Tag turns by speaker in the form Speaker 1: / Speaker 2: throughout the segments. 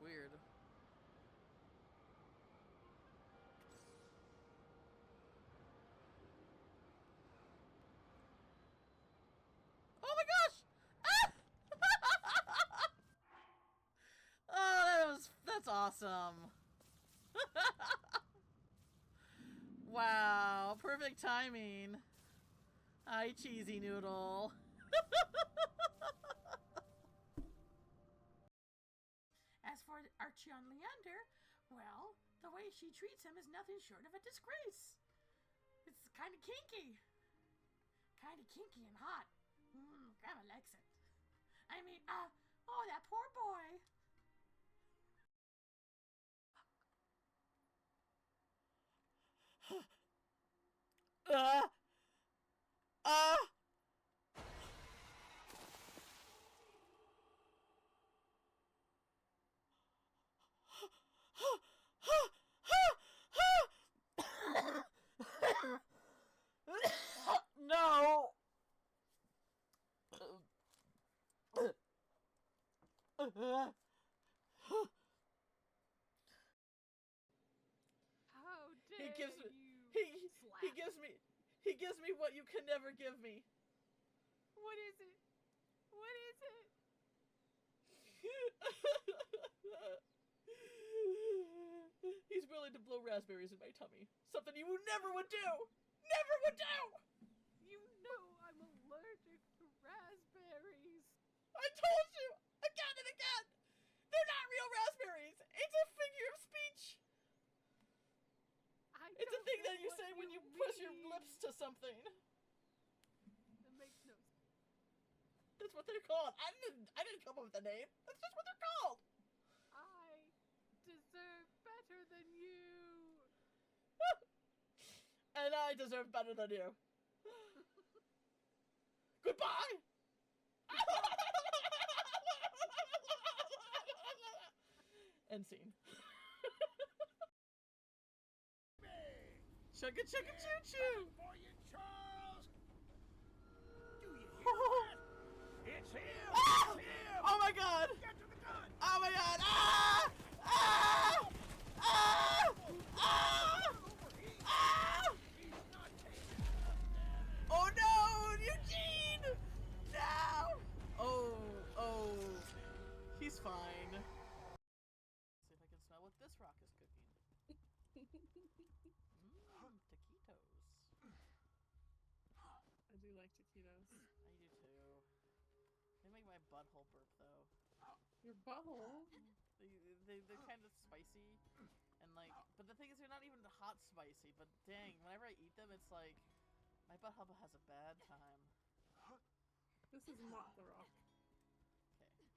Speaker 1: weird. Oh my gosh! Ah! Oh, that's awesome. Wow, perfect timing. Hi, cheesy noodle.
Speaker 2: As for Archie on Leander, well, the way she treats him is nothing short of a disgrace. It's kind of kinky. Kind of kinky and hot. Grandma likes it. I mean, oh, that poor boy.
Speaker 1: uh, uh. No.
Speaker 3: How
Speaker 1: He
Speaker 3: dare
Speaker 1: gives me.
Speaker 3: you slap?
Speaker 1: He gives me. He gives me what you can never give me.
Speaker 3: What is it? What is it?
Speaker 1: He's willing to blow raspberries in my tummy. Something you never would do. Never would do.
Speaker 3: You know I'm allergic to raspberries.
Speaker 1: I told you again and again. They're not real raspberries. It's a figure of speech. It's a thing that you say when you push your lips to something.
Speaker 3: That makes no sense.
Speaker 1: That's what they're called. I didn't come up with the name. That's just what they're called.
Speaker 3: I deserve better than you.
Speaker 1: And I deserve better than you. Goodbye. End scene. Chugga chugga choo choo.
Speaker 4: For you, Charles. Do you hear that? It's him.
Speaker 1: Ah!
Speaker 4: It's him.
Speaker 1: Oh my god.
Speaker 4: Get to the gun.
Speaker 1: Oh my god. Ah! Ah! Ah! Ah! Ah!
Speaker 4: He's not taking it.
Speaker 1: Oh no, Eugene! No! Oh. He's fine. See if I can smell what this rock is cooking. Taquitos.
Speaker 5: I do like taquitos.
Speaker 1: I do too. They make my butthole burp though.
Speaker 5: Your butthole?
Speaker 1: They're kind of spicy. And like, but the thing is, they're not even hot spicy. But dang, whenever I eat them, it's like my butthole has a bad time.
Speaker 5: This is not the rock.
Speaker 1: Okay.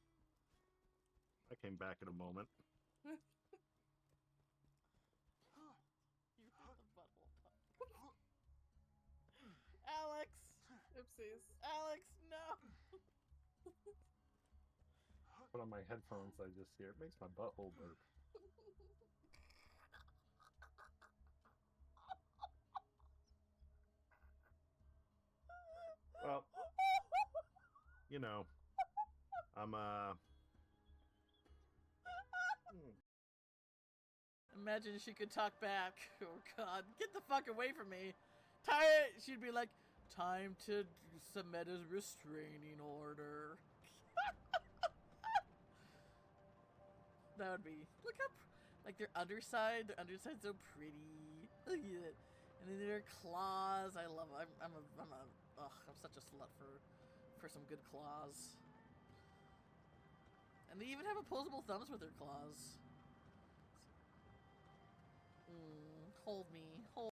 Speaker 6: I came back in a moment.
Speaker 1: You hit the butthole. Alex!
Speaker 5: Oopsies.
Speaker 1: Alex, no!
Speaker 6: Put on my headphones, I just hear it makes my butthole burp. Well, you know, I'm
Speaker 1: Imagine she could talk back. Oh god, get the fuck away from me. Tired. She'd be like, time to submit a restraining order. That would be, look up, like their underside's so pretty. Look at it. And then their claws, I love, I'm such a slut for some good claws. And they even have opposable thumbs with their claws. Hold me, hold.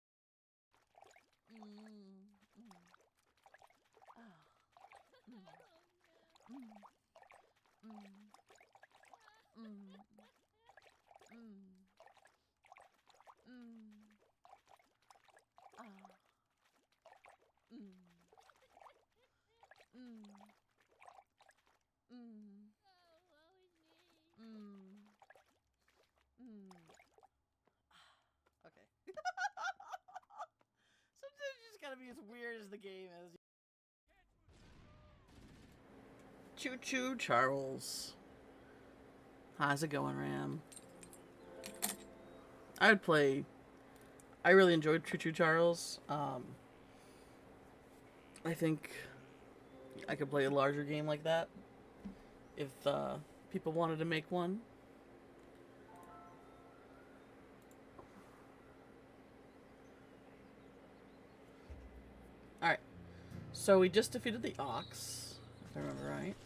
Speaker 1: Okay. Sometimes you just gotta be as weird as the game is. Choo choo, Charles. How's it going, Ram? I would play. I really enjoyed Choo Choo Charles. I think I could play a larger game like that if people wanted to make one. Alright. So we just defeated the Ox, if I remember right.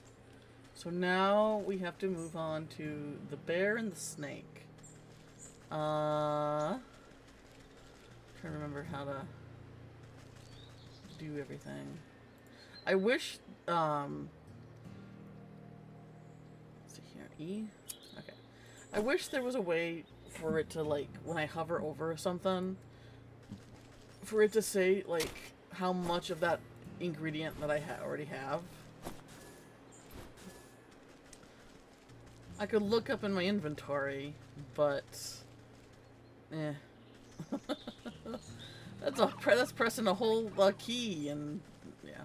Speaker 1: So now we have to move on to the bear and the snake. Trying to remember how to do everything. I wish, let's see here, E? Okay. I wish there was a way for it to, like, when I hover over something, for it to say, like, how much of that ingredient that I already have. I could look up in my inventory, but that's pressing a whole key, and yeah.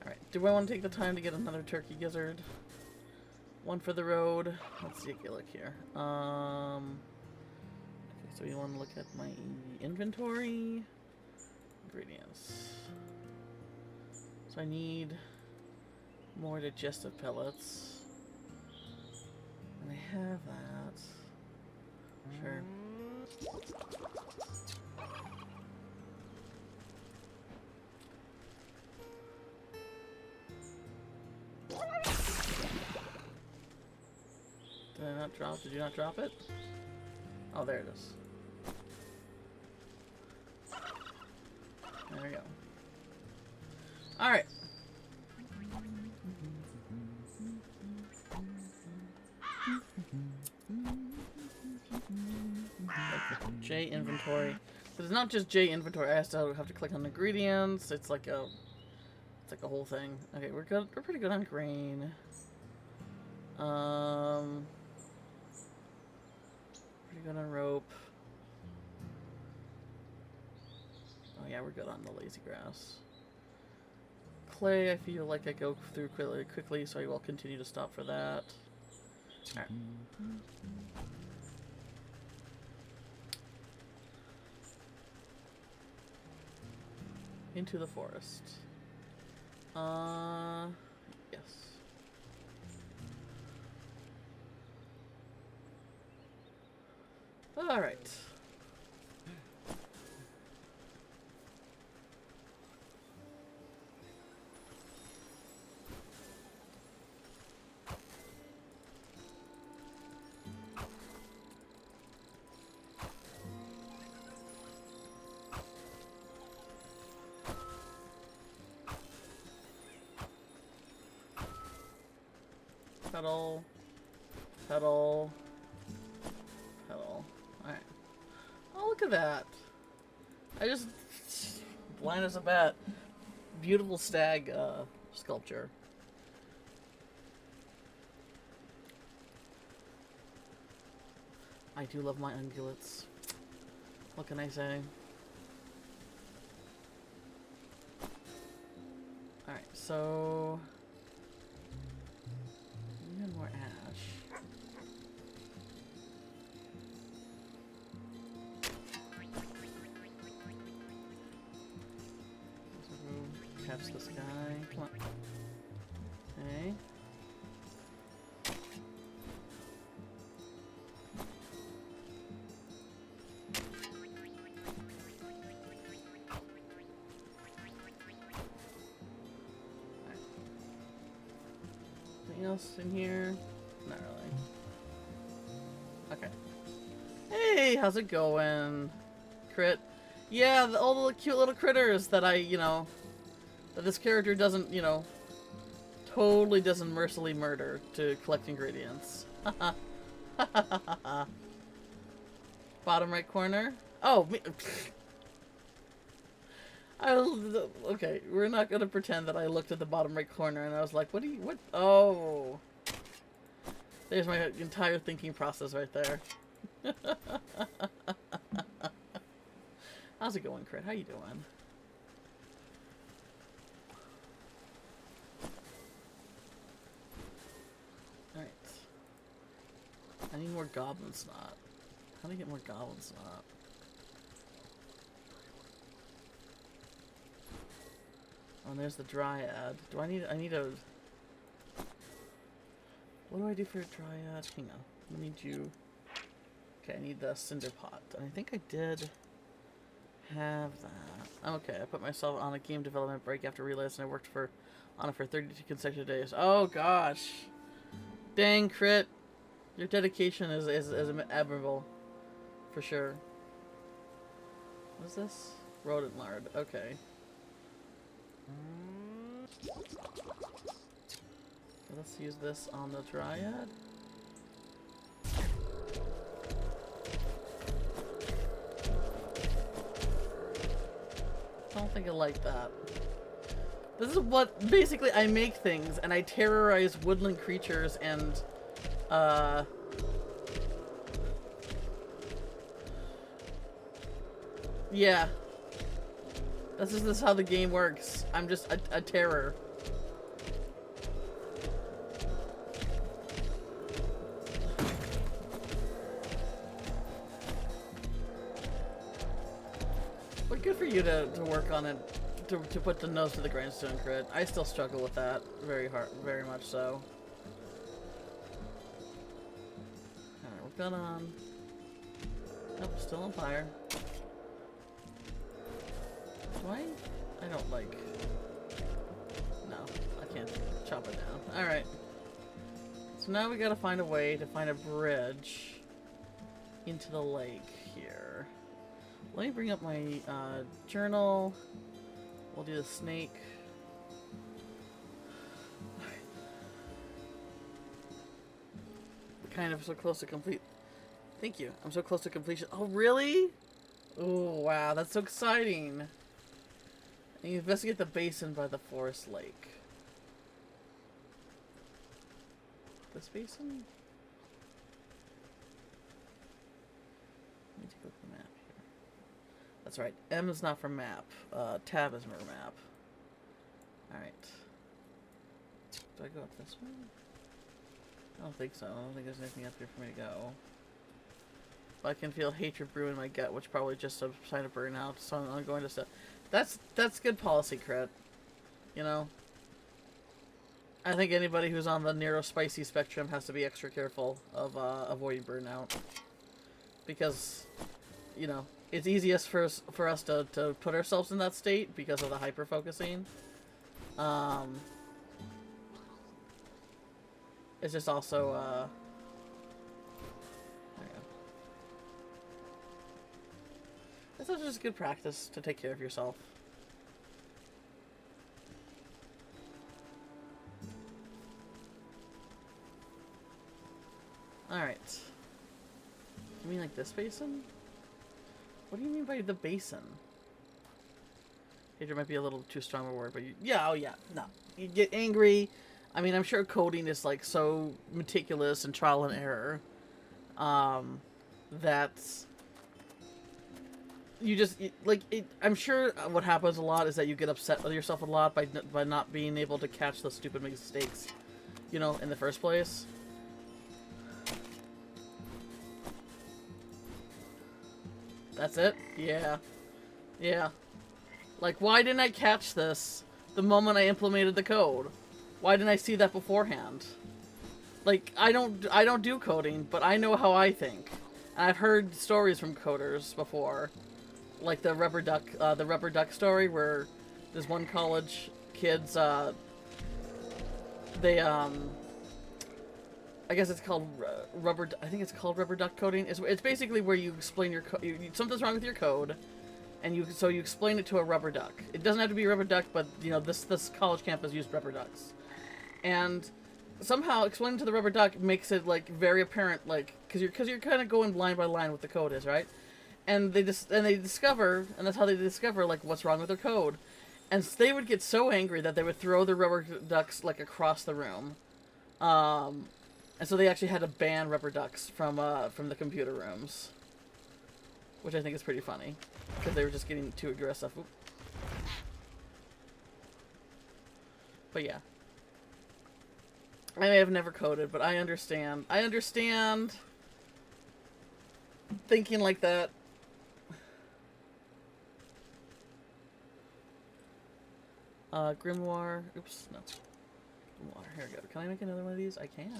Speaker 1: All right, do I want to take the time to get another turkey gizzard? One for the road. Let's take a look here. Okay, so you want to look at my inventory, ingredients. So I need more digestive pellets. And I have that. Sure. Did I not drop? Did you not drop it? Oh, there it is. There we go. Alright. J inventory. But it's not just J inventory. I still have to click on ingredients. It's like a whole thing. Okay, we're good. We're pretty good on grain. Pretty good on rope. Oh yeah, we're good on the lazy grass. Clay, I feel like I go through quickly, so I will continue to stop for that. All right. Into the forest. Yes. All right. Pedal, pedal, pedal. Alright. Oh, look at that. I just, blind as a bat. Beautiful stag sculpture. I do love my ungulates. What can I say? Alright, so... and more ash. Catch this guy. Come on. Okay. Anything else in here? Not really. Okay. Hey, how's it going? Crit. Yeah, all the cute little critters that that this character doesn't, totally doesn't mercilessly murder to collect ingredients. Bottom right corner. Oh, me. Okay, we're not gonna pretend that I looked at the bottom right corner and I was like, what? Oh. There's my entire thinking process right there. How's it going, Crit? How you doing? Alright. I need more goblin snot. How do I get more goblin snot? Oh, and there's the dryad. I need a... What do I do for a dryad? Hang on. I need you... Okay, I need the cinder pot. And I think I did have that. Okay, I put myself on a game development break after realizing I worked on it for 32 consecutive days. Oh gosh. Dang, Crit. Your dedication is admirable. For sure. What is this? Rodent lard. Okay. Let's use this on the dryad. I don't think I like that. This is what, basically, I make things and I terrorize woodland creatures and, yeah. This is how the game works. I'm just a terror. But good for you to work on it, to put the nose to the grindstone, Crit. I still struggle with that very much so. Alright, we're good on. Nope, still on fire. Do I don't like... No, I can't chop it down. Alright. So now we gotta find a way to find a bridge into the lake here. Let me bring up my journal. We'll do the snake. Kind of so close to complete. Thank you. I'm so close to completion. Oh, really? Oh, wow. That's so exciting. And you investigate the basin by the forest lake. This basin? Let me take a look at the map here. That's right. M is not for map. Tab is for map. Alright. Do I go up this way? I don't think so. I don't think there's anything up here for me to go. But I can feel hatred brew in my gut, which probably just a sign of burnout, so I'm going to... That's good policy, Crit. You know? I think anybody who's on the neurospicy spectrum has to be extra careful of avoiding burnout. Because, you know, it's easiest for us to put ourselves in that state because of the hyper-focusing. It's just also, it's also just good practice to take care of yourself. Alright. You mean like this basin? What do you mean by the basin? Hatred might be a little too strong a word, but yeah, oh yeah, no. You get angry. I mean, I'm sure coding is like so meticulous and trial and error, that you just I'm sure what happens a lot is that you get upset with yourself a lot by not being able to catch the stupid mistakes, you know, in the first place. That's it? Yeah. Yeah. Like, why didn't I catch this the moment I implemented the code? Why didn't I see that beforehand? Like, I don't do coding, but I know how I think. And I've heard stories from coders before. Like the rubber duck story where there's one college kids, they, I guess it's called I think it's called rubber duck coding. It's basically where you explain your something's wrong with your code, and you explain it to a rubber duck. It doesn't have to be a rubber duck, but you know this college campus used rubber ducks, and somehow explaining to the rubber duck makes it like very apparent, like because you're kind of going line by line what the code is, right? And they discover, and that's how they discover like what's wrong with their code, and they would get so angry that they would throw the rubber ducks like across the room. And so they actually had to ban rubber ducks from the computer rooms, which I think is pretty funny because they were just getting too aggressive. Oop. But yeah, I may have never coded, but I understand. I understand thinking like that. Grimoire. Oops, no. Grimoire. Here we go. Can I make another one of these? I can.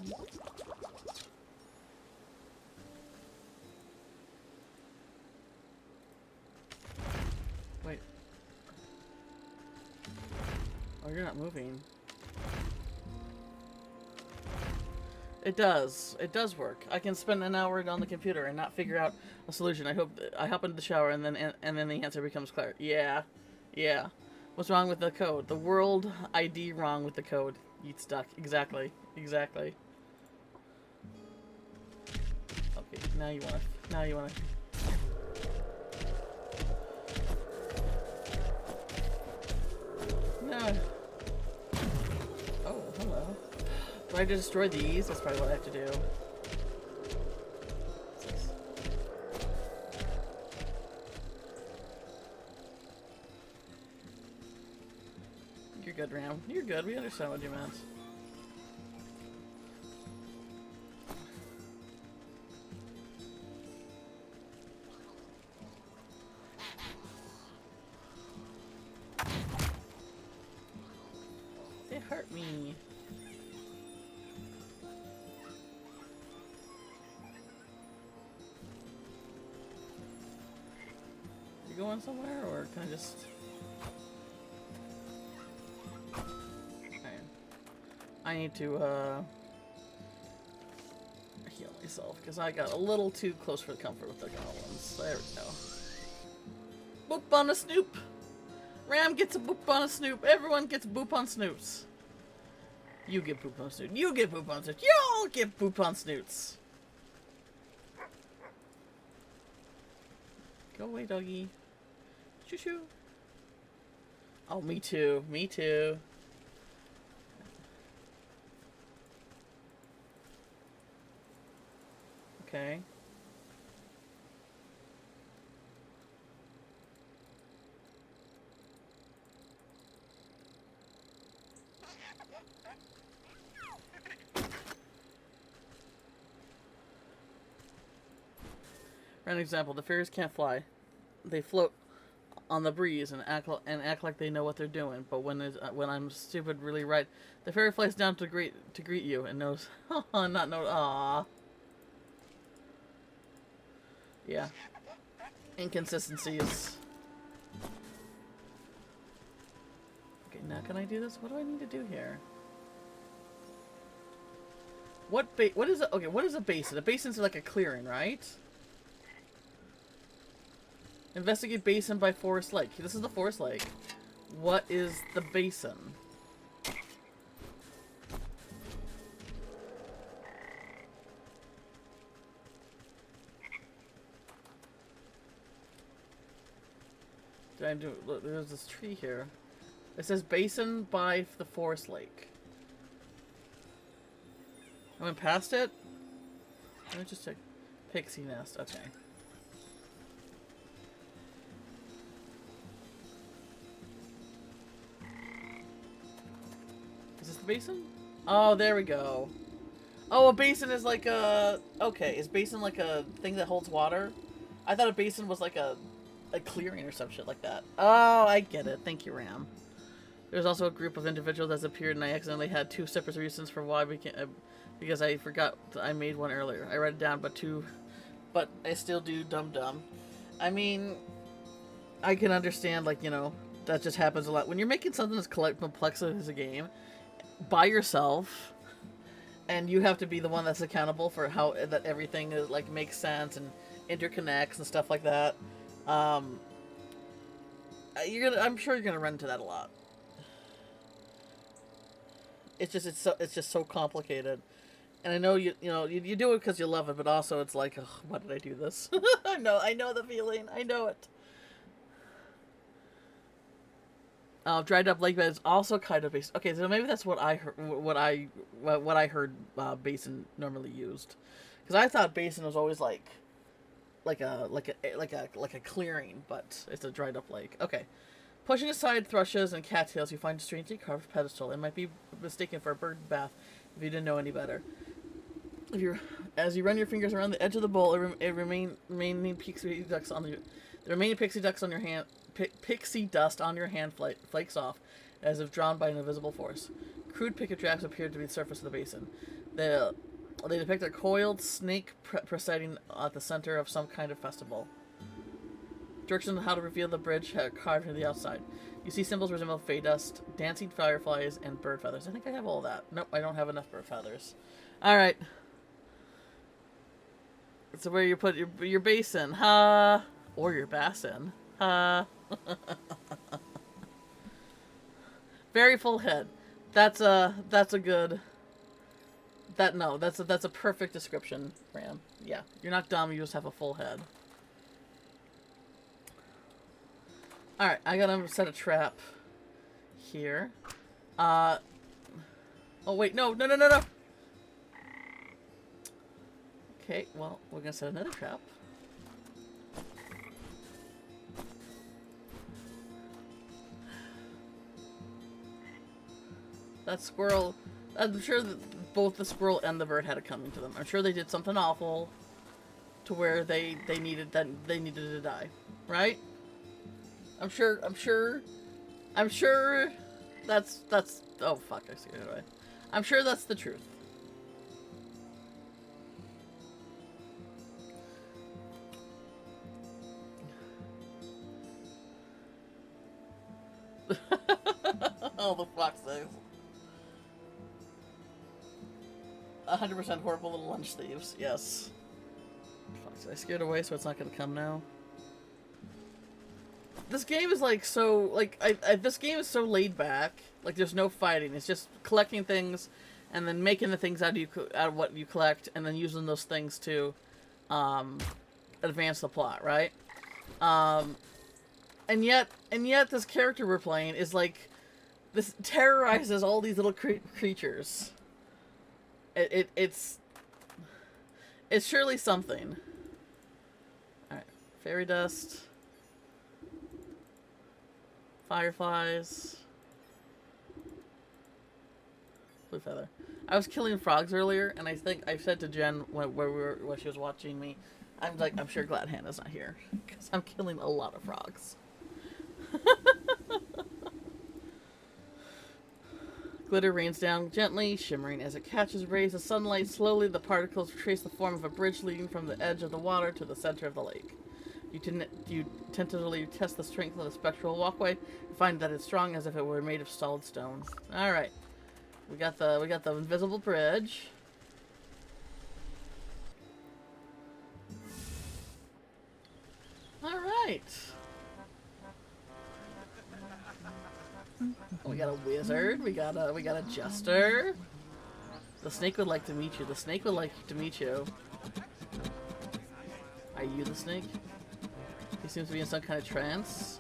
Speaker 1: Wait. Oh, you're not moving. It does. It does work. I can spend an hour on the computer and not figure out a solution. I hop into the shower and then the answer becomes clear. Yeah. Yeah. What's wrong with the code? The world ID wrong with the code. Yeet stuck. Exactly. Exactly. Okay, now you wanna No. Oh, hello. Do I have to destroy these? That's probably what I have to do. What's this? You're good, Ram. You're good. We understand what you meant. They hurt me. You going somewhere, or can I just... I need to, heal myself, because I got a little too close for comfort with the goblins. There we go. Boop on a snoop! Ram gets a boop on a snoop! Everyone gets boop on snoops! You get boop on snoot. You get boop on snoot. You all get boop on snoots! Go away, doggy. Shoo shoo. Oh, me too. Me too. Okay. For an example, the fairies can't fly. They float on the breeze and act like they know what they're doing. But when I'm stupid, really right, the fairy flies down to greet you and knows. Not know. Ah. Yeah. Inconsistencies. Okay, now can I do this? What do I need to do here? What is it? Okay, what is a basin? A basin's like a clearing, right? Investigate basin by Forest Lake. This is the Forest Lake. What is the basin? Did I do? Look, there's this tree here. It says basin by the Forest Lake. I went past it? Let me just check. Pixie nest. Okay. Is this the basin? Oh, there we go. Oh, a basin is like a... Okay, is basin like a thing that holds water? I thought a basin was like a clearing or some shit like that. Oh, I get it. Thank you, Ram. There's also a group of individuals that's appeared, and I accidentally had two separate reasons for why we can't... because I forgot I made one earlier. I read it down, but I still do dumb. I mean, I can understand, like, you know, that just happens a lot. When you're making something as complex as a game, by yourself, and you have to be the one that's accountable for how that everything is, like, makes sense and interconnects and stuff like that, I'm sure you're gonna run into that a lot. It's just so complicated. And I know you do it because you love it, but also it's like, ugh, why did I do this? I know the feeling. I know it. Dried up lake bed is also kind of basin. Okay, so maybe that's what I heard. What I heard basin normally used, because I thought basin was always like a clearing, but it's a dried up lake. Okay. Pushing aside thrushes and cattails, you find a strangely carved pedestal. It might be mistaken for a bird bath if you didn't know any better. As you run your fingers around the edge of the bowl, remaining pixie dust on the remaining pixie dust on your hand, pixie dust on your hand flakes off, as if drawn by an invisible force. Crude picket tracks appear to be the surface of the basin. They depict a coiled snake presiding at the center of some kind of festival. Directions on how to reveal the bridge are carved into the outside. You see symbols resemble fey dust, dancing fireflies, and bird feathers. I think I have all that. Nope, I don't have enough bird feathers. Alright. So where you put your basin, huh? Or your basin, huh? Very full head. That's a good. That's a perfect description, Ram. Yeah, you're not dumb. You just have a full head. All right, I gotta set a trap here. Oh wait, no. Okay, well, we're gonna set another trap. That squirrel, I'm sure that both the squirrel and the bird had it coming to them. I'm sure they did something awful to where they needed to die, right? I'm sure that's oh fuck, I see it right. I'm sure that's the truth. Oh, the fox eggs. 100% horrible little lunch thieves, yes. Fuck, I scared away so it's not gonna come now. This game is like so, like, this game is so laid back. Like, there's no fighting. It's just collecting things and then making the things out of what you collect and then using those things to advance the plot, right? And yet this character we're playing is like, this terrorizes all these little creatures. It's surely something. Alright, fairy dust. Fireflies. Blue feather. I was killing frogs earlier, and I think I said to Jen when she was watching me, I'm sure glad Hannah's not here, because I'm killing a lot of frogs. Glitter rains down gently, shimmering as it catches rays of sunlight. Slowly, the particles trace the form of a bridge leading from the edge of the water to the center of the lake. You tentatively test the strength of the spectral walkway and find that it's strong as if it were made of solid stone. All right, we got the invisible bridge. All right. We got a wizard. We got a jester. The snake would like to meet you. The snake would like to meet you. Are you the snake? He seems to be in some kind of trance.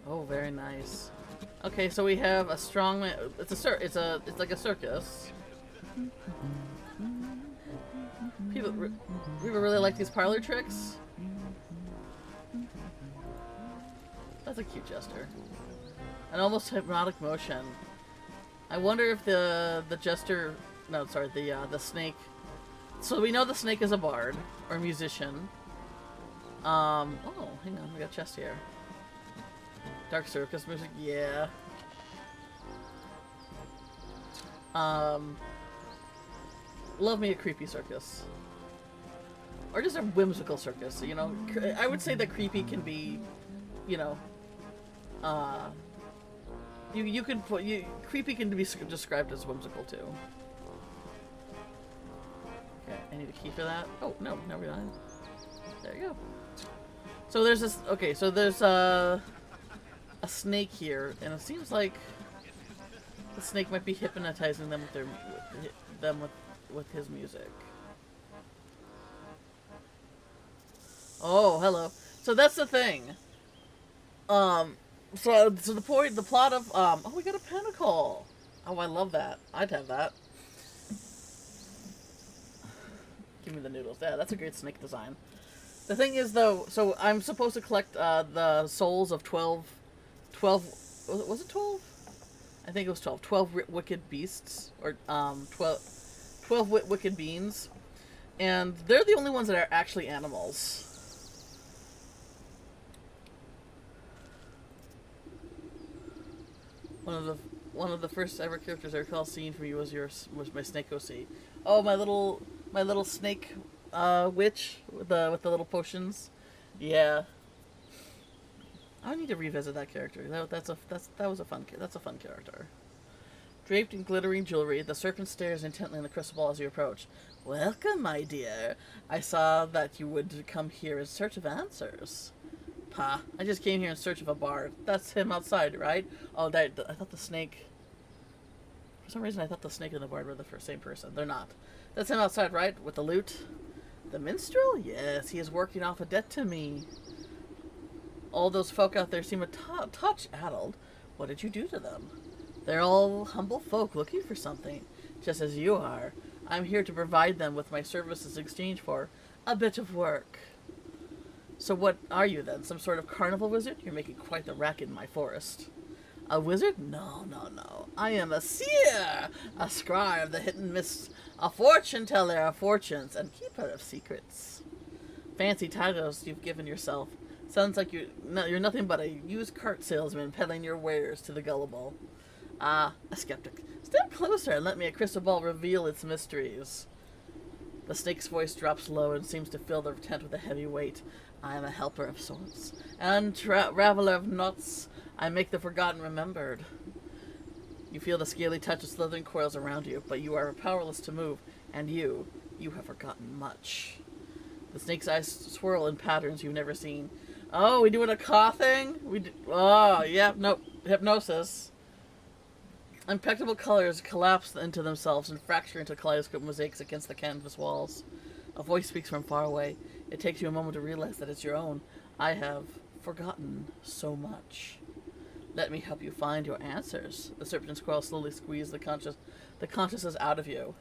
Speaker 1: Oh, very nice. Okay, so we have a strong man. It's like a circus. People really like these parlor tricks. That's a cute jester. An almost hypnotic motion. I wonder if the jester, no, sorry, the snake. So we know the snake is a bard or musician. Oh, hang on, we got a chest here. Dark circus music, yeah. Love me a creepy circus. Or just a whimsical circus, you know. I would say that creepy can be, you know, you can put creepy can be described as whimsical too. Okay, I need a key for that. Oh no, never mind. There you go. So there's this. Okay, so there's a snake here, and it seems like the snake might be hypnotizing them with his music. Oh, hello. So that's the thing. So the plot of oh, we got a pentacle. Oh, I love that. I'd have that. Give me the noodles. Yeah, that's a great snake design. The thing is, though, so I'm supposed to collect the souls of 12, was it 12? I think it was 12. 12 wicked beasts, or 12 12 wicked beings, and they're the only ones that are actually animals. One of the first ever characters I recall seeing from you was my snake OC. Oh, my little snake witch with the little potions. Yeah. I need to revisit that character. That was a fun character. Draped in glittering jewelry, the serpent stares intently in the crystal ball as you approach. Welcome, my dear. I saw that you would come here in search of answers. Pa, I just came here in search of a bard. That's him outside, right? Oh, I thought the snake... For some reason, I thought the snake and the bard were the same person. They're not. That's him outside, right? With the loot? The minstrel? Yes, he is working off a debt to me. All those folk out there seem a touch addled. What did you do to them? They're all humble folk looking for something, just as you are. I'm here to provide them with my services in exchange for a bit of work. So what are you then? Some sort of carnival wizard? You're making quite the racket in my forest. A wizard? No. I am a seer, a scry of the hidden mists, a fortune teller of fortunes, and keeper of secrets. Fancy titles you've given yourself. Sounds like you're nothing but a used cart salesman peddling your wares to the gullible. Ah, a skeptic. Step closer and let me a crystal ball reveal its mysteries. The snake's voice drops low and seems to fill the tent with a heavy weight. I am a helper of sorts, and raveler of knots. I make the forgotten remembered. You feel the scaly touch of slithering coils around you, but you are powerless to move, and you have forgotten much. The snake's eyes swirl in patterns you've never seen. Oh, we doing a caw thing? Oh, yeah, nope, hypnosis. Impeccable colors collapse into themselves and fracture into kaleidoscope mosaics against the canvas walls. A voice speaks from far away. It takes you a moment to realize that it's your own. I have forgotten so much. Let me help you find your answers. The serpent's coil slowly squeezes the consciousness out of you.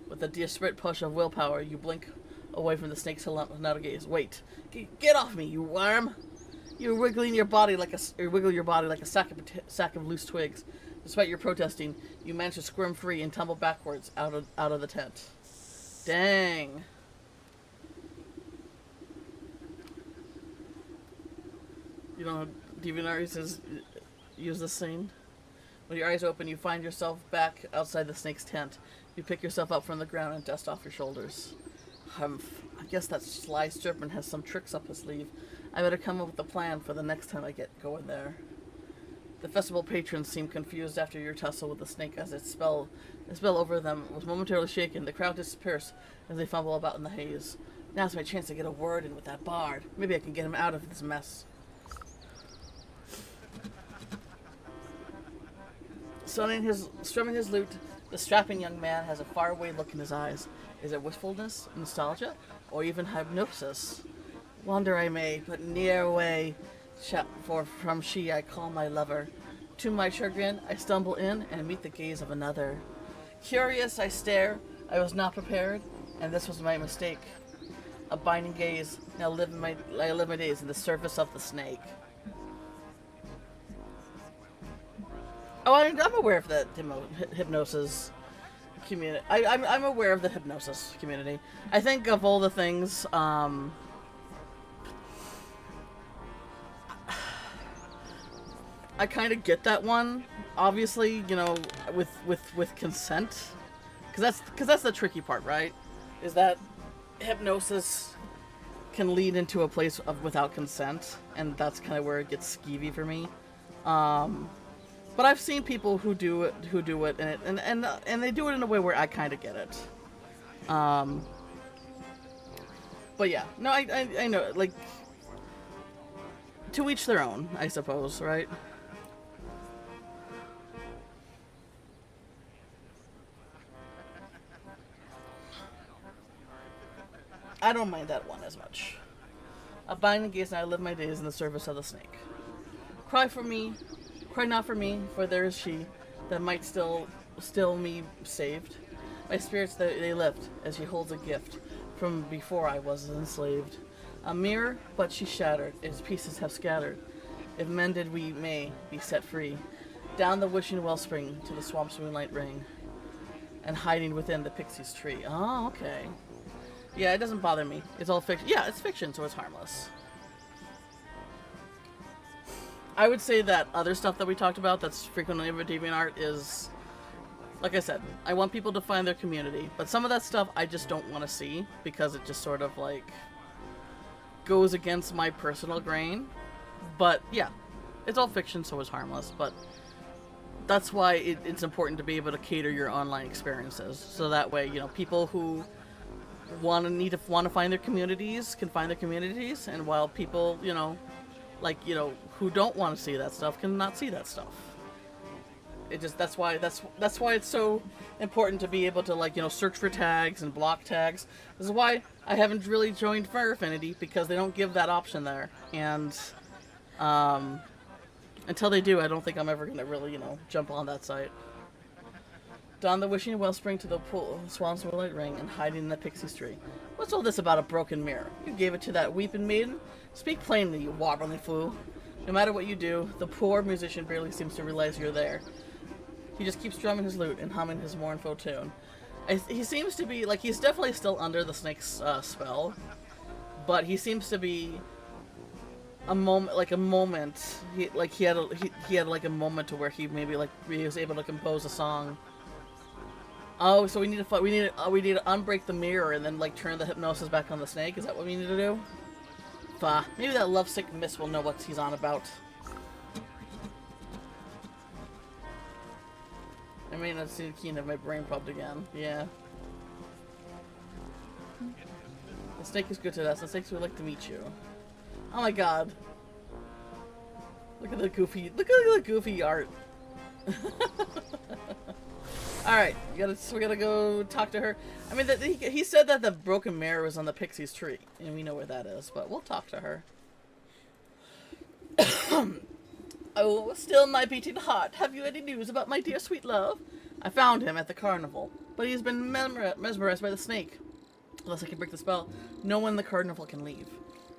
Speaker 1: With a desperate push of willpower, you blink away from the snake's hypnotic gaze. Wait, get off me, you worm! You wiggle your body like a sack of loose twigs. Despite your protesting, you manage to squirm free and tumble backwards out of the tent. Dang. You know, DeviantArt says use the scene. When your eyes open, you find yourself back outside the snake's tent. You pick yourself up from the ground and dust off your shoulders. Humph. I guess that sly serpent has some tricks up his sleeve. I better come up with a plan for the next time I get going there. The festival patrons seem confused after your tussle with the snake as its spell over them was momentarily shaken. The crowd disperse as they fumble about in the haze. Now's my chance to get a word in with that bard. Maybe I can get him out of this mess. Strumming his lute, the strapping young man has a faraway look in his eyes. Is it wistfulness, nostalgia, or even hypnosis? Wander I may, but near away, for from she I call my lover. To my chagrin, I stumble in and meet the gaze of another. Curious, I stare. I was not prepared, and this was my mistake. A binding gaze. Now I live my days in the service of the snake. Oh, I'm aware of the hypnosis community. I'm aware of the hypnosis community. I think of all the things, I kind of get that one. Obviously, you know, with consent, because that's the tricky part, right? Is that hypnosis can lead into a place of without consent, and that's kind of where it gets skeevy for me. But I've seen people who do it, and they do it in a way where I kind of get it. But yeah, no, I know, like, to each their own, I suppose, right? I don't mind that one as much. A binding gaze, and I live my days in the service of the snake. Cry for me, cry not for me, for there is she that might still me saved. My spirits they lift as she holds a gift from before I was enslaved. A mirror, but she shattered, its pieces have scattered. If mended we may be set free, down the wishing wellspring to the swamp's moonlight ring. and hiding within the pixie's tree. Oh, okay. Yeah, it doesn't bother me. It's all fiction. Yeah, it's fiction, so it's harmless. I would say that other stuff that we talked about that's frequently over DeviantArt is, like I said, I want people to find their community. But some of that stuff I just don't want to see because it just sort of like goes against my personal grain. But yeah, it's all fiction, so it's harmless. But that's why it's important to be able to cater your online experiences. So that way, you know, people who want to find their communities can find their communities. And while people, you know, like, you know, who don't want to see that stuff can not see that stuff. It just, that's why it's so important to be able to, like, you know, search for tags and block tags. This is why I haven't really joined Fire Affinity, because they don't give that option there. And until they do, I don't think I'm ever going to really, you know, jump on that site. Don the wishing wellspring to the pool, Swan's Moonlight Ring, and hiding in the pixie's tree. What's all this about a broken mirror? You gave it to that weeping maiden? Speak plainly, you wobbly fool. No matter what you do, the poor musician barely seems to realize you're there. He just keeps drumming his lute and humming his mournful tune. He seems to be, like, he's definitely still under the snake's spell, but he seems to be he had like a moment to where he maybe, like, he was able to compose a song. Oh, so we need to unbreak the mirror and then, like, turn the hypnosis back on the snake. Is that what we need to do? Maybe that lovesick miss will know what he's on about. I mean, I've seen keen have my brain popped again. Yeah. The snake is good to us. The snakes would like to meet you. Oh my god. Look at the goofy art. Alright, we gotta go talk to her. I mean, he said that the broken mirror was on the pixie's tree, and we know where that is, but we'll talk to her. Oh, still my beating heart, have you any news about my dear sweet love? I found him at the carnival, but he's been mesmerized by the snake. Unless I can break the spell, no one in the carnival can leave.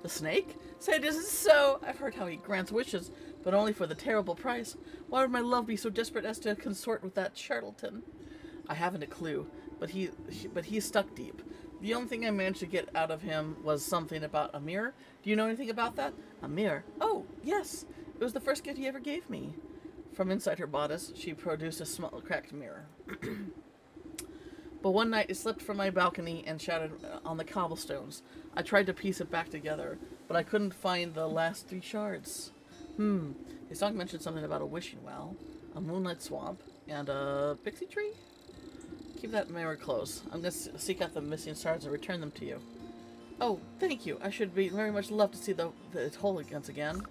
Speaker 1: The snake? Say it isn't so! I've heard how he grants wishes, but only for the terrible price. Why would my love be so desperate as to consort with that charlatan? I haven't a clue, but he's stuck deep. The only thing I managed to get out of him was something about a mirror. Do you know anything about that? A mirror? Oh, yes! It was the first gift he ever gave me. From inside her bodice, she produced a small cracked mirror. But one night it slipped from my balcony and shattered on the cobblestones. I tried to piece it back together, but I couldn't find the last 3 shards. The song mentioned something about a wishing well, a moonlight swamp, and a pixie tree? Keep that mirror close. I'm going to seek out the missing shards and return them to you. Oh, thank you. I should be very much love to see the hole once again.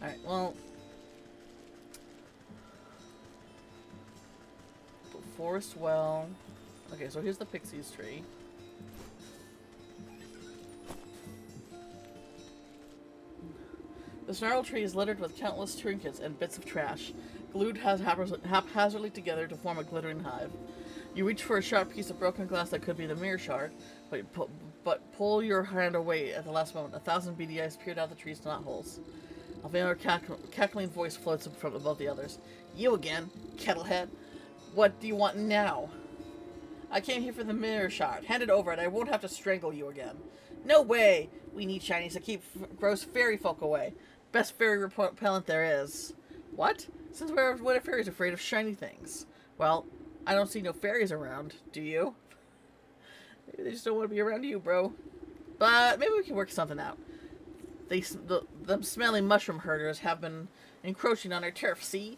Speaker 1: Alright, well... Forest well... Okay, so here's the pixie's tree. The snarl tree is littered with countless trinkets and bits of trash, glued haphazardly together to form a glittering hive. You reach for a sharp piece of broken glass that could be the mirror shard, but pull your hand away at the last moment. 1,000 beady eyes peered out the tree's knotholes. A familiar cackling voice floats from above the others. You again, kettlehead. What do you want now? I came here for the mirror shard. Hand it over and I won't have to strangle you again. No way! We need shinies to keep gross fairy folk away. Best fairy repellent there is. What? Since what are fairies afraid of shiny things? Well, I don't see no fairies around. Do you? Maybe they just don't want to be around you, bro. But maybe we can work something out. The smelly mushroom herders have been encroaching on our turf, see?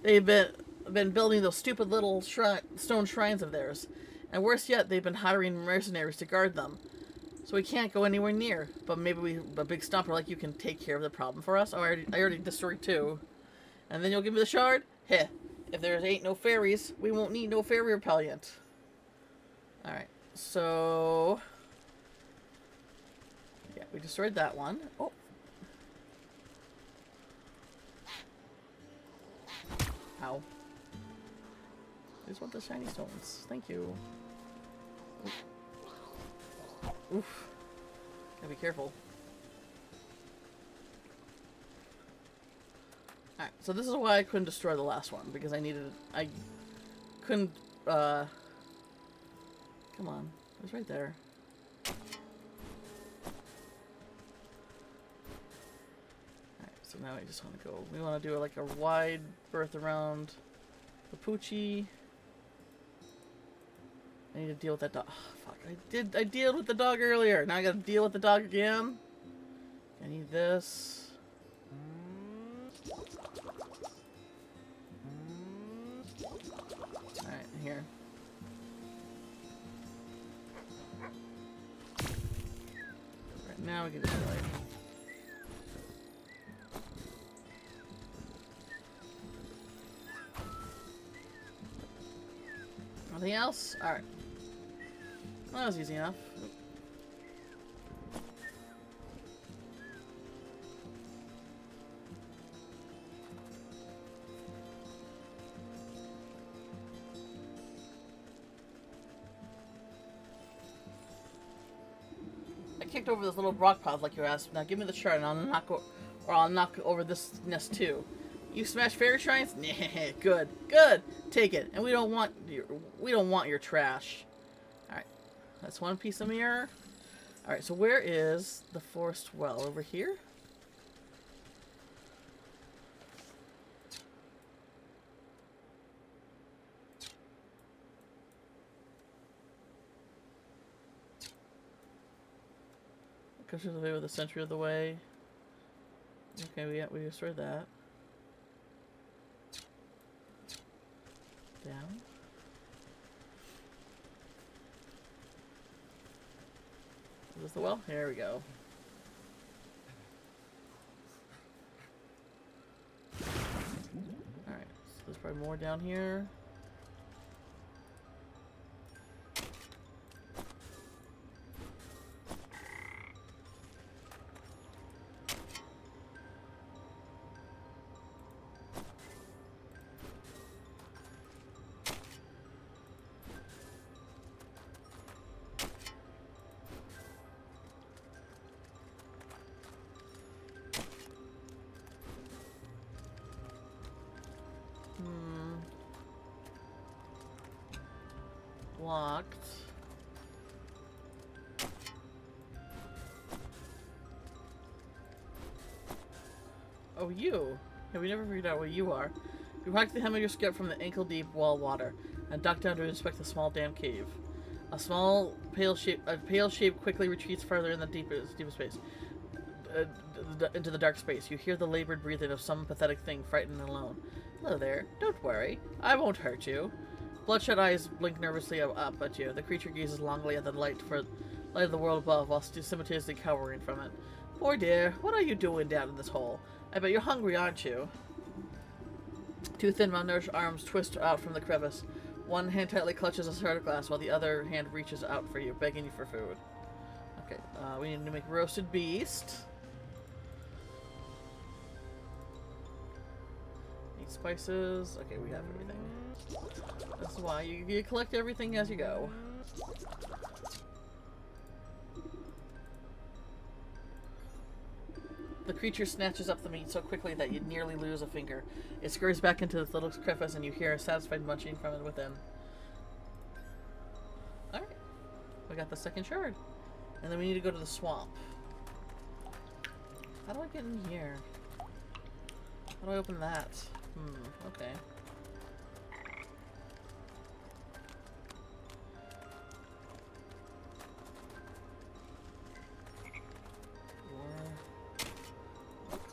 Speaker 1: They've been building those stupid little stone shrines of theirs. And worse yet, they've been hiring mercenaries to guard them. So we can't go anywhere near. But maybe a big stomper like you can take care of the problem for us. Oh, I already destroyed 2. And then you'll give me the shard? Heh. If there ain't no fairies, we won't need no fairy repellent. Alright, so... Yeah, we destroyed that one. Oh. Ow. I just want the shiny stones. Thank you. Oof. Gotta be careful. Alright, so this is why I couldn't destroy the last one, because I couldn't Come on. It was right there. Alright, so now we just want to go. We want to do like a wide berth around the Poochie. I need to deal with that dog. Oh, fuck. I dealt with the dog earlier. Now I gotta deal with the dog again. I need this. Alright, here. Right, now we can just like... Nothing else? Alright. Well, that was easy enough. I kicked over this little rock pile like you asked. Now give me the shard and I'll knock over this nest too. You smash fairy shrines? Nah, good. Good. Take it. And we don't want your trash. Alright. That's one piece of mirror. Alright, so where is the forest well? Over here? Goes through the way with the center of the way. Okay, we restored that. Down. Is this the well? There we go. Alright, so there's probably more down here. Locked. Oh, you. Yeah, we never figured out where you are. You hacked the hem of your skirt from the ankle-deep well water and ducked down to inspect the small damp cave. A small pale shape quickly retreats further in the deepest space. Into the dark space. You hear the labored breathing of some pathetic thing, frightened and alone. Hello there. Don't worry. I won't hurt you. Bloodshot eyes blink nervously up at you. The creature gazes longingly at the light of the world above, while simultaneously cowering from it. Poor dear, what are you doing down in this hole? I bet you're hungry, aren't you? Two thin, malnourished arms twist out from the crevice. One hand tightly clutches a soda glass, while the other hand reaches out for you, begging you for food. Okay, we need to make roasted beast. Need spices. Okay, we have everything. That's why you collect everything as you go. The creature snatches up the meat so quickly that you nearly lose a finger. It scurries back into the little crevice and you hear a satisfied munching from it within. Alright. We got the second shard. And then we need to go to the swamp. How do I get in here? How do I open that? Okay.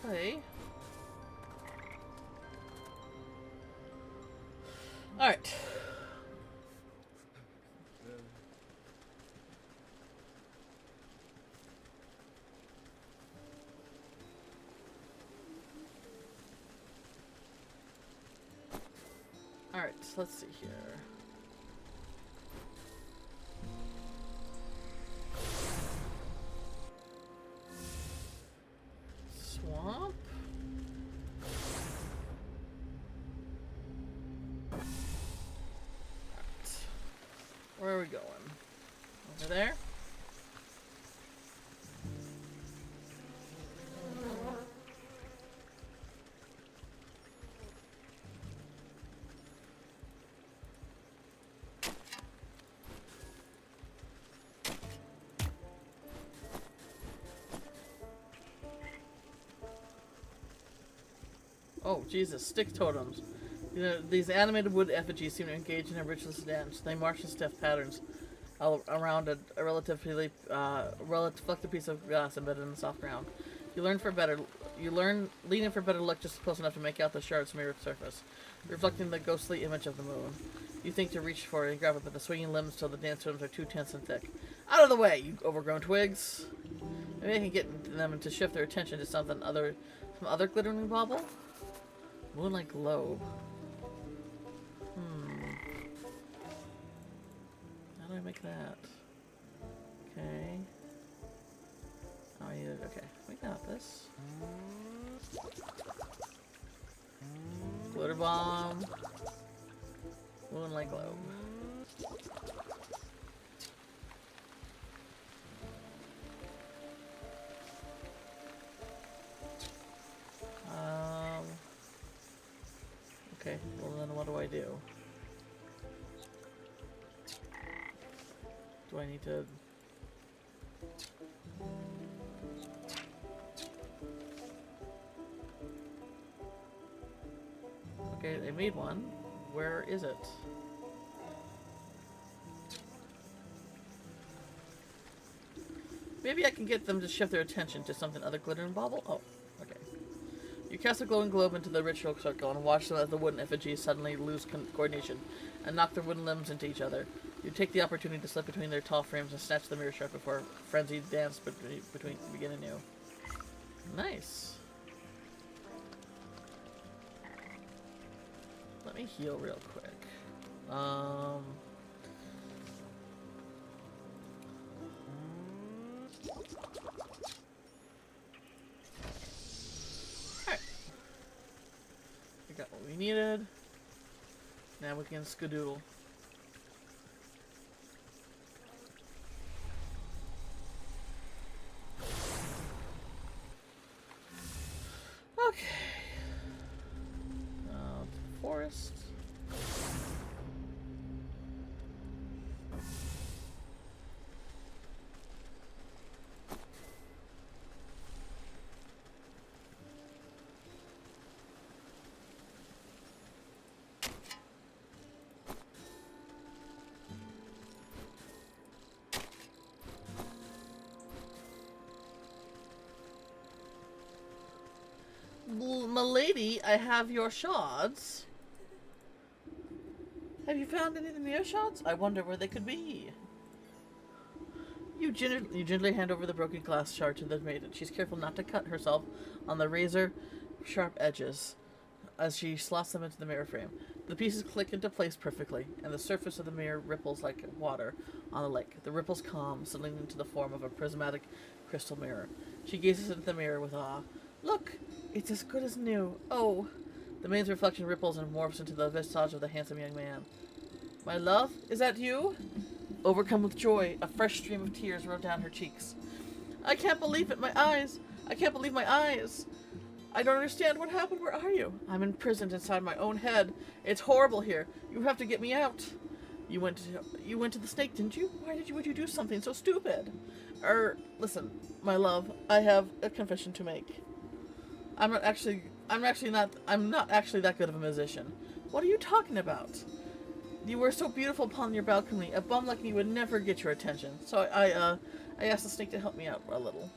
Speaker 1: Okay. Alright. Alright, let's see here. Swamp? Right. Where are we going? Over there? Oh, Jesus. Stick totems. You know, these animated wood effigies seem to engage in a ritualist dance. They march in stiff patterns all around a relatively reflective piece of glass embedded in the soft ground. You lean in for better luck just close enough to make out the shard's mirrored surface, reflecting the ghostly image of the moon. You think to reach for it and grab it, but the swinging limbs till the dance rhythms are too tense and thick. Out of the way, you overgrown twigs! Maybe I can get them to shift their attention to some other glittering bauble? Moonlight globe. How do I make that? Okay. Oh, I need it. Okay, we got this. Glitter bomb. Moonlight globe. Okay, well then what do I do? Do I need to... Okay, they made one. Where is it? Maybe I can get them to shift their attention to something other glittering bauble? Oh, okay. You cast a glowing globe into the ritual circle and watch them as the wooden effigies suddenly lose coordination and knock their wooden limbs into each other. You take the opportunity to slip between their tall frames and snatch the mirror shard before frenzied dance begin anew. Nice. Let me heal real quick. Alright. We got what we needed. Now we can skadoodle. Okay. To the forest. Milady, I have your shards. Have you found any of the mirror shards? I wonder where they could be. You gently hand over the broken glass shard to the maiden. She's careful not to cut herself on the razor sharp edges as she slots them into the mirror frame. The pieces click into place perfectly, and the surface of the mirror ripples like water on a lake. The ripples calm, settling into the form of a prismatic crystal mirror. She gazes into the mirror with awe. Look, it's as good as new. Oh. The maiden's reflection ripples and morphs into the visage of the handsome young man. My love, is that you? Overcome with joy, a fresh stream of tears rolled down her cheeks. I can't believe it, my eyes. I can't believe my eyes. I don't understand what happened. Where are you? I'm imprisoned inside my own head. It's horrible here. You have to get me out. You went to the snake, didn't you? Would you do something so stupid? Listen, my love, I have a confession to make. I'm not actually that good of a musician. What are you talking about? You were so beautiful upon your balcony. A bum like me would never get your attention. So I asked the snake to help me out a little.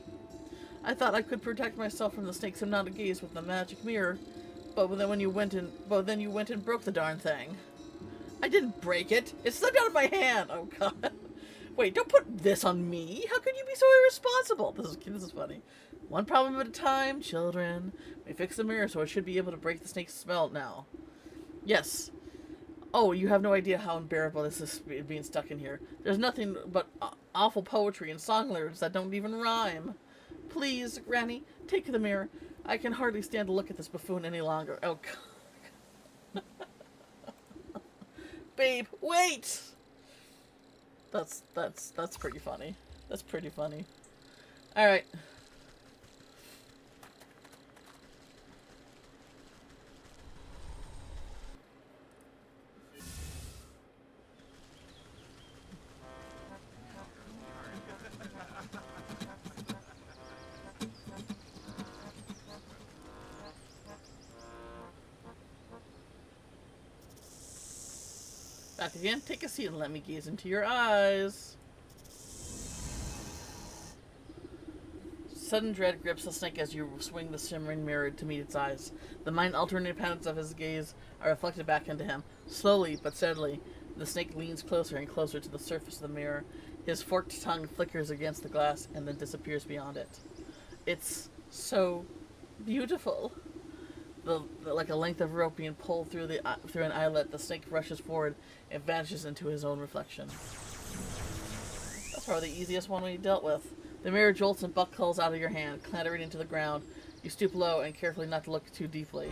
Speaker 1: I thought I could protect myself from the snake's hypnotic gaze with the magic mirror, but then you went and broke the darn thing. I didn't break it. It slipped out of my hand. Oh God. Wait, don't put this on me. How could you be so irresponsible? This is funny. One problem at a time, children. We fixed the mirror, so I should be able to break the snake's spell now. Yes. Oh, you have no idea how unbearable this is being stuck in here. There's nothing but awful poetry and song lyrics that don't even rhyme. Please, Granny, take the mirror. I can hardly stand to look at this buffoon any longer. Oh, God. Babe, wait! That's pretty funny. That's pretty funny. Alright. Back again. Take a seat and let me gaze into your eyes. Sudden dread grips the snake as you swing the shimmering mirror to meet its eyes. The mind-altering patterns of his gaze are reflected back into him. Slowly but steadily, the snake leans closer and closer to the surface of the mirror. His forked tongue flickers against the glass and then disappears beyond it. It's so beautiful. Like a length of rope being pulled through an eyelet, the snake rushes forward and vanishes into his own reflection. That's probably the easiest one we dealt with. The mirror jolts and buckles out of your hand, clattering into the ground. You stoop low and carefully not to look too deeply.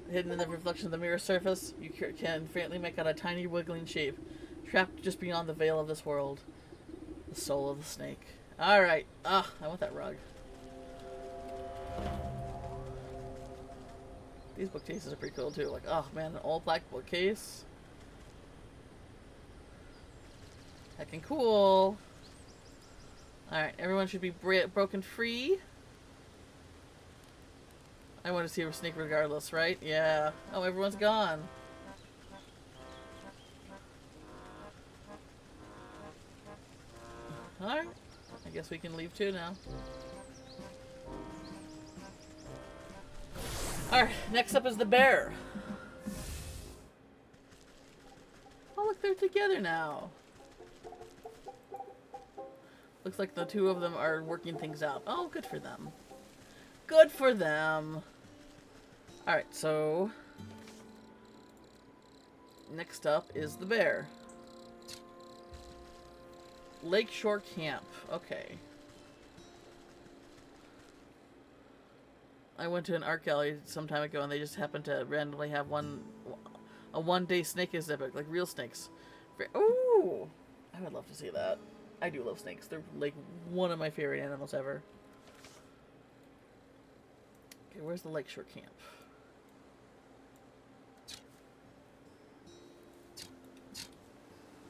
Speaker 1: Hidden in the reflection of the mirror surface, you can faintly make out a tiny wiggling shape, trapped just beyond the veil of this world. The soul of the snake. Alright. I want that rug. These bookcases are pretty cool too. Like, oh man, an all black bookcase. Heckin' cool. Alright, everyone should be broken free. I want to see a snake regardless, right? Yeah. Oh, everyone's gone. Alright. I guess we can leave too now. Alright, next up is the bear. Oh, look, they're together now. Looks like the two of them are working things out. Oh, good for them. Good for them. Alright, so... next up is the bear. Lakeshore Camp. Okay. I went to an art gallery some time ago and they just happened to randomly have a one-day snake exhibit, like real snakes. Ooh! I would love to see that. I do love snakes. They're like one of my favorite animals ever. Okay, where's the Lakeshore Camp?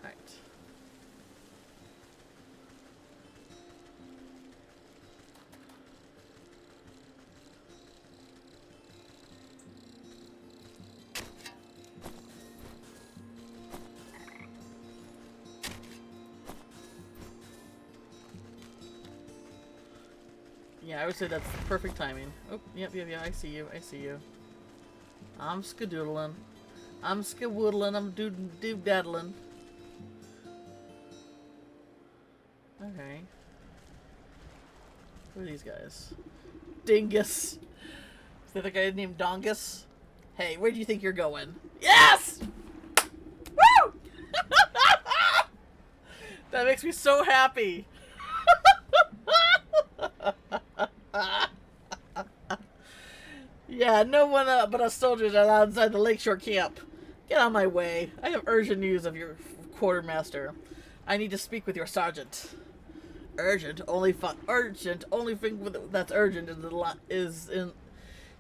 Speaker 1: Alright. Yeah, I would say that's perfect timing. Oh, yep, I see you, I'm skadoodling. I'm skawoodling, I'm doodle-daddling. Okay. Who are these guys? Dingus! Is that the guy named Dongus? Hey, where do you think you're going? Yes! Woo! That makes me so happy! Yeah, no one but us soldiers are outside the Lakeshore Camp. Get out of my way. I have urgent news of your quartermaster. I need to speak with your sergeant. Urgent? Only thing that's urgent is a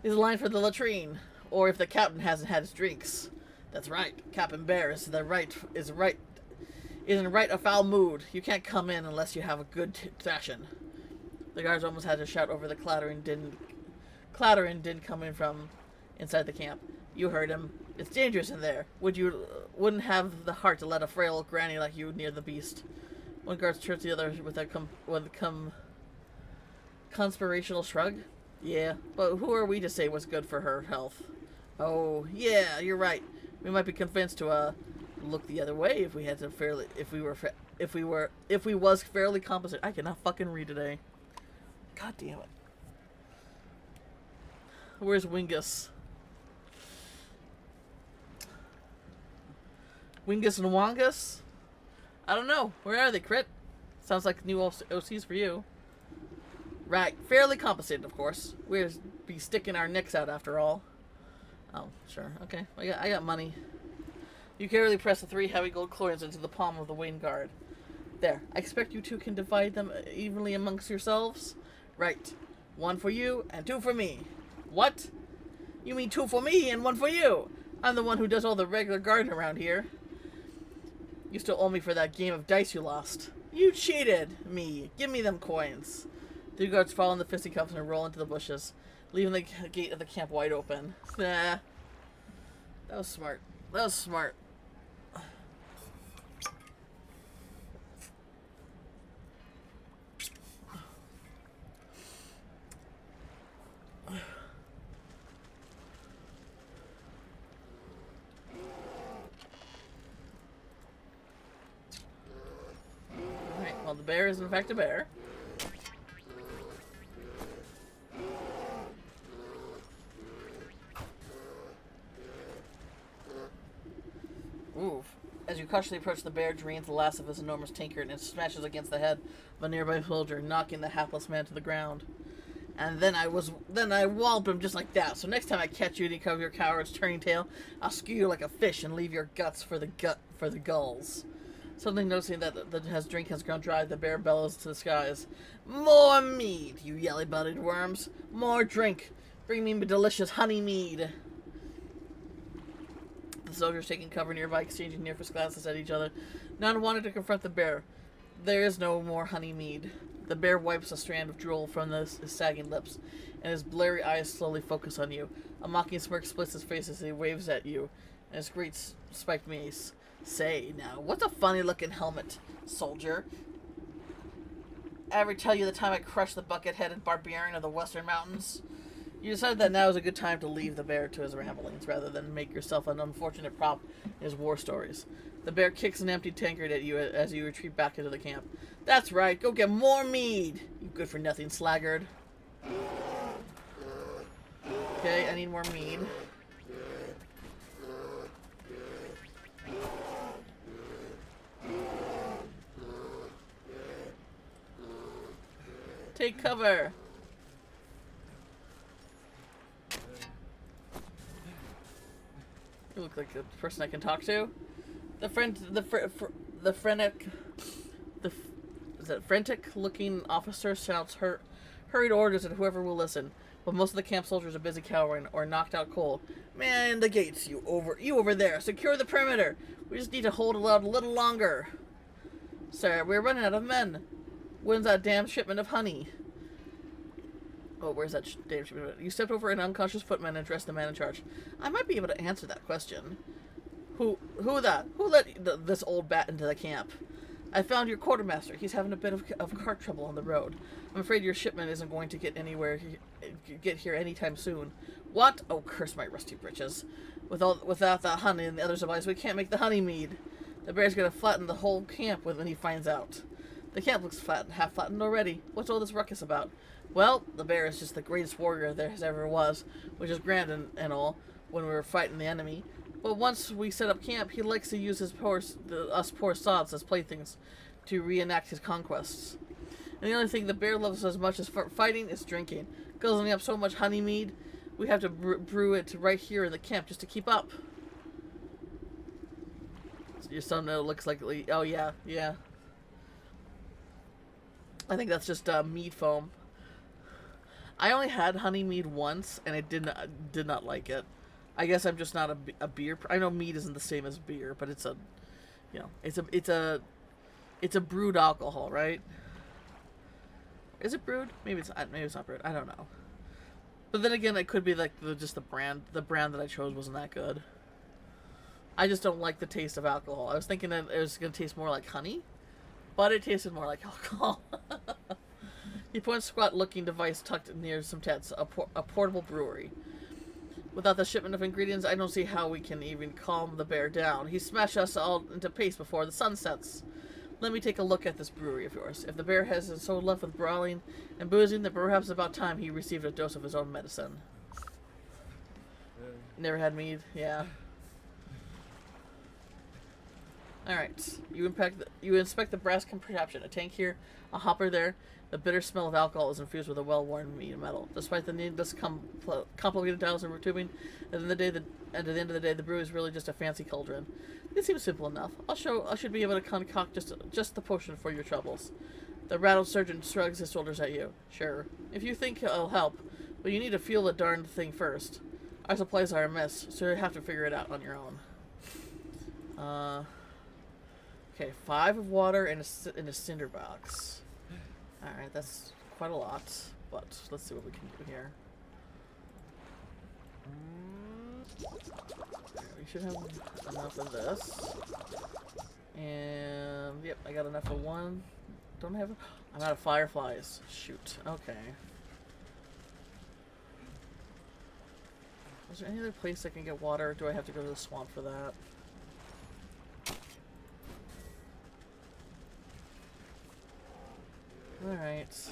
Speaker 1: line for the latrine, or if the captain hasn't had his drinks. That's right. Captain Bear isn't right a foul mood. You can't come in unless you have a good thrashing. The guards almost had to shout over the clattering din coming from inside the camp. You heard him. It's dangerous in there. Wouldn't have the heart to let a frail granny like you near the beast. One guard turns to the other with a conspirational shrug. Yeah, but who are we to say what's good for her health? Oh, yeah, you're right. We might be convinced to look the other way if we was fairly competent. I cannot fucking read today. God damn it. Where's Wingus? Wingus and Wongus? I don't know. Where are they, Crit? Sounds like new OCs for you. Right. Fairly compensated, of course. We'll be sticking our necks out after all. Oh, sure. Okay. I got money. You carefully press the 3 heavy gold coins into the palm of the Wayne guard. There. I expect you two can divide them evenly amongst yourselves? Right. 1 for you and 2 for me. What? You mean 2 for me and 1 for you? I'm the one who does all the regular guarding around here. You still owe me for that game of dice you lost. You cheated me. Give me them coins. The guards fall in the fisticuffs and roll into the bushes, leaving the gate of the camp wide open. Nah. That was smart. That was smart. Alright, well, the bear is in fact a bear. Oof. As you cautiously approach, the bear drains the last of his enormous tankard and smashes against the head of a nearby soldier, knocking the hapless man to the ground. And then I walloped him just like that. So next time I catch you and you cover your coward's turning tail, I'll skew you like a fish and leave your guts for the gulls. Suddenly noticing that his drink has grown dry, the bear bellows to the skies. More mead, you yelly-bellied worms! More drink! Bring me delicious honey mead! The soldiers taking cover nearby, exchanging near-fist glances at each other. None wanted to confront the bear. There is no more honey mead. The bear wipes a strand of drool from his sagging lips, and his blurry eyes slowly focus on you. A mocking smirk splits his face as he waves at you, and his great spiked mace. Say, now, what's a funny-looking helmet, soldier? Ever tell you the time I crushed the bucket-headed barbarian of the Western Mountains? You decided that now is a good time to leave the bear to his ramblings, rather than make yourself an unfortunate prop in his war stories. The bear kicks an empty tankard at you as you retreat back into the camp. That's right, go get more mead, you good-for-nothing sluggard. Okay, I need more mead. Take cover. You look like a person I can talk to. The frantic-looking officer shouts hurried orders at whoever will listen, but most of the camp soldiers are busy cowering or knocked out cold. Man the gates, you over there. Secure the perimeter. We just need to hold it out a little longer. Sir, we're running out of men. When's that damn shipment of honey? Oh, where's that damn shipment? You stepped over an unconscious footman and addressed the man in charge. I might be able to answer that question. Who let this old bat into the camp? I found your quartermaster. He's having a bit of cart trouble on the road. I'm afraid your shipment isn't going to get here anytime soon. What? Oh, curse my rusty breeches. Without the honey and the other supplies, we can't make the honey mead. The bear's gonna flatten the whole camp when he finds out. The camp looks half flattened already. What's all this ruckus about? Well, the bear is just the greatest warrior there ever was, which is grand and all, when we were fighting the enemy. But once we set up camp, he likes to use us poor sods as playthings to reenact his conquests. And the only thing the bear loves as much as fighting is drinking. Guzzling up so much honey mead, we have to brew it right here in the camp just to keep up. Your thumbnail looks like... Oh, yeah. I think that's just mead foam. I only had honey mead once, and I did not like it. I guess I'm just not a beer. I know mead isn't the same as beer, but it's a brewed alcohol, right? Is it brewed? Maybe it's not brewed. I don't know. But then again, it could be like just the brand. The brand that I chose wasn't that good. I just don't like the taste of alcohol. I was thinking that it was gonna taste more like honey, but it tasted more like alcohol. He points a squat-looking device tucked near some tents, a portable brewery. Without the shipment of ingredients, I don't see how we can even calm the bear down. He smashed us all into paste before the sun sets. Let me take a look at this brewery of yours. If the bear has his soul left with brawling and boozing, then perhaps about time he received a dose of his own medicine. Never had mead? Yeah. Alright. You inspect the brass contraption. A tank here, a hopper there. The bitter smell of alcohol is infused with a well-worn metal. Despite the needless complicated tiles and tubing, at the end of the day, the brew is really just a fancy cauldron. It seems simple enough. I should be able to concoct just the potion for your troubles. The rattled surgeon shrugs his shoulders at you. Sure, if you think it'll help, but you need to feel the darned thing first. Our supplies are amiss, so you have to figure it out on your own. Okay, 5 of water and a cinder box. Alright, that's quite a lot, but let's see what we can do here. We should have enough of this. And yep, I got enough for one. Don't I have. I'm out of fireflies. Shoot. Okay. Is there any other place I can get water? Or do I have to go to the swamp for that? Alright.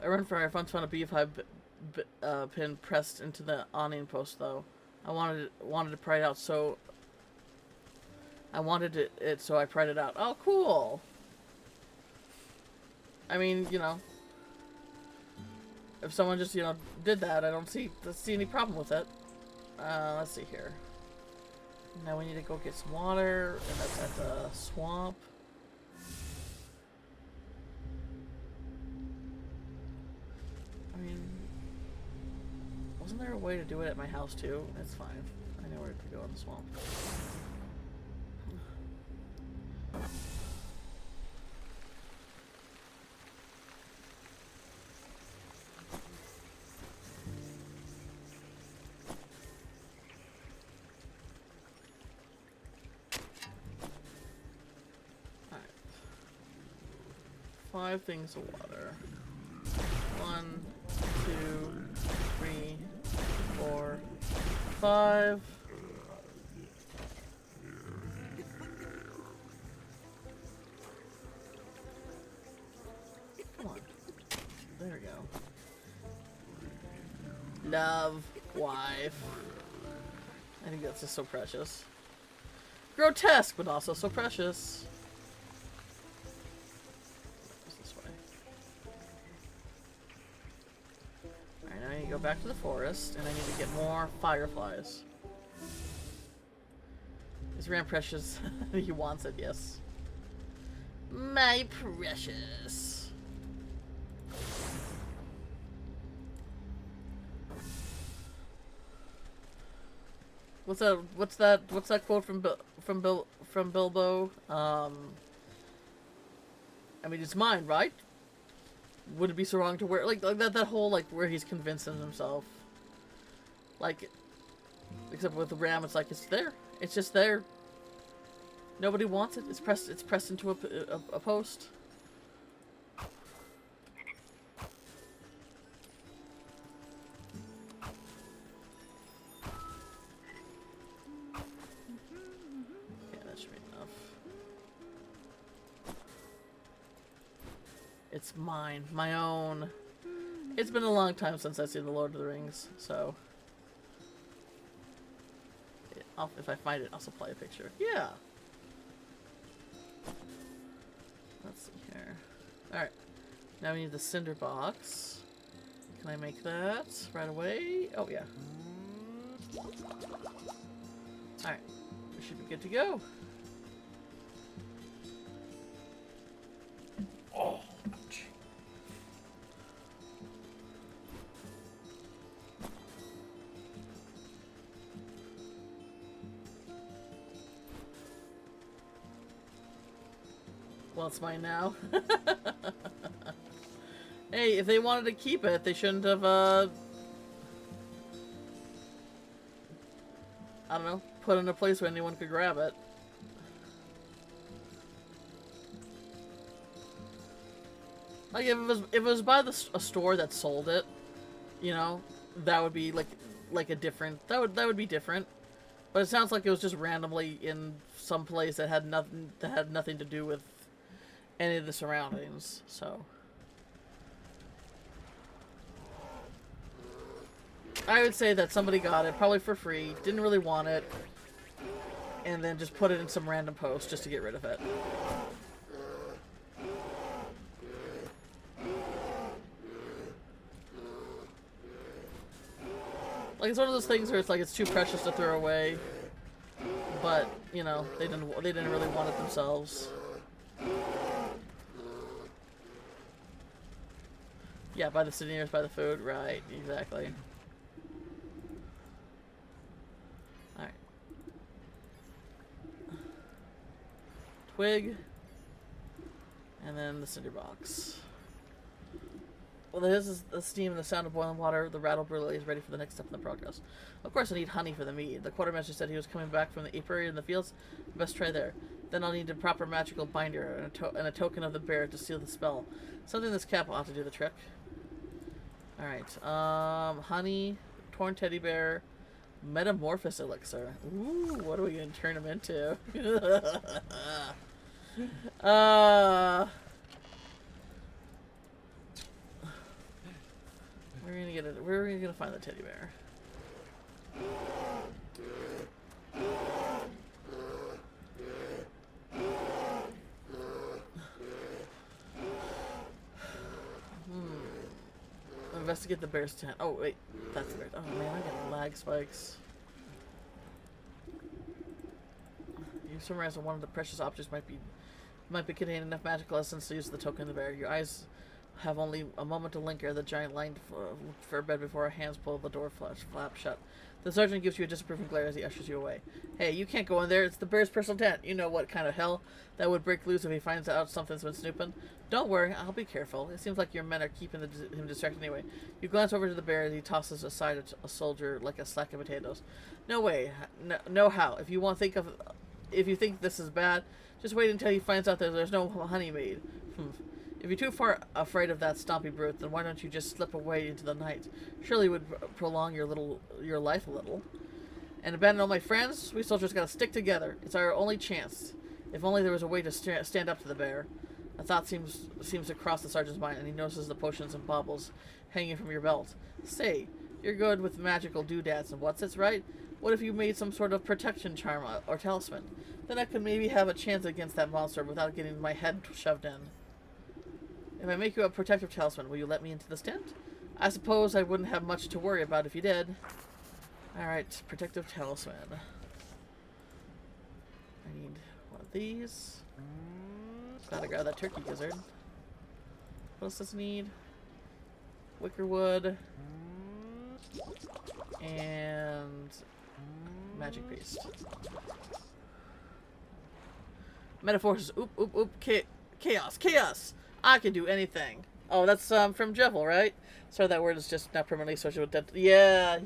Speaker 1: I run for I found a B5 pin pressed into the awning post though. I wanted to pry it out, so I wanted it so I pried it out. Oh, cool. I mean, you know, if someone just, you know, did that, I don't see any problem with it. Let's see here. Now we need to go get some water, and that's at the swamp. I mean, wasn't there a way to do it at my house too? It's fine. I know where to go in the swamp. Alright. 5 things of water. 1, 2, 3, 4, 5. Come on. There we go. Love, wife. I think that's just so precious. Grotesque, but also so precious. I need to go back to the forest, and I need to get more fireflies. Is Ram precious? He wants it, yes. My precious. What's that quote from Bilbo? I mean, it's mine, right? Would it be so wrong to wear like that whole like where he's convincing himself, like, except with the ram, it's like it's there, it's just there. Nobody wants it. It's pressed into a post. Yeah, that should be enough. It's mine. My own. It's been a long time since I've seen The Lord of the Rings, so... if I find it, I'll supply a picture. Yeah! Let's see here. Alright. Now we need the cinder box. Can I make that right away? Oh, yeah. Alright. We should be good to go.
Speaker 4: Oh.
Speaker 1: Well, it's mine now. Hey, if they wanted to keep it, they shouldn't have, I don't know, put it in a place where anyone could grab it. Like, if it was by a store that sold it, you know, that would be, like a different, that would be different. But it sounds like it was just randomly in some place that had nothing to do with any of the surroundings, so. I would say that somebody got it, probably for free, didn't really want it, and then just put it in some random post just to get rid of it. Like, it's one of those things where it's like it's too precious to throw away, but, you know, they didn't really want it themselves. Yeah, by the souvenirs, by the food, right, exactly. Alright. Twig. And then the cinder box. Well, this is the steam and the sound of boiling water. The rattle brûlée is ready for the next step in the progress. Of course, I need honey for the mead. The quartermaster said he was coming back from the apiary in the fields. Best try there. Then I'll need a proper magical binder and a token of the bear to seal the spell. Something in this cap ought to do the trick. Alright, honey, torn teddy bear, metamorphosis elixir. Ooh, what are we going to turn him into? We're gonna find the teddy bear. Investigate the bear's tent. Oh wait, that's the bear. Oh man, I got lag spikes. You summarize one of the precious objects might be containing enough magical essence to use the token of the bear. Your eyes have only a moment to linger the giant lined fur bed before our hands pull the door flap shut. The sergeant gives you a disapproving glare as he ushers you away. Hey, you can't go in there. It's the bear's personal tent. You know what kind of hell that would break loose if he finds out something's been snooping. Don't worry, I'll be careful. It seems like your men are keeping him distracted anyway. You glance over to the bear as he tosses aside a soldier like a sack of potatoes. No way. No how. If you think this is bad, just wait until he finds out that there's no honey made. If you're too far afraid of that stompy brute, then why don't you just slip away into the night? Surely it would prolong your life a little. And abandon all my friends? We soldiers gotta stick together. It's our only chance. If only there was a way to stand up to the bear. A thought seems to cross the sergeant's mind, and he notices the potions and baubles hanging from your belt. Say, you're good with magical doodads and what's its right? What if you made some sort of protection charm or talisman? Then I could maybe have a chance against that monster without getting my head shoved in. If I make you a protective talisman, will you let me into this tent? I suppose I wouldn't have much to worry about if you did. Alright, protective talisman. I need one of these. Gotta grab that turkey gizzard. What else does it need? Wickerwood. And magic paste. Metaphors. Oop, oop, oop. Chaos. Chaos! I can do anything. Oh, that's from Jevil, right? Sorry, that word is just not permanently associated with death. Yeah.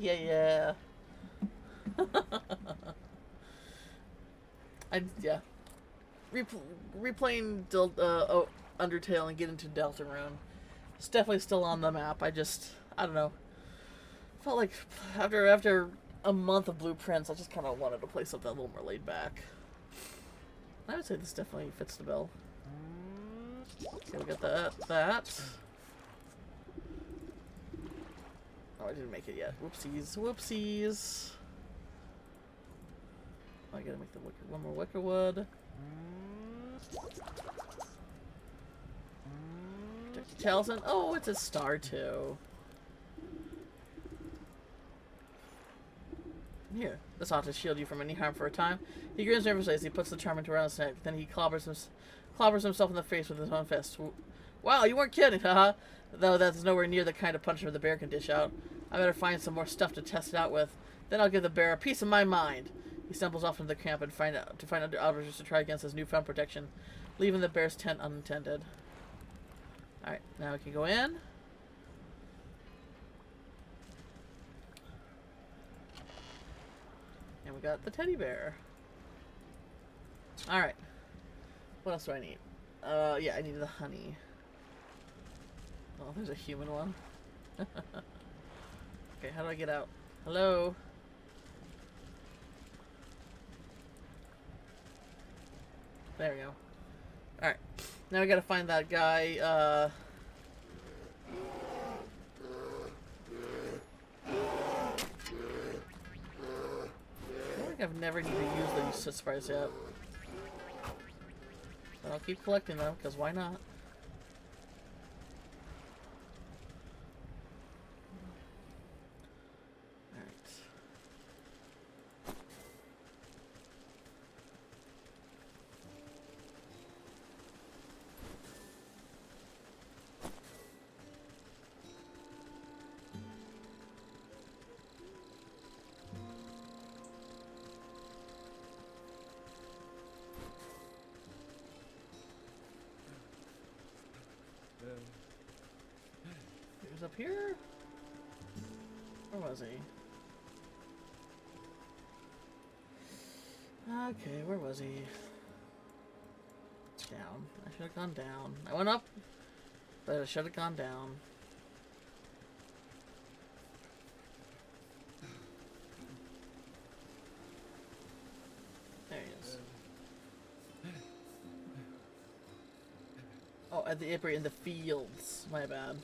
Speaker 1: Replaying Undertale and get into Deltarune. It's definitely still on the map. I don't know. Felt like after a month of Blueprints, I just kind of wanted to play something a little more laid back. I would say this definitely fits the bill. Okay, we got that. Oh, I didn't make it yet. Whoopsies. Oh, I gotta make one more wickerwood. Protected talisman. Oh, it's a star too. Here, this ought to shield you from any harm for a time. He grins nervously as he puts the charm into around his neck. Then he clobbers himself in the face with his own fist. Wow, you weren't kidding, haha. Though that's nowhere near the kind of punishment the bear can dish out. I better find some more stuff to test it out with. Then I'll give the bear a piece of my mind. He stumbles off into the camp and find other outriders to try against his newfound protection, leaving the bear's tent unattended. Alright, now we can go in. And we got the teddy bear. Alright. What else do I need? Yeah, I need the honey. Oh, there's a human one. Okay, how do I get out? Hello? There we go. Alright. Now we gotta find that guy, I think I've never needed to use these sprays yet. But I'll keep collecting them, because why not? was up here? Where was he? Okay, where was he? Down. I should have gone down. I went up, but I should have gone down. There he is. Oh, at the apiary in the fields. My bad.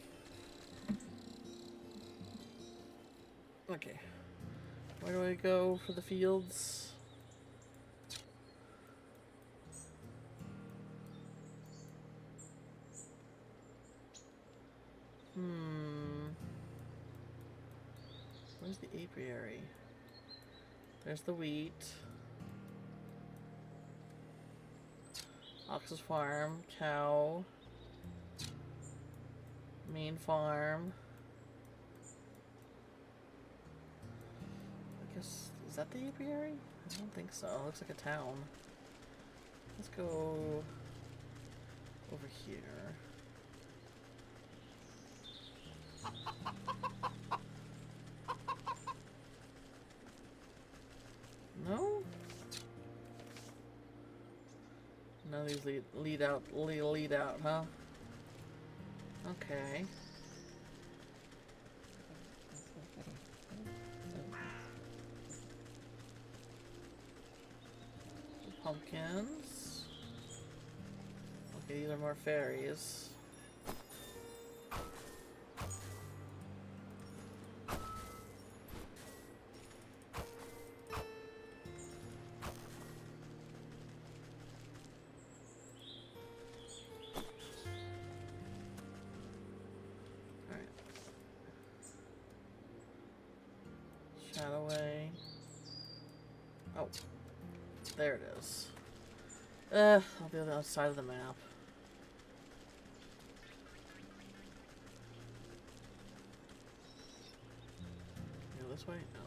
Speaker 1: Okay. Where do I go for the fields? Where's the apiary? There's the wheat. Ox's farm, cow. Main farm. I guess, is that the apiary? I don't think so. It looks like a town. Let's go over here. No? None of these lead out, huh? Okay. Pumpkins. Okay, these are more fairies. Shadowway. Oh, there it is. I'll be on the other side of the map. Go this way? No.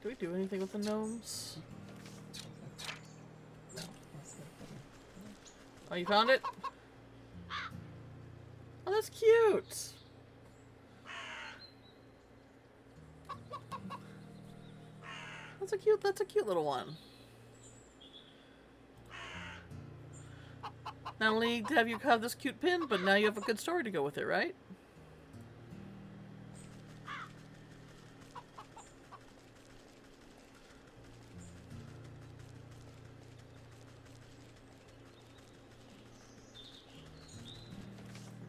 Speaker 1: Do we do anything with the gnomes? No. Oh, you found it? Oh, that's cute! That's a cute little one. Not only have you have this cute pin, but now you have a good story to go with it, right?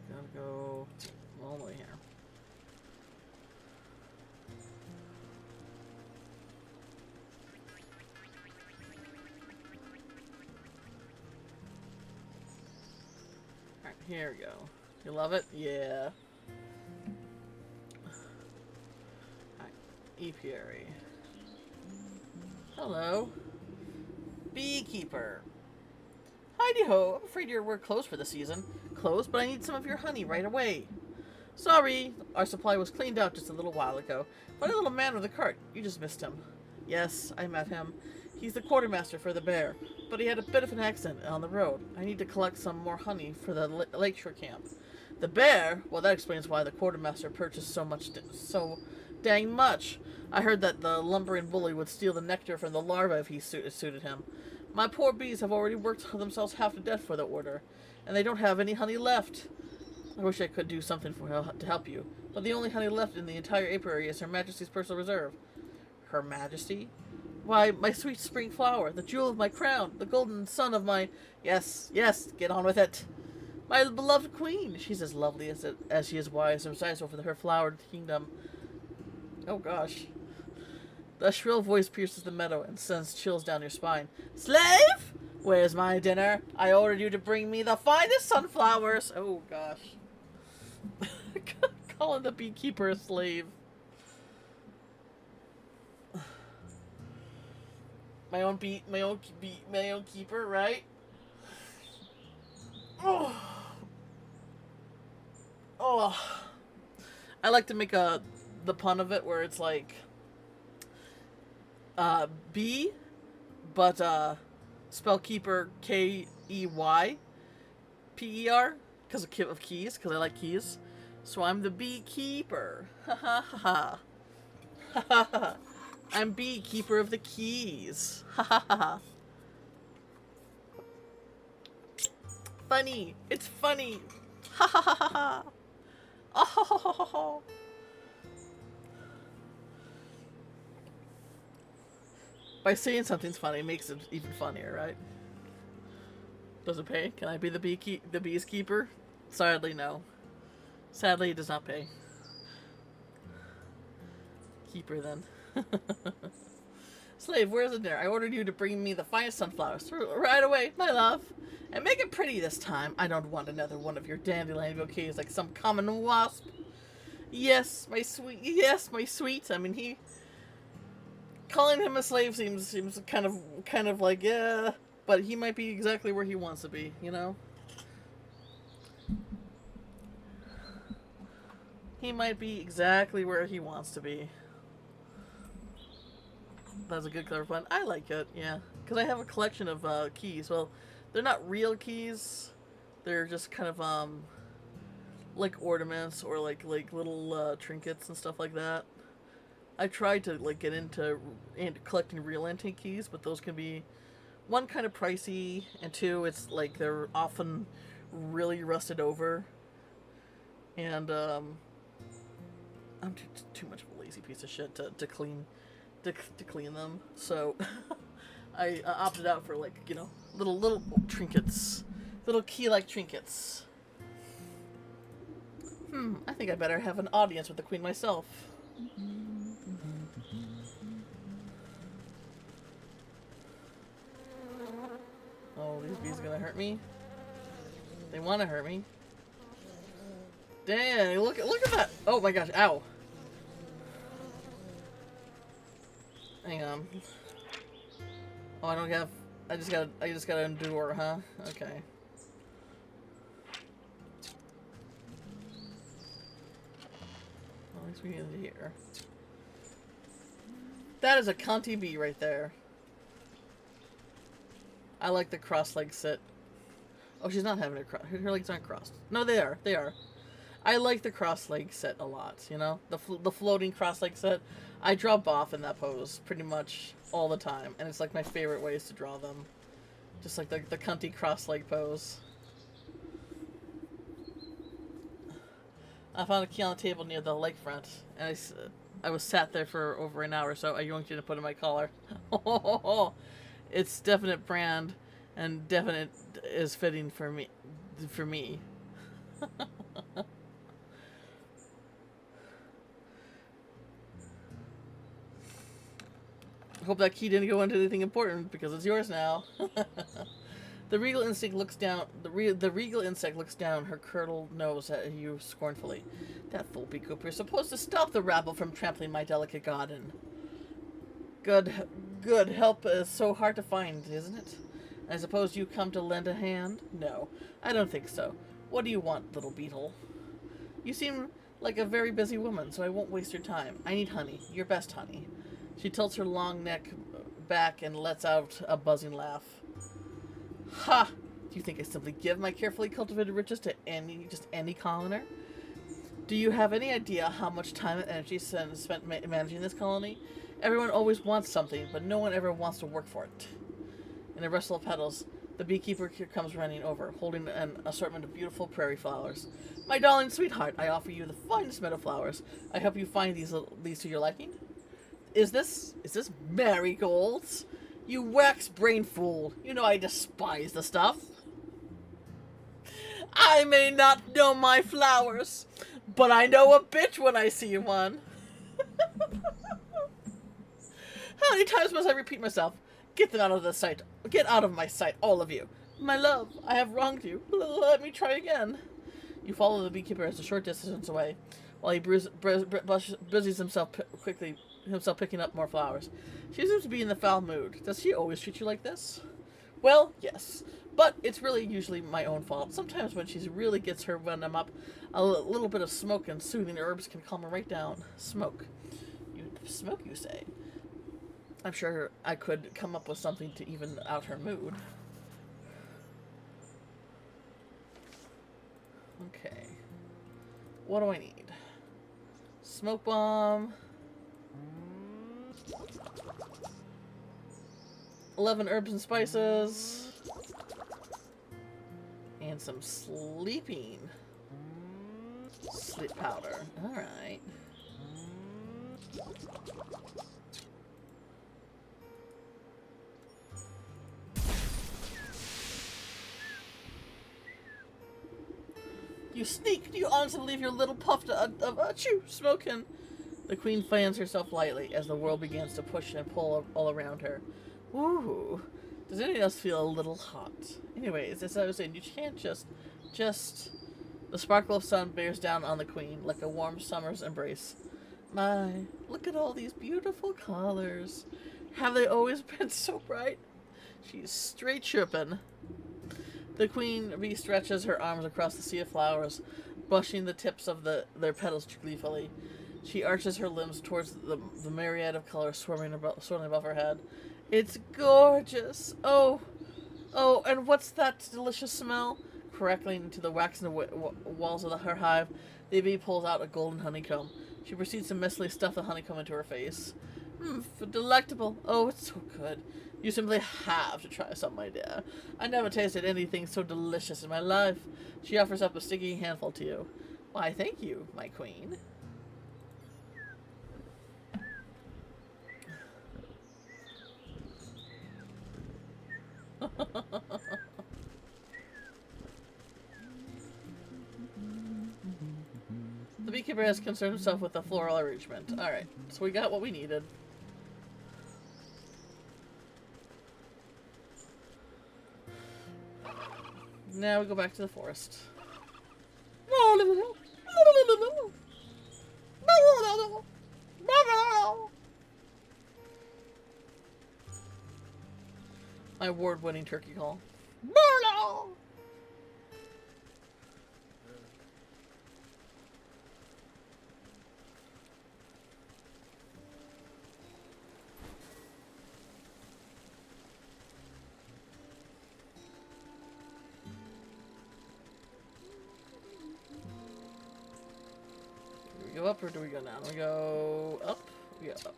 Speaker 1: Gotta go all the way here. Here we go. You love it? Yeah. Apiary. Hello. Beekeeper. Heidi ho, I'm afraid we're closed for the season. Closed, but I need some of your honey right away. Sorry, our supply was cleaned out just a little while ago. Funny little man with a cart. You just missed him. Yes, I met him. He's the quartermaster for the bear, but he had a bit of an accident on the road. I need to collect some more honey for the lakeshore camp. The bear? Well, that explains why the quartermaster purchased so dang much. I heard that the lumbering bully would steal the nectar from the larva if he suited him. My poor bees have already worked themselves half to death for the order, and they don't have any honey left. I wish I could do something to help you, but the only honey left in the entire apiary is Her Majesty's personal reserve. Her Majesty? Why, my sweet spring flower, the jewel of my crown, the golden son of my... Yes, get on with it. My beloved queen. She's as lovely as she is wise and presides over her flowered kingdom. Oh, gosh. The shrill voice pierces the meadow and sends chills down your spine. Slave! Where's my dinner? I ordered you to bring me the finest sunflowers. Oh, gosh. Calling the beekeeper a slave. My own keeper, right? Oh. I like to make the pun of it where it's like bee, but spell keeper Keyper, because of keys, because I like keys. So I'm the beekeeper. Ha ha ha ha. Ha ha ha. I'm beekeeper of the keys. Ha ha ha ha. Funny. It's funny. Ha ha ha ha ha. Oh ho ho ho ho ho. By saying something's funny makes it even funnier, right? Does it pay? Can I be the bee's keeper? Sadly, no. Sadly, it does not pay. Keeper, then. Slave, where is it there? I ordered you to bring me the finest sunflowers. Right away, my love. And make it pretty this time. I don't want another one of your dandelion bouquets like some common wasp. Yes, my sweet. Yes, my sweet. I mean, he... Calling him a slave seems kind of like, yeah, but he might be exactly where he wants to be, you know? He might be exactly where he wants to be. That's a good clever pun. I like it, yeah. Because I have a collection of keys. Well, they're not real keys. They're just kind of, like ornaments or like little trinkets and stuff like that. I tried to like get into collecting real antique keys, but those can be, one, kind of pricey, and two, it's like they're often really rusted over, and I'm too much of a lazy piece of shit to clean them. So I opted out for, like, you know, little trinkets, little key-like trinkets. I think I better have an audience with the queen myself. Oh, these bees are gonna hurt me? They want to hurt me. Dang, look at that! Oh my gosh, ow! Hang on. Oh, I don't have... I just gotta endure, huh? Okay. At least we get into here. That is a Conti bee right there. I like the cross-leg sit. Oh, she's not having a her legs aren't crossed. No, they are. They are. I like the cross-leg sit a lot, you know? The floating cross-leg sit. I draw Boff in that pose pretty much all the time, and it's like my favorite ways to draw them. Just like the cunty cross-leg pose. I found a key on the table near the lakefront, and I was sat there for over an hour, so I yoinked it and put it in my collar. It's definite brand, and definite is fitting for me. Hope that key didn't go into anything important, because it's yours now. The regal insect looks down. The regal insect looks down her curled nose at you scornfully. That fool beecooper is supposed to stop the rabble from trampling my delicate garden. Good. Help is so hard to find, isn't it? I suppose you come to lend a hand? No, I don't think so. What do you want, little beetle? You seem like a very busy woman, so I won't waste your time. I need honey, your best honey. She tilts her long neck back and lets out a buzzing laugh. Ha! Do you think I simply give my carefully cultivated riches to any coloner? Do you have any idea how much time and energy is spent managing this colony? Everyone always wants something, but no one ever wants to work for it. In a rustle of petals, the beekeeper comes running over, holding an assortment of beautiful prairie flowers. My darling sweetheart, I offer you the finest meadow flowers. I hope you find these to your liking. Is this marigolds? You wax-brained fool. You know I despise the stuff. I may not know my flowers, but I know a bitch when I see one. How many times must I repeat myself? Get them out of the sight. Get out of my sight, all of you. My love, I have wronged you. Let me try again. You follow the beekeeper as a short distance away, while he busies himself picking up more flowers. She seems to be in the foul mood. Does she always treat you like this? Well, yes. But it's really usually my own fault. Sometimes when she really gets her venom up, a little bit of smoke and soothing herbs can calm her right down. Smoke. Smoke, you say? I'm sure I could come up with something to even out her mood. Okay. What do I need? Smoke bomb. 11 herbs and spices. And some sleeping. Sleep powder. Alright. You sneak! Do you honestly leave your little puff of smoking? The queen fans herself lightly as the world begins to push and pull all around her. Ooh. Does anyone else feel a little hot? Anyways, as I was saying, you can't just... The sparkle of sun bears down on the queen like a warm summer's embrace. My, look at all these beautiful colors. Have they always been so bright? She's straight tripping. The queen bee stretches her arms across the sea of flowers, brushing the tips of their petals gleefully. She arches her limbs towards the myriad of colors swirling above her head. It's gorgeous. Oh, and what's that delicious smell? Crackling into the waxen walls of her hive, the bee pulls out a golden honeycomb. She proceeds to messily stuff the honeycomb into her face. Delectable. Oh, it's so good. You simply have to try some, my dear. I never tasted anything so delicious in my life. She offers up a sticky handful to you. Why, thank you, my queen. The beekeeper has concerned himself with the floral arrangement. Alright, so we got what we needed. Now we go back to the forest. My award-winning turkey call. Do we go up or do we go down? We go up. We go up.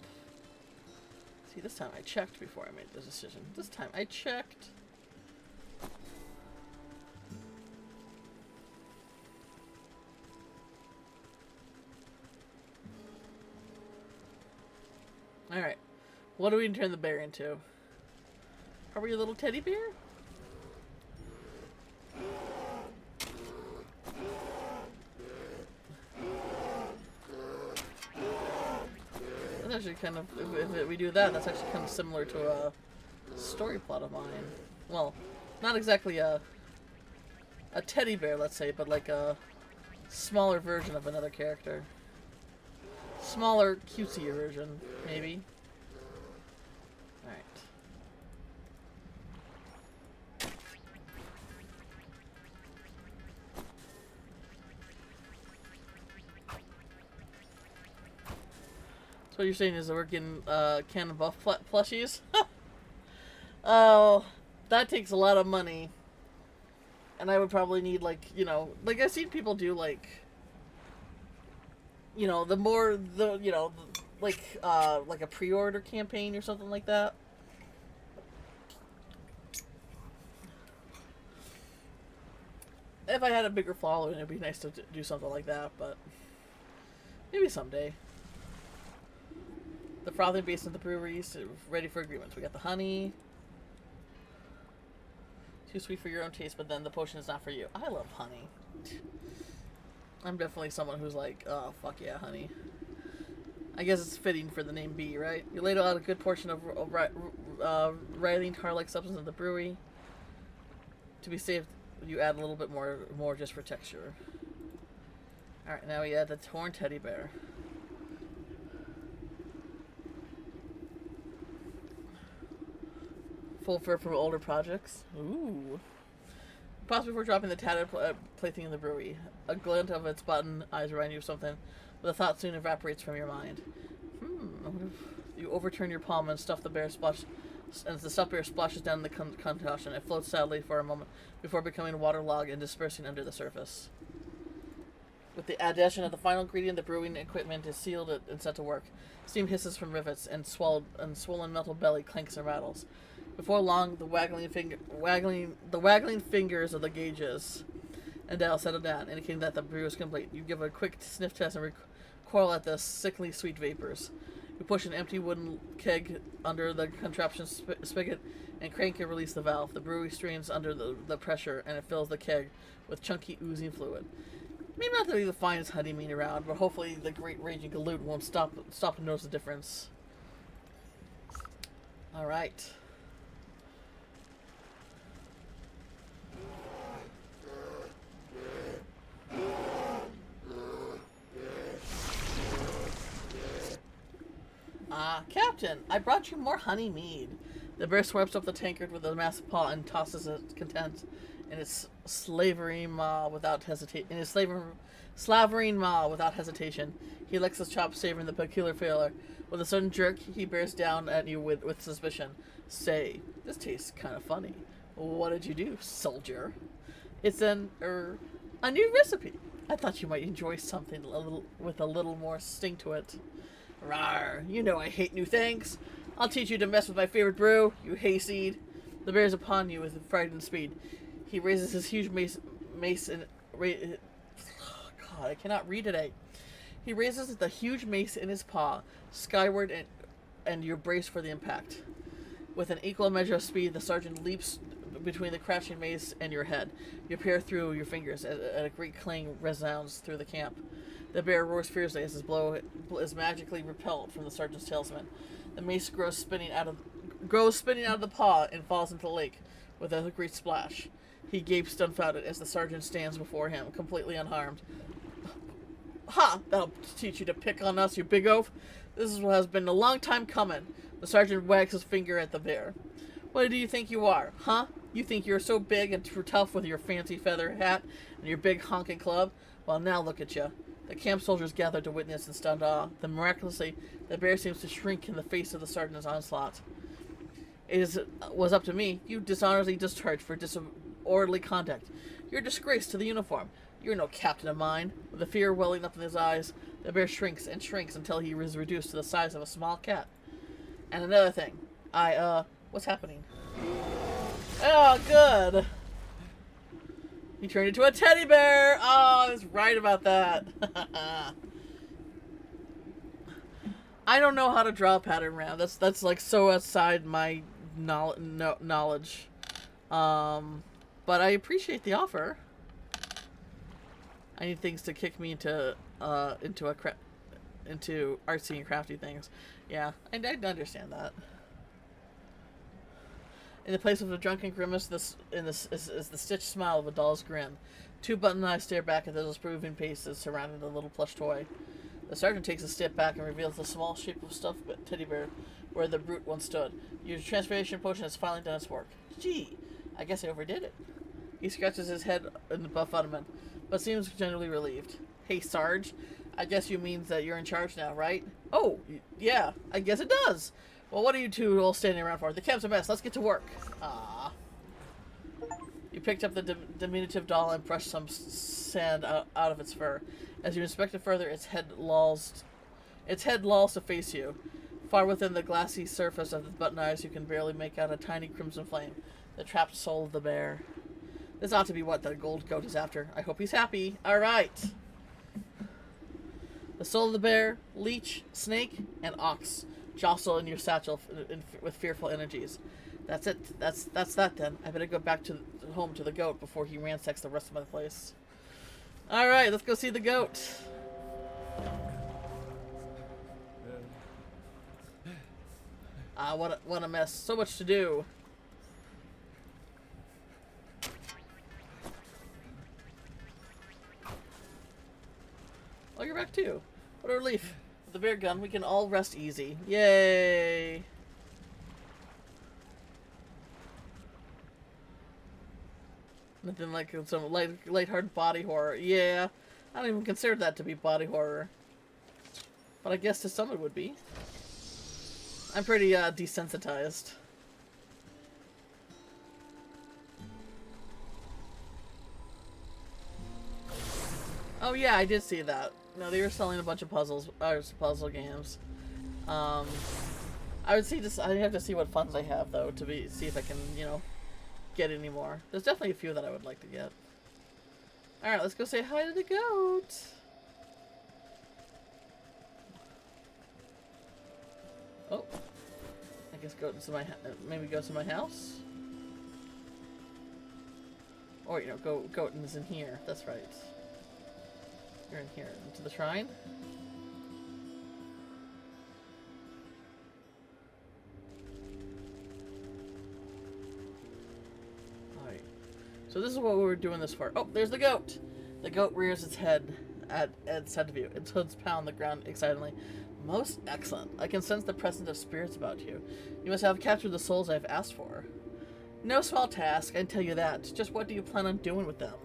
Speaker 1: See, this time I checked before I made the decision. This time I checked. Alright. What do we turn the bear into? Are we a little teddy bear? That's actually kind of, if we do that, that's actually kind of similar to a story plot of mine. Well, not exactly a teddy bear, let's say, but like a smaller version of another character. Smaller, cutesier version, maybe. Alright. So what you're saying is that we're getting Cannon Buff plushies? Oh, that takes a lot of money. And I would probably need, like, you know, like I've seen people do, like, you know, like a pre-order campaign or something like that. If I had a bigger following, it'd be nice to do something like that, but maybe someday. The frothing basin of the brewery is ready for agreements. We got the honey. Too sweet for your own taste, but then the potion is not for you. I love honey. I'm definitely someone who's like, oh, fuck yeah, honey. I guess it's fitting for the name bee, right? You laid out a good portion of writhing tar-like substance in the brewery. To be safe, you add a little bit more just for texture. Alright, now we add the torn teddy bear. Full fur from older projects. Ooh. Pause before dropping the tattered plaything in the brewery. A glint of its button eyes remind you of something, but the thought soon evaporates from your mind. You overturn your palm and stuff the bear splash, and the stuffed bear splashes down the concoction. It floats sadly for a moment before becoming waterlogged and dispersing under the surface. With the addition of the final ingredient, the brewing equipment is sealed and set to work. Steam hisses from rivets, and swollen metal belly clanks and rattles. Before long, the waggling fingers of the gauges and dial settle down, indicating that the brew is complete. You give a quick sniff test and recoil at the sickly sweet vapors. You push an empty wooden keg under the contraption spigot and crank and release the valve. The brewery strains under the pressure, and it fills the keg with chunky, oozing fluid. Maybe not to be the finest honey mead around, but hopefully the great raging galoot won't stop and notice the difference. All right. Captain, I brought you more honey mead. The bear swipes up the tankard with a massive paw and tosses it content in its slavering maw without hesitation. He licks his chops, savoring the peculiar flavor. With a sudden jerk, he bears down at you with suspicion. Say, this tastes kind of funny. What did you do, soldier? It's a new recipe. I thought you might enjoy something with a little more sting to it. Rawr, you know I hate new things. I'll teach you to mess with my favorite brew, you hayseed. The bear is upon you with frightened speed. He raises his huge mace and... God, I cannot read today. He raises the huge mace in his paw, skyward, and you're braced for the impact. With an equal measure of speed, the sergeant leaps between the crashing mace and your head. You peer through your fingers, and a great clang resounds through the camp. The bear roars fiercely as his blow is magically repelled from the sergeant's talisman. The mace grows spinning out of the paw and falls into the lake with a great splash. He gapes dumbfounded as the sergeant stands before him, completely unharmed. Ha! That'll teach you to pick on us, you big oaf. This is what has been a long time coming. The sergeant wags his finger at the bear. What do you think you are, huh? You think you're so big and tough with your fancy feather hat and your big honking club? Well, now look at you. The camp soldiers gather to witness in stunned awe. Then miraculously, the bear seems to shrink in the face of the sergeant's onslaught. Was up to me. You dishonorably discharged for disorderly conduct. You're a disgrace to the uniform. You're no captain of mine. With the fear welling up in his eyes, the bear shrinks and shrinks until he is reduced to the size of a small cat. And another thing. What's happening? Oh, good. He turned into a teddy bear! Oh, I was right about that. I don't know how to draw a pattern round. That's like so outside my knowledge. But I appreciate the offer. I need things to kick me into artsy and crafty things. Yeah, I understand that. In the place of a drunken grimace, this is the stitched smile of a doll's grin. Two button eyes stare back at those approving faces surrounding the little plush toy. The sergeant takes a step back and reveals the small shape of stuffed teddy bear where the brute once stood. Your transformation potion has finally done its work. Gee, I guess I overdid it. He scratches his head in the befuddlement, but seems generally relieved. Hey, Sarge, I guess you means that you're in charge now, right? Oh, yeah, I guess it does. Well, what are you two all standing around for? The camp's a mess. Let's get to work. Ah. You picked up the diminutive doll and brushed some sand out of its fur. As you inspect it further, its head lolls to face you. Far within the glassy surface of the button eyes, you can barely make out a tiny crimson flame. The trapped soul of the bear. This ought to be what the gold goat is after. I hope he's happy. All right. The soul of the bear, leech, snake, and ox jostle in your satchel with fearful energies. That's it. That's that then. I better go back to home to the goat before he ransacks the rest of my place. All right, let's go see the goat. What a mess. So much to do. Oh, you're back too. What a relief. With the bear gun, we can all rest easy. Yay! Nothing like some lighthearted body horror. Yeah, I don't even consider that to be body horror. But I guess to some it would be. I'm pretty desensitized. Oh yeah, I did see that. No, they were selling a bunch of puzzle games. I would see just I have to see what funds I have though to see if I can get any more. There's definitely a few that I would like to get. All right, let's go say hi to the goat. Oh, I guess go to maybe go to my house. Or goat is in here. That's right. You're in here. Into the shrine. Alright. So this is what we were doing this for. Oh, there's the goat! The goat rears its head at head view. Its hooves pound the ground excitedly. Most excellent. I can sense the presence of spirits about you. You must have captured the souls I've asked for. No small task, I can tell you that. Just what do you plan on doing with them?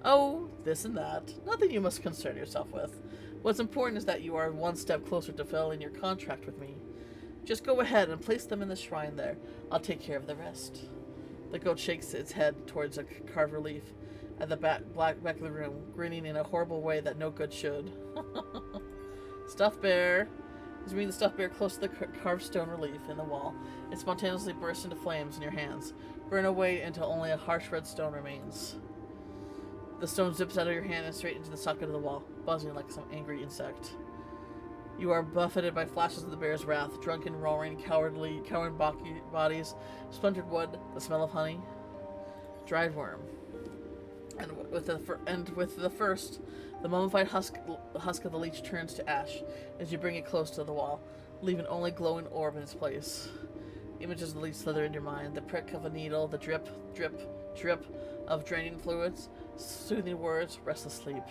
Speaker 1: Oh, this and that. Nothing you must concern yourself with. What's important is that you are one step closer to fulfilling your contract with me. Just go ahead and place them in the shrine there. I'll take care of the rest. The goat shakes its head towards a carved relief at the back of the room, grinning in a horrible way that no good should. Stuffed bear. He's bringing the stuffed bear close to the carved stone relief in the wall. It spontaneously bursts into flames in your hands. Burn away until only a harsh red stone remains. The stone zips out of your hand and straight into the socket of the wall, buzzing like some angry insect. You are buffeted by flashes of the bear's wrath, drunken, roaring, cowering bodies, splintered wood, the smell of honey, dried worm. And with the first, the mummified husk of the leech turns to ash as you bring it close to the wall, leaving only glowing orb in its place. Images of the leech slither in your mind, the prick of a needle, the drip, drip, drip of draining fluids, soothing words, restless sleep.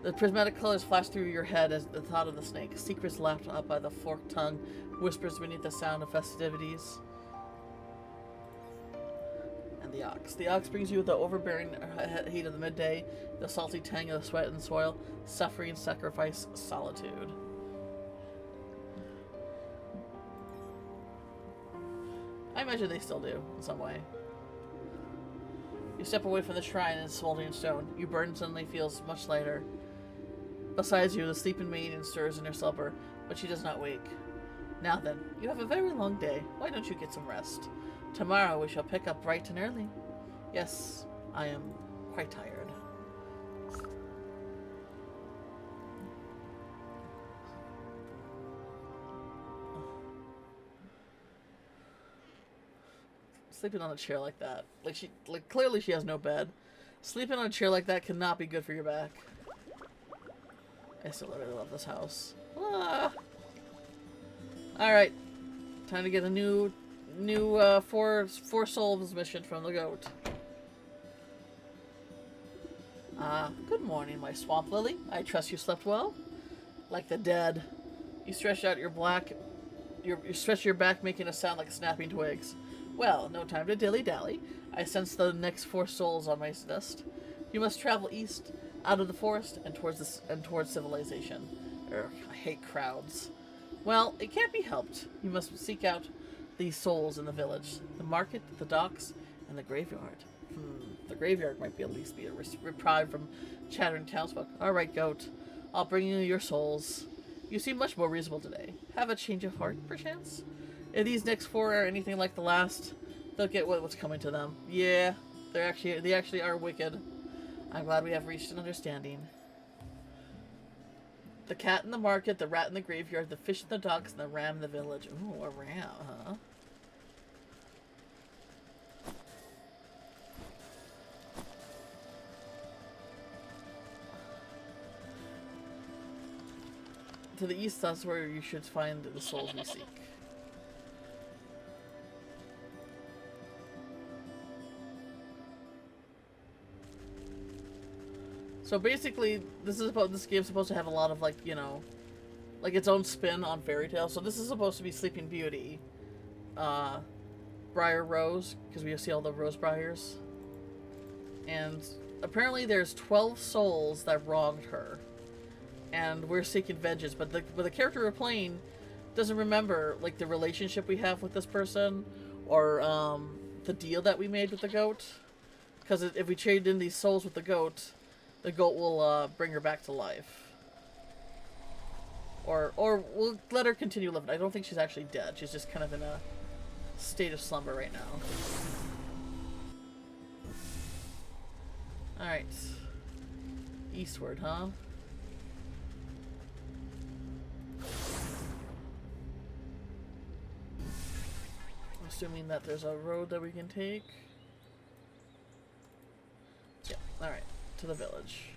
Speaker 1: The prismatic colors flash through your head as the thought of the snake, secrets lapped up by the forked tongue, whispers beneath the sound of festivities. And the ox. The ox brings you the overbearing heat of the midday, the salty tang of the sweat and soil, suffering, sacrifice, solitude. I imagine they still do, in some way. You step away from the shrine and smoldering stone. Your burden suddenly feels much lighter. Besides you, the sleeping maiden stirs in her slumber, but she does not wake. Now then, you have a very long day. Why don't you get some rest? Tomorrow we shall pick up bright and early. Yes, I am quite tired. Sleeping on a chair like that. Clearly she has no bed. Sleeping on a chair like that cannot be good for your back. I still really love this house. Ah. Alright. Time to get a new four souls mission from the goat. Good morning, my swamp lily. I trust you slept well? Like the dead. You stretch out your you stretch your back, making a sound like snapping twigs. Well, no time to dilly-dally. I sense the next 4 souls on my list. You must travel east, out of the forest, and towards civilization. I hate crowds. Well, it can't be helped. You must seek out these souls in the village, the market, the docks, and the graveyard. The graveyard might be at least be a reprieve from chattering townsfolk. All right, goat. I'll bring you your souls. You seem much more reasonable today. Have a change of heart, perchance? If these next 4 are anything like the last, they'll get what's coming to them. Yeah, they actually are wicked. I'm glad we have reached an understanding. The cat in the market, the rat in the graveyard, the fish in the docks, and the ram in the village. Ooh, a ram, huh? To the east, that's where you should find the souls we seek. So basically, this game's supposed to have a lot of like its own spin on fairy tale. So this is supposed to be Sleeping Beauty, Briar Rose, because we see all the rose briars, and apparently there's 12 souls that wronged her, and we're seeking vengeance. But the character we're playing doesn't remember like the relationship we have with this person, or the deal that we made with the goat. Because if we trade in these souls with the goat will bring her back to life. Or we'll let her continue living. I don't think she's actually dead. She's just kind of in a state of slumber right now. Alright. Eastward, huh? Assuming that there's a road that we can take. Yeah, alright. To the village.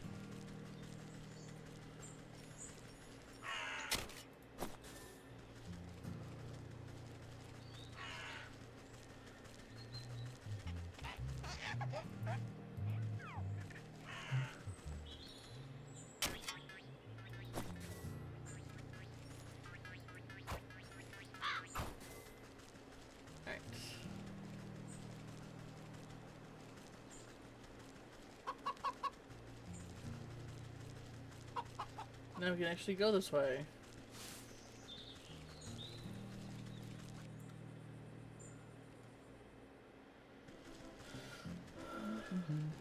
Speaker 1: Now we can actually go this way.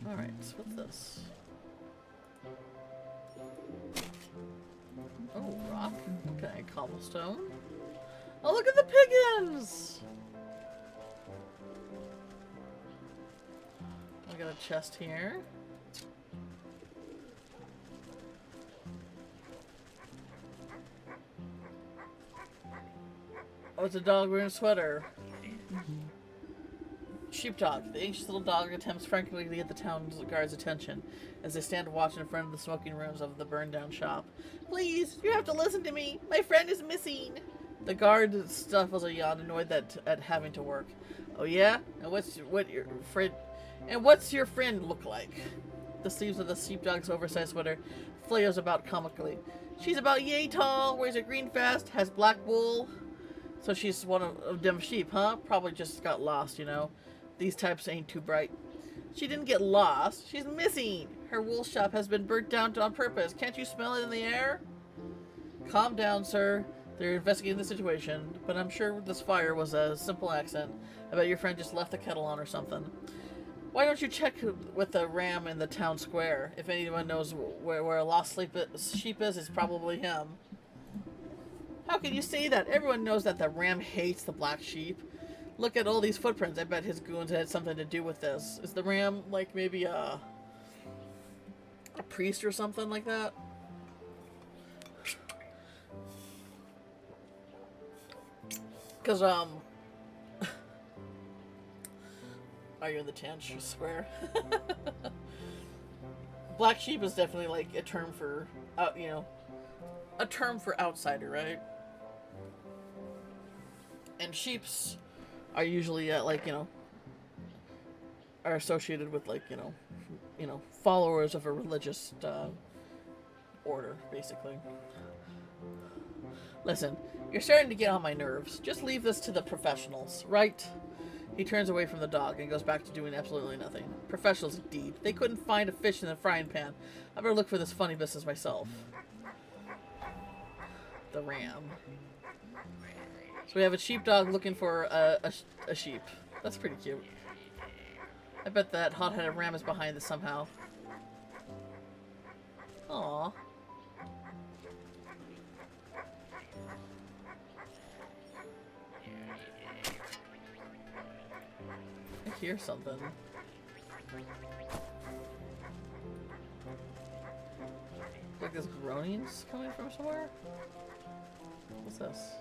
Speaker 1: Alright, so what's this? Oh, rock. Okay, cobblestone. Oh, look at the piggins! I got a chest here. Oh, it's a dog wearing a sweater. Sheepdog. The anxious little dog attempts frantically to get the town guard's attention as they stand watch in front of the smoking rooms of the burned down shop. Please, you have to listen to me. My friend is missing. The guard stifles a yawn, annoyed at having to work. Oh yeah? And what's your friend look like? The sleeves of the sheepdog's oversized sweater flails about comically. She's about yay tall, wears a green vest, has black wool. So she's one of them sheep, huh? Probably just got lost, you know. These types ain't too bright. She didn't get lost. She's missing. Her wool shop has been burnt down on purpose. Can't you smell it in the air? Calm down, sir. They're investigating the situation, but I'm sure this fire was a simple accident. I bet your friend just left the kettle on or something. Why don't you check with the ram in the town square? If anyone knows where a lost sheep is, it's probably him. How can you say that? Everyone knows that the ram hates the black sheep. Look at all these footprints. I bet his goons had something to do with this. Is the ram like maybe a priest or something like that? Because, are you in the town square? Black sheep is definitely like a term for, a term for outsider, right? And sheeps are usually are associated with followers of a religious order, basically. Listen, you're starting to get on my nerves. Just leave this to the professionals, right? He turns away from the dog and goes back to doing absolutely nothing. Professionals indeed. They couldn't find a fish in the frying pan. I better look for this funny business myself. The ram. So we have a sheepdog looking for a sheep. That's pretty cute. I bet that hot-headed ram is behind this somehow. Aww. I hear something. Like this groaning's coming from somewhere? What's this?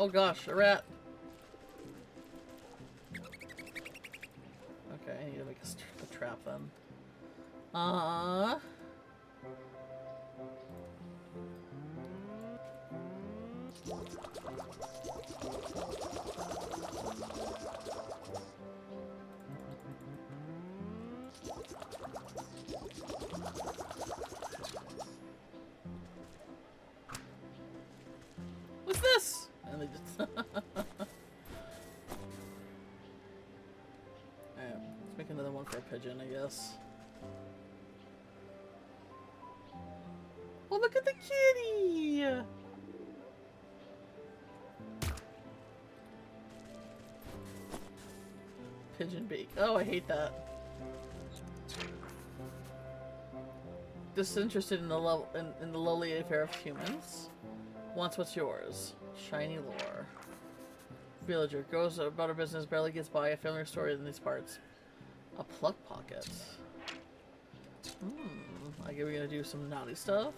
Speaker 1: Oh gosh, a rat! Okay, I need to make a trap then. What's this? And they just Alright, let's make another one for a pigeon, I guess. Oh, look at the kitty! Pigeon beak. Oh, I hate that. Disinterested in the in the lowly affair of humans. Wants what's yours. Shiny lore. Villager goes about her business, barely gets by. A familiar story in these parts. A pluck pocket. I guess we're gonna do some naughty stuff.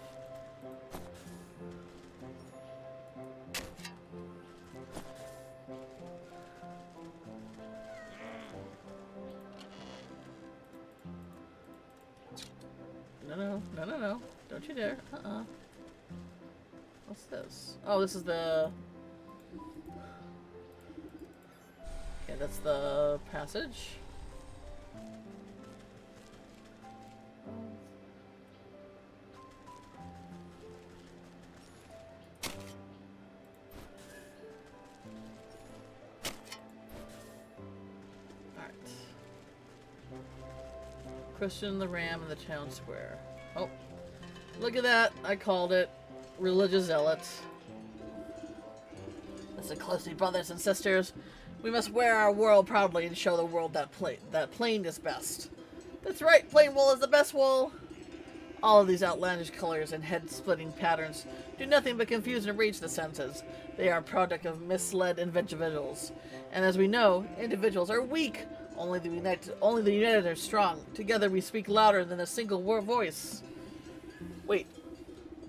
Speaker 1: No. Don't you dare. What's this? Oh, this is the... Okay, that's the passage. Alright. Christian the Ram in the town square. Oh, look at that. I called it. Religious zealots. Listen closely, brothers and sisters. We must wear our wool proudly and show the world that plain is best. That's right, plain wool is the best wool. All of these outlandish colors and head-splitting patterns do nothing but confuse and enrage the senses. They are a product of misled individuals. And as we know, individuals are weak. Only the united are strong. Together we speak louder than a single voice. Wait,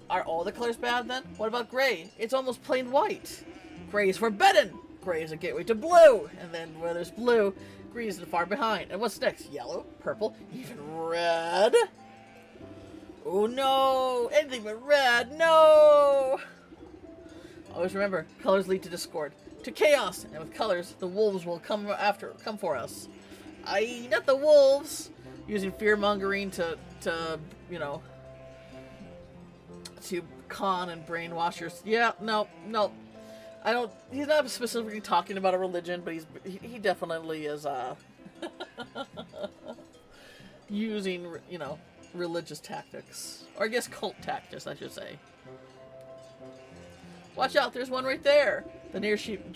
Speaker 1: are all the colors bad then? What about gray? It's almost plain white. Gray is forbidden. Gray is a gateway to blue. And then where there's blue, green is far behind. And what's next? Yellow, purple, even red? Oh no! Anything but red, no! Always remember, colors lead to discord, to chaos, and with colors, the wolves will come for us. Not the wolves! Using fear-mongering to, you know, to con and brainwash your... Yeah, no. I don't... He's not specifically talking about a religion, but he definitely is, using, you know, religious tactics. Or I guess cult tactics, I should say. Watch out, there's one right there! The near sheep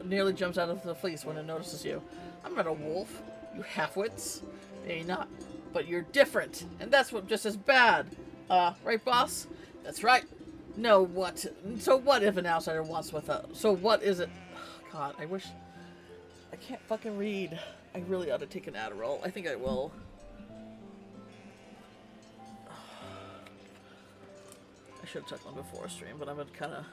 Speaker 1: nearly jumps out of the fleece when it notices you. I'm not a wolf, you half-wits. Maybe not, but you're different, and that's what just as bad. Right, boss? That's right. No, what? So what if an outsider wants with us? So what is it? Oh, God, I wish... I can't fucking read. I really ought to take an Adderall. I think I will. I should have took one before stream, but I've been kind of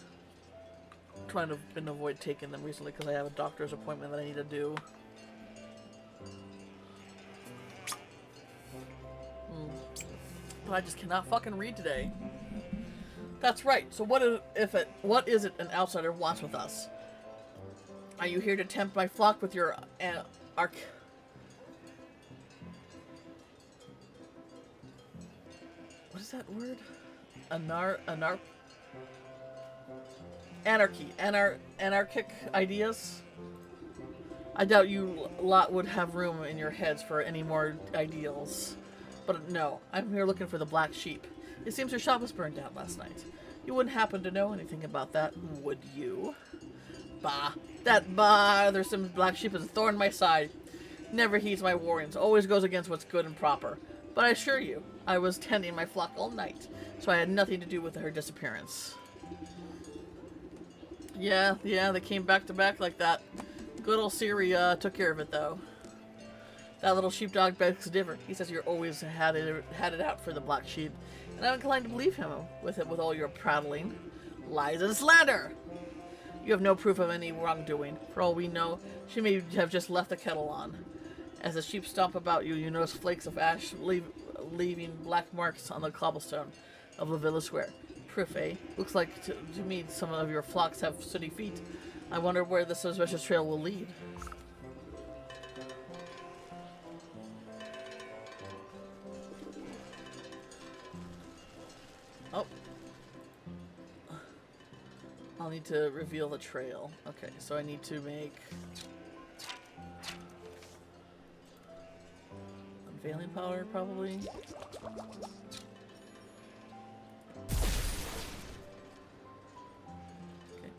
Speaker 1: trying to avoid taking them recently because I have a doctor's appointment that I need to do. But I just cannot fucking read today. That's right. So what is it an outsider wants with us? Are you here to tempt my flock with your what is that word? Anarchic ideas? I doubt you lot would have room in your heads for any more ideals. But no, I'm here looking for the black sheep. It seems your shop was burned down last night. You wouldn't happen to know anything about that, would you? There's some black sheep is a thorn in my side. Never heeds my warnings, always goes against what's good and proper. But I assure you, I was tending my flock all night, so I had nothing to do with her disappearance. Yeah, they came back to back like that. Good old Siri took care of it, though. That little sheepdog begs to differ. He says you always had it out for the black sheep, and I'm inclined to believe him with all your prattling. Lies and slander! You have no proof of any wrongdoing. For all we know, she may have just left the kettle on. As the sheep stomp about you, you notice flakes of ash leaving black marks on the cobblestone of the villa square. Proof, eh? Looks like to me some of your flocks have sooty feet. I wonder where the suspicious trail will lead. Oh. I'll need to reveal the trail. Okay, so I need to make... unveiling powder, probably? Okay.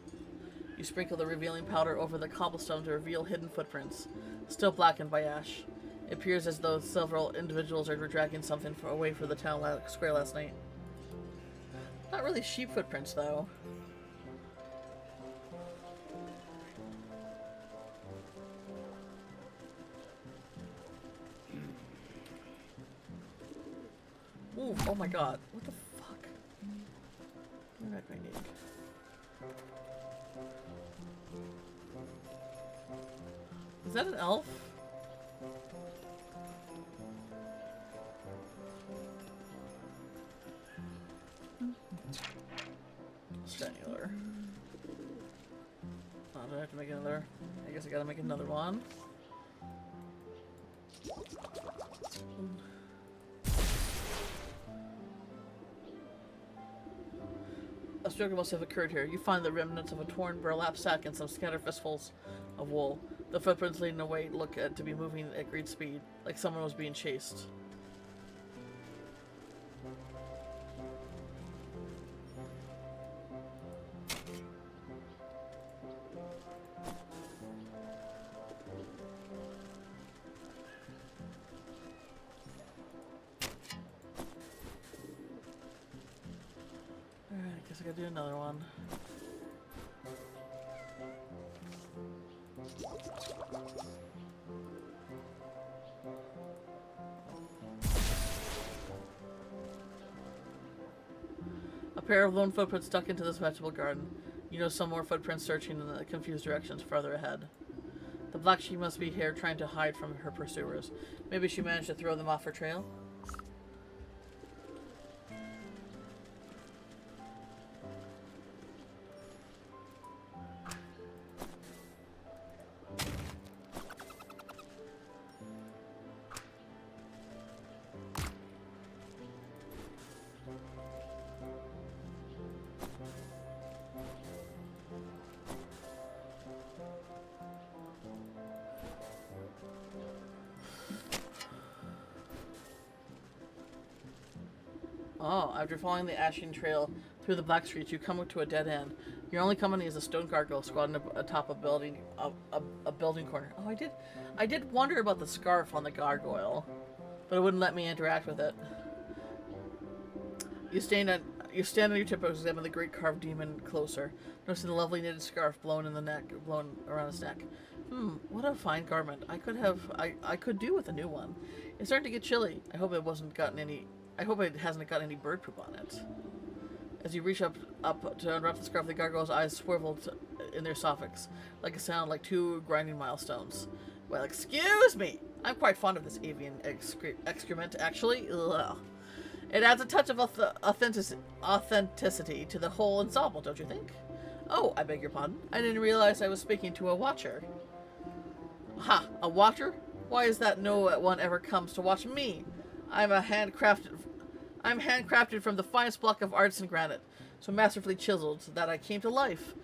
Speaker 1: You sprinkle the revealing powder over the cobblestone to reveal hidden footprints, still blackened by ash. It appears as though several individuals are dragging something away from the town square last night. Not really sheep footprints, though. Ooh, oh my god. What the fuck? Give me back my ink. Is that an elf? Stenular. Oh, do I have to make another? I guess I gotta make another one. A struggle must have occurred here. You find the remnants of a torn burlap sack and some scattered fistfuls of wool. The footprints leading away look to be moving at great speed, like someone was being chased. Alright, I guess I gotta do another one. A pair of lone footprints stuck into this vegetable garden. You know some more footprints searching in the confused directions farther ahead. The black sheep must be here trying to hide from her pursuers. Maybe she managed to throw them off her trail? Oh, after following the ashing trail through the black streets, you come to a dead end. Your only company is a stone gargoyle squatting atop a building corner. Oh, I did wonder about the scarf on the gargoyle, but it wouldn't let me interact with it. You stand on your tiptoes to examine the great carved demon closer, noticing the lovely knitted scarf blown around his neck. What a fine garment. I could do with a new one. It's starting to get chilly. I hope it hasn't got any bird poop on it. As you reach up to unwrap the scarf, the gargoyle's eyes swiveled in their sockets, like a sound like two grinding milestones. Well, excuse me! I'm quite fond of this avian excrement, actually. Ugh. It adds a touch of authenticity to the whole ensemble, don't you think? Oh, I beg your pardon. I didn't realize I was speaking to a watcher. Ha! A watcher? Why is that no one ever comes to watch me? I'm handcrafted from the finest block of artisan granite, so masterfully chiseled that I came to life.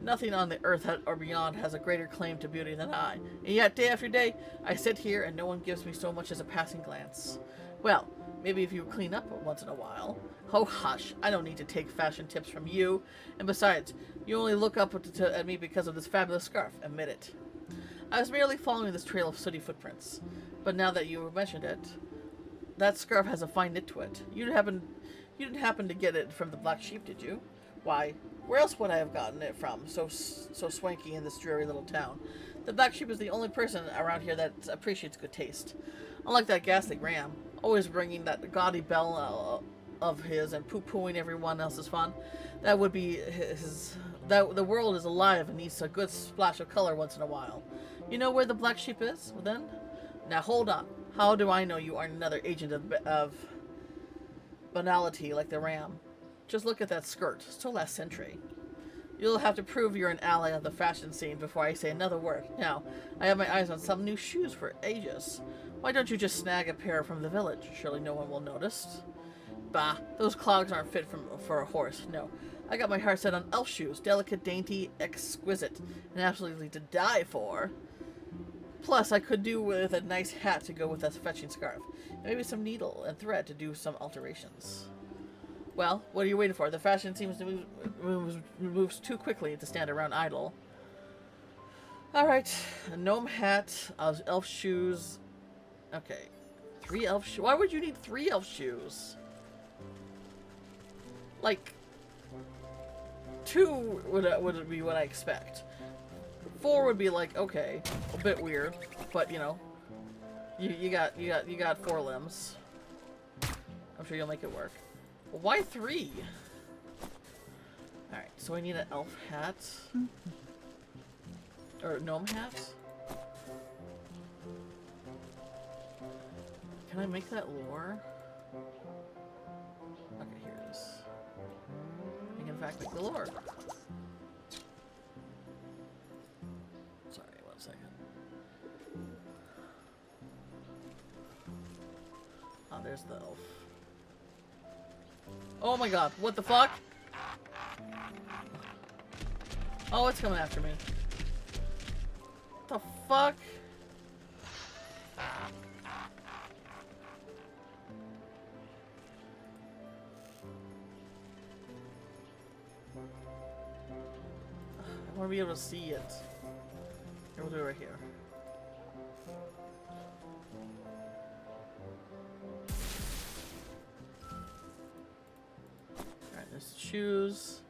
Speaker 1: Nothing on the earth or beyond has a greater claim to beauty than I, and yet day after day I sit here and no one gives me so much as a passing glance. Well, maybe if you clean up once in a while. Oh hush, I don't need to take fashion tips from you, and besides, you only look up at me because of this fabulous scarf, admit it. I was merely following this trail of sooty footprints, but now that you mentioned it, that scarf has a fine knit to it. You didn't happen to get it from the black sheep, did you? Why, where else would I have gotten it from, so swanky in this dreary little town? The black sheep is the only person around here that appreciates good taste. Unlike that ghastly ram, always ringing that gaudy bell of his and poo-pooing everyone else's fun. That would be the world is alive and needs a good splash of color once in a while. You know where the black sheep is, well, then? Now hold on. How do I know you aren't another agent of banality like the ram? Just look at that skirt. So last century. You'll have to prove you're an ally of the fashion scene before I say another word. Now, I have my eyes on some new shoes for ages. Why don't you just snag a pair from the village? Surely no one will notice. Bah, those clogs aren't fit for a horse. No, I got my heart set on elf shoes. Delicate, dainty, exquisite, and absolutely to die for. Plus, I could do with a nice hat to go with that fetching scarf. And maybe some needle and thread to do some alterations. Well, what are you waiting for? The fashion seems to moves too quickly to stand around idle. Alright, a gnome hat, elf shoes. Okay. 3 elf shoes. Why would you need 3 elf shoes? Like, 2 would be what I expect. 4 would be like, okay, a bit weird, but you know, you got 4 limbs. I'm sure you'll make it work. Why 3? Alright, so I need an elf hat. Or gnome hat? Can I make that lore? Okay, here it is. I can in fact make the lore. Sorry, 1 second. Oh, there's the elf. Oh my god, what the fuck? Oh, it's coming after me. What the fuck? I want to be able to see it. Here, we'll do it right here. Alright, there's the shoes.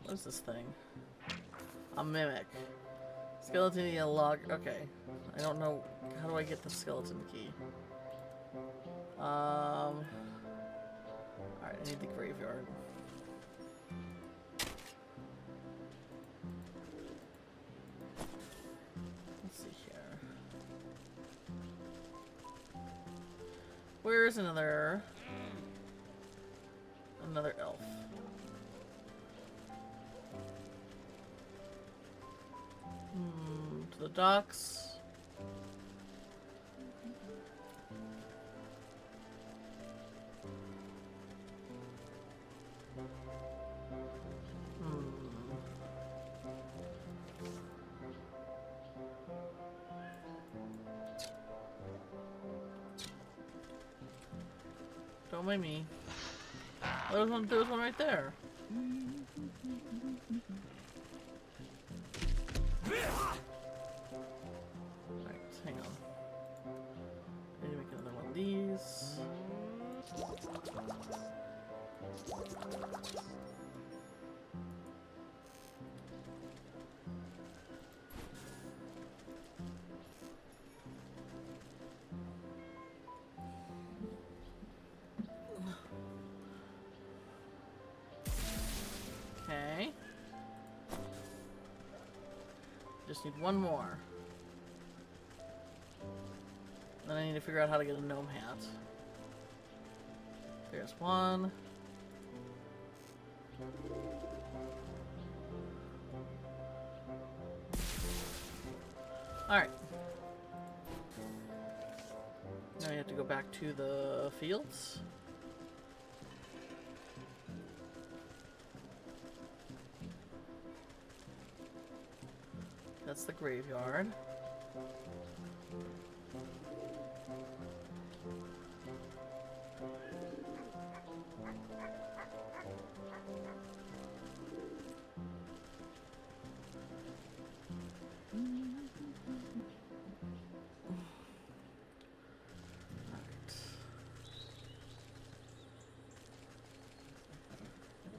Speaker 1: What is this thing? A mimic. Skeleton key log. Okay. I don't know. How do I get the skeleton key? Alright, I need the graveyard. Let's see here. Where is another elf? To the docks. Don't mind me. There was one right there. Right, hang on. I need to make another one of these. Okay. Just need one more. Then I need to figure out how to get a gnome hat. There's one. Alright. Now you have to go back to the fields. That's the graveyard.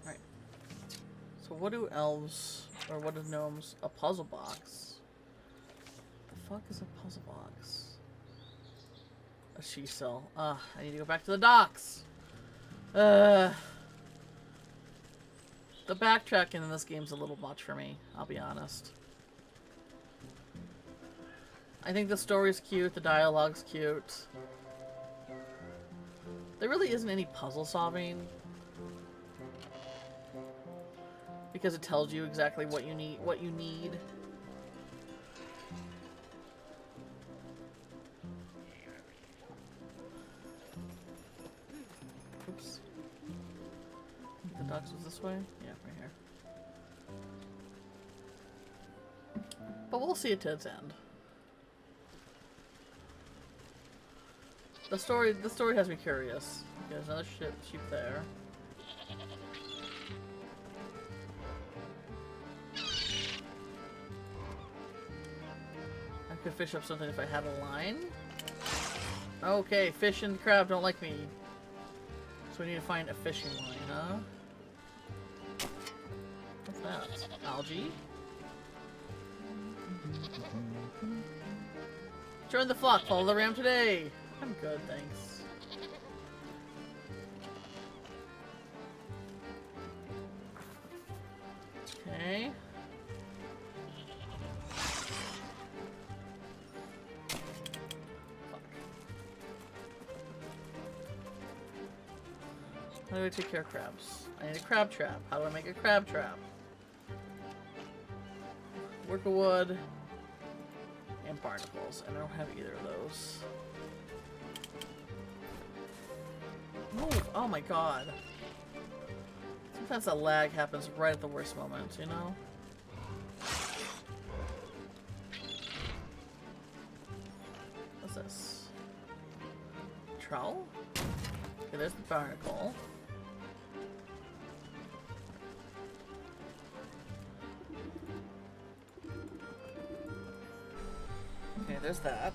Speaker 1: Right. So what do elves, or what do gnomes? A puzzle box. The fuck is a puzzle box? A she cell. I need to go back to the docks. The backtracking in this game's a little much for me, I'll be honest. I think the story's cute, the dialogue's cute. There really isn't any puzzle solving. Because it tells you exactly what you need. Oops. The docks was this way? Yeah, right here. But we'll see it to its end. The story has me curious. There's another sheep there. could fish up something if I had a line. Okay, fish and crab don't like me. So we need to find a fishing line, huh? What's that? Algae? Join the flock, follow the ram today! I'm good, thanks. Okay. How do I take care of crabs? I need a crab trap. How do I make a crab trap? Wytchwood and barnacles. And I don't have either of those. Move! Oh my god. Sometimes that lag happens right at the worst moment, you know? What's this? Trowel? Okay, there's the barnacle. Okay, there's that.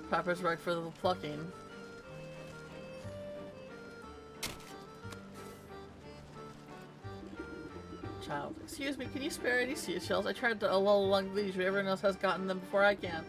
Speaker 1: Pepper's right for the plucking. Child, excuse me, can you spare any seashells? I tried to lull along the beach, but everyone else has gotten them before I can.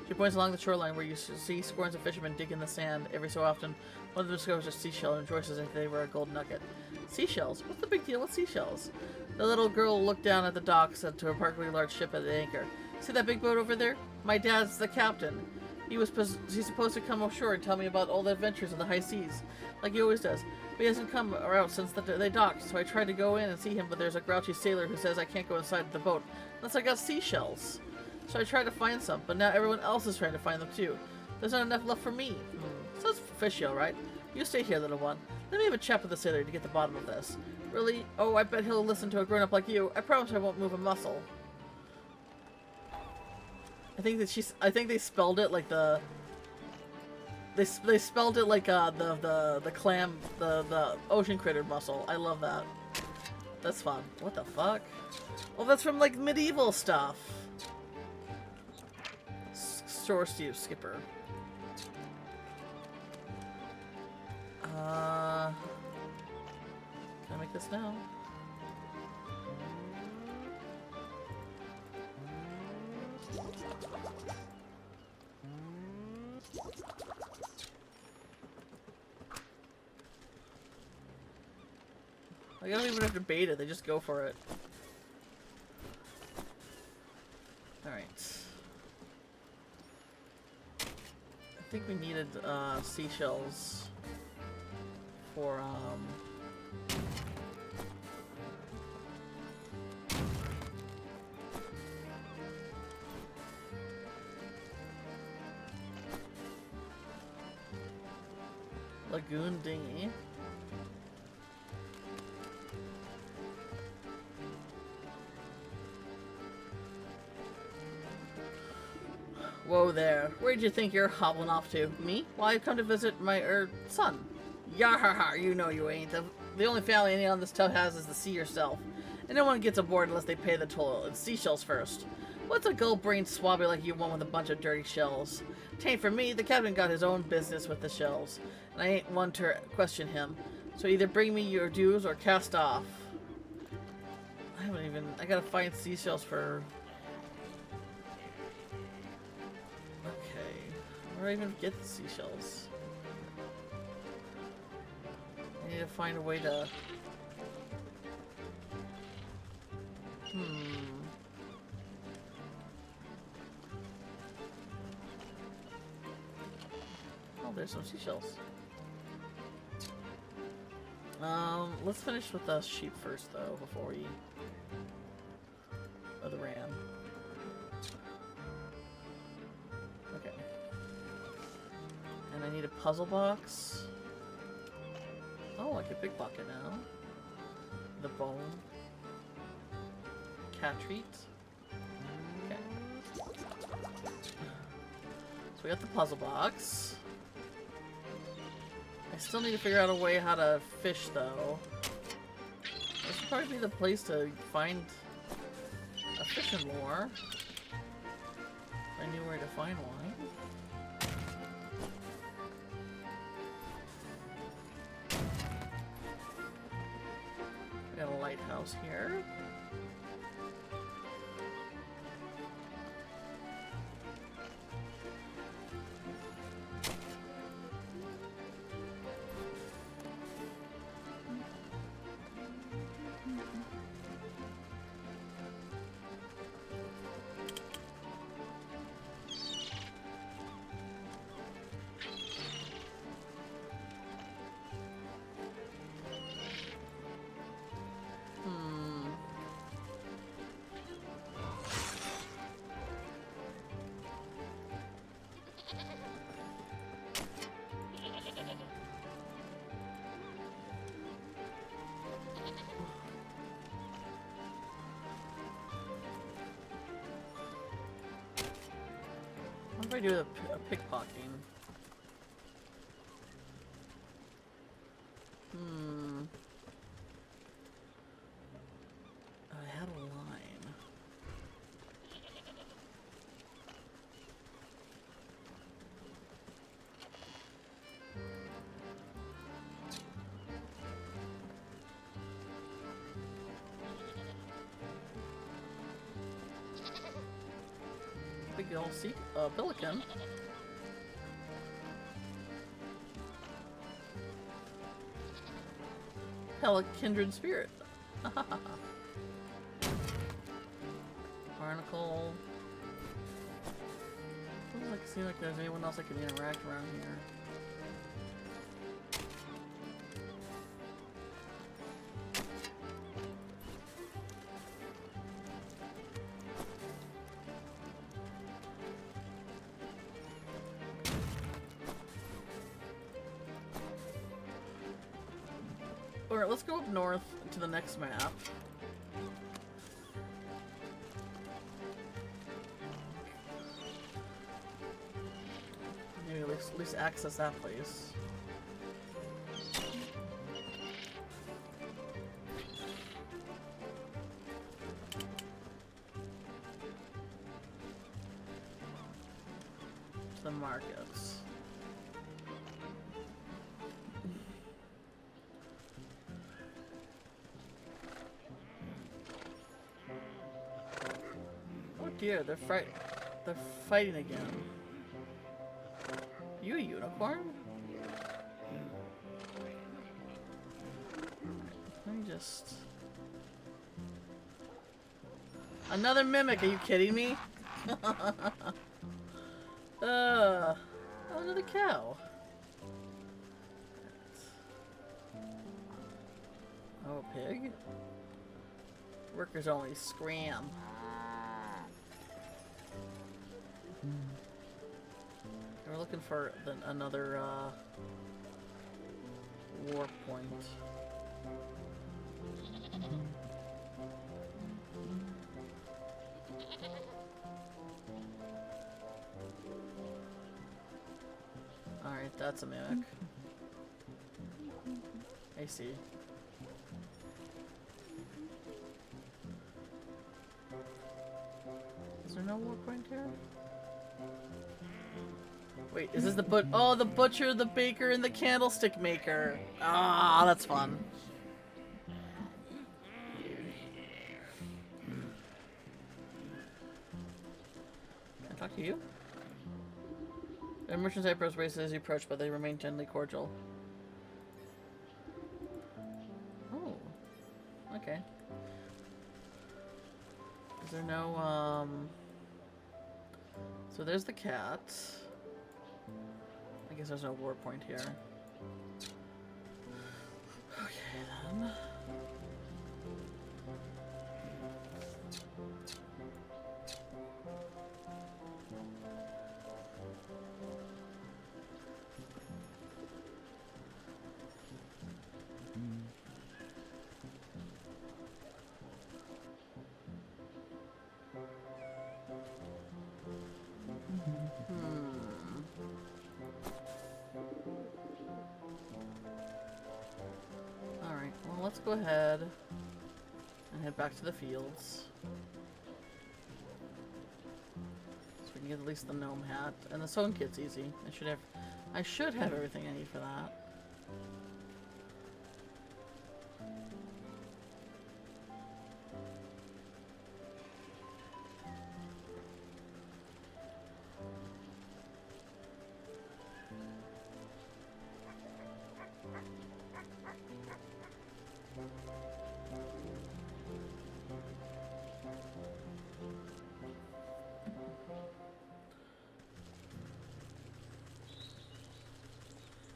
Speaker 1: She points along the shoreline where you see scores of fishermen dig in the sand. Every so often, one of them discovers a seashell and rejoices as if they were a gold nugget. Seashells? What's the big deal with seashells? The little girl looked down at the docks to a perfectly large ship at the anchor. See that big boat over there? My dad's the captain. He's supposed to come ashore and tell me about all the adventures of the high seas, like he always does. But he hasn't come out since they docked, so I tried to go in and see him, but there's a grouchy sailor who says I can't go inside the boat unless I got seashells. So I tried to find some, but now everyone else is trying to find them too. There's not enough left for me. Sounds fishy, alright? You stay here, little one. Let me have a chat with the sailor to get the bottom of this. Really? Oh, I bet he'll listen to a grown-up like you. I promise I won't move a muscle. I think they spelled it like the... They spelled it like the clam, the ocean critter muscle. I love that. That's fun. What the fuck? Oh, that's from like medieval stuff. Shore skipper. Can I make this now? I don't even have to bait it, they just go for it. Alright. I think we needed seashells for lagoon dinghy. Whoa there. Where'd you think you're hobbling off to? Me? Well, I've come to visit my, son. Yahaha, you know you ain't. The only family any on this tub has is the sea yourself. And no one gets aboard unless they pay the toll. It's seashells first. What's a gull-brained swabby like you want with a bunch of dirty shells? Tain't for me, the captain got his own business with the shells. And I ain't one to question him. So either bring me your dues or cast off. I gotta find seashells for... Where do I even get the seashells? I need to find a way to... Oh, there's some seashells. Let's finish with the sheep first, though, before we... Or the ram. Okay. And I need a puzzle box. Oh, like a big bucket now. The bone. Cat treat. Okay. So we got the puzzle box. I still need to figure out a way how to fish, though. This would probably be the place to find a fishing lure. If I knew where to find one. We got a lighthouse here. What if I do a pickpocketing? I had a line. Big old pelican. Kindred spirit. Barnacle. Doesn't like seem like there's anyone else I can interact around here. Alright, let's go up north to the next map. Maybe at least access that place. To the markets. Dear, they're fighting again. You a unicorn? Let me just... Another mimic, are you kidding me? Another cow. Oh, a pig? Workers only scram. We're looking for another war point. Alright, that's a mimic. I see. Is there no war point here? Wait, is this the oh, the butcher, the baker, and the candlestick maker. Ah, that's fun. Can I talk to you? The merchant's eyebrows raised as you approach, but they remain gently cordial. Oh, okay. Is there no, so there's the cat. I guess there's no war point here. Okay, then. Alright, well let's go ahead and head back to the fields. can get at least the gnome hat. And the sewing kit's easy. I should have everything I need for that.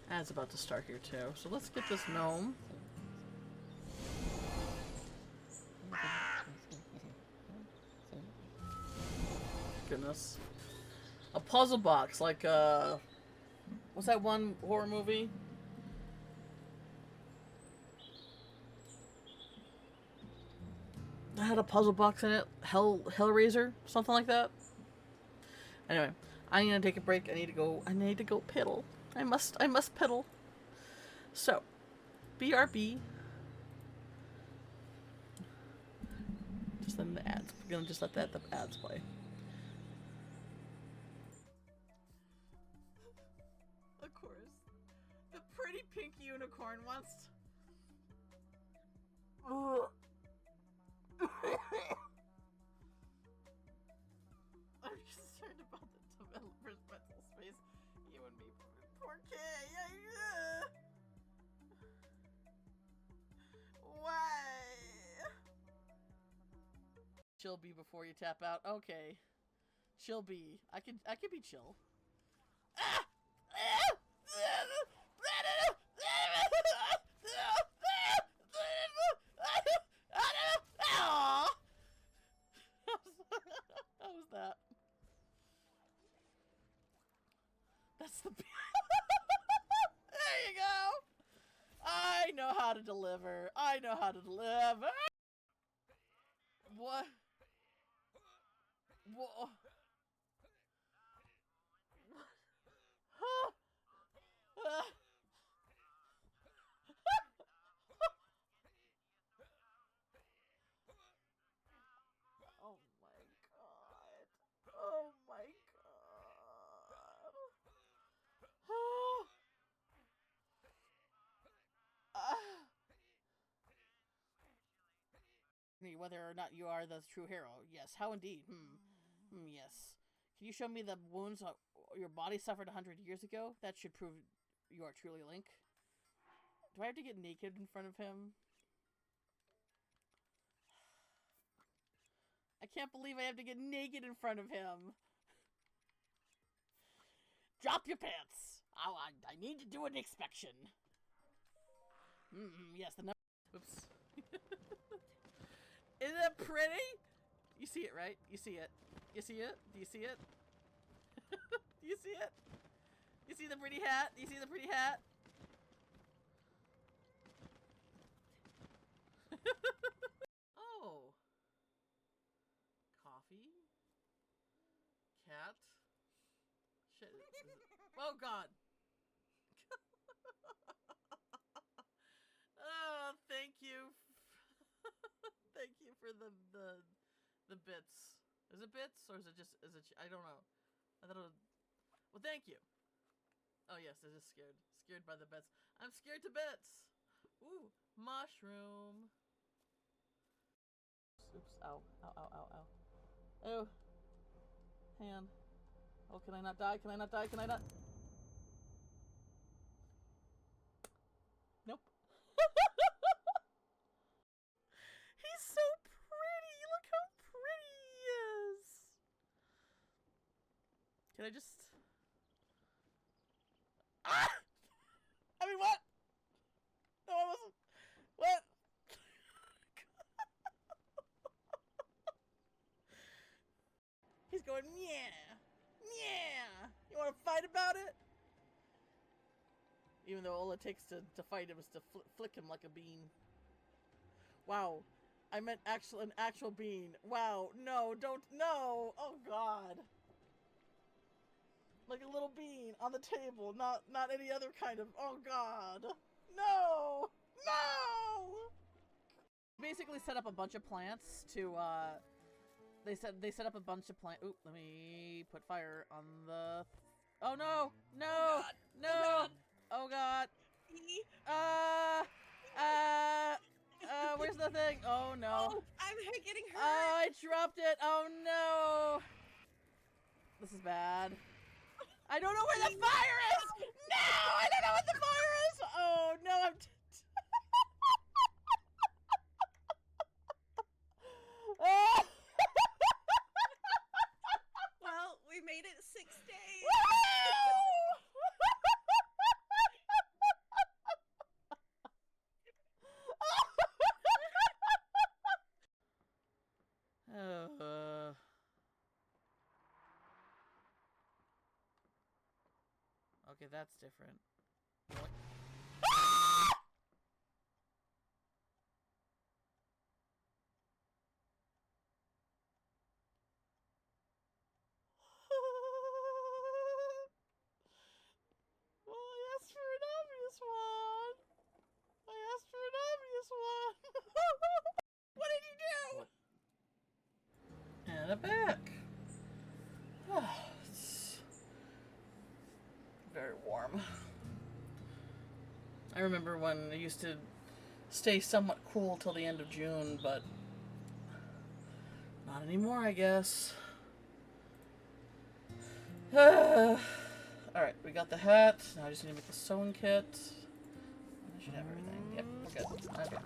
Speaker 1: Ad's about to start here too, so let's get this gnome. Goodness. A puzzle box, like what's that one horror movie? That had a puzzle box in it. Hellraiser? Something like that. Anyway, I'm gonna take a break. I need to go piddle. I must piddle. So, BRB. Just let the ads. We're gonna just let the ads play. Of course. The pretty pink unicorn wants to... I'm concerned about the developer's mental space. You and me, poor kid. Yeah. Why? Chill B before you tap out. Okay. Chill B. I could be chill. How was that? That's the... There you go! I know how to deliver. I know how to deliver! What? Whoa. Oh my god. Oh my god. Whether or not you are the true hero. Yes, how indeed. Yes. Can you show me the wounds your body suffered 100 years ago? That should prove you are truly Link. Do I have to get naked in front of him? I can't believe I have to get naked in front of him. Drop your pants. I need to do an inspection. Yes, the number. Oops. Isn't that pretty? You see it, right? You see it. You see it? Do you see it? Do you see it? You see the pretty hat? Do you see the pretty hat? Oh. Coffee? Cat? Shit. Oh god. Oh, thank you. Thank you for the bits. Is it bits or is it just I don't know. I thought it was, well, thank you. Oh yes, I just scared. Scared by the bits. I'm scared to bits. Ooh, mushroom. Oops, ow, ow, ow, ow, ow. Oh. Hand. Oh, can I not die? Can I not die? Can I not? Nope. He's so pretty! Look how pretty he is! Can I just... Ah! I mean, what? No, I wasn't... What? He's going, yeah! Yeah! You wanna fight about it? Even though all it takes to fight him is to flick him like a bean. Wow. I meant an actual bean. Wow. No, don't. No. Oh god. Like a little bean on the table, not any other kind of. Oh god. No. No. Basically set up a bunch of plants to they set up a bunch of plants. Oop, let me put fire on the. Oh no! No! No! Oh god! Where's the thing? Oh no!
Speaker 7: Oh, I'm getting hurt.
Speaker 1: Oh, I dropped it! Oh no! This is bad. I don't know where the fire is! No! I don't know what the fire is! Oh no, I'm. Oh!
Speaker 7: Well, we made it 6 days.
Speaker 1: Okay, that's different. Well, I asked for an obvious one. I asked for an obvious one. What did you do? And a back. It's very warm. I remember when it used to stay somewhat cool till the end of June, but not anymore, I guess. Alright, we got the hat. Now I just need to make the sewing kit. I should have everything. Yep, we're good. Okay.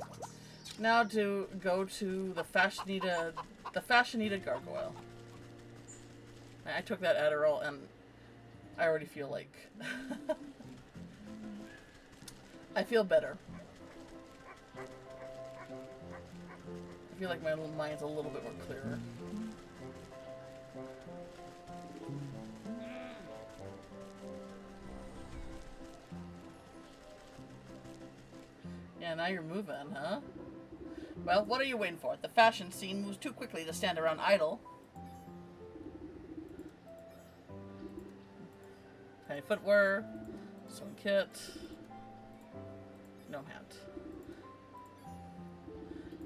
Speaker 1: Now to go to the Fashionita gargoyle. I took that Adderall and I already feel like I feel better. I feel like my little mind's a little bit more clearer. Yeah, now you're moving, huh? Well, what are you waiting for? The fashion scene moves too quickly to stand around idle. Tiny footwear, sewing kit, gnome hat.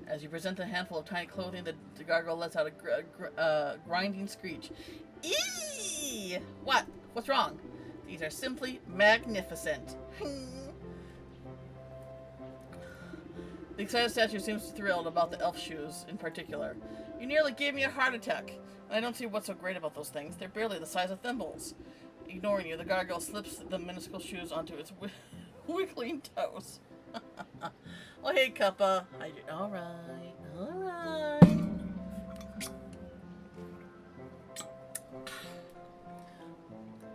Speaker 1: As you present a handful of tiny clothing, the gargoyle lets out a grinding screech. Eee! What? What's wrong? These are simply magnificent. The excited statue seems thrilled about the elf shoes in particular. You nearly gave me a heart attack. And I don't see what's so great about those things. They're barely the size of thimbles. Ignoring you, the gargoyle slips the minuscule shoes onto its wiggling toes. Well, hey, Cuppa. Alright, alright.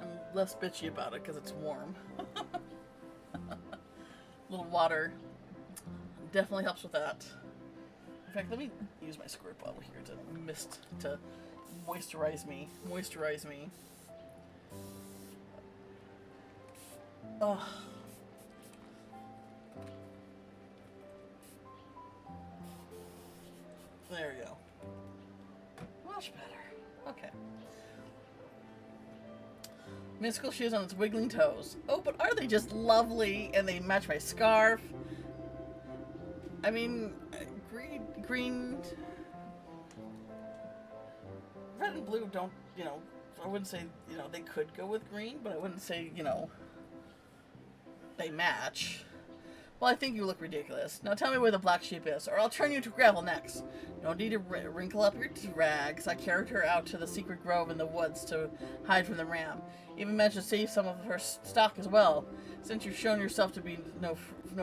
Speaker 1: I'm less bitchy about it because it's warm. Little water definitely helps with that. In fact, let me use my squirt bottle here to moisturize me. Oh. There we go. Much better. Okay. Minuscule shoes on its wiggling toes. Oh, but are they just lovely? And they match my scarf. I mean, green, red and blue don't, I wouldn't say, they could go with green, but I wouldn't say, they match. Well, I think you look ridiculous. Now tell me where the black sheep is, or I'll turn you to gravel next. No need to wrinkle up your rags. I carried her out to the secret grove in the woods to hide from the ram. Even managed to save some of her stock as well. Since you've shown yourself to be no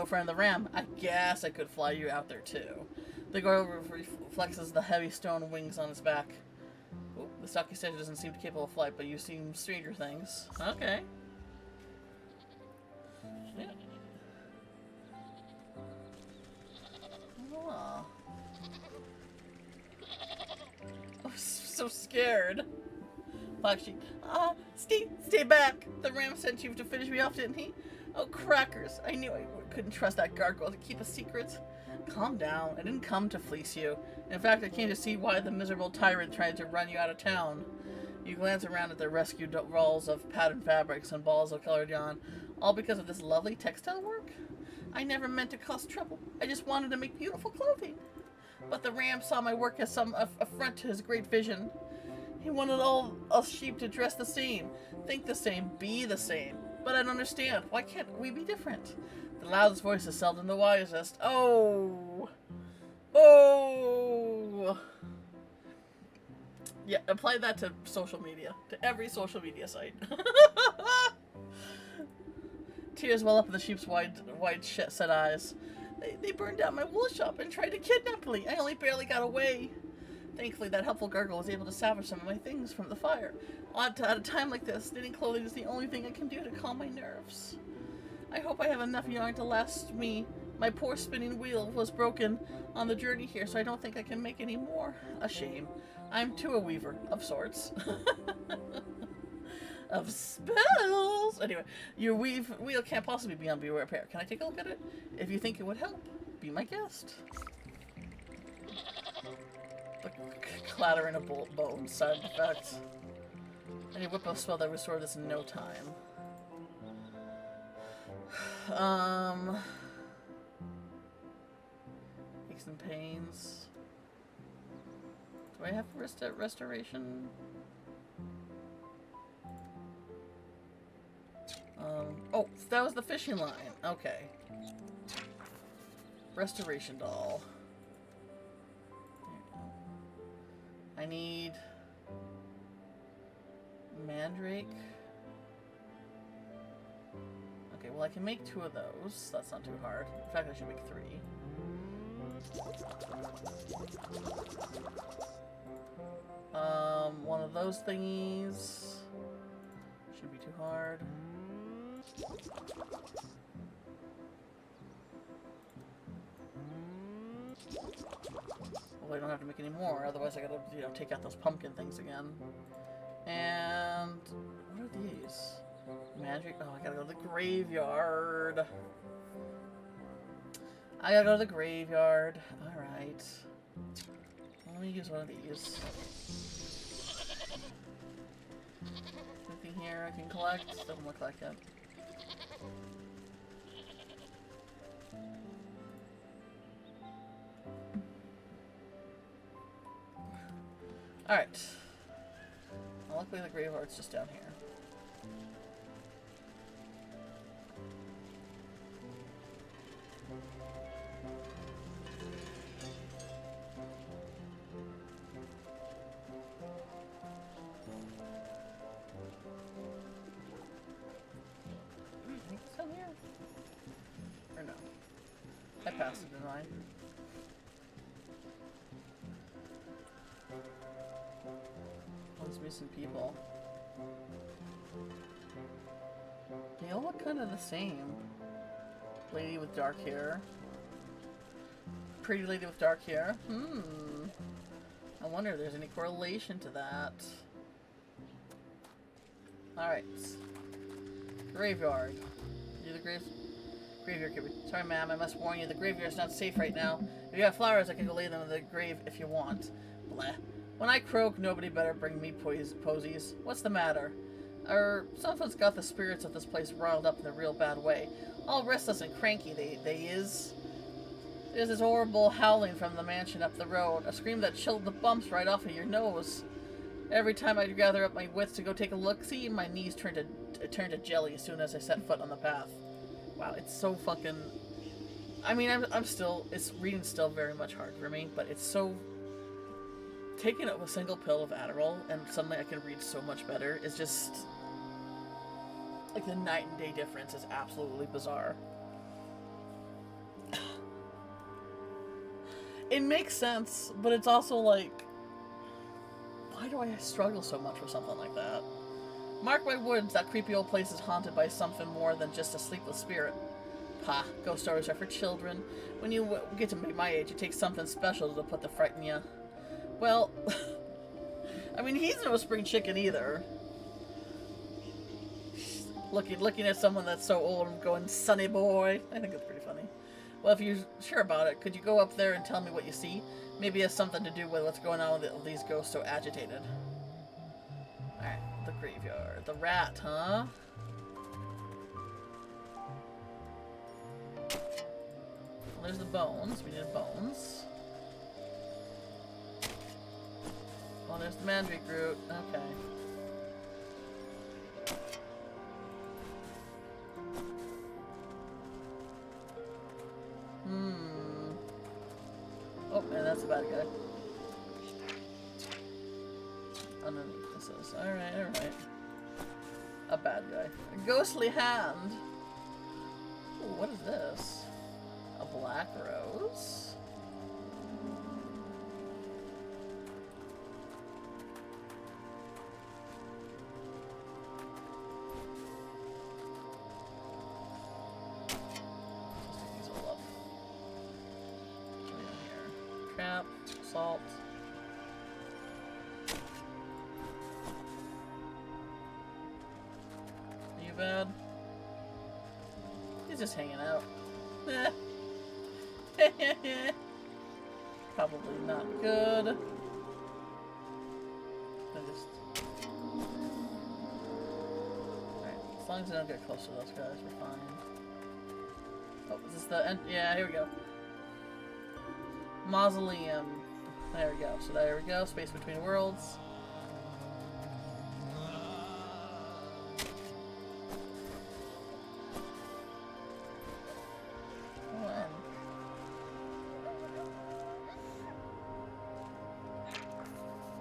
Speaker 1: friend of the ram, I guess I could fly you out there too. The gargoyle flexes the heavy stone wings on its back. Ooh, the stocky statue doesn't seem capable of flight, but you've seen stranger things. Okay. Yeah. Aww. I'm so scared. Black sheep. Stay back. The ram sent you to finish me off, didn't he? Oh, crackers. I knew I couldn't trust that gargoyle to keep a secret. Calm down. I didn't come to fleece you. In fact, I came to see why the miserable tyrant tried to run you out of town. You glance around at the rescued rolls of patterned fabrics and balls of colored yarn, all because of this lovely textile work? I never meant to cause trouble. I just wanted to make beautiful clothing. But the ram saw my work as some affront to his great vision. He wanted all us sheep to dress the same, think the same, be the same. But I don't understand. Why can't we be different? The loudest voice is seldom the wisest. Oh! Oh! Yeah, apply that to social media. To every social media site. Tears well up in the sheep's wide set eyes. They burned down my wool shop and tried to kidnap me. I only barely got away. Thankfully, that helpful gargoyle was able to salvage some of my things from the fire. At a time like this, knitting clothing is the only thing I can do to calm my nerves. I hope I have enough yarn to last me. My poor spinning wheel was broken on the journey here, so I don't think I can make any more. A shame. I'm too a weaver, of sorts. Of spells! Anyway, your wheel can't possibly be on Beware Repair. Can I take a look at it? If you think it would help, be my guest. The clattering of bones, side effect. Any whip of spell that restore this in no time. Aches and pains. Do I have restoration? Oh, that was the fishing line. Okay. Restoration doll. I need Mandrake. Okay, well I can make 2 of those. That's not too hard. In fact, I should make 3. One of those thingies. Shouldn't be too hard. Well, I don't have to make any more, otherwise I gotta, take out those pumpkin things again. And what are these? Magic. Oh, I gotta go to the graveyard. Alright. Let me use one of these. Anything here I can collect? Doesn't look like it. Alright. Well, luckily the graveyard's just down here. I think it's down here. Or no. I passed it, didn't I? Those missing people. They all look kind of the same. Lady with dark hair. Pretty lady with dark hair. I wonder if there's any correlation to that. Alright. Graveyard. You're the graveyard keeper. Sorry, ma'am, I must warn you, the graveyard's not safe right now. If you have flowers, I can go lay them in the grave if you want. Bleh. When I croak, nobody better bring me posies. What's the matter? Someone's got the spirits of this place riled up in a real bad way. All restless and cranky, they is. There's this horrible howling from the mansion up the road, a scream that chilled the bumps right off of your nose. Every time I'd gather up my wits to go take a look-see, my knees turned to jelly as soon as I set foot on the path. Wow, it's so fucking... I mean, reading's still very much hard for me, but it's so... Taking up a single pill of Adderall and suddenly I can read so much better is just... Like, the night and day difference is absolutely bizarre. It makes sense, but it's also like... Why do I struggle so much with something like that? Mark my words, that creepy old place is haunted by something more than just a sleepless spirit. Ha, ghost stories are for children. When you get to my age, it takes something special to put the fright in you. Well, I mean, he's no spring chicken either. Looking at someone that's so old and going, "Sonny boy." I think it's pretty funny. Well, if you're sure about it, could you go up there and tell me what you see? Maybe it has something to do with what's going on with these ghosts so agitated. Alright, the graveyard. The rat, huh? Well, there's the bones. We need bones. there's the Mandrake route. Okay. Oh, and that's a bad guy. Underneath this is. Alright, alright. A bad guy. A ghostly hand! Ooh, what is this? A black rose? These all up. What do we got here? Trap, salt. Are you bad? He's just hanging out. Probably not good. Alright, as long as I don't get close to those guys, we're fine. Oh, is this the end? Yeah, here we go. Mausoleum. There we go. So there we go. Space between worlds.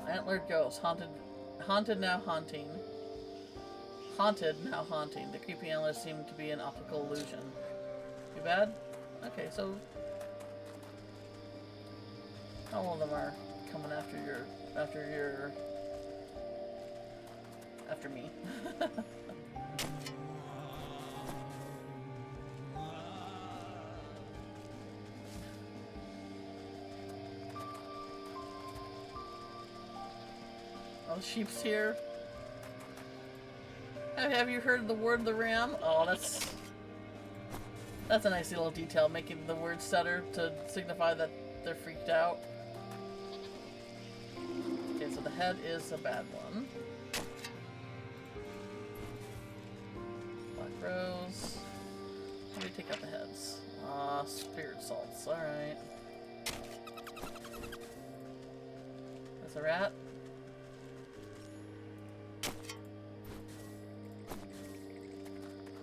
Speaker 1: Antlered ghost. Haunted now haunting. Haunted now haunting. The creepy antlers seem to be an optical illusion. Too bad? Okay, so all of them are coming after me. Oh, sheep's here. Have you heard the word of the ram? Oh, that's a nice little detail, making the word stutter to signify that they're freaked out. Okay, so the head is a bad one. Black rose. How do we take out the heads? Spirit salts. Alright. That's a rat.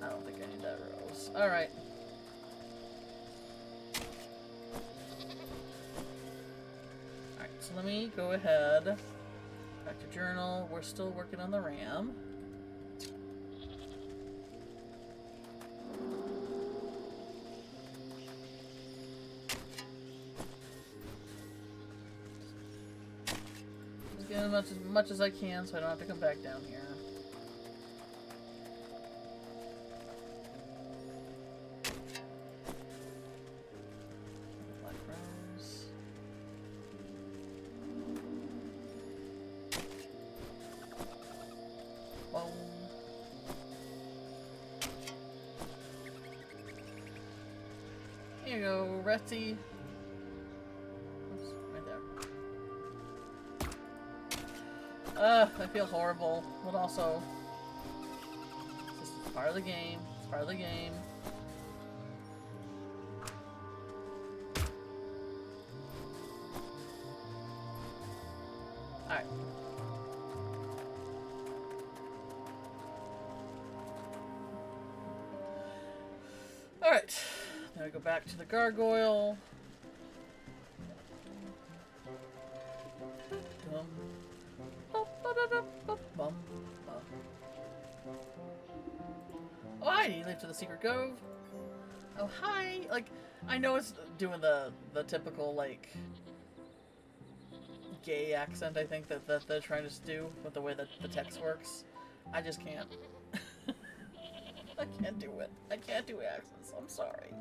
Speaker 1: I don't think I need that rose. Alright. Alright, so let me go ahead. Back to journal. We're still working on the RAM. Just get as much as I can so I don't have to come back down here. Here you go, Retty. Oops, right there. I feel horrible, but also, this is part of the game. It's part of the game. Alright. Alright. Now we go back to the gargoyle. Oh, hi! You leave to the secret cove. Oh, hi! Like, I know it's doing the typical, like, gay accent, I think, that they're trying to do with the way that the text works. I just can't. I can't do it. I can't do accents. I'm sorry.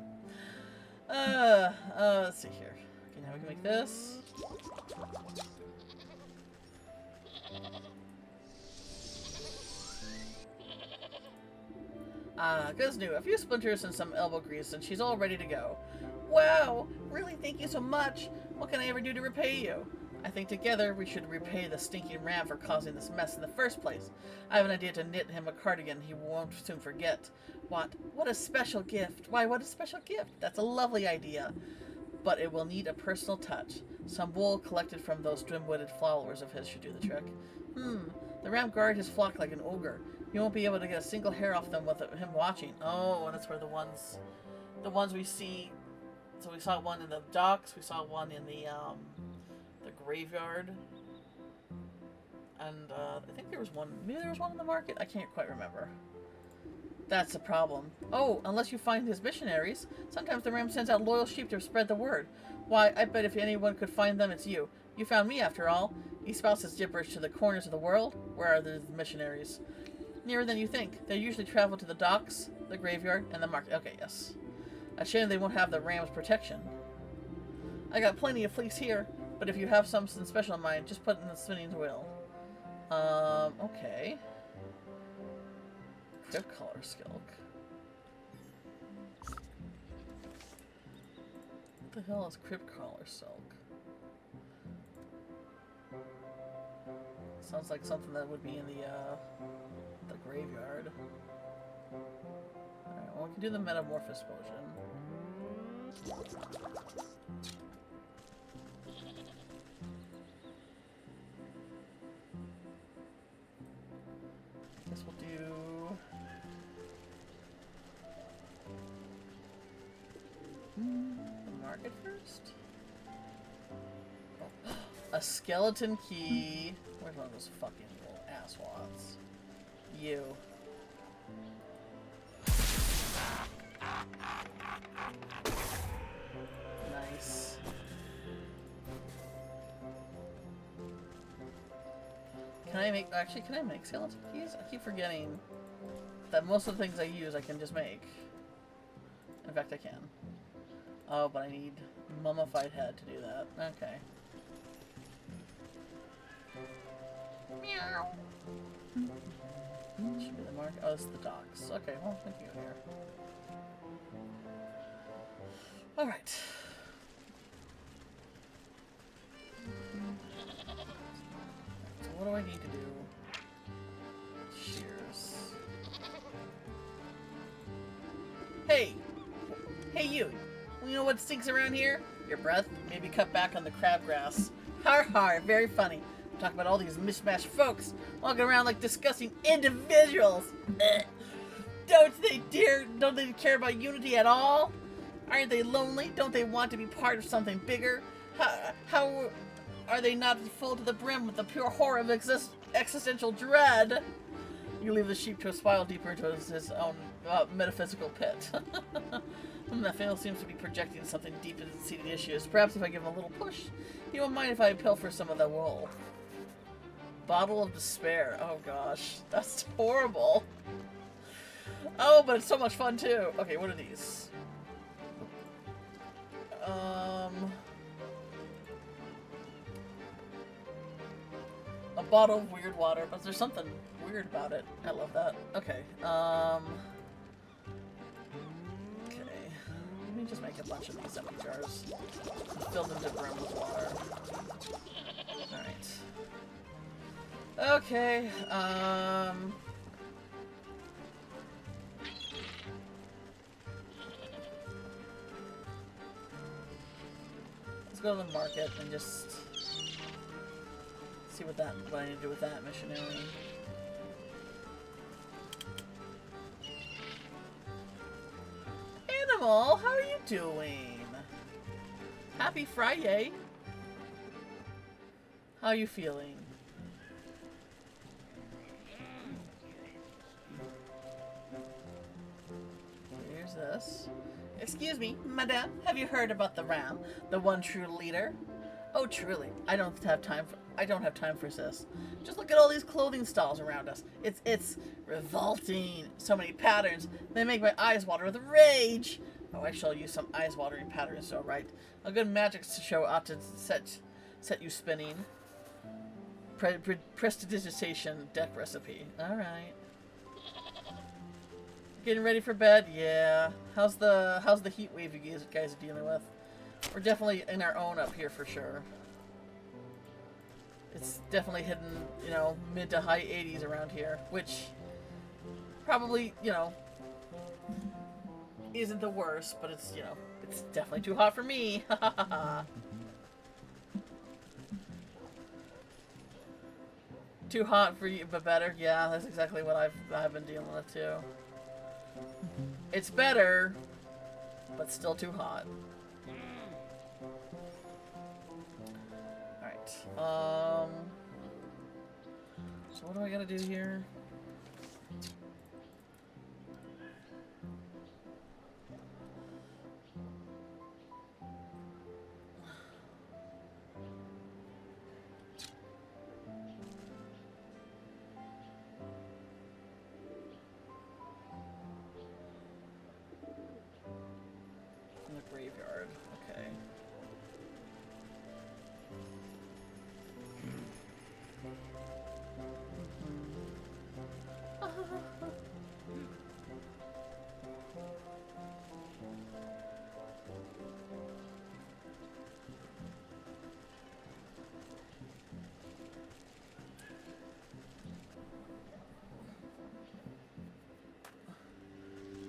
Speaker 1: Let's see here. Okay, now we can make this. Good new. A few splinters and some elbow grease, and she's all ready to go. Wow! Really, thank you so much. What can I ever do to repay you? I think together we should repay the stinking ram for causing this mess in the first place. I have an idea to knit him a cardigan he won't soon forget. What a special gift. Why, what a special gift. That's a lovely idea. but it will need a personal touch. Some wool collected from those dim-witted followers of his should do the trick. The ram guard his flock like an ogre. You won't be able to get a single hair off them with him watching. Oh, and that's where the ones we see. So we saw one in the docks. We saw one in the graveyard. And I think there was one. Maybe there was one in the market. I can't quite remember. That's the problem. Oh, unless you find his missionaries. Sometimes the ram sends out loyal sheep to spread the word. Why, I bet if anyone could find them, it's you. You found me, after all. He spouts his gibberish to the corners of the world. Where are the missionaries? Nearer than you think. They usually travel to the docks, the graveyard, and the market. Okay, yes. A shame they won't have the ram's protection. I got plenty of fleece here, but if you have something special in mind, just put it in the spinning wheel. Okay. Crib collar skulk. What the hell is crib collar silk? Sounds like something that would be in the graveyard. Alright, well, we can do the metamorphosis potion. Guess we'll do the market first. Oh. A skeleton key. Where's one of those fucking little asswats? You. Nice. Can I make skeleton keys? I keep forgetting that most of the things I use I can just make. In fact, I can. Oh, but I need mummified head to do that. Okay. Meow. Should be the mark. Oh, this is the docks. Okay, well, we can go here. Alright. So what do I need to do? Shears. Hey! Hey you! You know what stinks around here? Your breath? Maybe cut back on the crabgrass. Har har, very funny. Talk about all these mishmash folks walking around like disgusting individuals. Don't they care about unity at all? Aren't they lonely? Don't they want to be part of something bigger? How are they not full to the brim with the pure horror of existential dread? You leave the sheep to spiral deeper into his own metaphysical pit. Nathaniel seems to be projecting something deep into the seated issues. Perhaps if I give him a little push, he won't mind if I pilfer some of the wool. Bottle of despair. Oh gosh, that's horrible. Oh, but it's so much fun too. Okay, what are these? A bottle of weird water, but there's something weird about it. I love that. Okay, okay. Let me just make a bunch of these empty jars. Fill them to brim with water. Alright. Okay, let's go to the market and just see what I need to do with that missionary. Animal, how are you doing? Happy Friday. How are you feeling? Here's this. Excuse me, madame, have you heard about the ram, the one true leader? Oh, truly, I don't have time for this. Just look at all these clothing stalls around us. It's revolting. So many patterns. They make my eyes water with rage. Oh, I shall use some eyes-watering patterns, so right. A good magic show ought to set you spinning. Prestidigitation deck recipe. All right. Getting ready for bed? Yeah. How's the heat wave you guys are dealing with? We're definitely in our own up here for sure. It's definitely hitting, you know, mid to high 80s around here, which probably, you know, isn't the worst, but it's, you know, It's definitely too hot for me. Too hot for you, but better. Yeah, that's exactly what I've been dealing with too. It's better, but still too hot. Alright. So what do I gotta do here? In the graveyard. Okay.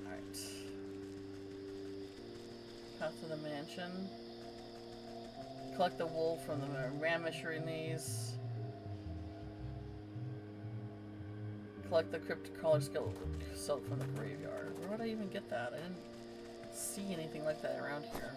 Speaker 1: Alright. Path to the mansion. Collect the wool from the Ramishrinis. Collect the crypt crawler silk from the graveyard. Where would I even get that? I didn't see anything like that around here.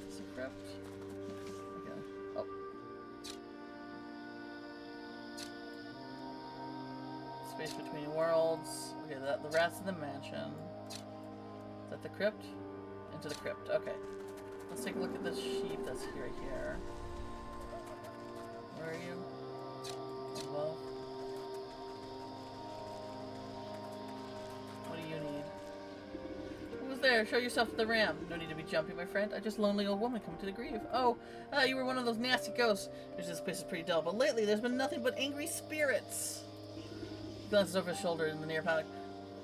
Speaker 1: Is it crypt? Okay. Oh. Space between worlds. Okay, the rats in the mansion. Is that the crypt? Into the crypt. Okay. Let's take a look at this sheep that's here. Where are you? Above. What do you need? Who's there? Show yourself to the ram. No need to be jumpy, my friend. I'm just a lonely old woman coming to the grieve. Oh, you were one of those nasty ghosts. This place is pretty dull, but lately there's been nothing but angry spirits. He glances over his shoulder in the near panic.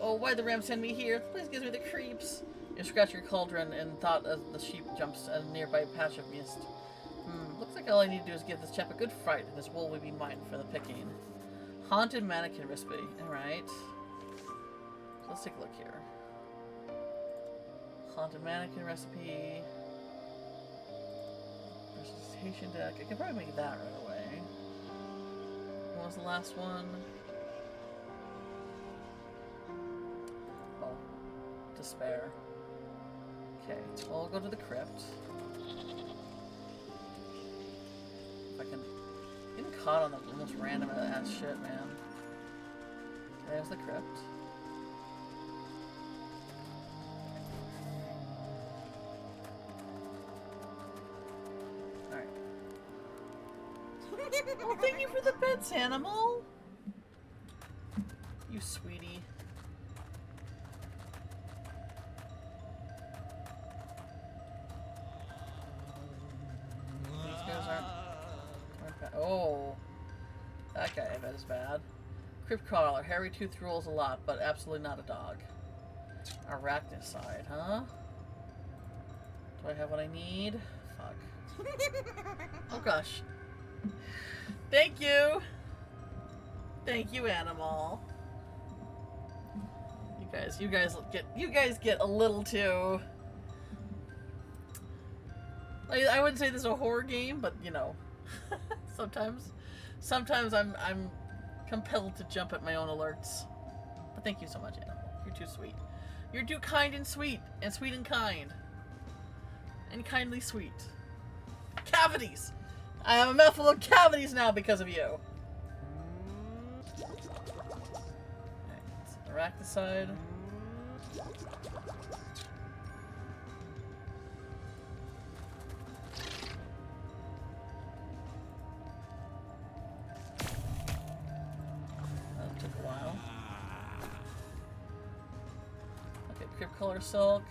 Speaker 1: Oh, why'd the ram send me here? This place gives me the creeps. You scratch your cauldron and thought as the sheep jumps at a nearby patch of mist. Looks like all I need to do is give this chap a good fright, and this wool will be mine for the picking. Haunted mannequin recipe. Alright. So let's take a look here. Haunted mannequin recipe. Resuscitation deck. I can probably make that right away. What was the last one? Oh. Despair. Okay, well, I'll go to the crypt. If I can... Getting caught on the most random ass shit, man. There's the crypt. Alright. Well, thank you for the beds, animal! You sweetie. Oh, that guy, that is bad. Crypt crawler, hairy tooth rules a lot, but absolutely not a dog. Arachnocide, huh? Do I have what I need? Fuck. Oh gosh. Thank you! Thank you, animal. You guys get a little too... I wouldn't say this is a horror game, but you know. Sometimes I'm compelled to jump at my own alerts. But thank you so much, animal. You're too sweet. You're too kind and sweet and kind. And kindly sweet. Cavities! I have a mouthful of cavities now because of you. Alright, arachnocide. Crypt color silk.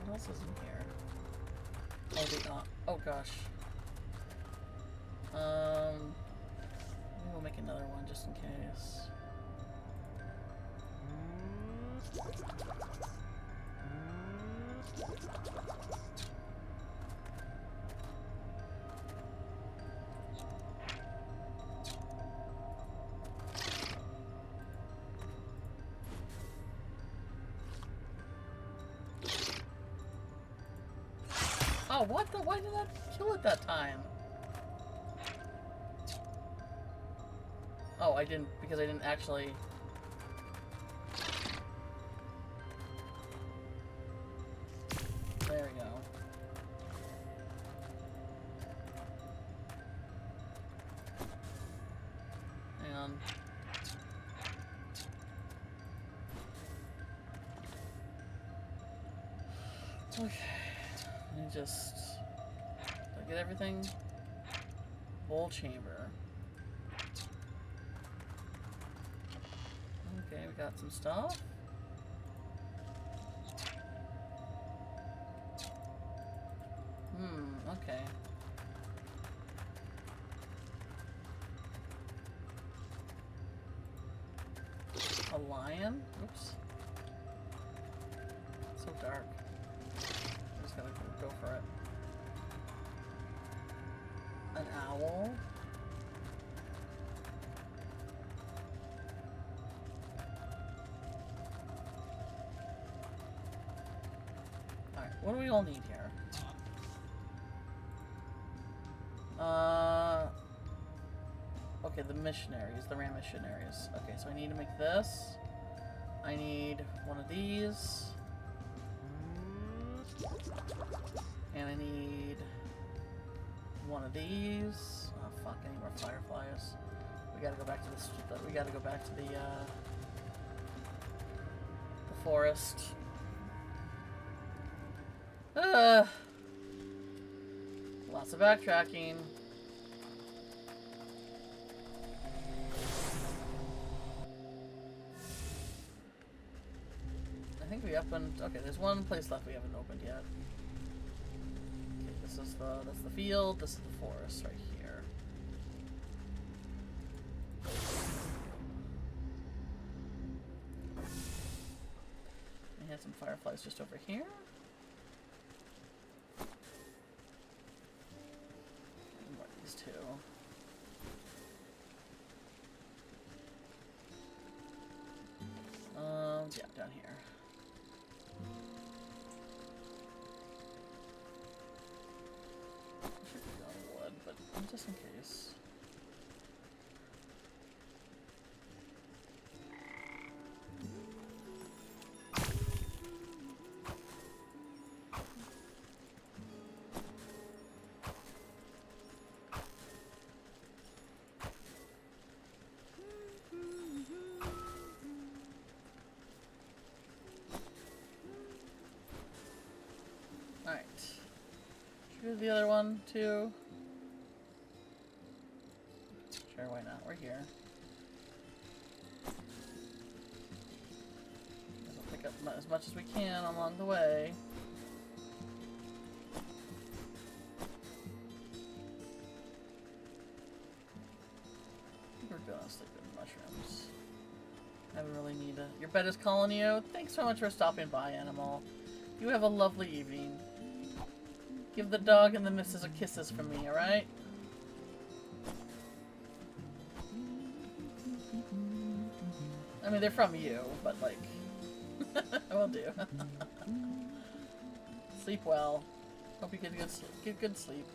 Speaker 1: What else is in here? Oh, oh gosh. Maybe we'll make another one just in case. Oh, what the? Why did that kill it that time? Oh, I didn't, because I didn't actually... There we go. Hang on. Okay. Let me just... Did I get everything? Bowl chamber. Okay, we got some stuff. Okay. A lion? Oops. So dark. I'm just gonna go for it. An owl. Alright, what do we all need here? Okay, the missionaries, the ram missionaries. Okay, so I need to make this. I need one of these. And I need one of these. Oh fuck, I need more fireflies. We gotta go back to this. We gotta go back to the forest. Lots of backtracking. I think we opened. Okay, there's one place left we haven't opened yet. Okay, this is that's the field. This is the forest right here. We had some fireflies just over here. And what are these two? Yeah, down here. Should be on wood, but just in case. Alright. Should we do the other one too? Sure, why not? We're here. We'll pick up as much as we can along the way. I think we're good on sleeping mushrooms. I don't really need to. Your bed is calling you. Thanks so much for stopping by, Animal. You have a lovely evening. Give the dog and the missus a kisses from me, alright? I mean, they're from you, but like... I will do. Sleep well. Hope you get good sleep.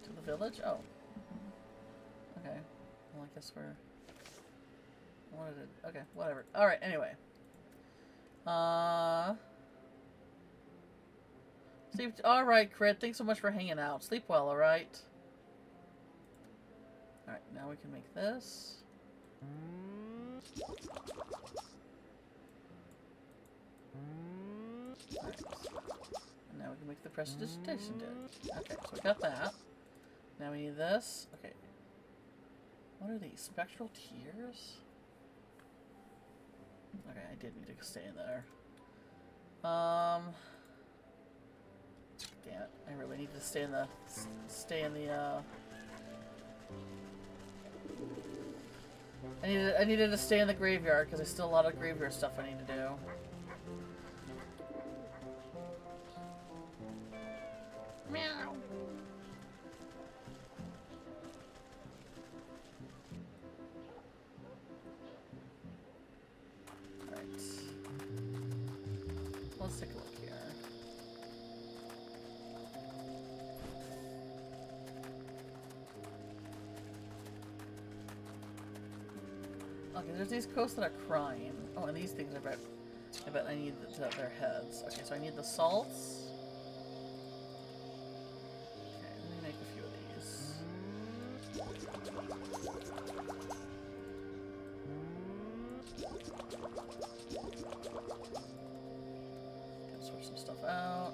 Speaker 1: To the village? Oh. Okay. Well, I guess we're... What is it? Okay, whatever. Alright, anyway. Sleep. Alright, Crit. Thanks so much for hanging out. Sleep well, alright? Alright, now we can make this. Alright. And now we can make the prestidigitation dish. Okay, so we got that. Now we need this. Okay. What are these? Spectral tears? Okay, I did need to stay in there. Damn it! I really need to stay in the I needed to stay in the graveyard because there's still a lot of graveyard stuff I need to do.
Speaker 2: Meow.
Speaker 1: Alright. Let's take a look here. Okay, there's these coasts that are crying. Oh, and these things I bet I need their heads. Okay, so I need the salts. Okay, let me make a few of these. Can sort some stuff out.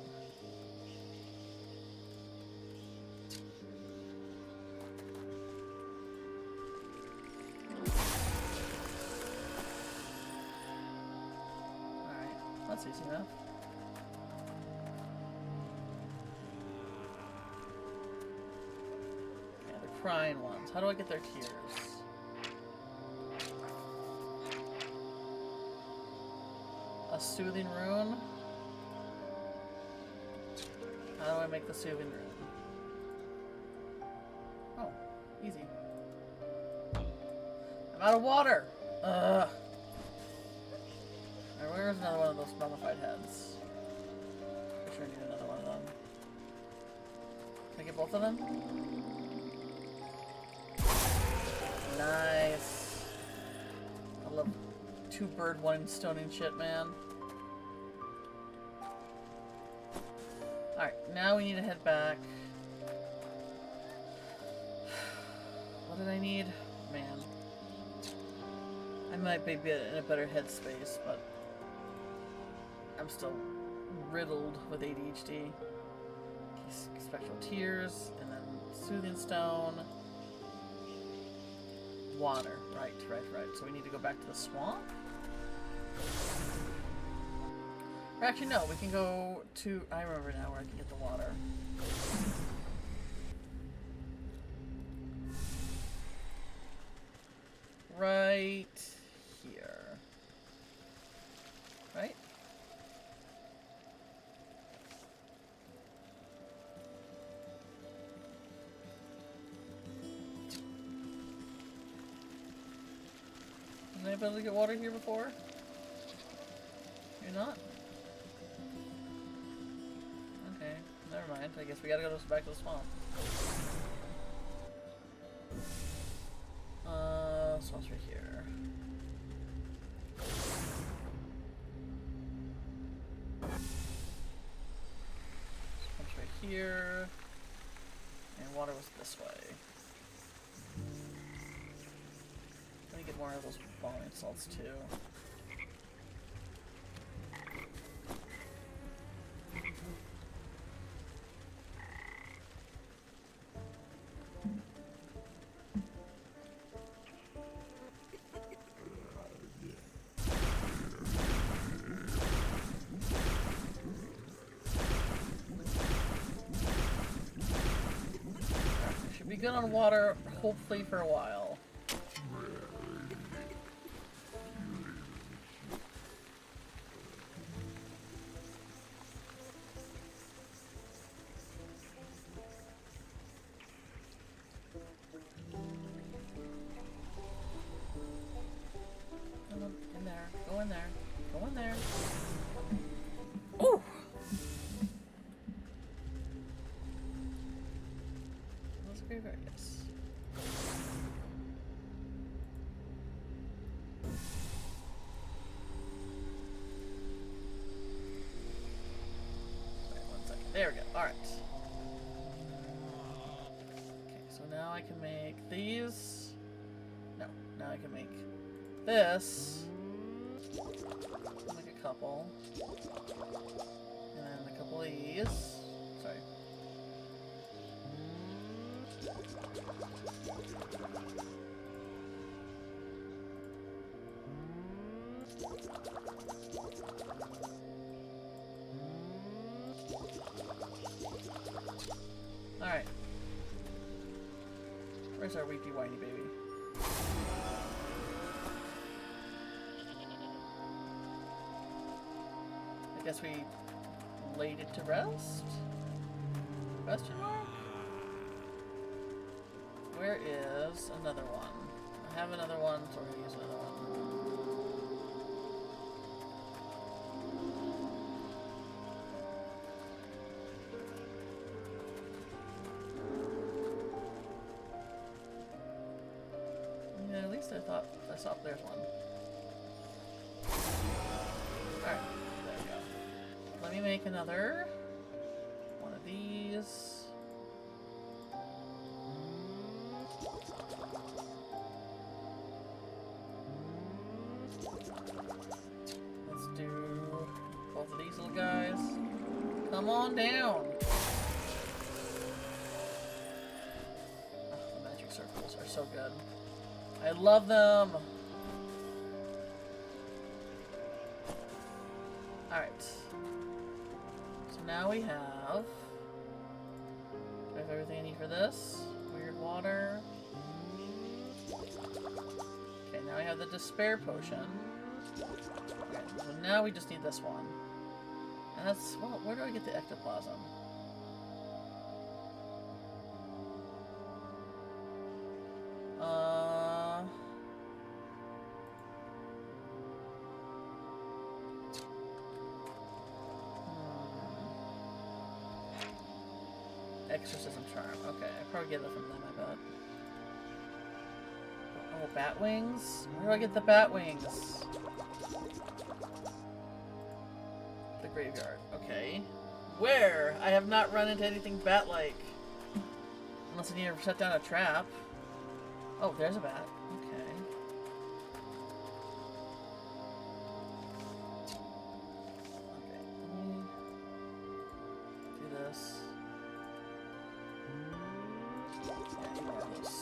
Speaker 1: That's easy enough. Okay, the crying ones. How do I get their tears? A soothing rune? How do I make the soothing rune? Oh, easy. I'm out of water! Ugh. Where's another one of those mummified heads? I'm sure I need another one of them. Can I get both of them? Nice. I love two bird, one stone and shit, man. Alright, now we need to head back. What did I need? Man. I might be in a better headspace, but I'm still riddled with ADHD. Spectral tears, and then soothing stone. Water. Right. So we need to go back to the swamp? Or actually, no, we can go to... I remember now where I can get the water. Right here. Right? Has anybody get water here before? You're not? Okay, never mind. I guess we gotta go back to the swamp. Swamp's right here. Swamp's right here. And water was this way. Let me get more of those falling salts too. Should be good on water, hopefully for a while. In there. Go in there. Go in there. Ooh! That's very, very yes. Wait 1 second. There we go. Alright. Okay, so now I can make these. No, now I can make this. Make a couple. And then a couple of these. Sorry. Alright. Where's our weepy whiny baby? I guess we laid it to rest? Question mark? Where is another one? I have another one, so we're gonna use another one. Yeah, at least I thought I saw there's one. Alright, there we go. Let me make another one of these. Let's do both of these little guys. Come on down! Oh, the magic circles are so good. I love them! Alright. So now we have... Do I have everything I need for this? Weird water. Okay, now I have the despair potion. Okay, so now we just need this one. And that's... Well, where do I get the ectoplasm? Exorcism charm. Okay, I probably get it from them, I bet. Oh, bat wings? Where do I get the bat wings? The graveyard. Okay. Where? I have not run into anything bat-like. Unless I need to set down a trap. Oh, there's a bat. Okay. Okay, let me do this. Yeah, you are this.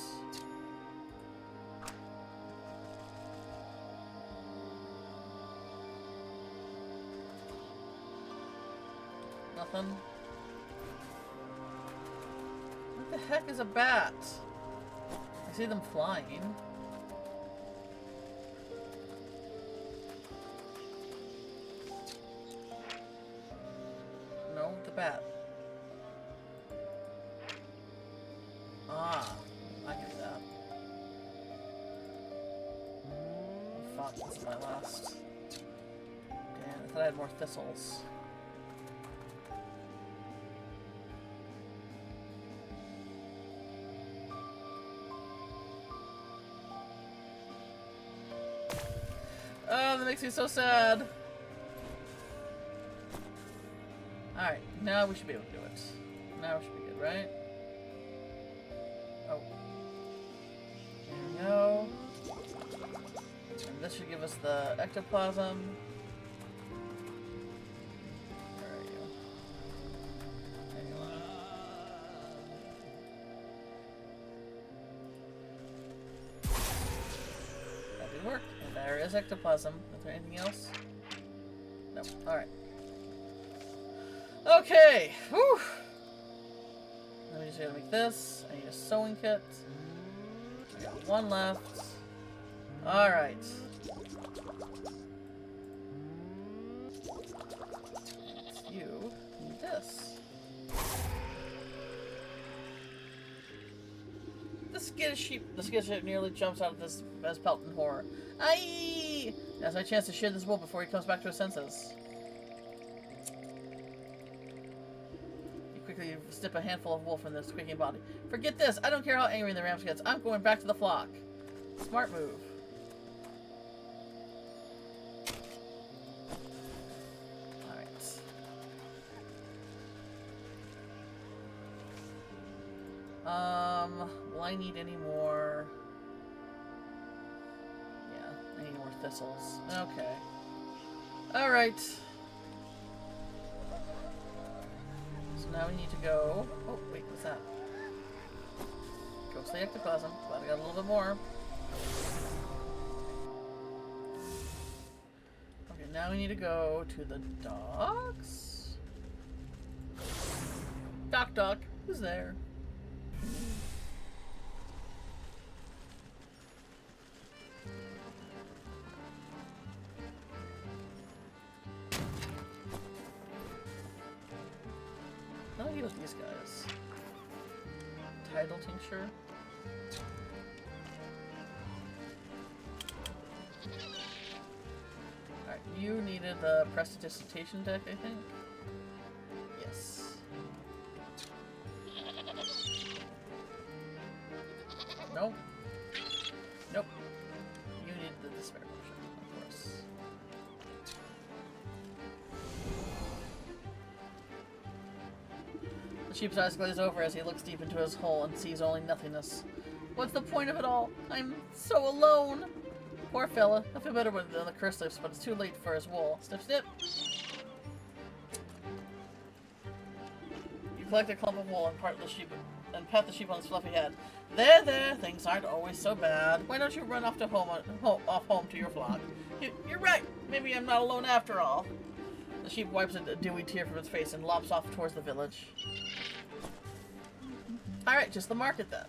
Speaker 1: Nothing. What the heck is a bat? I see them flying. No, the bat. Ah, I can do that. Oh, fuck, this is my last. Damn, I thought I had more thistles. Oh, that makes me so sad. Alright, now we should be able to do it. Now we should be good, right? Oh. There we go. And this should give us the ectoplasm. Where are you? There you are. That did work. And there is ectoplasm. Is there anything else? No. Alright. Okay. Whew. Let me just gotta make this. I need a sewing kit. I got one left. Alright. You need this. The skittish sheep nearly jumps out of this as Pelton horror. Aye! Now's my chance to shear this wool before he comes back to his senses. You quickly snip a handful of wool from the squeaking body. Forget this! I don't care how angry the Rams gets. I'm going back to the flock. Smart move. Will I need any more? Yeah, I need more thistles. Okay. Alright. So now we need to go... Oh, wait, what's that? Ghostly ectoplasm. Glad I got a little bit more. now we need to go to the docks. Doc, who's there? I'll use these guys. Tidal tincture. Alright, you needed the prestidigitation deck, I think? Yes. Nope. Nope. You need the despair potion, of course. The sheep's eyes glaze over as he looks deep into his hole and sees only nothingness. What's the point of it all? I'm so alone! Poor fella. I feel better when the curse lifts, but it's too late for his wool. Snip, snip! You collect a clump of wool and pat the sheep on his fluffy head. There, things aren't always so bad. Why don't you run off to home to your flock? You're right. Maybe I'm not alone after all. The sheep wipes a dewy tear from its face and lops off towards the village. Alright, just the market then.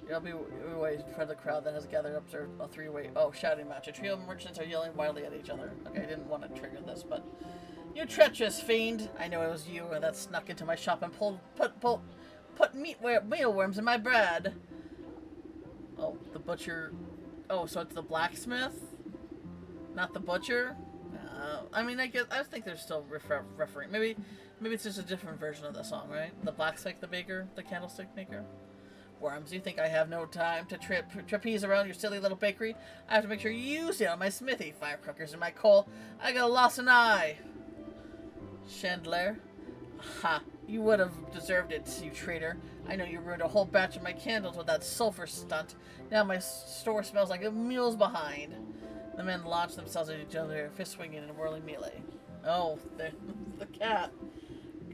Speaker 1: You'll be away from the crowd that has gathered up to a three-way shouting match. A trio of merchants are yelling wildly at each other. Okay, I didn't want to trigger this, but you treacherous fiend! I know it was you that snuck into my shop and put mealworms in my bread. Oh, the butcher. Oh, so it's the blacksmith, not the butcher. I mean, I think they're still referring. Maybe it's just a different version of the song, right? The blacksmith, the baker, the candlestick maker. Worms, you think I have no time to trapeze around your silly little bakery? I have to make sure you see on my smithy. Firecrackers in my coal. I got lost an eye. Chandler. Ha! You would have deserved it, you traitor. I know you ruined a whole batch of my candles with that sulfur stunt. Now my store smells like a mule's behind. The men launched themselves at each other, fist swinging in a whirling melee. Oh, the cat.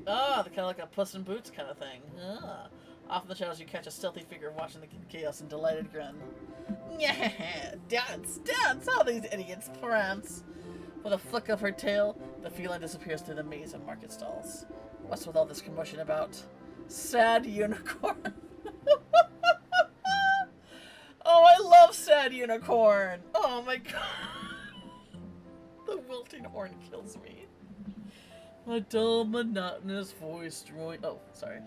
Speaker 1: Ah, the kind of like a Puss in Boots kind of thing. Ah. Off in the shadows, you catch a stealthy figure watching the chaos and delighted grin. Yeah, dance, all these idiots prance. With a flick of her tail, the feline disappears through the maze of market stalls. What's with all this commotion about? Sad unicorn. Oh, I love sad unicorn. Oh my god. The wilting horn kills me. A dull, monotonous voice drawing. Oh, sorry.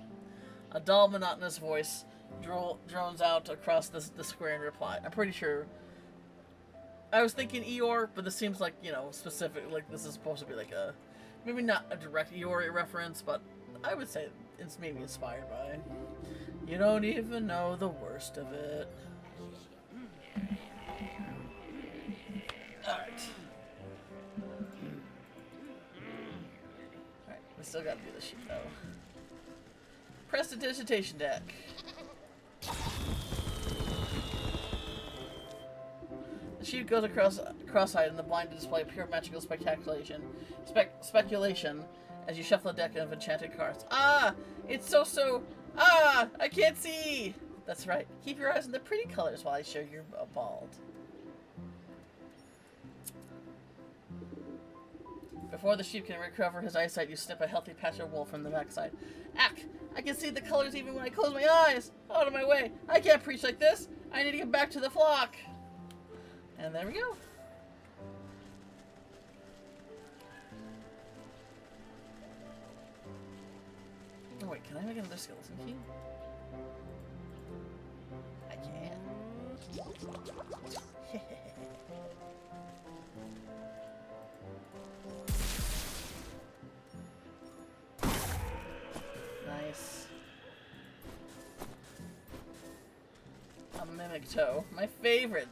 Speaker 1: A dull, monotonous voice drones out across the square in reply. I'm pretty sure. I was thinking Eeyore, but this seems like, specific. Like, this is supposed to be like a. Maybe not a direct Eeyore reference, but I would say it's maybe inspired by. You don't even know the worst of it. Alright. Alright, we still gotta do the sheep though. Prestidigitation deck. The sheep goes cross-eyed in the blind to display pure magical speculation as you shuffle a deck of enchanted cards. Ah! It's so... Ah! I can't see! That's right. Keep your eyes on the pretty colors while I show you bald. Before the sheep can recover his eyesight, you snip a healthy patch of wool from the backside. Ack! I can see the colors even when I close my eyes! Out of my way! I can't preach like this! I need to get back to the flock! And there we go. Oh wait, can I make another skeleton key? I can. Nice. A mimic toe. My favorite.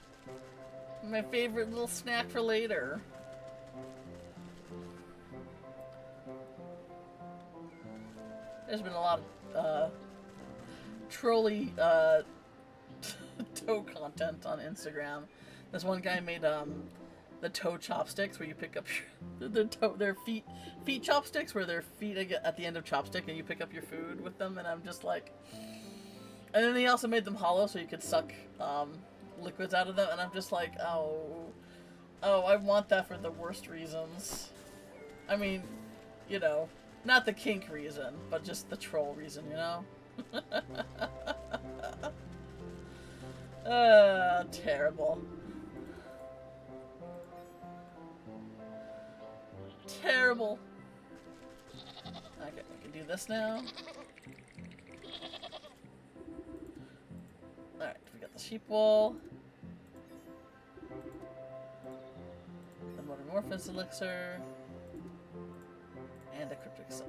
Speaker 1: My favorite little snack for later. There's been a lot of trolly toe content on Instagram. This one guy made the toe chopsticks, where you pick up their feet chopsticks, where their feet at the end of chopstick, and you pick up your food with them. And I'm just like, and then he also made them hollow, so you could suck liquids out of them. And I'm just like, oh, I want that for the worst reasons. I mean, you know, not the kink reason, but just the troll reason, you know. Terrible. Terrible. Okay, we can do this now. Alright, we got the sheep wool. The Metamorphosis elixir. And a cryptic silk.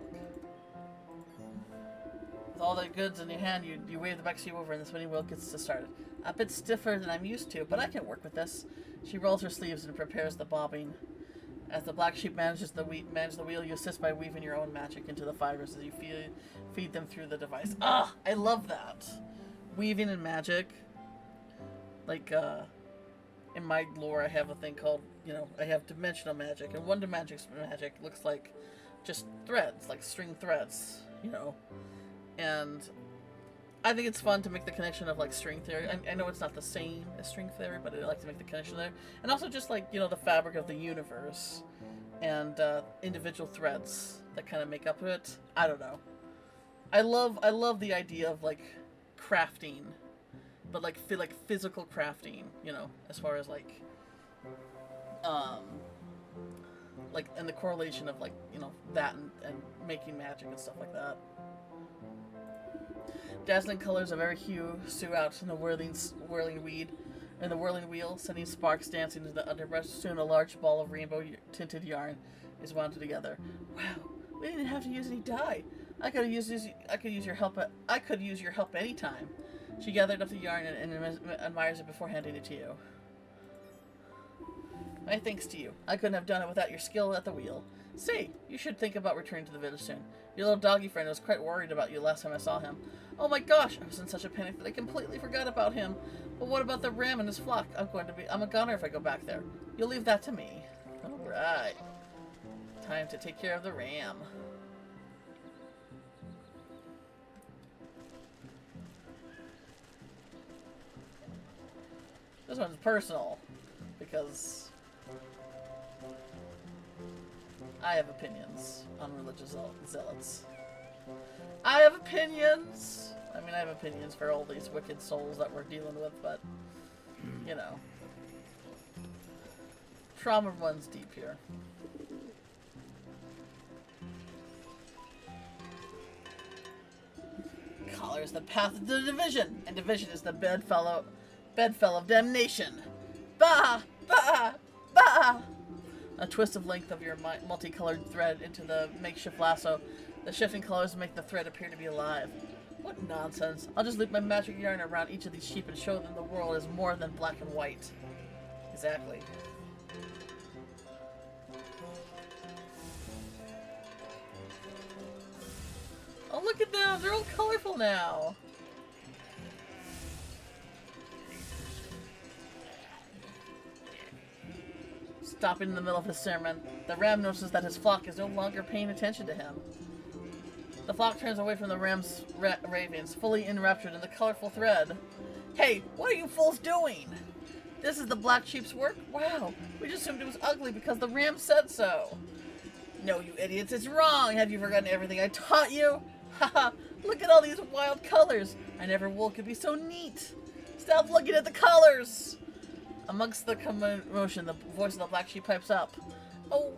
Speaker 1: With all the goods in your hand, you wave the black sheep over and the spinning wheel gets started. A bit stiffer than I'm used to, but I can work with this. She rolls her sleeves and prepares the bobbing. As the black sheep manages the wheel, you assist by weaving your own magic into the fibers as you feed them through the device. Ah, I love that. Weaving and magic. Like, in my lore, I have a thing called, you know, I have dimensional magic, and one-dimensional magic looks like just threads, like string threads, you know. And I think it's fun to make the connection of, like, string theory. I know it's not the same as string theory, but I like to make the connection there. And also just, like, you know, the fabric of the universe and individual threads that kind of make up it. I don't know. I love the idea of, like, crafting, but, like, physical crafting, you know, as far as, like, and the correlation of, like, you know, that and making magic and stuff like that. Dazzling colors of every hue sue out in the whirling wheel, sending sparks dancing into the underbrush. Soon a large ball of rainbow-tinted yarn is wound together. Wow, we didn't have to use any dye. I could use your help anytime. She gathered up the yarn and admires it before handing it to you. My thanks to you. I couldn't have done it without your skill at the wheel. Say, you should think about returning to the village soon. Your little doggy friend was quite worried about you last time I saw him. Oh my gosh, I was in such a panic that I completely forgot about him. But what about the ram and his flock? I'm a goner if I go back there. You'll leave that to me. Alright. Time to take care of the ram. This one's personal, because I have opinions on religious zealots. I have opinions! I mean, I have opinions for all these wicked souls that we're dealing with, but, you know. Trauma runs deep here. Color is the path of the division, and division is the bedfellow of damnation. Bah! Bah! Bah! A twist of length of your multicolored thread into the makeshift lasso. The shifting colors make the thread appear to be alive. What nonsense. I'll just loop my magic yarn around each of these sheep and show them the world is more than black and white. Exactly. Oh, look at them! They're all colorful now! Stopping in the middle of his sermon, the ram notices that his flock is no longer paying attention to him. The flock turns away from the ram's ravings, fully enraptured in the colorful thread. Hey, what are you fools doing? This is the black sheep's work? Wow, we just assumed it was ugly because the ram said so. No, you idiots, it's wrong! Have you forgotten everything I taught you? Haha, look at all these wild colors! I never wool could be so neat! Stop looking at the colors! Amongst the commotion, the voice of the black sheep pipes up. Oh,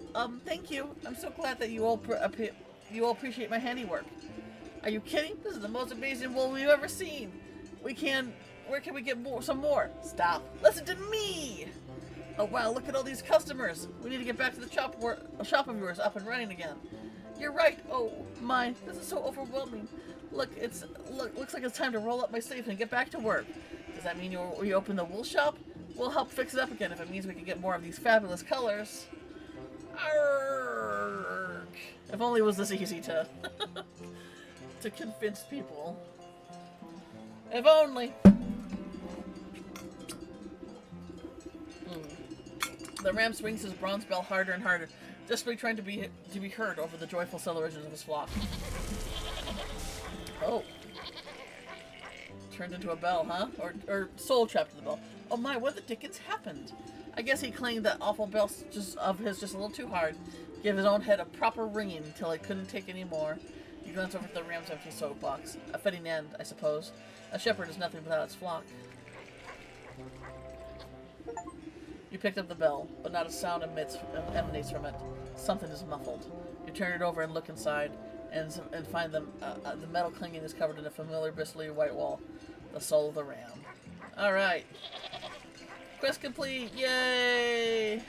Speaker 1: thank you. I'm so glad that you all appreciate my handiwork. Are you kidding? This is the most amazing wool we've ever seen. Where can we get some more? Stop. Listen to me! Oh wow, look at all these customers. We need to get back to the shop of yours up and running again. You're right. Oh my, this is so overwhelming. Looks like it's time to roll up my sleeves and get back to work. Does that mean you'll reopen the wool shop? We'll help fix it up again if it means we can get more of these fabulous colors. Arrgh. If only it was this easy to to convince people. If only. The ram swings his bronze bell harder and harder, desperately trying to be heard over the joyful celebrations of his flock. Oh. Turned into a bell, huh? Or soul trapped in the bell. Oh my, what the dickens happened? I guess he clanged that awful bell of his just a little too hard. Give his own head a proper ringing until it couldn't take any more. He glanced over at the ram's empty soapbox. A fitting end, I suppose. A shepherd is nothing without its flock. You picked up the bell, but not a sound emanates from it. Something is muffled. You turn it over and look inside, and find the metal clinging is covered in a familiar bristly white wall. The soul of the ram. Alright. Quest complete! Yay!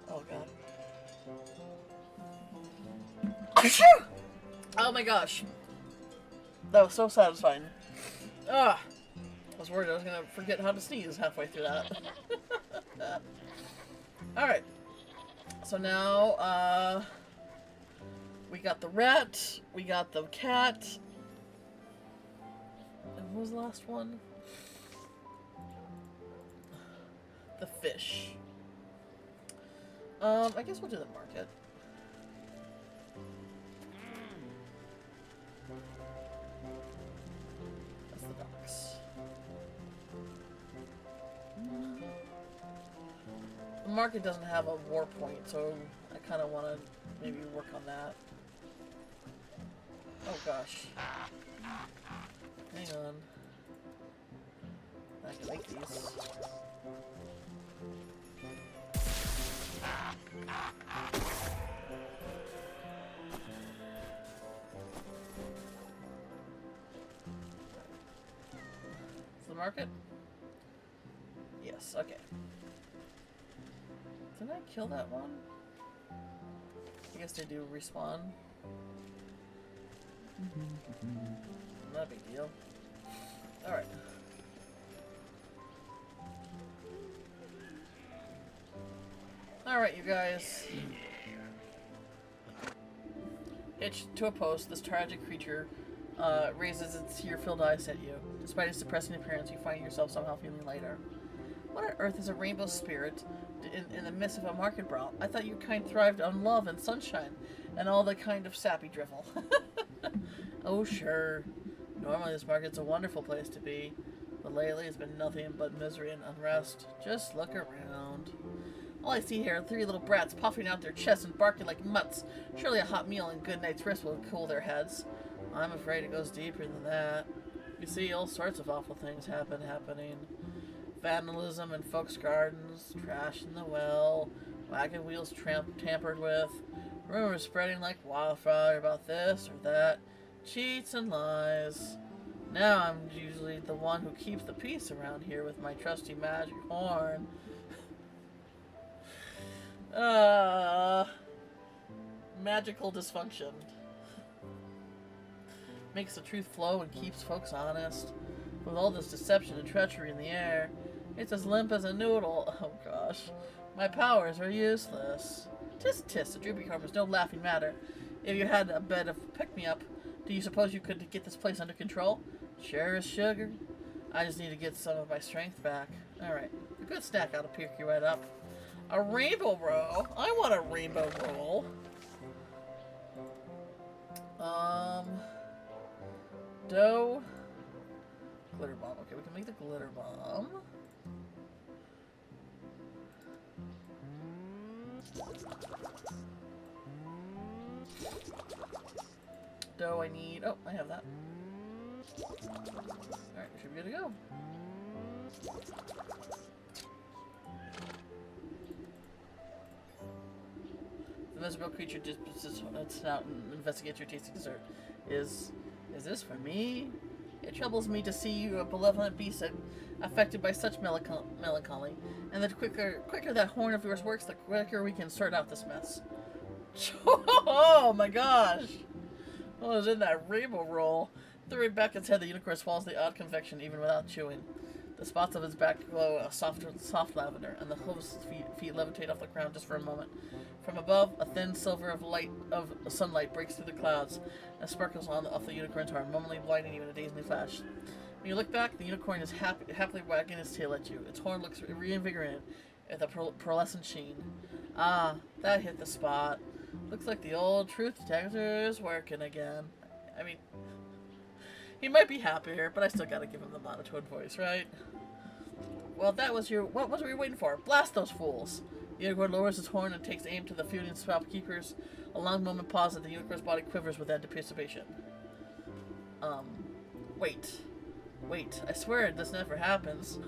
Speaker 1: Oh god. Oh my gosh. That was so satisfying. Ah! I was worried I was gonna forget how to sneeze halfway through that. Alright. So now, we got the rat, we got the cat. And what was the last one? The fish. I guess we'll do the market. That's the docks. The market doesn't have a war point, so I kind of want to maybe work on that. Oh gosh. Hang on. I can make these. The market? Yes, okay. Did I kill that one? I guess they do respawn. Not a big deal. Alright. Alright, you guys. Hitched to a post, this tragic creature raises its tear-filled eyes at you. Despite its depressing appearance, you find yourself somehow feeling lighter. What on earth is a rainbow spirit in the midst of a market brawl? I thought your kind thrived on love and sunshine, and all the kind of sappy drivel. Oh, sure. Normally this market's a wonderful place to be, but lately it's been nothing but misery and unrest. Just look around. All I see here are 3 little brats puffing out their chests and barking like mutts. Surely a hot meal and good night's rest will cool their heads. I'm afraid it goes deeper than that. You see, all sorts of awful things happening. Vandalism in folks' gardens, trash in the well, wagon wheels tampered with, rumors spreading like wildfire about this or that, cheats and lies. Now I'm usually the one who keeps the peace around here with my trusty magic horn. Magical dysfunction. Makes the truth flow and keeps folks honest. With all this deception and treachery in the air, it's as limp as a noodle. Oh gosh. My powers are useless. Tisk tisk, the droopy corn was no laughing matter. If you had a bed of pick-me-up, do you suppose you could get this place under control? Sure as sugar. I just need to get some of my strength back. Alright, a good snack ought to pick you right up. A rainbow roll? I want a rainbow roll. Dough. Glitter bomb. Okay, we can make the glitter bomb. Dough I need. Oh, I have that. Alright, should be good to go. The miserable creature just puts its snout and investigates your tasty dessert. Is this for me? It troubles me to see you, a benevolent beast affected by such melancholy. And the quicker that horn of yours works, the quicker we can sort out this mess. Oh my gosh! What was in that rainbow roll? Through Rebecca's head, the unicorn swallows the odd confection even without chewing. The spots of his back glow a soft lavender, and the hooves feet levitate off the ground just for a moment. From above, a thin silver of sunlight breaks through the clouds and sparkles off the unicorn's horn, momentarily blinding you in a dazed new flash. When you look back, the unicorn is happily wagging its tail at you. Its horn looks reinvigorated with a pearlescent sheen. Ah, that hit the spot. Looks like the old truth detector is working again. I mean, he might be happier, but I still gotta give him the monotone voice, right? Well, what was we waiting for? Blast those fools! The unicorn lowers his horn and takes aim to the feuding shopkeepers. A long moment pauses. The unicorn's body quivers with anticipation. Wait, I swear this never happens.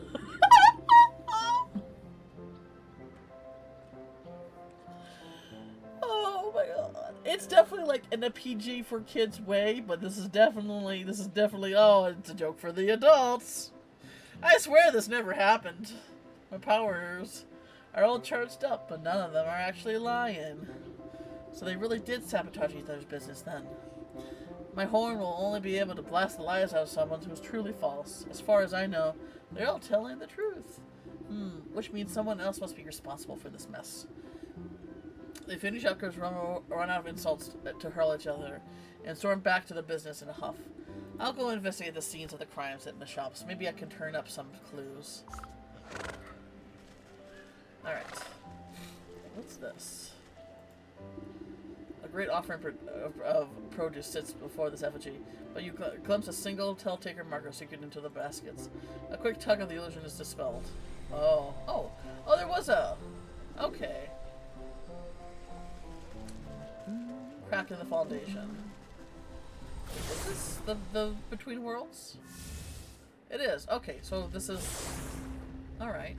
Speaker 1: Oh my god. It's definitely like in a PG for kids way, but this is definitely, oh, it's a joke for the adults. I swear this never happened. My powers are all charged up, but none of them are actually lying. So they really did sabotage each other's business then. My horn will only be able to blast the lies out of someone who's truly false. As far as I know, they're all telling the truth. Which means someone else must be responsible for this mess. The finish uppers run out of insults to hurl at each other and storm back to their business in a huff. I'll go investigate the scenes of the crimes in the shops. Maybe I can turn up some clues. Alright. What's this? A great offering of produce sits before this effigy, but you glimpse a single tell-taker marker secret into the baskets. A quick tug of the illusion is dispelled. Oh, there was a... Okay. Crack in the foundation. Is this the Between Worlds? It is. Okay, so this is... Alright.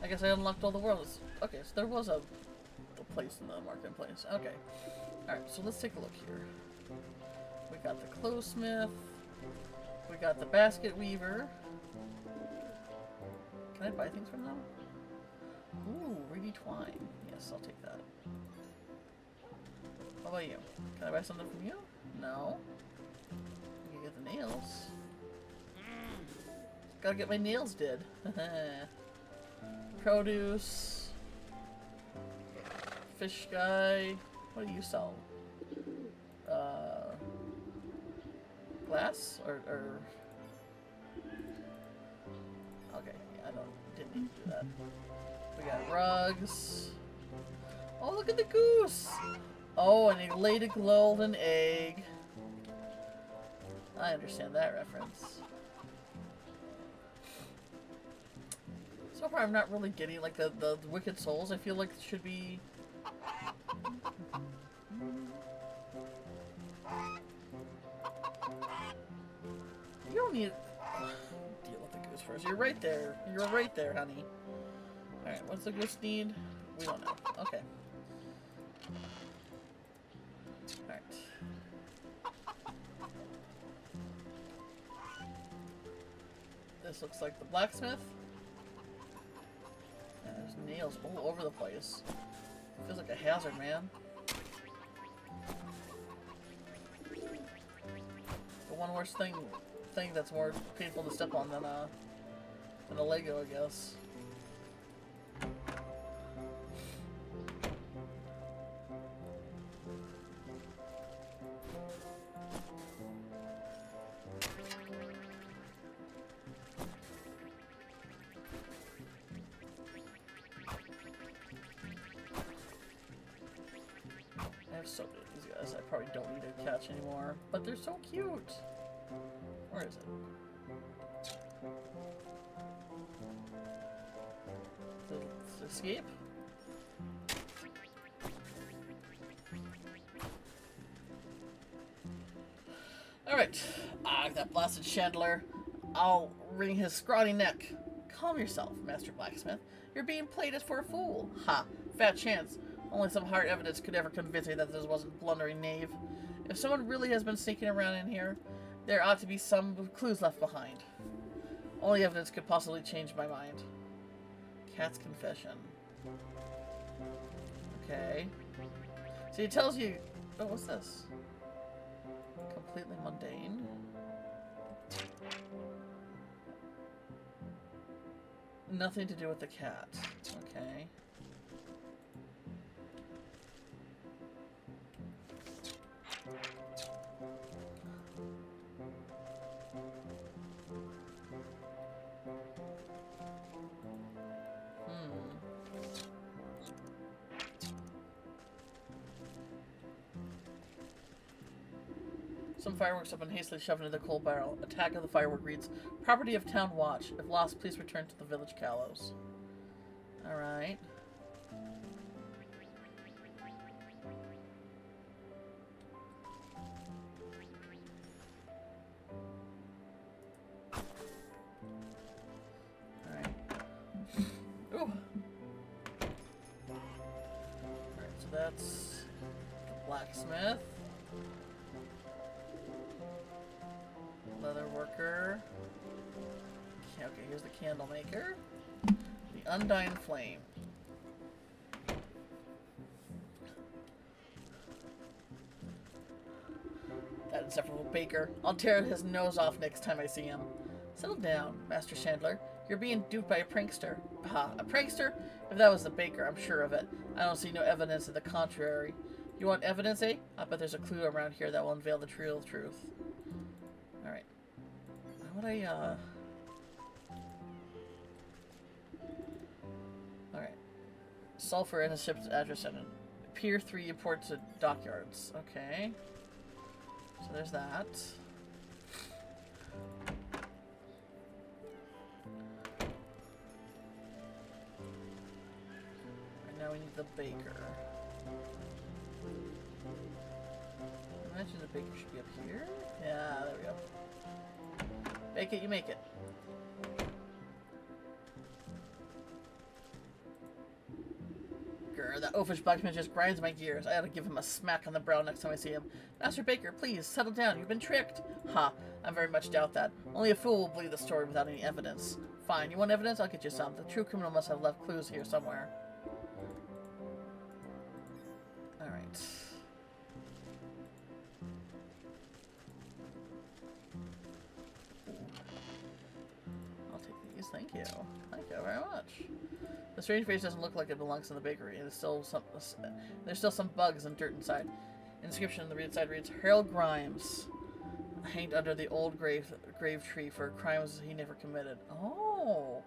Speaker 1: I guess I unlocked all the worlds. Okay, so there was a place in the marketplace. Okay. Alright, so let's take a look here. We got the clothesmith. We got the basket weaver. Can I buy things from them? Ooh, reedy twine. Yes, I'll take that. How about you? Can I buy something from you? No. You can get the nails. Gotta get my nails did. Produce. Fish guy. What do you sell? Glass? Or... Okay, yeah, didn't need to do that. We got rugs. Oh, look at the goose! Oh, and he laid a golden egg. I understand that reference. So far, I'm not really getting, like, the Wicked Souls. I feel like it should be... You don't need... Deal with the goose first. You're right there. You're right there, honey. Alright, what's the goose need? We don't know. Okay. Alright. This looks like the blacksmith. And there's nails all over the place. Feels like a hazard, man. The one worst thing that's more painful to step on than a Lego, I guess. I have so many of these guys I probably don't need to catch anymore, but they're so cute. Where is it? The escape? Alright. That blasted chandelier. I'll wring his scrawny neck. Calm yourself, Master Blacksmith. You're being played as for a fool. Ha! Fat chance. Only some hard evidence could ever convince me that this wasn't blundering knave. If someone really has been sneaking around in here, there ought to be some clues left behind. Only evidence could possibly change my mind. Cat's confession. Okay. So it tells you... Oh, what's this? Completely mundane. Nothing to do with the cat. Okay. Some fireworks have been hastily shoved into the coal barrel. Attack of the firework reads, property of town watch. If lost, please return to the village gallows. Alright. Alright. Ooh. Alright, so that's the blacksmith. Leather worker. Okay, here's the candle maker. The undying flame. That insufferable baker. I'll tear his nose off next time I see him. Settle down, Master Chandler. You're being duped by a prankster. Ha, a prankster? If that was the baker, I'm sure of it. I don't see no evidence of the contrary. You want evidence, eh? I bet there's a clue around here that will unveil the real truth. Alright. Why would I, Alright. Sulfur and a ship's address and Pier 3 port to dockyards. Okay. So there's that. Right, now we need the baker. I imagine the baker should be up here. Yeah, there we go. Make it, you make it. Grr, that oafish blacksmith just grinds my gears. I ought to give him a smack on the brow next time I see him. Master Baker, please, settle down. You've been tricked. Ha, I very much doubt that. Only a fool will believe the story without any evidence. Fine, you want evidence? I'll get you some. The true criminal must have left clues here somewhere. Alright. Thank you. Thank you very much. The strange face doesn't look like it belongs in the bakery. There's still some bugs and dirt inside. Inscription on the inside reads, Harold Grimes, hanged under the old grave tree for crimes he never committed. Oh,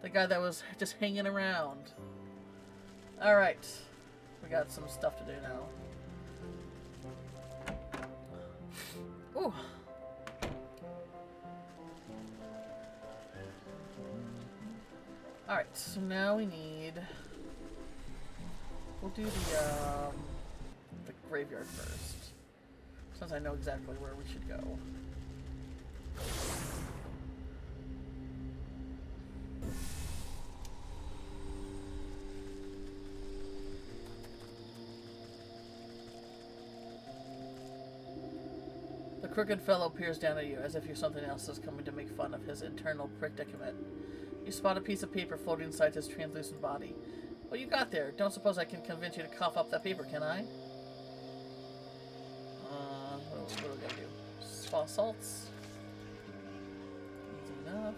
Speaker 1: the guy that was just hanging around. All right, we got some stuff to do now. Ooh. Alright, so now we need... We'll do the graveyard first. Since I know exactly where we should go. The crooked fellow peers down at you as if you're something else is coming to make fun of his internal predicament. You spot a piece of paper floating inside his translucent body. What you got there? Don't suppose I can convince you to cough up that paper, can I? What do we gotta do? Spa salts? Easy enough.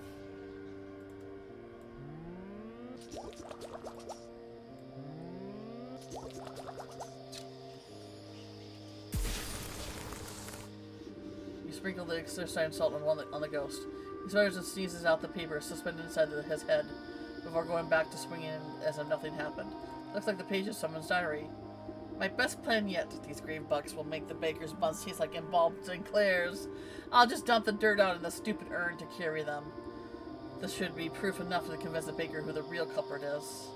Speaker 1: You sprinkle the exorcising salt on the ghost. He swears and sneezes out the paper suspended inside his head before going back to swinging as if nothing happened. Looks like the page of someone's diary. My best plan yet. These grave bugs will make the baker's buns taste like embalmed Sinclairs. I'll just dump the dirt out in the stupid urn to carry them. This should be proof enough to convince the baker who the real culprit is.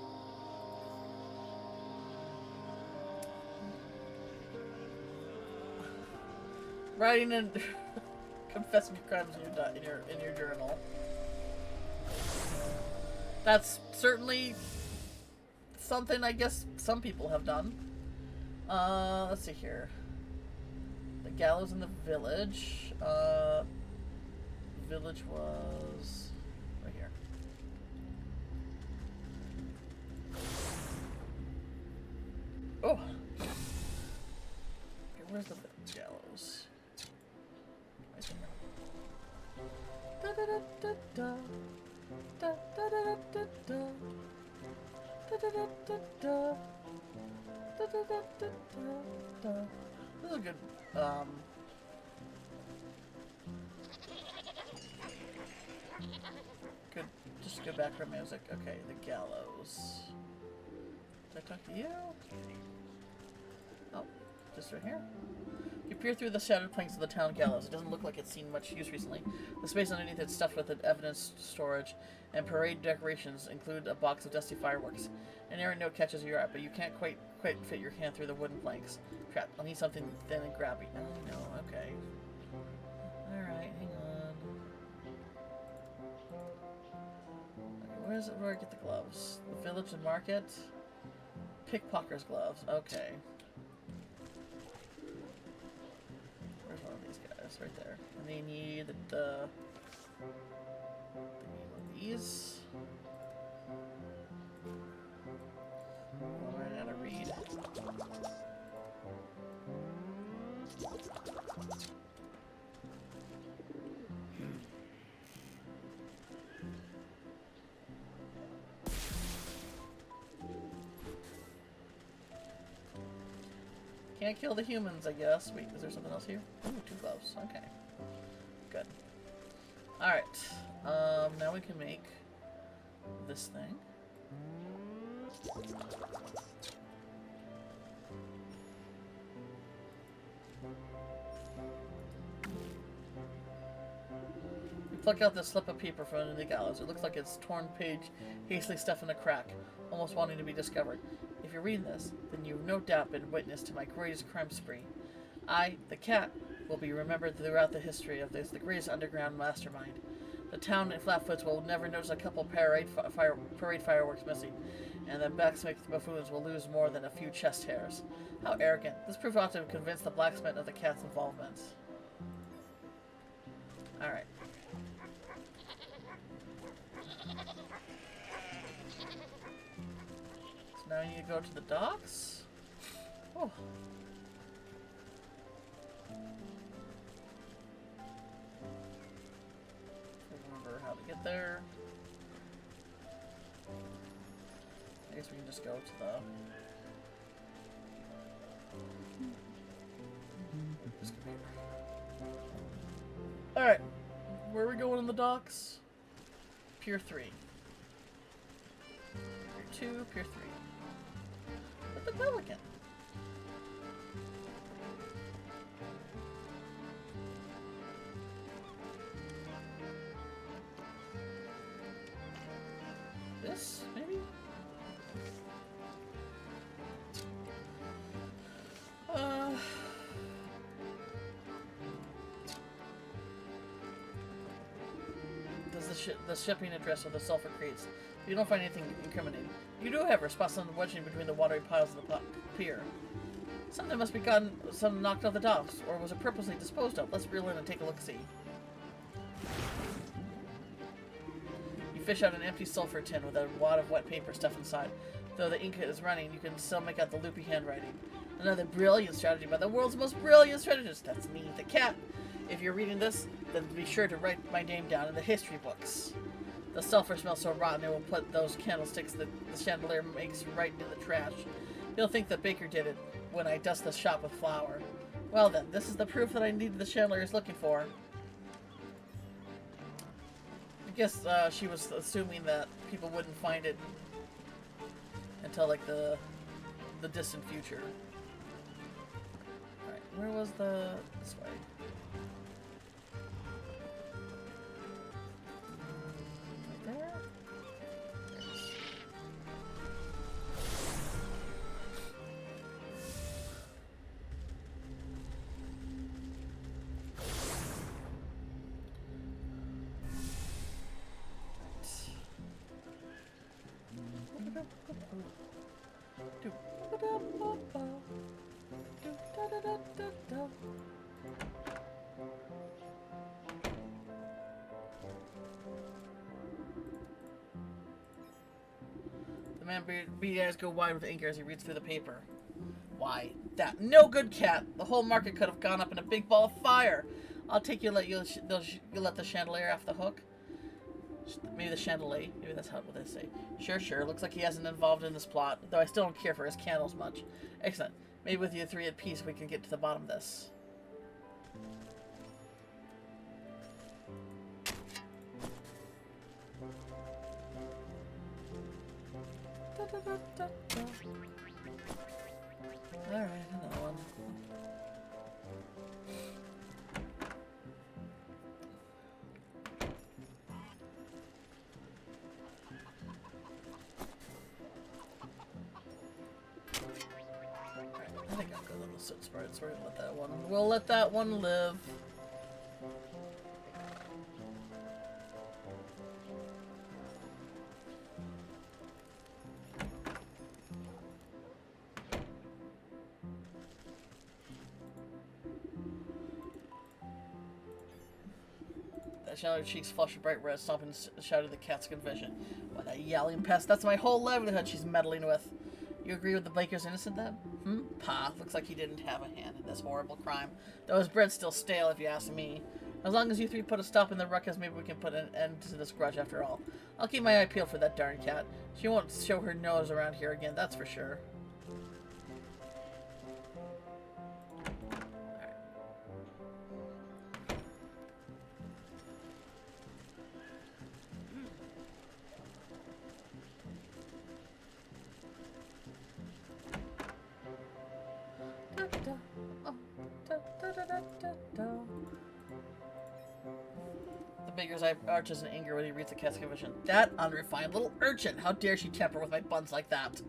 Speaker 1: Writing and confessing your crimes in your journal. That's certainly something I guess some people have done. Let's see here. The gallows in the village. Village was right here. Oh! Okay, where's the gallows? Right there. This is a good, good, just good background music. Okay, the gallows. Did I talk to you? Oh, just right here. You peer through the shattered planks of the town gallows. It doesn't look like it's seen much use recently. The space underneath it stuffed with evidence storage and parade decorations include a box of dusty fireworks. An errant note catches your eye, but you can't quite fit your hand through the wooden planks. Crap, I'll need something thin and grabby. Oh, no, okay. Alright, hang on. Okay, where do I get the gloves? The village and market? Pickpocker's gloves, okay. Where's one of these guys? Right there. And they need the they need one of these. I'm learning how to read. Can't kill the humans, I guess. Wait, is there something else here? Ooh, 2 gloves. Okay. Good. Alright. Now we can make this thing. We pluck out the slip of paper from under the gallows. It looks like it's torn page, hastily stuffed in a crack, almost wanting to be discovered. If you're reading this, then you've no doubt been witness to my greatest crime spree. I, the cat, will be remembered throughout the history of this, the greatest underground mastermind. The town at Flatfoots will never notice a couple parade fireworks missing, and the blacksmith buffoons will lose more than a few chest hairs. How arrogant. This proof ought to convince the blacksmith of the cat's involvement. Alright. So now you need to go to the docks? Oh. Remember how to get there. I guess we can just go to the... Alright. Where are we going in the docks? Pier 3. Pier 2, Pier 3. But the Pelican. This, maybe? Does the shipping address of the sulfur crates. You don't find anything incriminating. You do, however, spot something wedging between the watery piles of the pier. Something must be some knocked off the docks, or was it purposely disposed of? Let's reel in and take a look-see. You fish out an empty sulfur tin with a wad of wet paper stuffed inside. Though the ink is running, you can still make out the loopy handwriting. Another brilliant strategy by the world's most brilliant strategist. That's me, the cat. If you're reading this, then be sure to write my name down in the history books. The sulfur smells so rotten it will put those candlesticks that the chandelier makes right in the trash. You'll think the baker did it when I dust the shop with flour. Well then, this is the proof that I needed the chandelier is looking for. I guess she was assuming that people wouldn't find it until like the distant future. Alright, where was this way? Right there? The man beady eyes go wide with anger as he reads through the paper. Why, that no good cat! The whole market could have gone up in a big ball of fire! I'll take you let the chandelier off the hook. Maybe the chandelier. Maybe that's what they say. Sure. Looks like he hasn't involved in this plot, though I still don't care for his candles much. Excellent. Maybe with you three at peace, we can get to the bottom of this. Alright, another one. I think I'll go to the soot sprites. We're gonna let that one. We'll let that one live. That shouted cheeks flush with bright red, stomping shouted the cat's confession. Why, that yowling pest, that's my whole livelihood she's meddling with. You agree with the baker's innocent then? Pa, looks like he didn't have a hand in this horrible crime. Though his bread's still stale if you ask me. As long as you three put a stop in the ruckus, maybe we can put an end to this grudge after all. I'll keep my eye peeled for that darn cat. She won't show her nose around here again, that's for sure. The baker's eye arches in anger when he reads the cat's confession. That unrefined little urchin! How dare she tamper with my buns like that?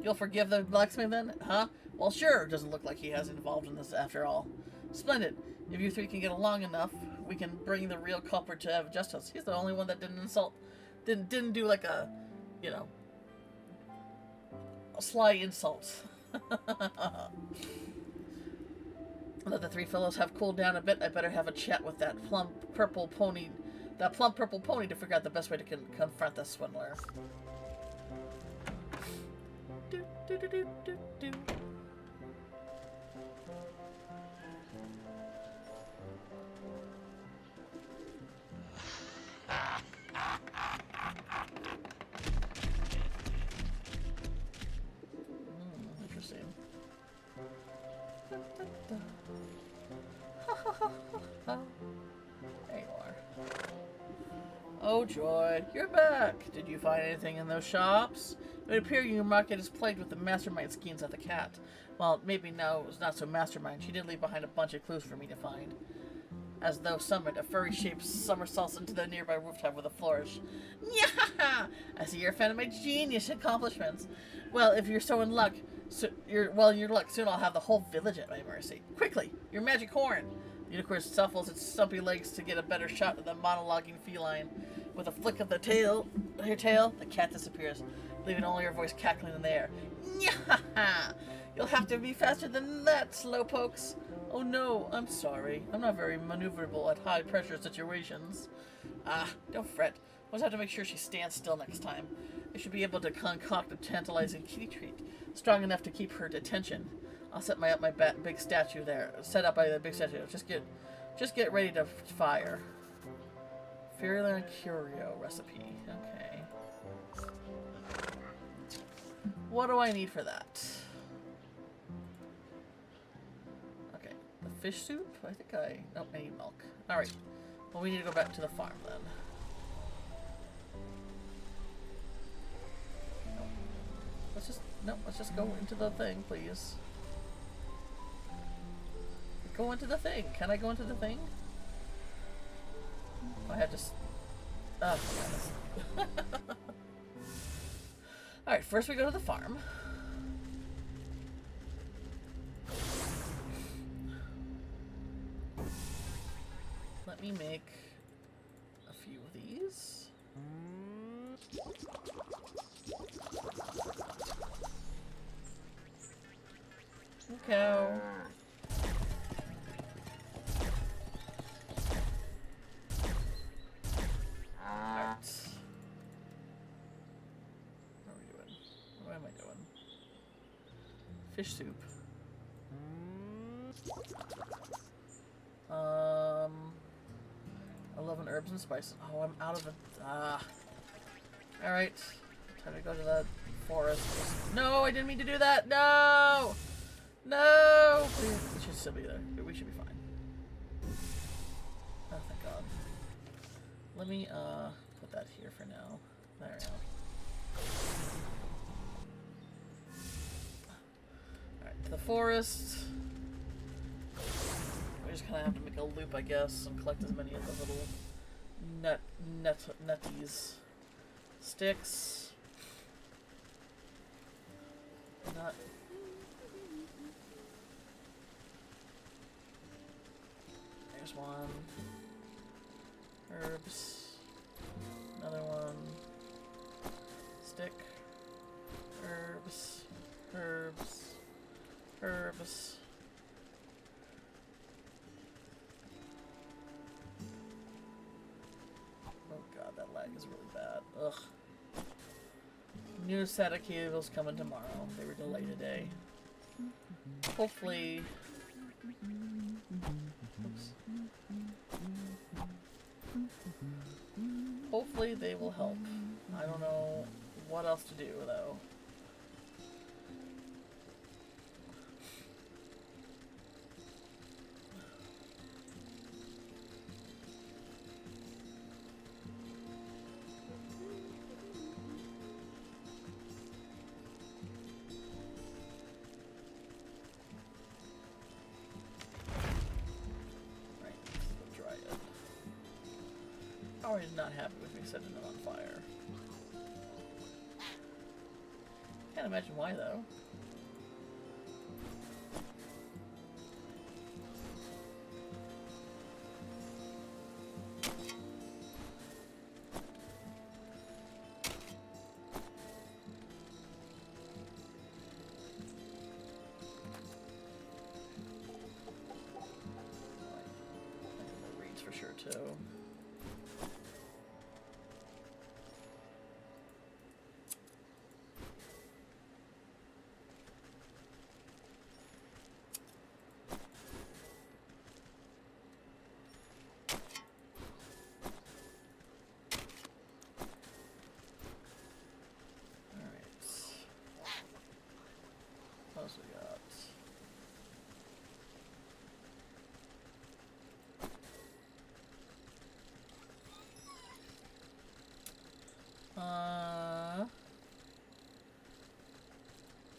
Speaker 1: You'll forgive the blacksmith then? Huh? Well, sure. Doesn't look like he has involved in this after all. Splendid. If you three can get along enough, we can bring the real culprit to have justice. He's the only one that didn't insult, didn't do like a, you know, a sly insult. Let the three fellows have cooled down a bit. I better have a chat with that plump purple pony to figure out the best way to confront this swindler. Do, do, do, do, do, do. Interesting. Da, da, da. There you are. Oh joy, you're back! Did you find anything in those shops? It would appear your market is plagued with the mastermind schemes of the cat. Well, maybe now it was not so mastermind. She did leave behind a bunch of clues for me to find. As though summoned, a furry-shaped somersaults into the nearby rooftop with a flourish. Nyahaha! I see you're a fan of my genius accomplishments. Well, if you're so in luck, your luck, soon I'll have the whole village at my mercy. Quickly, your magic horn! The unicorn shuffles its stumpy legs to get a better shot of the monologuing feline. With a flick of her tail, the cat disappears, leaving only her voice cackling in the air. Nyahaha! You'll have to be faster than that, slowpokes. Oh no, I'm sorry. I'm not very maneuverable at high-pressure situations. Ah, don't fret. We'll just have to make sure she stands still next time. I should be able to concoct a tantalizing kitty treat, strong enough to keep her attention. I'll set my big statue there. Set up by the big statue. Just get ready to fire. Virulent Curio recipe. Okay. What do I need for that? Okay. The fish soup? I think nope, I need milk. Alright. Well, we need to go back to the farm then. Let's just go into the thing, please. Go into the thing. Can I go into the thing? I have to... Oh, alright, first we go to the farm. Let me make a few of these. Cow. Alright. What are we doing? What am I doing? Fish soup. 11 herbs and spices. Oh, I'm out of the... Alright. Time to go to the forest. No, I didn't mean to do that! No! No! Please, it should still be there. We should be fine. Oh, thank God. Let me, put that here for now. There we go. Alright, to the forest. We just kind of have to make a loop, I guess, and collect as many of the little nutties. Sticks. Nut. There's one. Herbs. Another one. Stick. Herbs. Herbs. Herbs. Oh god, that lag is really bad. Ugh. New set of cables coming tomorrow. They were delayed today. Hopefully... Oops. Hopefully they will help. I don't know what else to do, though. Is not happy with me setting it on fire. Can't imagine why though. Reeds for sure too. What else we got?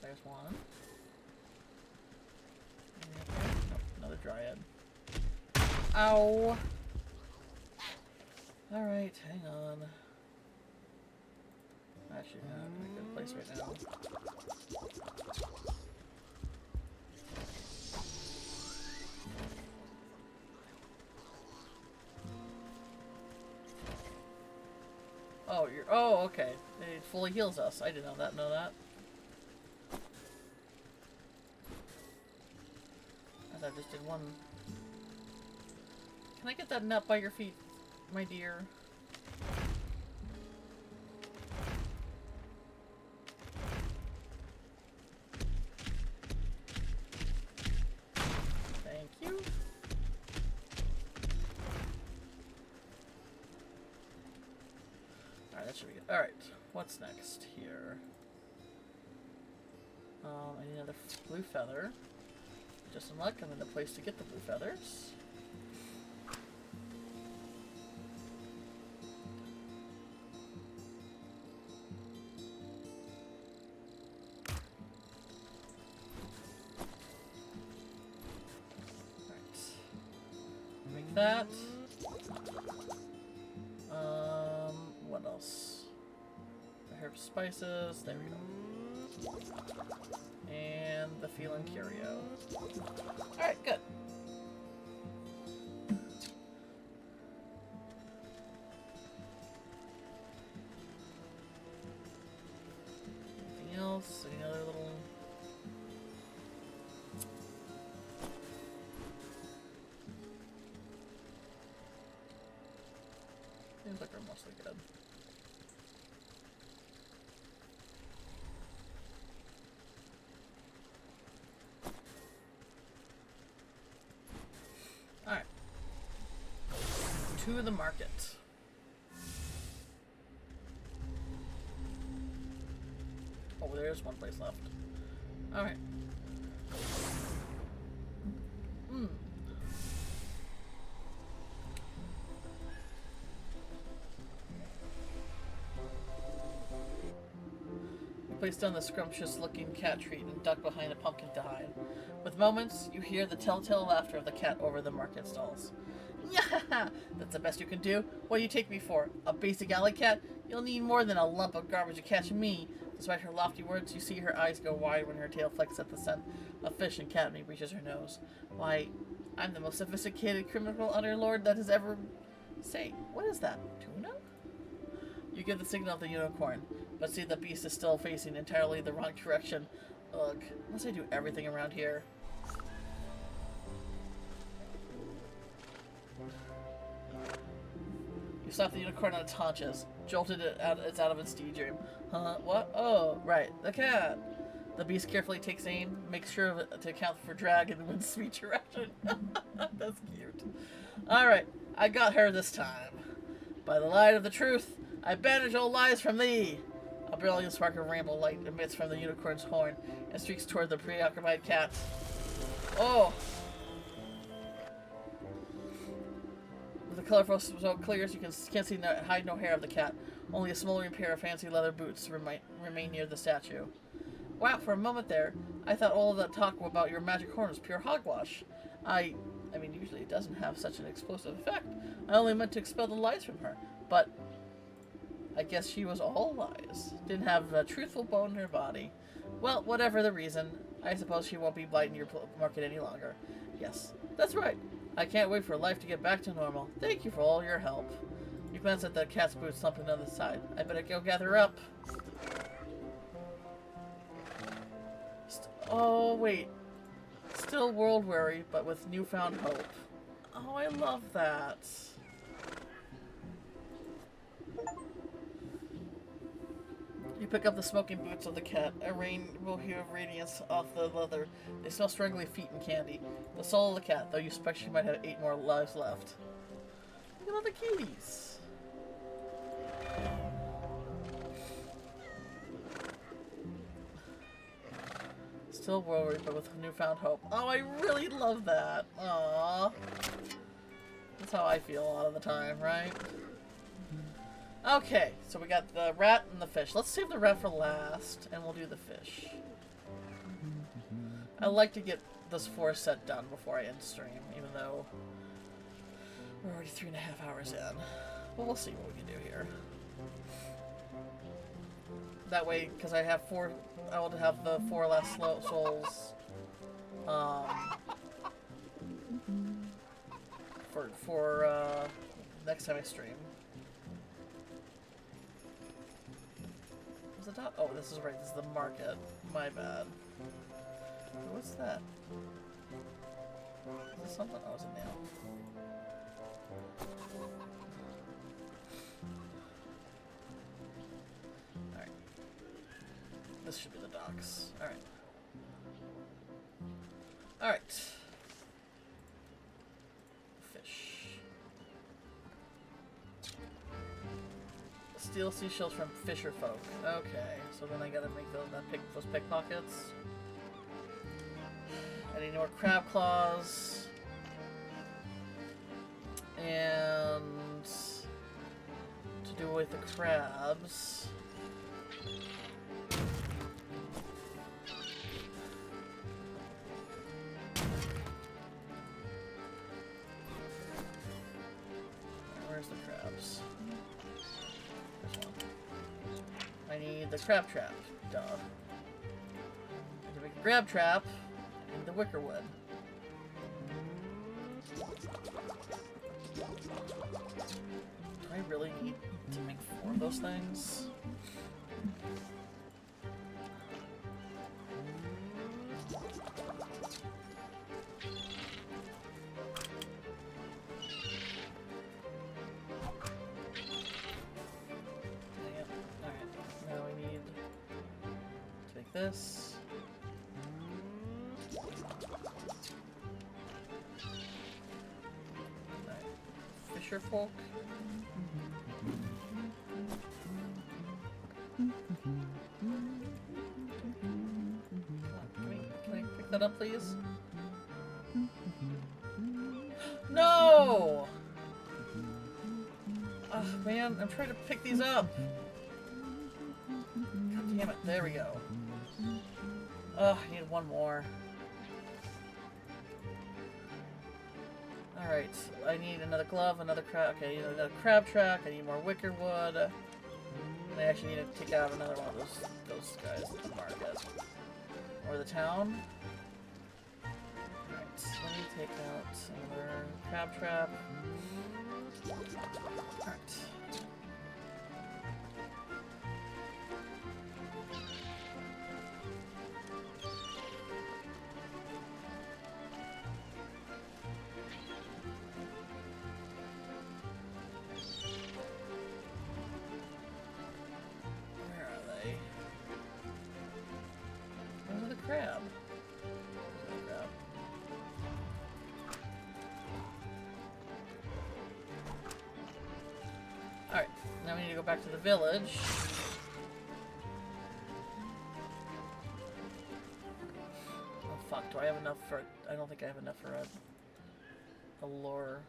Speaker 1: There's one. Nope, another dryad. Ow! Alright, hang on. Actually, not in a good place right now. Oh, you're. Oh, okay. It fully heals us. I didn't know that. I thought I just did one. Can I get that nut by your feet, my dear? Thank you. Alright, that should be good. Alright, what's next here? I need another blue feather. Just in luck, I'm in the place to get the blue feathers. Alright. Make that. What else? The herb spices, there we go. And the feeling curio. Alright, good. Anything else? Any other little... Seems like we're mostly good. to the market. Oh, there's one place left. Alright. Place down the scrumptious-looking cat treat and duck behind a pumpkin to hide. With moments, you hear the telltale laughter of the cat over the market stalls. Yeah, that's the best you can do? What do you take me for? A basic alley cat? You'll need more than a lump of garbage to catch me. Despite her lofty words, you see her eyes go wide when her tail flicks at the scent of fish and cat meat reaches her nose. Why, I'm the most sophisticated criminal underlord that has ever... Say, what is that? Tuna? You give the signal of the unicorn, but see the beast is still facing entirely the wrong direction. Ugh, unless I do everything around here. You slap the unicorn on its haunches, jolted it out, it's out of its daydream. Huh? What? Oh, right, the cat. The beast carefully takes aim, makes sure to account for drag and wins speed direction. That's cute. Alright, I got her this time. By the light of the truth, I banish all lies from thee. A brilliant spark of rainbow light emits from the unicorn's horn and streaks toward the preoccupied cat. Oh! With the colorful smoke clears, you can't see hide no hair of the cat. Only a smoldering pair of fancy leather boots remain near the statue. Wow, for a moment there, I thought all of that talk about your magic horn was pure hogwash. I mean, usually it doesn't have such an explosive effect. I only meant to expel the lies from her, but I guess she was all lies. Didn't have a truthful bone in her body. Well, whatever the reason, I suppose she won't be blighting your market any longer. Yes, that's right. I can't wait for life to get back to normal. Thank you for all your help. You glance at the cat's boots slumping on the side. I better go gather her up. Oh, wait. Still world weary, but with newfound hope. Oh, I love that. You pick up the smoking boots of the cat, a rainbow hue of radiance off the leather. They smell strangely feet and candy. The soul of the cat, though you suspect she might have 8 more lives left. Look at all the kitties. Still worried, but with newfound hope. Oh, I really love that. Aww. That's how I feel a lot of the time, right? Okay, so we got the rat and the fish. Let's save the rat for last, and we'll do the fish. I like to get this 4 set done before I end stream, even though we're already 3.5 hours in. But we'll see what we can do here. That way, because I have 4, I will have the 4 last souls, for next time I stream. Was it not? Oh, this is right. This is the market. My bad. What's that? Is this something? Oh, it's a nail. Alright. This should be the docks. Alright. Alright. Fish. Steal seashells from fisher folk. Okay, so then I gotta make those pickpockets. I need more crab claws. And to do away with the crabs. Where's the crabs? There's one. I need the crab trap. Duh. To make a crab trap, I need the wicker wood. Do I really need to make 4 of those things? This. Right. Fisher fisher folk. Can I pick that up, please? No! Oh, man, I'm trying to pick these up. God damn it, there we go. Oh, I need one more. Alright, I need another glove, another crab. Okay, I need another crab track. I need more wicker wood. And I actually need to take out another one of those guys to market. Or the town. Alright, so let me take out another crab trap. Alright. Crab. Alright, now we need to go back to the village. Oh fuck, do I have enough for... I don't think I have enough for a lure.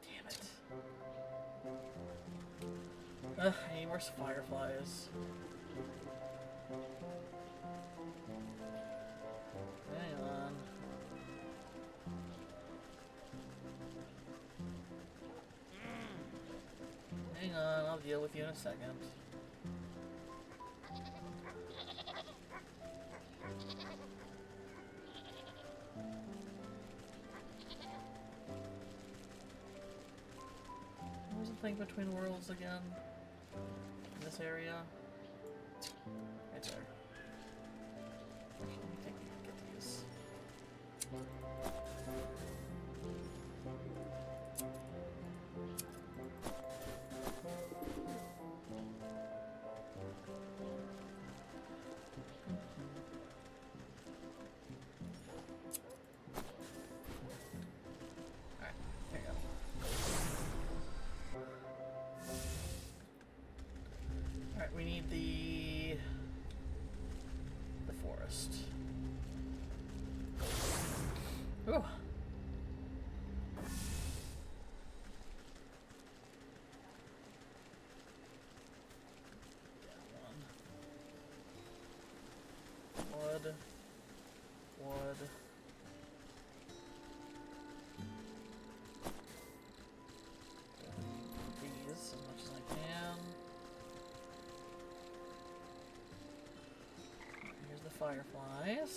Speaker 1: Damn it. Ugh, I need more fireflies. Hang on. Hang on, I'll deal with you in a second. What was the thing between worlds again? In this area? Right there. Actually, let me get these. Alright, there you go. Alright, we need the forest. Ooh. Wood. Wood. These as much as I can. Here's the fireflies.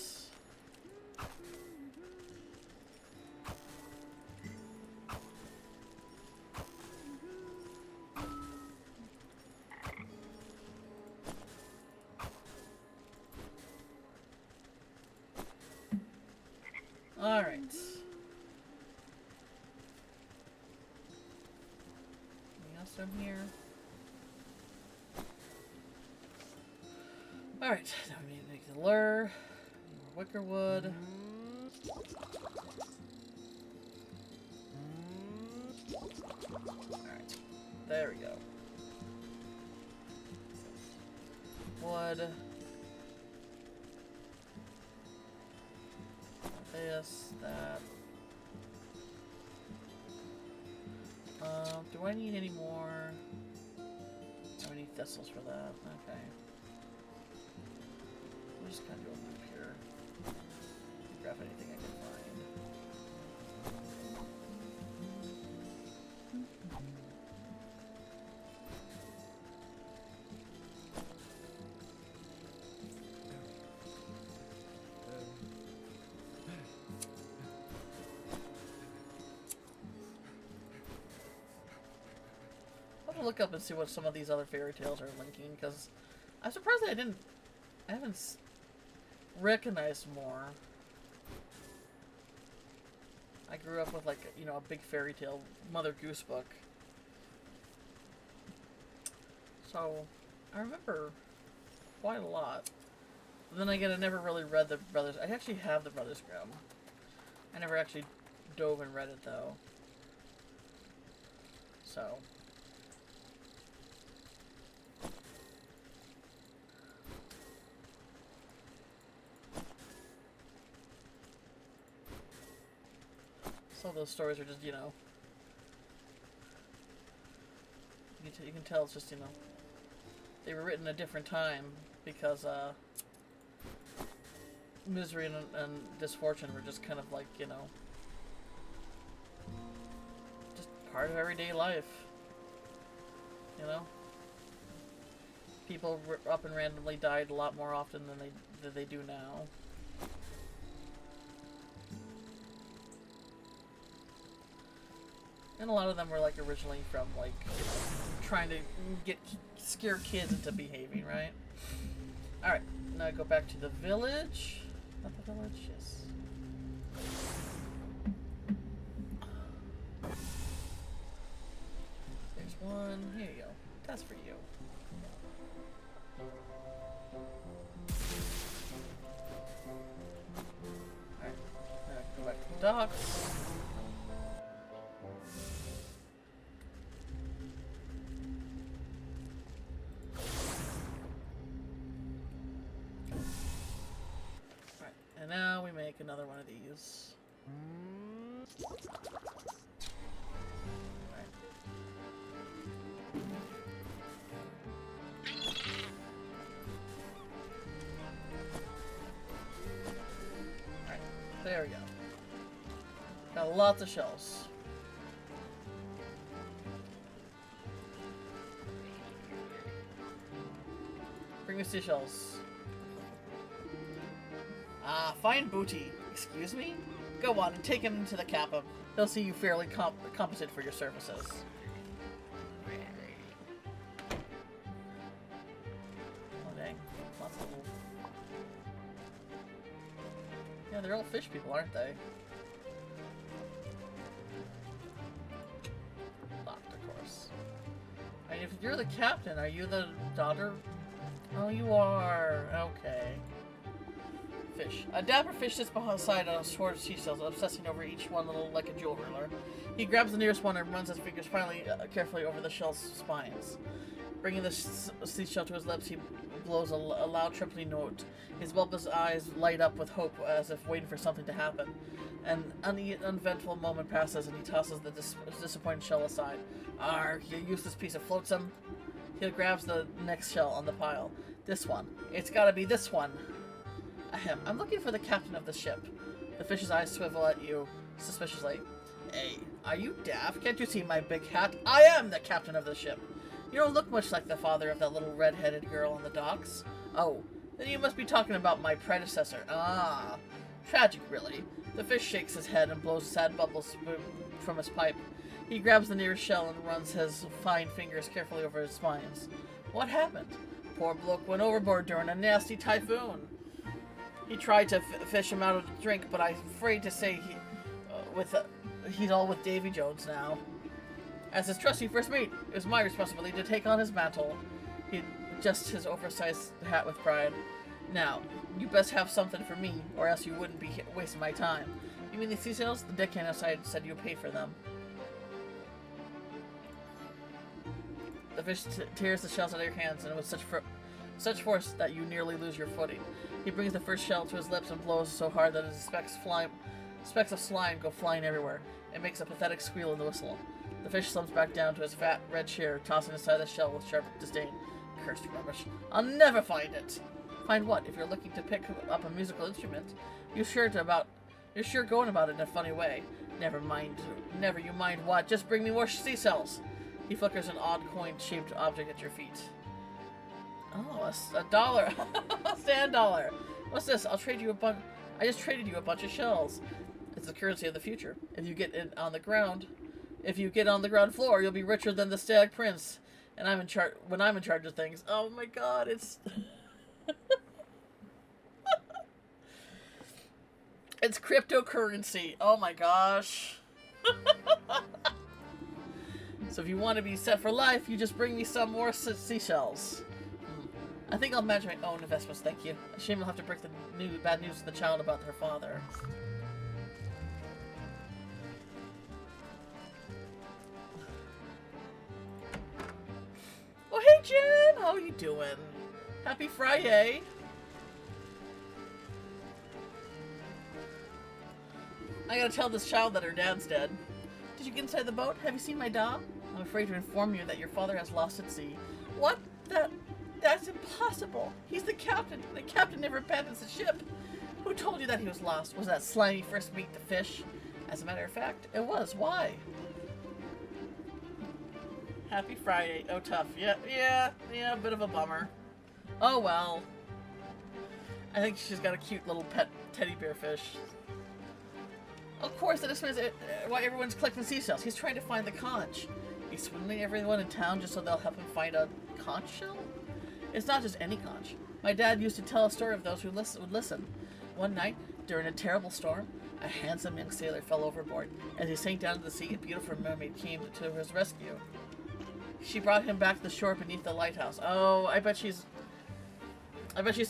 Speaker 1: Alright. Anything else down here? Alright, now we need to make the lure. More wicker wood. Alright. There we go. Wood. This, that. Do I need any more? Oh, I need thistles for that. Okay. We'll just kind of do a loop here. Grab anything I can find. Look up and see what some of these other fairy tales are linking, because I'm surprised that I haven't recognized more. I grew up with, like, you know, a big fairy tale Mother Goose book. So, I remember quite a lot. But then again, I never really read the Brothers. I actually have the Brothers Grimm. I never actually dove and read it, though. so. Some of those stories are just, you know, you can tell it's just, you know, they were written a different time because misery and misfortune were just kind of like, you know, just part of everyday life. You know, people up and randomly died a lot more often than they do now. And a lot of them were like originally from like, you know, trying to scare kids into behaving, right? Alright, now go back to the village. Not the village, yes. There's one. Here you go. That's for you. Alright, now go back to the docks. And now we make another one of these. Right. Alright, there we go. Got lots of shells. Bring me seashells. Ah, fine booty. Excuse me? Go on and take him into the Kappa. He'll see you fairly competent for your services. Oh dang. Lots of little... Yeah, they're all fish people, aren't they? Locked, of course. And if you're the captain, are you the daughter? Oh, you are. Okay. Fish. A dapper fish sits beside a sword of seashells, obsessing over each one little like a jewel ruler. He grabs the nearest one and runs his fingers carefully over the shell's spines. Bringing the seashell to his lips, he blows a loud tripling note. His bulbous eyes light up with hope, as if waiting for something to happen. An uneventful moment passes, and he tosses the disappointed shell aside. Arg, you useless piece of flotsam. He grabs the next shell on the pile. This one. It's gotta be this one. Ahem. I'm looking for the captain of the ship. The fish's eyes swivel at you suspiciously. Hey, are you daft? Can't you see my big hat? I am the captain of the ship. You don't look much like the father of that little red-headed girl on the docks. Oh, then you must be talking about my predecessor. Ah, tragic, really. The fish shakes his head and blows sad bubbles from his pipe. He grabs the nearest shell and runs his fine fingers carefully over his spines. What happened? Poor bloke went overboard during a nasty typhoon. He tried to fish him out of the drink, but I'm afraid to say he's all with Davy Jones now. As his trusty first mate, it was my responsibility to take on his mantle. He adjusts his oversized hat with pride. Now, you best have something for me, or else you wouldn't be wasting my time. You mean the seashells? The deckhand outside said you paid for them. The fish tears the shells out of your hands, and with such force that you nearly lose your footing. He brings the first shell to his lips and blows so hard that his specks of slime go flying everywhere. It makes a pathetic squeal in the whistle. The fish slumps back down to his fat red chair, tossing aside the shell with sharp disdain. Cursed rubbish. I'll never find it. Find what? If you're looking to pick up a musical instrument, you're sure going about it in a funny way. Never you mind what. Just bring me more seashells. He flickers an odd coin-shaped object at your feet. Oh, a dollar. A stand dollar. What's this? I just traded you a bunch of shells. It's the currency of the future. If you get on the ground floor, you'll be richer than the Stag Prince. And when I'm in charge of things. Oh my god, it's it's cryptocurrency. Oh my gosh. So if you want to be set for life, you just bring me some more seashells. I think I'll manage my own investments, thank you. Shame I'll have to break the bad news to the child about her father. How are you doing? Happy Friday. I gotta tell this child that her dad's dead. Did you get inside the boat? Have you seen my dog? I'm afraid to inform you that your father has lost at sea. What? That's impossible. He's the captain. The captain never abandons the ship. Who told you that he was lost? Was that slimy first meet the fish? As a matter of fact, it was. Why? Happy Friday. Oh, tough. Yeah, a bit of a bummer. Oh, well. I think she's got a cute little pet teddy bear fish. Of course, that explains why everyone's collecting seashells. He's trying to find the conch. He's swindling everyone in town just so they'll help him find a conch shell? It's not just any conch. My dad used to tell a story of those who would listen. One night, during a terrible storm, a handsome young sailor fell overboard. As he sank down to the sea, a beautiful mermaid came to his rescue. She brought him back to the shore beneath the lighthouse. Oh, I bet she's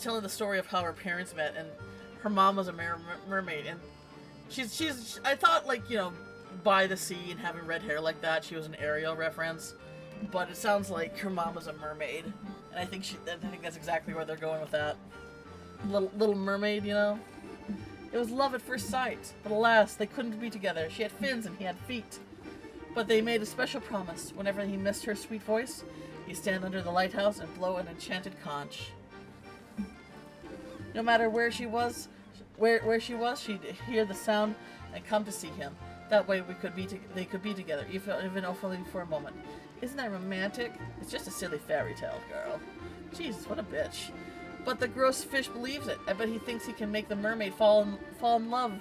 Speaker 1: telling the story of how her parents met, and her mom was a mermaid, and she's I thought, like, you know, by the sea and having red hair like that, she was an Ariel reference, but it sounds like her mom was a mermaid, and I think that's exactly where they're going with that. Little mermaid, you know. It was love at first sight, but alas, they couldn't be together. She had fins and he had feet. But they made a special promise. Whenever he missed her sweet voice, he'd stand under the lighthouse and blow an enchanted conch. No matter where she was, she'd hear the sound and come to see him. That way they could be together, even only for a moment. Isn't that romantic? It's just a silly fairy tale, girl. Jesus, what a bitch. But the gross fish believes it. I bet he thinks he can make the mermaid fall in love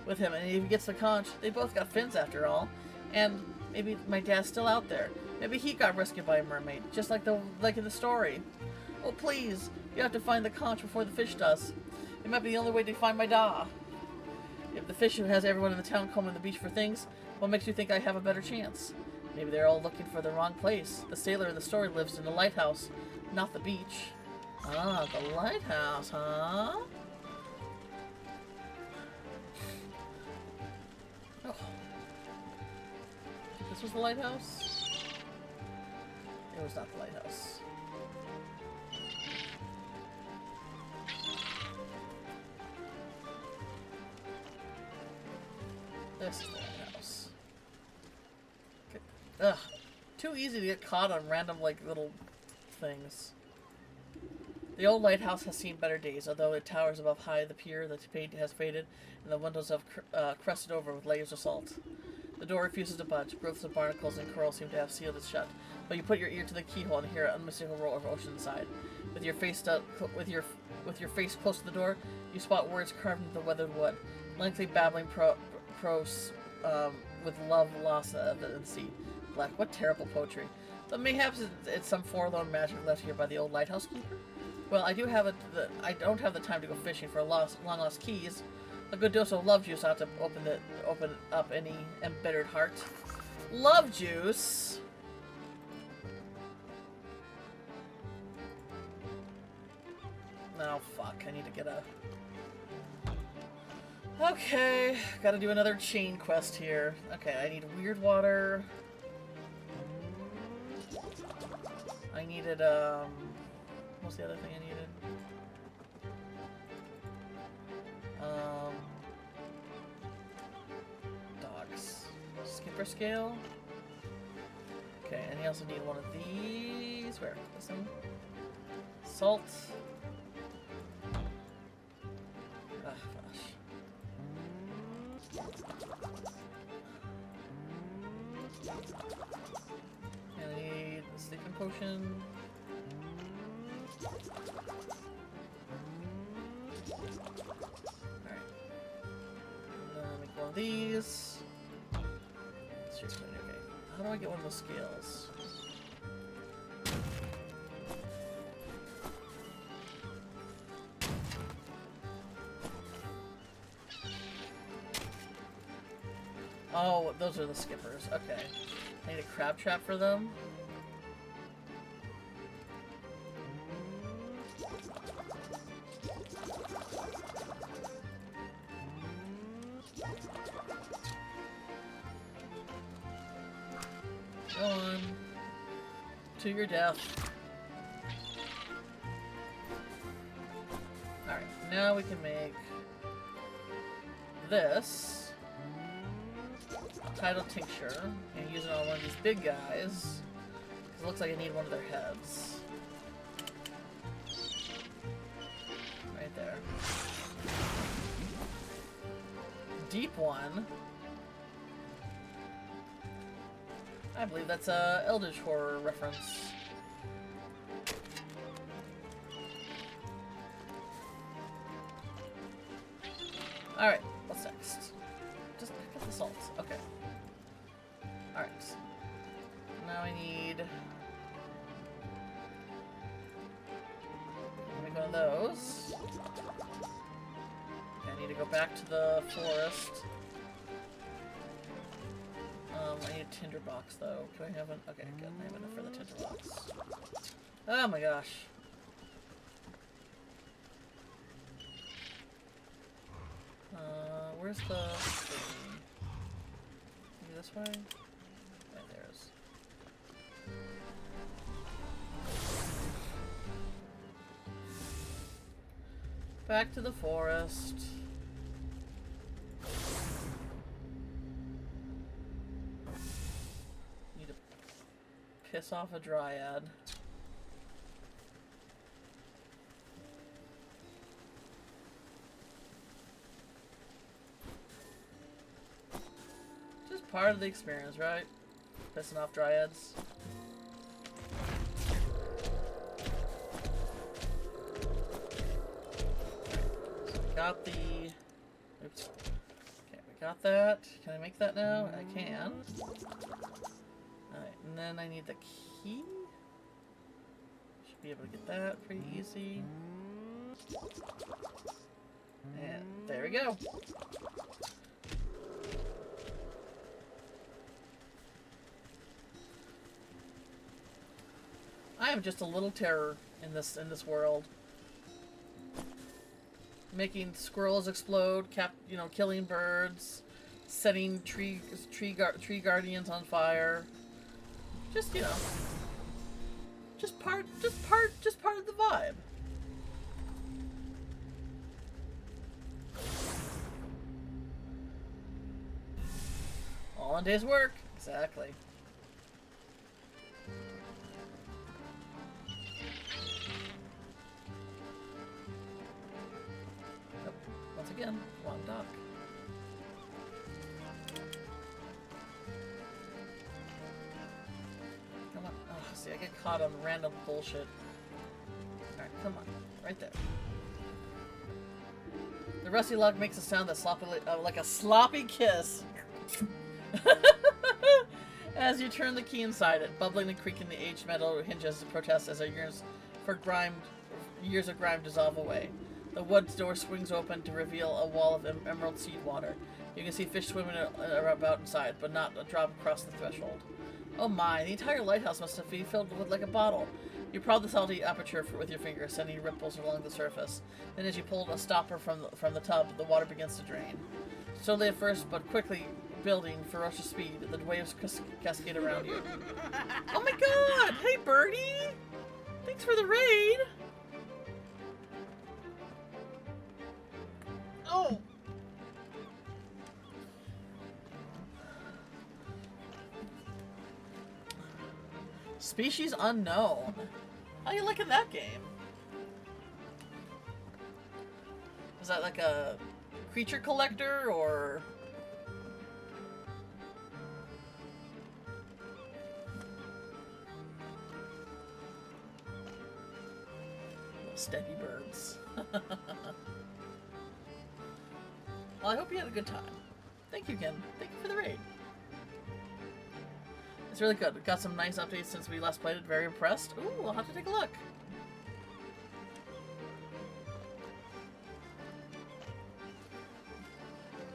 Speaker 1: with him, and if he gets the conch, they both got fins after all. And maybe my dad's still out there. Maybe he got rescued by a mermaid, just like in the story. Oh please, you have to find the conch before the fish does. It might be the only way to find my da. If the fish who has everyone in the town combing the beach for things, what makes you think I have a better chance? Maybe they're all looking for the wrong place. The sailor in the story lives in the lighthouse, not the beach. Ah, the lighthouse, huh? Oh. This was the lighthouse? It was not the lighthouse. This is the lighthouse. Ugh. Too easy to get caught on random, like, little things. The old lighthouse has seen better days, although it towers above high the pier, the paint has faded, and the windows have crusted over with layers of salt. The door refuses to budge. Growths of barnacles and coral seem to have sealed it shut, but you put your ear to the keyhole and hear an unmistakable roar of ocean inside. With your face close to the door, you spot words carved into the weathered wood, lengthy babbling prose with love lost in the sea. Black, what terrible poetry! But mayhaps it's some forlorn magic left here by the old lighthouse keeper. Well, I don't have the time to go fishing for long lost keys. A good dose of love juice ought to open up any embittered heart. Love juice. Oh fuck! I need to get a. Okay, gotta do another chain quest here. Okay, I need weird water. I needed what's the other thing I needed? Dogs. Skipper scale. Okay, and you also need one of these. Where? This thing? Salt. Ah, gosh. And I need the sleeping potion. Make one of these. Okay. How do I get one of those scales? Oh, those are the skippers. Okay. I need a crab trap for them. Go on. To your death. now we can make this tidal tincture and use it on one of these big guys. It looks like I need one of their heads. Right there. Deep one. I believe that's a Eldritch Horror reference. Alright, what's next? Just pick up the salts. Okay. Alright. Now I need... make one of those. Okay, I need to go back to the forest. I need a tinderbox though. Can I have an... okay, good. I have enough for the tinderbox. Oh my gosh. Where's the... maybe this way? Right, there's... back to the forest. Need to piss off a dryad. Just part of the experience, right? Pissing off dryads. Got the... oops. Okay, we got that. Can I make that now? I can. Alright, and then I need the key. Should be able to get that pretty easy. And there we go. I am just a little terror in this world. Making squirrels explode, killing birds, setting tree guardians on fire. Just, you know, just part of the vibe. All in a day's work. Exactly. Again, one dock. Come on. Oh, see, I get caught on random bullshit. Alright, come on. Right there. The rusty lock makes a sound that's like a sloppy kiss. As you turn the key inside it, bubbling and creaking, the aged metal hinges protest as years of grime dissolve away. The wood's door swings open to reveal a wall of emerald seed water. You can see fish swimming about inside, but not a drop across the threshold. Oh my, the entire lighthouse must have been filled with like a bottle. You prod the salty aperture with your finger, sending ripples along the surface. Then as you pull a stopper from the tub, the water begins to drain. Slowly at first, but quickly building ferocious speed, the waves cascade around you. Oh my god! Hey Birdie! Thanks for the raid! Oh! Species unknown. How you liking that game? Is that like a creature collector or... steady birds. Well, I hope you had a good time. Thank you again. Thank you for the raid. It's really good. We've got some nice updates since we last played it. Very impressed. Ooh, I'll have to take a look.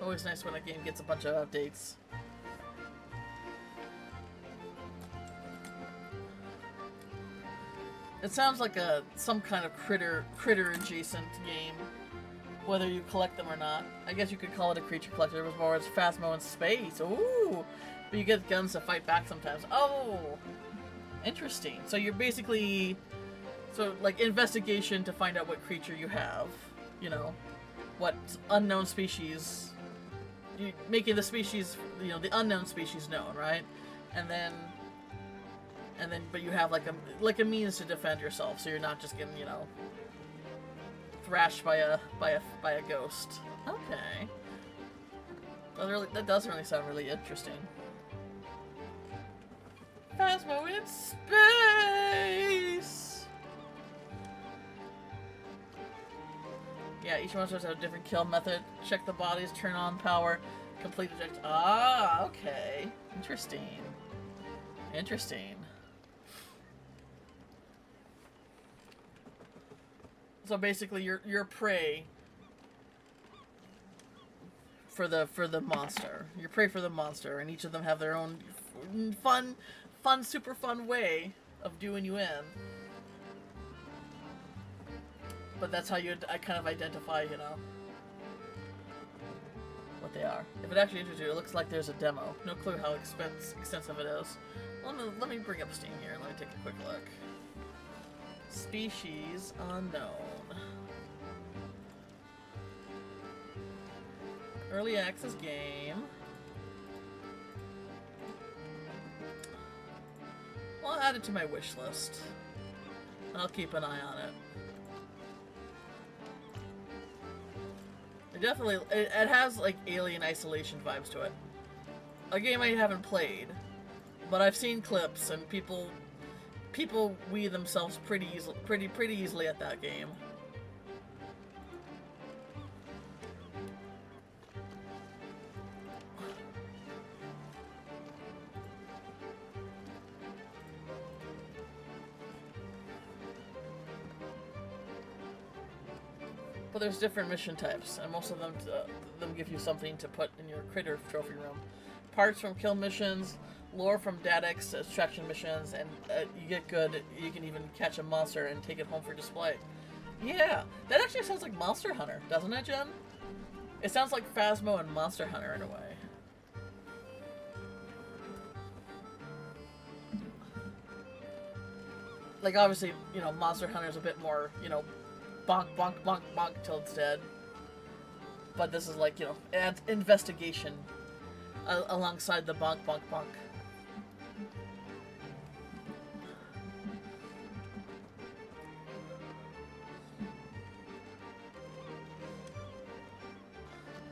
Speaker 1: Always nice when a game gets a bunch of updates. It sounds like some kind of critter adjacent game, whether you collect them or not. I guess you could call it a creature collector. It was more as Phasmo in space. Ooh, but you get guns to fight back sometimes. Oh, interesting. So you're basically like investigation to find out what creature you have. you know, what unknown species, making the species, you know, the unknown species known, right? And then, but you have like a means to defend yourself, so you're not just getting, you know, thrashed by a ghost. Okay, that does really sound really interesting. Phasmo in space. Yeah, each monster has a different kill method. Check the bodies, turn on power, complete eject. Ah, okay, interesting. Interesting. So basically, you're prey for the monster. You're prey for the monster, and each of them have their own super fun way of doing you in. But that's how I kind of identify, you know, what they are. If it actually interests you, it looks like there's a demo. No clue how extensive it is. Let me bring up Steam here. Let me take a quick look. Species unknown. Early access game. Well, I'll add it to my wish list. I'll keep an eye on it. It has like Alien Isolation vibes to it. A game I haven't played, but I've seen clips, and people wee themselves pretty easily at that game. But there's different mission types, and most of them give you something to put in your critter trophy room. Parts from kill missions, lore from Dadex extraction missions, and you get good, you can even catch a monster and take it home for display. Yeah, that actually sounds like Monster Hunter, doesn't it, Jen? It sounds like Phasmo and Monster Hunter in a way. Like, obviously, you know, Monster Hunter's a bit more, you know, bonk, bonk, bonk, bonk till it's dead. But this is like, you know, adds investigation alongside the bonk, bonk, bonk.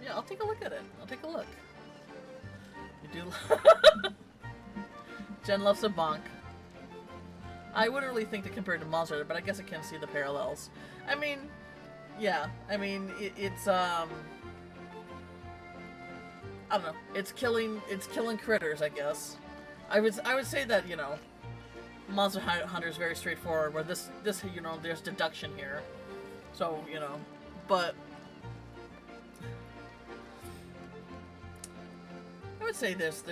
Speaker 1: Yeah, I'll take a look at it. I'll take a look. You do. Jen loves a bonk. I wouldn't really think to compare it to Monster Hunter, but I guess I can see the parallels. I mean, yeah. I mean, it's I don't know. It's killing critters, I guess. I would say that, you know, Monster Hunter is very straightforward. Where this you know, there's deduction here. So, you know, but I would say there's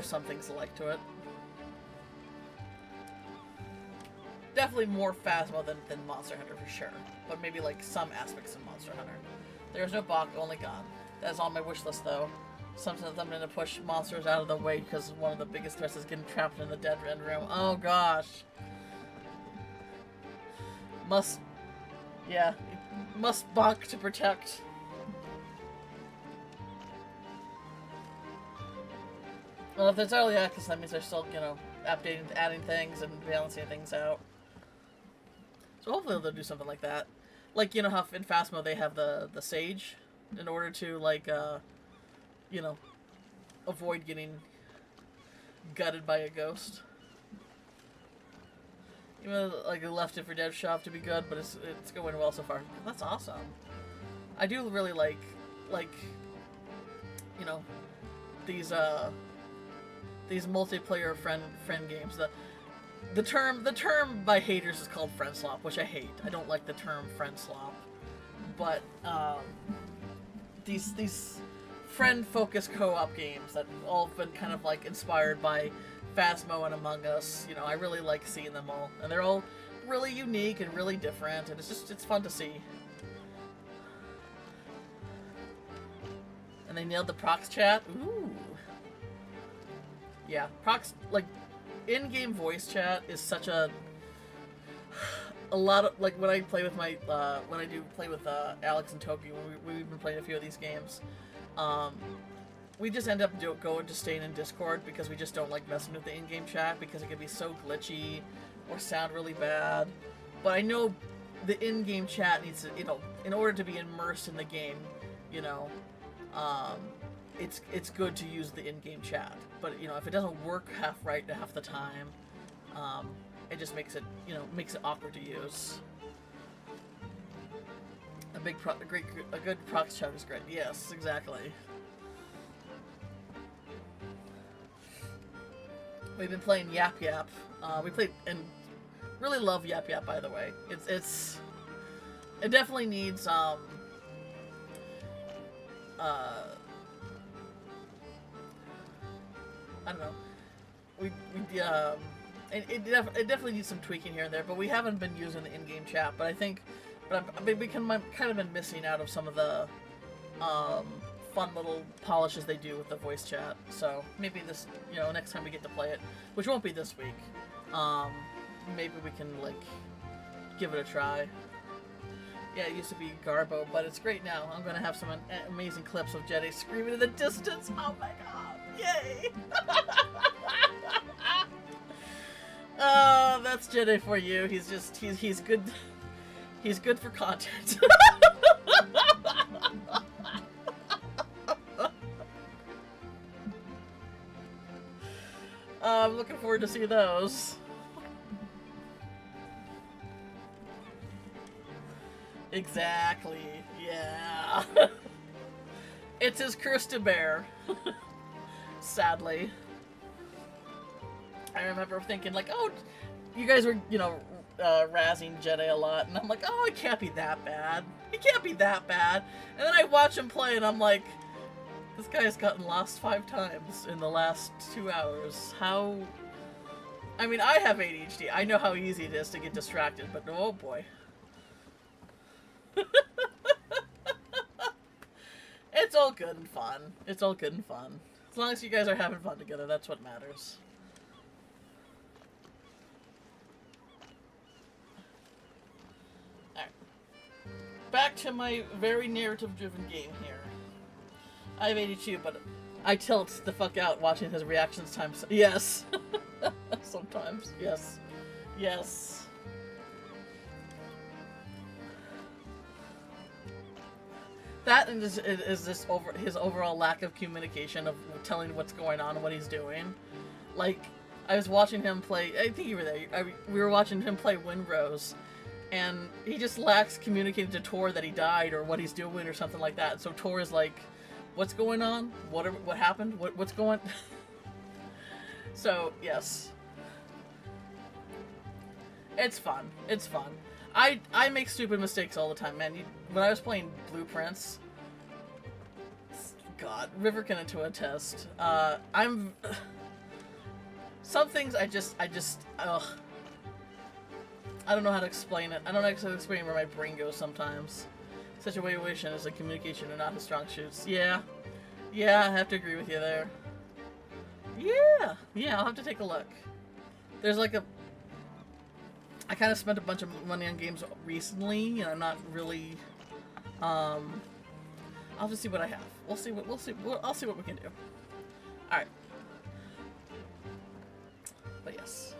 Speaker 1: some things like to it. Definitely more Phasmo than Monster Hunter for sure, but maybe like some aspects of Monster Hunter. There's no Bach, only Gone. That's on my wish list though. Sometimes I'm gonna push monsters out of the way because one of the biggest threats is getting trapped in the dead end room. Oh gosh. Must Bach to protect. Well, if there's early access, that means they're still, you know, adding things and balancing things out. So hopefully they'll do something like that. Like, you know how in Phasmo they have the sage in order to, like, you know, avoid getting gutted by a ghost. Even though, like, a Left 4 Dead shop to be good, but it's going well so far. That's awesome. I do really like, you know, these multiplayer friend games. The term by haters is called friend slop, which I hate. I don't like the term friend slop. But these friend focused co-op games that all have been kind of like inspired by Phasmo and Among Us, you know, I really like seeing them all, and they're all really unique and really different, and it's fun to see. And they nailed the prox chat. Ooh. Yeah, prox, like, in-game voice chat is such a a lot of, like, when I play with my, when I do play with, Alex and Toki, when we've been playing a few of these games, we just end up staying in Discord because we just don't like messing with the in-game chat because it can be so glitchy or sound really bad. But I know the in-game chat needs to, you know, in order to be immersed in the game, you know, it's good to use the in-game chat. But, you know, if it doesn't work half the time, it just makes it, you know, makes it awkward to use. A good proxy chat is great. Yes, exactly. We've been playing Yap Yap. We played and really love Yap Yap, by the way. It definitely needs I don't know. It definitely needs some tweaking here and there, but we haven't been using the in-game chat. But I think, we kind of been missing out of some of the fun little polishes they do with the voice chat. So maybe this, you know, next time we get to play it, which won't be this week, maybe we can like give it a try. Yeah, it used to be Garbo, but it's great now. I'm gonna have some amazing clips of Jedi screaming in the distance. Oh my god! Yay! Oh, that's Jedi for you. He's good. He's good for content. I'm looking forward to see those. Exactly. Yeah. It's his curse to bear. Sadly. I remember thinking, like, oh, you guys were, you know, razzing Jedi a lot, and I'm like, oh, it can't be that bad. It can't be that bad. And then I watch him play, and I'm like, this guy's gotten lost 5 times in the last 2 hours. How... I mean, I have ADHD. I know how easy it is to get distracted, but oh boy. It's all good and fun. It's all good and fun. As long as you guys are having fun together, that's what matters. Alright. Back to my very narrative-driven game here. I have 82, but I tilt the fuck out watching his reactions times. Yes. Sometimes. Yes. Yes. That and is this his overall lack of communication of telling what's going on and what he's doing. Like, I was watching him play, I think you were there, we were watching him play Windrose, and he just lacks communicating to Tor that he died or what he's doing or something like that. So Tor is like, what's going on? What happened? What's going... So, yes. It's fun. It's fun. I make stupid mistakes all the time, man. When I was playing Blueprints, God, River can attest. Some things I just, ugh. I don't know how to explain it. I don't know how to explain where my brain goes sometimes. Situation is a communication and not his strong suits. Yeah. Yeah, I have to agree with you there. Yeah. Yeah, I'll have to take a look. There's like a... I kind of spent a bunch of money on games recently, and I'm not really, I'll just see what I have. I'll see what we can do. Alright. But yes.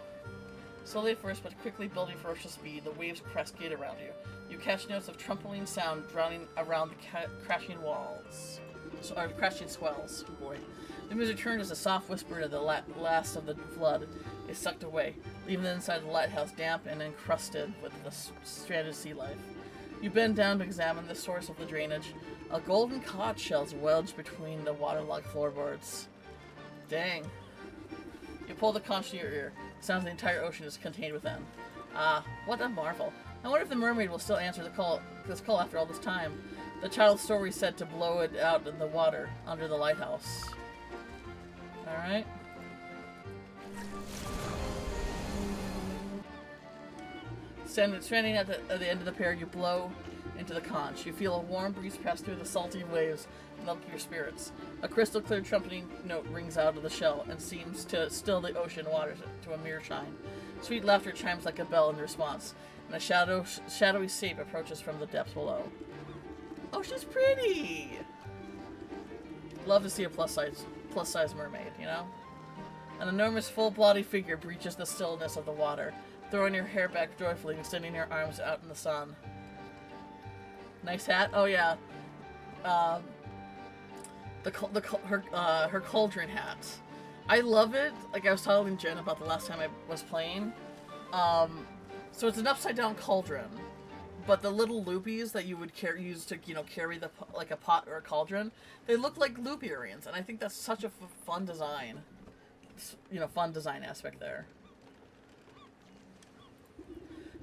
Speaker 1: Slowly at first, but quickly building ferocious speed, the waves cascade around you. You catch notes of trumpeting sound drowning around the crashing walls. Crashing swells. Oh boy. The music turns as a soft whisper to the last of the flood is sucked away, leaving the inside of the lighthouse damp and encrusted with the stranded sea life. You bend down to examine the source of the drainage. A golden cod shell's wedged between the waterlogged floorboards. Dang. You pull the conch to your ear. It sounds the entire ocean is contained within. Ah, what a marvel. I wonder if the mermaid will still answer this call after all this time. The child's story said to blow it out in the water under the lighthouse. Alright. Standing at the end of the pier, you blow into the conch. You feel a warm breeze pass through the salty waves and melt your spirits. A crystal clear trumpeting note rings out of the shell and seems to still the ocean waters to a mere shine. Sweet laughter chimes like a bell in response. and a shadowy shape approaches from the depths below. Oh, she's pretty! Love to see a plus-size mermaid, you know? An enormous full-body figure breaches the stillness of the water, throwing her hair back joyfully and extending her arms out in the sun. Nice hat? Oh, yeah. Her cauldron hat. I love it. Like I was telling Jen about the last time I was playing. So it's an upside-down cauldron, but the little loopies that you would use to, carry like a pot or a cauldron, they look like loop earrings, and I think that's such a fun design. Fun design aspect there.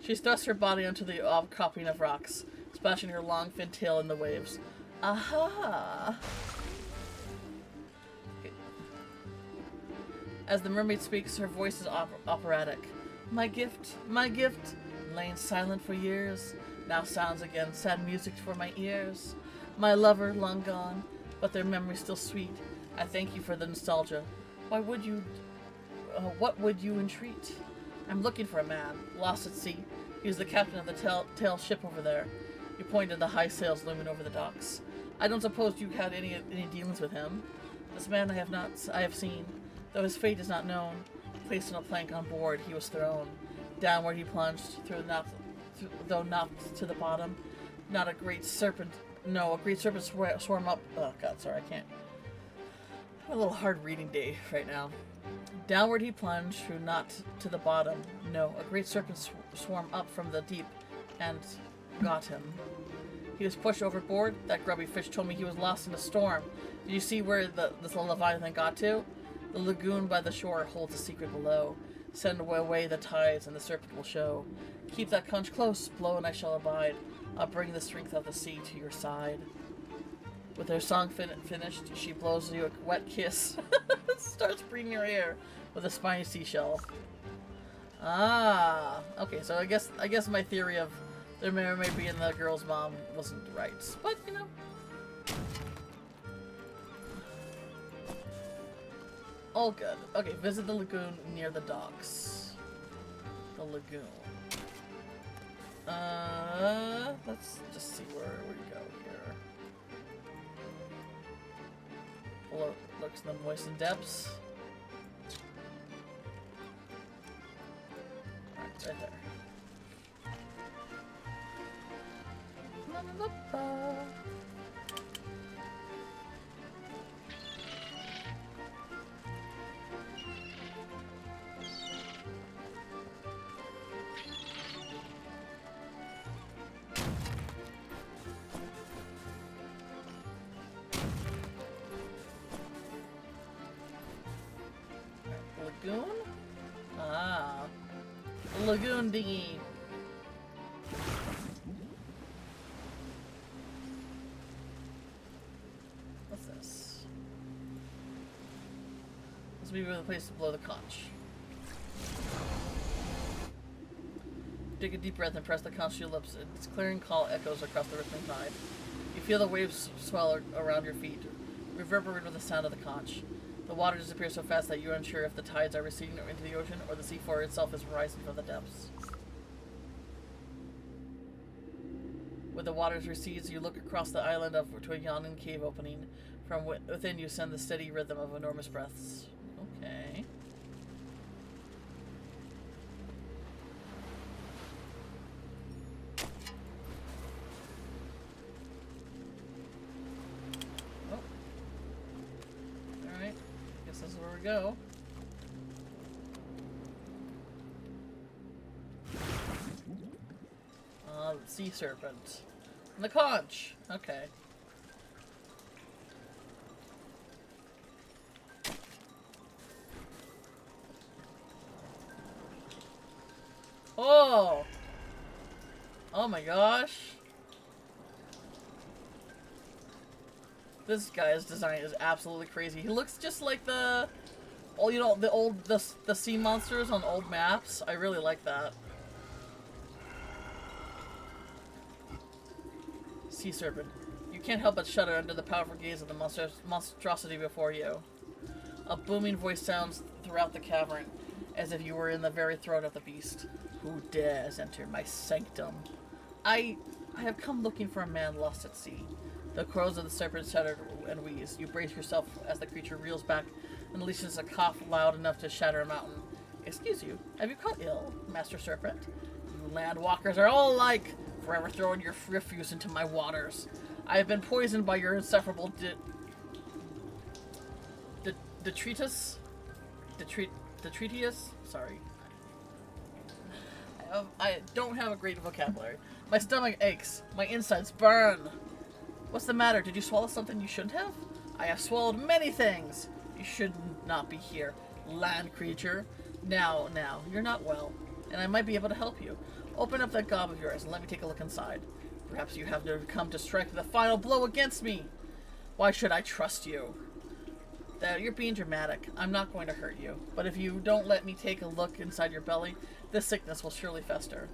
Speaker 1: She thrusts her body onto the outcropping of rocks, splashing her long fin tail in the waves. Aha! As the mermaid speaks, her voice is operatic. My gift, laying silent for years, now sounds again, sad music for my ears. My lover, long gone, but their memory still sweet. I thank you for the nostalgia. What would you entreat? I'm looking for a man, lost at sea. He's the captain of the tail ship over there. You pointed the high sails looming over the docks. I don't suppose you had any dealings with him. This man I have seen, though his fate is not known. Placed on a plank on board, he was thrown. Downward he plunged, though not to the bottom. Not a great serpent. No, a great serpent swarm up. Oh God, sorry, I can't. A little hard reading day right now. Downward he plunged, through not to the bottom. No, a great serpent swarm up from the deep, and got him. He was pushed overboard. That grubby fish told me he was lost in a storm. Did you see where this Leviathan got to? The lagoon by the shore holds a secret below. Send away the tides, and the serpent will show. Keep that conch close, blow, and I shall abide. I'll bring the strength of the sea to your side. With her song finished, she blows you a wet kiss. Starts breathing your hair with a spiny seashell. Ah, okay. So I guess my theory of there may be in the girl's mom wasn't right, but all good. Okay, visit the lagoon near the docks. The lagoon. Let's just see where we go here. Looks in the moistened depths. Alright, it's right there. Lagoon? Ah. Lagoon dinghy. What's this? This will be the place to blow the conch. Take a deep breath and press the conch to your lips. Its clearing call echoes across the rippling tide. You feel the waves swell around your feet, reverberate with the sound of the conch. The water disappears so fast that you're unsure if the tides are receding into the ocean or the sea floor itself is rising from the depths. When the waters recedes, you look across the island to a yawning cave opening. From within you send the steady rhythm of enormous breaths. Okay. Go. Sea serpent. And the conch. Okay. Oh! Oh my gosh. This guy's design is absolutely crazy. He looks just like the sea monsters on old maps. I really like that. Sea serpent. You can't help but shudder under the powerful gaze of the monstrosity before you. A booming voice sounds throughout the cavern. as if you were in the very throat of the beast. Who dares enter my sanctum? I have come looking for a man lost at sea. The crows of the serpent shuddered and wheeze. You brace yourself as the creature reels back and unleashes a cough loud enough to shatter a mountain. Excuse you, have you caught ill, Master Serpent? You land walkers are all alike, forever throwing your refuse into my waters. I have been poisoned by your insufferable detritus? Detritus? Sorry. I don't have a great vocabulary. My stomach aches. My insides burn. What's the matter? Did you swallow something you shouldn't have? I have swallowed many things. You should not be here, land creature. Now, you're not well, and I might be able to help you. Open up that gob of yours and let me take a look inside. Perhaps you have come to strike the final blow against me. Why should I trust you? You're being dramatic. I'm not going to hurt you. But if you don't let me take a look inside your belly, this sickness will surely fester.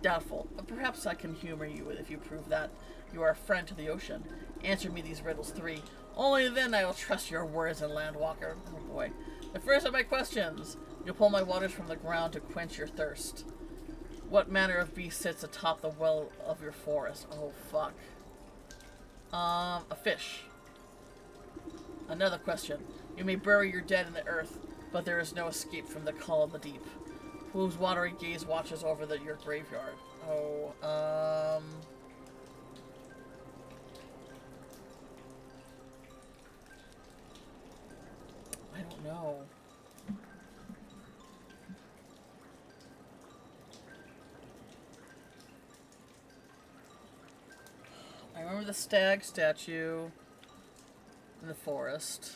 Speaker 1: Doubtful. But perhaps I can humor you if you prove that you are a friend to the ocean. Answer me these riddles 3. Only then I will trust your words and landwalker. Oh boy. The first of my questions. You'll pull my waters from the ground to quench your thirst. What manner of beast sits atop the well of your forest? Oh, fuck. A fish. Another question. You may bury your dead in the earth, but there is no escape from the call of the deep. Whose watery gaze watches over your graveyard? Oh, I don't know. I remember the stag statue in the forest.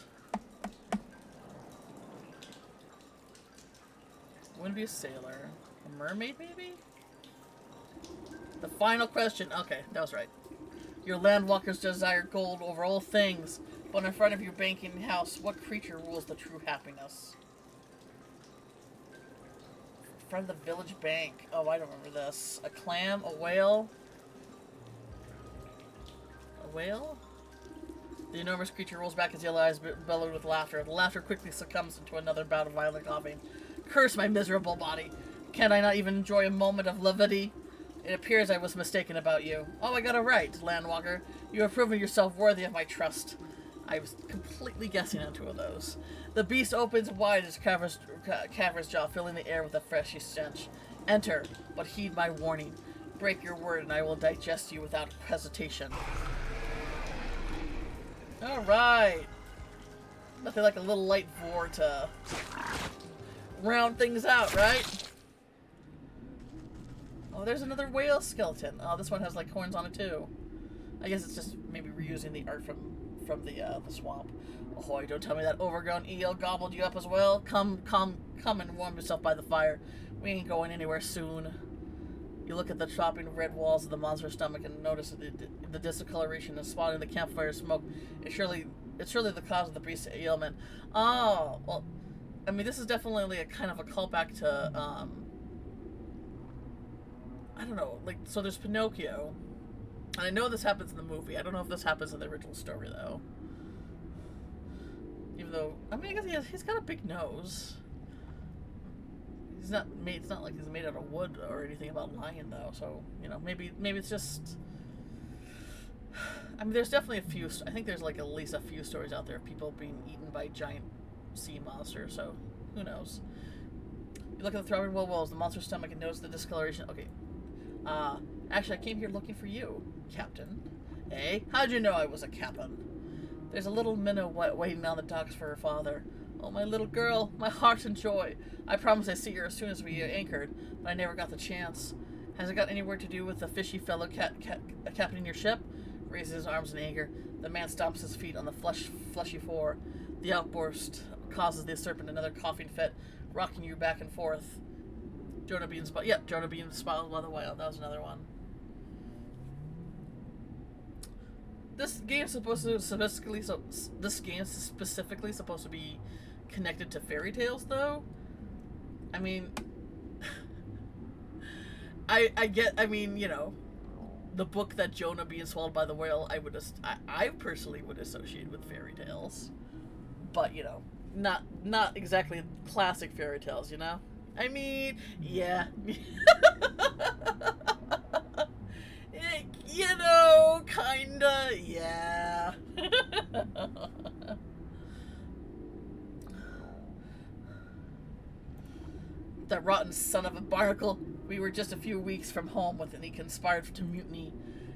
Speaker 1: Wouldn't be a sailor. A mermaid, maybe? The final question. Okay, that was right. Your landwalkers desire gold over all things, but in front of your banking house, what creature rules the true happiness? In front of the village bank. Oh, I don't remember this. A clam? A whale? A whale? The enormous creature rolls back his yellow eyes, bellowed with laughter. The laughter quickly succumbs into another bout of violent coughing. Curse my miserable body. Can I not even enjoy a moment of levity? It appears I was mistaken about you. Oh, I got it right, Landwalker. You have proven yourself worthy of my trust. I was completely guessing on 2 of those. The beast opens wide its cavernous jaw, filling the air with a freshy stench. Enter, but heed my warning. Break your word and I will digest you without hesitation. Alright. Nothing like a little light vor to round things out, right? Oh, there's another whale skeleton. Oh, this one has like horns on it too. I guess it's just maybe reusing the art from the swamp. Ahoy, don't tell me that overgrown eel gobbled you up as well. Come and warm yourself by the fire. We ain't going anywhere soon. You look at the chopping red walls of the monster's stomach and notice the discoloration and spotting the campfire smoke. It's surely the cause of the beast's ailment. Oh, well, I mean, this is definitely a kind of a callback to, I don't know, like, so there's Pinocchio. And I know this happens in the movie. I don't know if this happens in the original story, though. Even though, I mean, I guess he's got a big nose. It's not like he's made out of wood or anything about lion, though. So, you know, maybe it's just... I mean, there's definitely a few... I think there's, like, at least a few stories out there of people being eaten by giant sea monsters, so who knows. You look at the throbbing walls, the monster's stomach, and notice the discoloration. Okay. Actually, I came here looking for you, Captain. Eh? How'd you know I was a captain? There's a little minnow waiting on the docks for her father. Oh, my little girl, my heart and joy. I promised I'd see her as soon as we anchored, but I never got the chance. Has it got anywhere to do with the fishy fellow captaining your ship? Raises his arms in anger. The man stomps his feet on the fleshy floor. The outburst causes the serpent another coughing fit, rocking you back and forth. Jonah being spotted by the whale. That was another one. This game is specifically supposed to be connected to fairy tales, though. I mean, I mean, you know, the book that Jonah being swallowed by the whale, I personally would associate with fairy tales. But, you know, not exactly classic fairy tales, you know? I mean, yeah. You know, kinda, yeah. That rotten son of a barnacle. We were just a few weeks from home when he conspired to mutiny.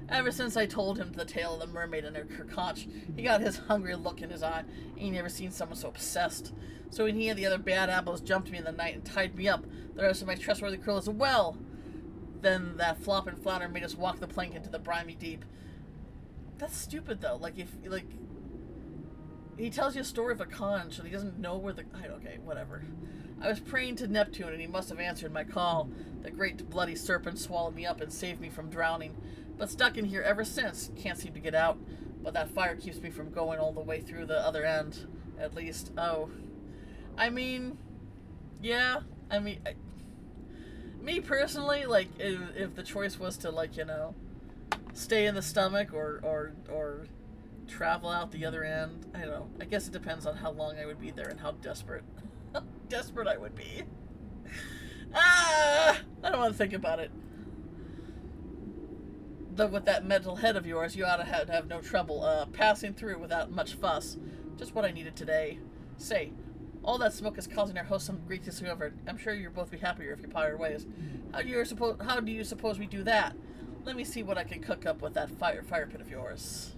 Speaker 1: Ever since I told him the tale of the mermaid and her conch, he got his hungry look in his eye. He never seen someone so obsessed. So when he and the other bad apples jumped me in the night and tied me up, the rest of my trustworthy crew as well. Then that flop and flounder made us walk the plank into the briny deep. That's stupid though. Like if he tells you a story of a conch and he doesn't know where the okay, whatever. I was praying to Neptune and he must have answered my call. The great bloody serpent swallowed me up and saved me from drowning. But stuck in here ever since. Can't seem to get out. But that fire keeps me from going all the way through the other end. At least. Oh. I mean, yeah. I mean, me personally, like, if the choice was to, like, you know, stay in the stomach or travel out the other end, I don't know. I guess it depends on how long I would be there and how desperate I would be. I don't want to think about it. Though with that mental head of yours, you ought to have no trouble passing through without much fuss. Just what I needed today. Say, all that smoke is causing our host some great discomfort. I'm sure you'll both be happier if you part ways. How do you suppose we do that? Let me see what I can cook up with that fire pit of yours.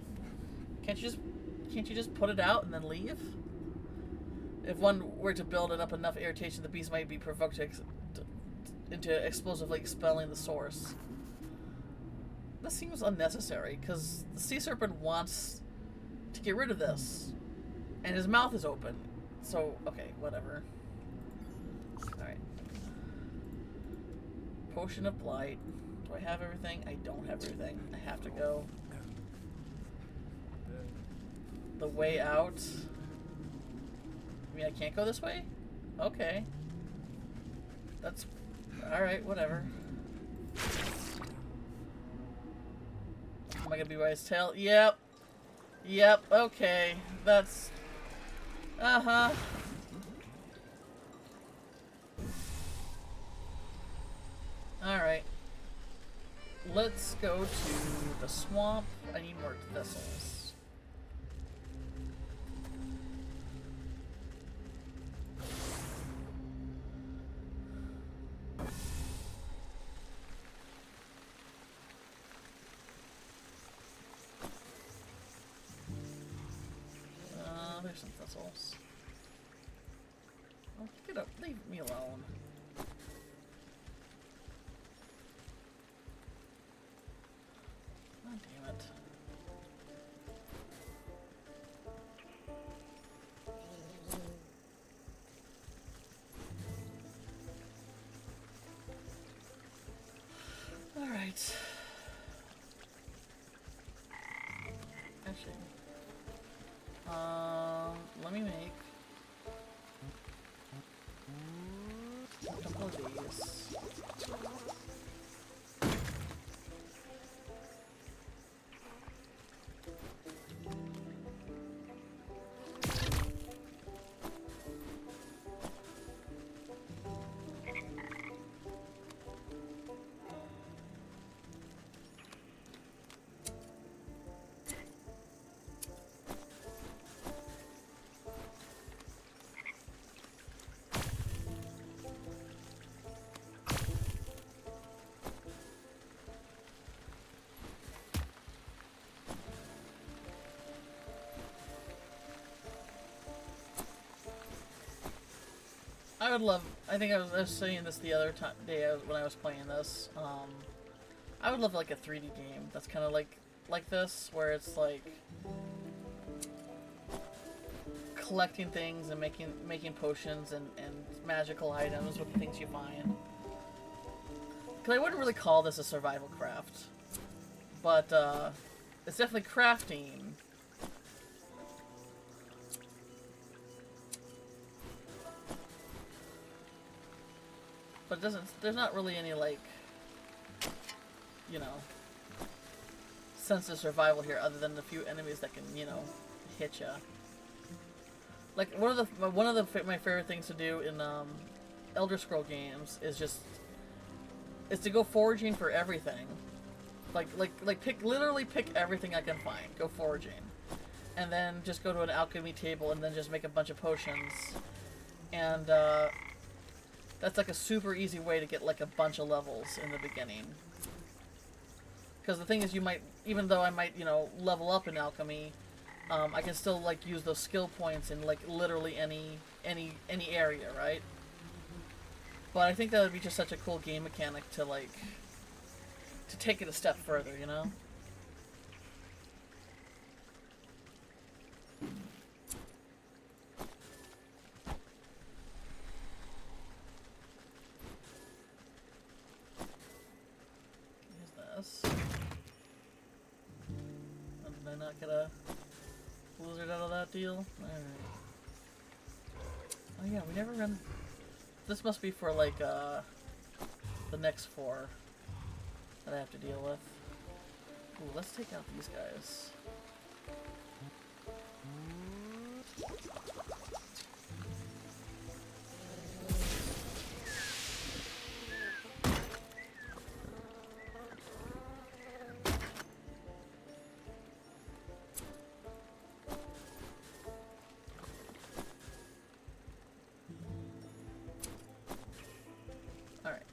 Speaker 1: Can't you just put it out and then leave? If one were to build it up enough irritation, the beast might be provoked into explosively expelling the source. This seems unnecessary, because the sea serpent wants to get rid of this. And his mouth is open. So, okay, whatever. Alright. Potion of Blight. Do I have everything? I don't have everything. I have to go. The way out. I mean, I can't go this way? Okay. That's... Alright, whatever. Am I gonna be by his tail? Yep. Yep, okay. That's... Uh-huh. Alright. Let's go to the swamp. I need more vessels. There's some vessels. Oh, get up. Leave me alone. Oh, damn it. Alright. Actually. Let me make a couple of these. I would love. I think I was saying this the other day when I was playing this. I would love like a 3D game that's kind of like this, where it's like collecting things and making potions and magical items with the things you find. Because I wouldn't really call this a survival craft, but it's definitely crafting. But it doesn't, there's not really any, like, you know, sense of survival here other than the few enemies that can, you know, hit ya. like my favorite things to do in Elder Scroll games is to go foraging for everything. Like literally pick everything I can find. Go foraging. And then just go to an alchemy table and then just make a bunch of potions. And that's like a super easy way to get like a bunch of levels in the beginning. Because the thing is, you might, even though I might, you know, level up in alchemy, I can still like use those skill points in like literally any area, right? But I think that would be just such a cool game mechanic to like to take it a step further, you know? Here's this. Did I not get a blizzard out of that deal? Alright. Oh yeah, we never run... This must be for like the next 4 that I have to deal with. Ooh, let's take out these guys. Alright.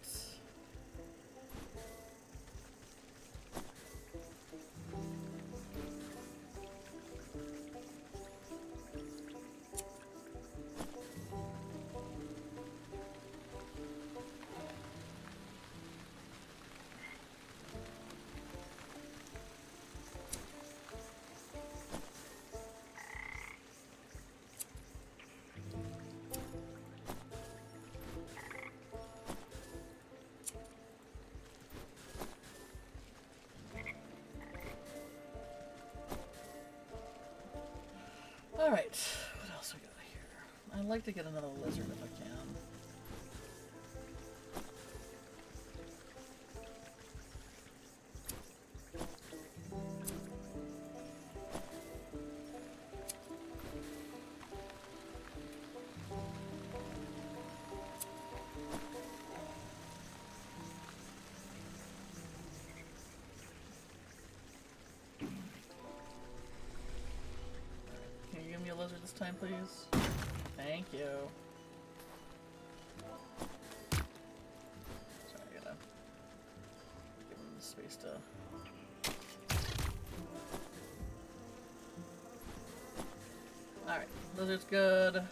Speaker 1: Alright, what else we got here? I'd like to get another lizard if I can. Can you give me a lizard this time, please? Thank you. Sorry, I gotta give him the space to... Alright, lizard's good. That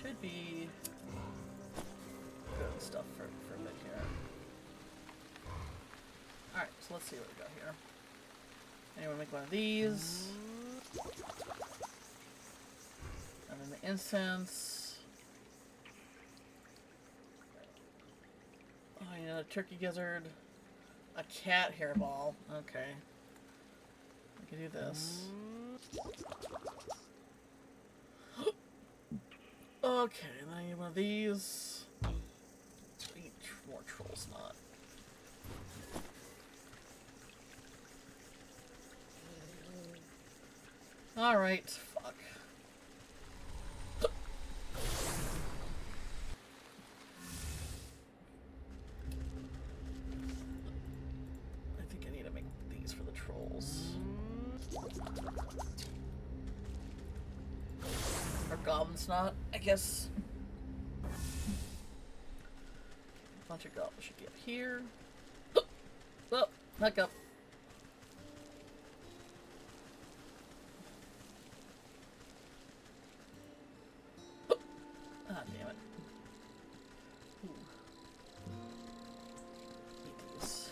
Speaker 1: should be good stuff for a bit here. Alright, so let's see what we got here. Anyone make one of these? And then the incense. Oh, you know, a turkey gizzard. A cat hairball. Okay. I can do this. Okay, and then I need one of these. Eat more troll snot. Alright, fuck. I think I need to make these for the trolls. Or goblin snot, I guess. A bunch of goblins should be up here. Oh, back up. Ah, damn it. Ooh. Eat these.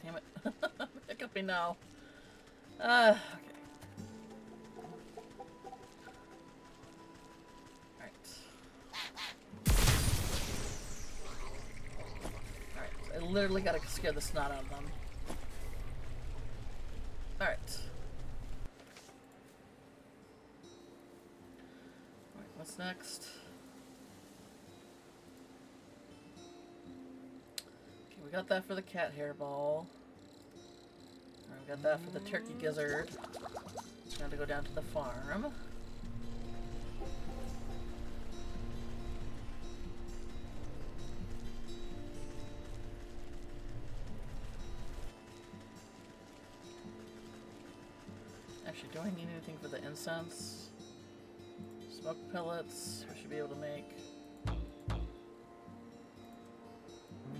Speaker 1: Damn it. Pick up me now. Okay. Alright. Alright, I literally gotta scare the snot out of them. Alright. What's next? Okay, we got that for the cat hairball. We got that for the turkey gizzard. Now to go down to the farm. Actually, do I need anything for the incense? Smoke pellets, we should be able to make.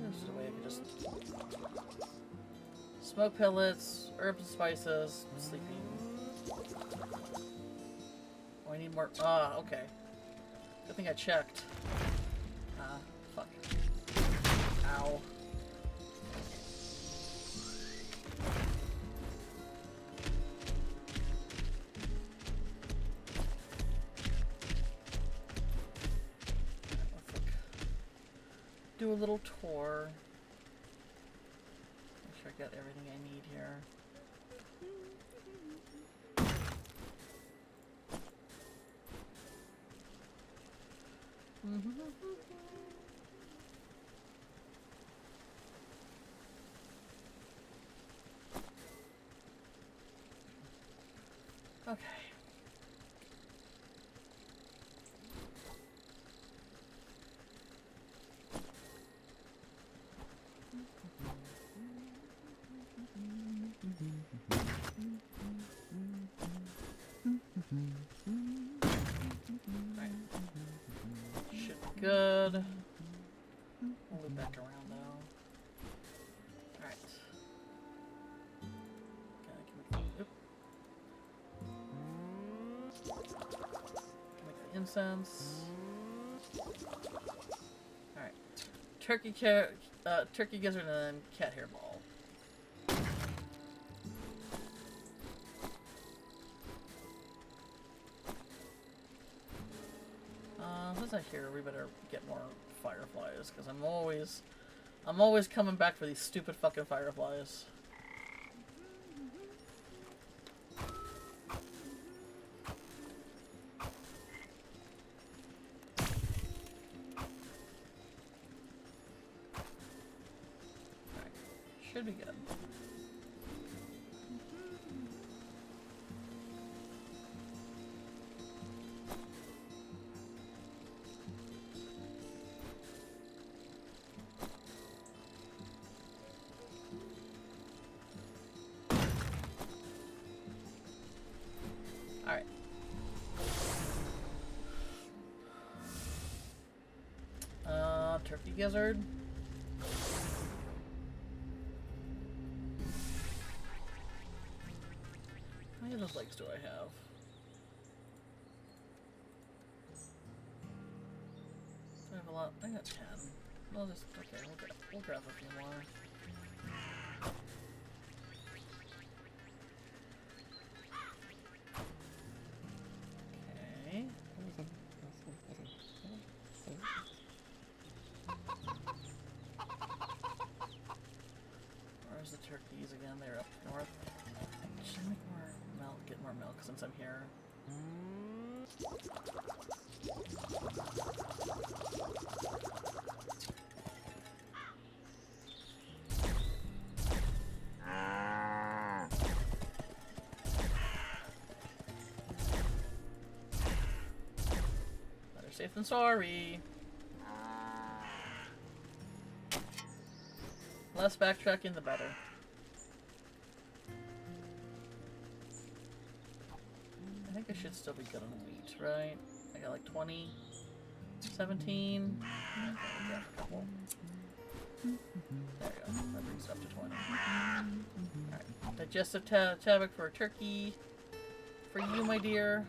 Speaker 1: There's a way I could just. Smoke pellets, herbs and spices, sleeping. Oh, I need more. Ah, okay. Good thing I checked. Ah, fuck. Ow. Do a little tour. Make sure I got everything I need here. Okay. Right. Should be good. We'll loop back around though. Alright. Oop. Make the incense. Alright. Turkey gizzard and then cat hairball. Since I'm here, we better get more fireflies, because I'm always coming back for these stupid fucking fireflies. Alright, should be good. Alright. Turkey gizzard. How many of those legs do I have? I have a lot. I got 10. We'll just, okay, we'll grab a few more. Okay. Where's the turkeys again? They're up north. Should I make more milk? Get more milk since I'm here. Better safe than sorry. Less backtracking, the better. I think I should still be good on wheat, right? I got like 20, 17. Okay, we'll grab a couple. There we go. That brings it up to 20. Alright. Digestive tabak for a turkey. For you, my dear.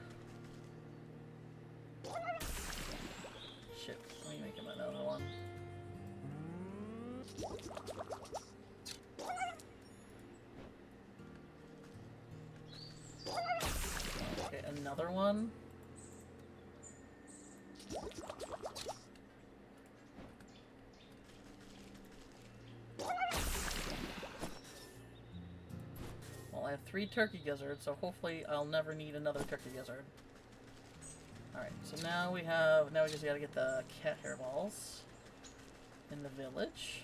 Speaker 1: Shit. Let me make him another one. Okay, another one. Well, I have 3 turkey gizzards, so hopefully I'll never need another turkey gizzard. Alright, so now we just gotta get the cat hairballs in the village.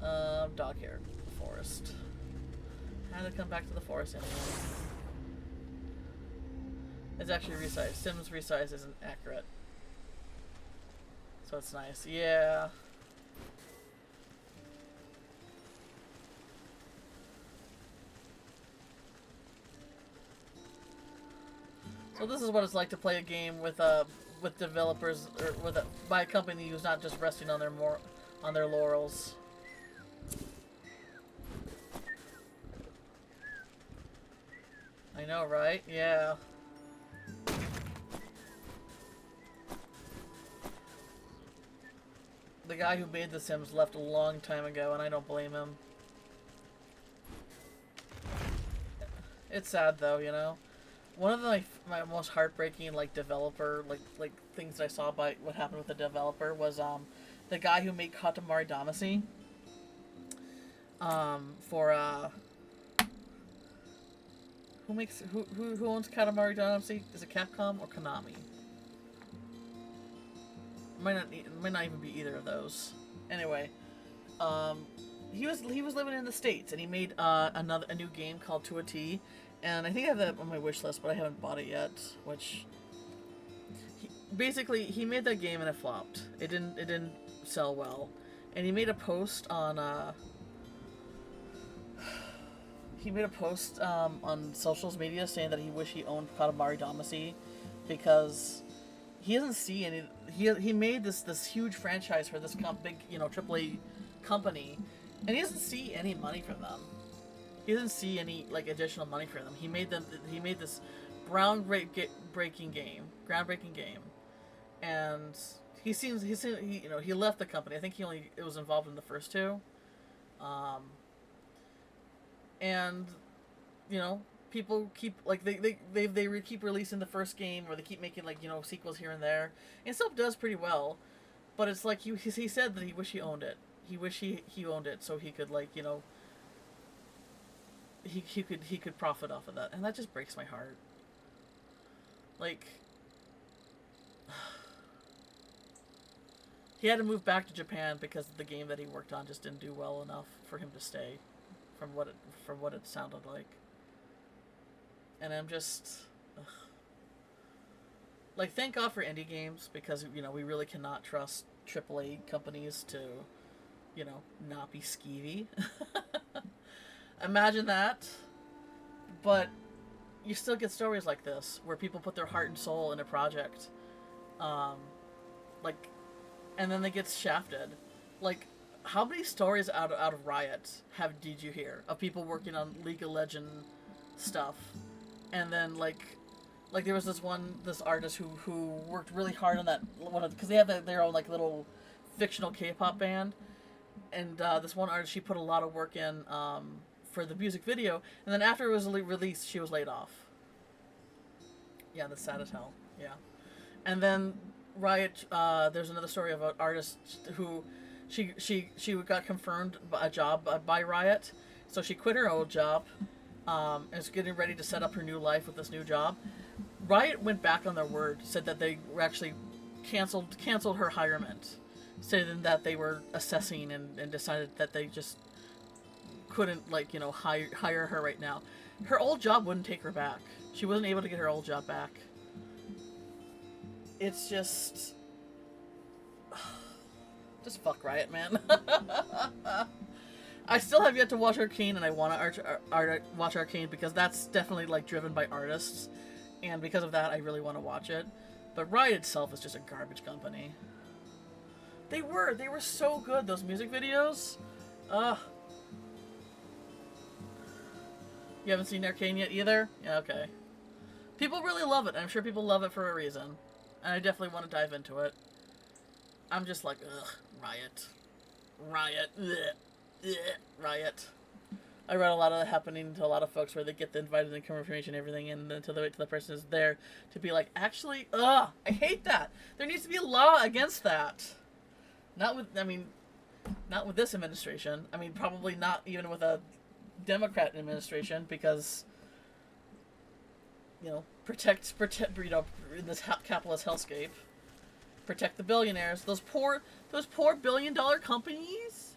Speaker 1: Dog hair. The forest. Had to come back to the forest anyway. It's actually resized. Sims resize isn't accurate. So it's nice. Yeah. So this is what it's like to play a game with developers or by a company who's not just resting on their laurels. I know, right? Yeah. The guy who made The Sims left a long time ago, and I don't blame him. It's sad though, you know. One of my most heartbreaking developer things that I saw by what happened with the developer was the guy who made Katamari Damacy for who owns Katamari Damacy? Is it Capcom or Konami? Might not even be either of those. Anyway, he was living in the States and he made a new game called To a T. And I think I have that on my wish list, but I haven't bought it yet. Which, basically, he made that game and it flopped. It didn't sell well, and he made a post on on social media saying that he wished he owned Katamari Damacy because he doesn't see any. He made this huge franchise for this big AAA company, and he doesn't see any money from them. He doesn't see any additional money for them. He made this groundbreaking game, and he left the company. I think he was involved in the first two, and people keep they keep releasing the first game, or they keep making sequels here and there, and still does pretty well, but it's like he said that he wished he owned it. He wished he owned it so he could he could profit off of that, and that just breaks my heart. He had to move back to Japan because the game that he worked on just didn't do well enough for him to stay, from what it sounded like. And I'm just thank God for indie games, because we really cannot trust AAA companies to not be skeevy. Imagine that. But you still get stories like this where people put their heart and soul in a project, and then they get shafted. How many stories out of Riot did you hear of people working on League of Legends stuff, and then there was this artist who worked really hard on that one, because they have their own little fictional K-pop band, and this one artist, she put a lot of work in for the music video, and then after it was released, she was laid off. Yeah, that's sad as hell. Yeah. And then Riot, there's another story of an artist who she got confirmed a job by Riot, so she quit her old job, and is getting ready to set up her new life with this new job. Riot went back on their word, said that they were actually canceled her hirement, saying that they were assessing and decided that they just couldn't hire her right now. Her old job wouldn't take her back. She wasn't able to get her old job back. It's just fuck Riot, man. I still have yet to watch Arcane, and I want to watch Arcane because that's definitely driven by artists, and because of that I really want to watch it. But Riot itself is just a garbage company. They were so good, those music videos. You haven't seen Arcane yet either? Yeah, okay. People really love it. I'm sure people love it for a reason. And I definitely want to dive into it. I'm just ugh, Riot. Riot. Ugh. Ugh. Riot. I read a lot of that happening to a lot of folks where they get the invited and confirmation and everything, and then until they wait till the person is there to be actually, I hate that. There needs to be a law against that. Not with this administration. Probably not even with a Democrat administration, because protect in this capitalist hellscape, protect the billionaires, those poor $1 billion companies.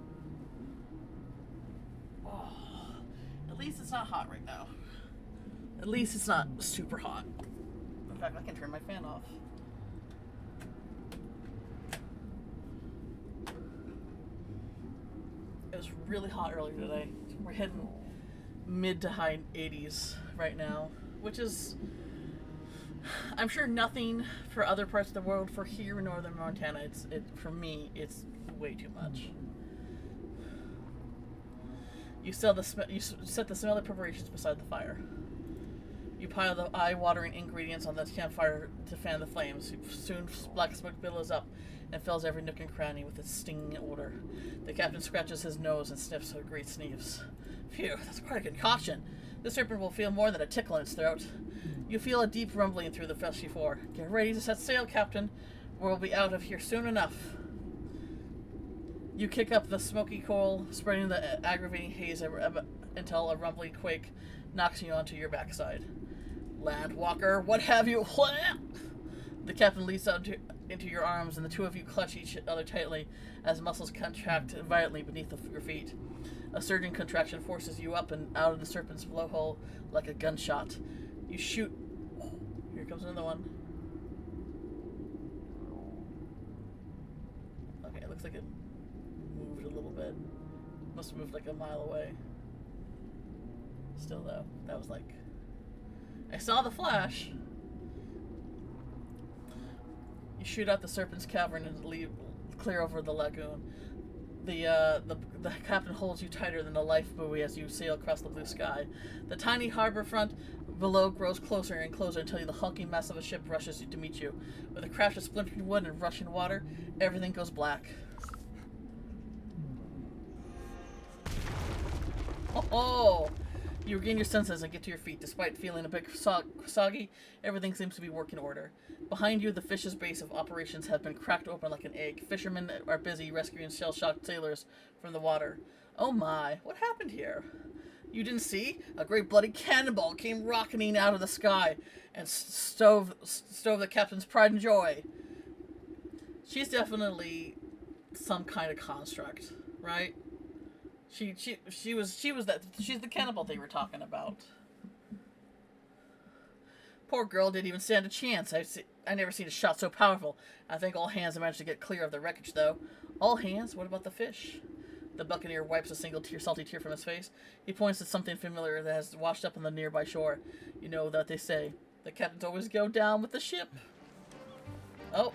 Speaker 1: least it's not hot right now. At least it's not super hot. In fact, I can turn my fan off. It was really hot earlier today. We're hitting mid to high 80s right now, which is, I'm sure, nothing for other parts of the world. For here in northern Montana, for me, it's way too much. You set the smelly preparations beside the fire. You pile the eye-watering ingredients on the campfire to fan the flames. Soon, black smoke billows up and fills every nook and cranny with its stinging odor. The captain scratches his nose and sniffs a great sneeze. Phew, that's quite a concoction. The serpent will feel more than a tickle in its throat. You feel a deep rumbling through the fleshy floor. Get ready to set sail, Captain. We'll be out of here soon enough. You kick up the smoky coal, spreading the aggravating haze until a rumbling quake knocks you onto your backside. Landwalker, what have you? The captain leaps out into your arms, and the two of you clutch each other tightly as muscles contract violently beneath your feet. A surging contraction forces you up and out of the serpent's blowhole like a gunshot. You shoot. Here comes another one. Okay, it looks like it moved a little bit. Must have moved like a mile away. Still though, that was like, I saw the flash. You shoot out the serpent's cavern and clear over the lagoon. The captain holds you tighter than a life buoy as you sail across the blue sky. The tiny harbor front below grows closer and closer until the hulking mess of a ship rushes to meet you. With a crash of splintering wood and rushing water, everything goes black. Oh! You regain your senses and get to your feet. Despite feeling a bit soggy, everything seems to be working order. Behind you, the fish's base of operations has been cracked open like an egg. Fishermen are busy rescuing shell-shocked sailors from the water. Oh my, what happened here? You didn't see? A great bloody cannonball came rocketing out of the sky and stove the captain's pride and joy. She's definitely some kind of construct, right? She's the cannibal they were talking about. Poor girl didn't even stand a chance. I never seen a shot so powerful. I think all hands managed to get clear of the wreckage, though. All hands? What about the fish? The buccaneer wipes a single salty tear from his face. He points at something familiar that has washed up on the nearby shore. You know that they say, the captains always go down with the ship. Oh.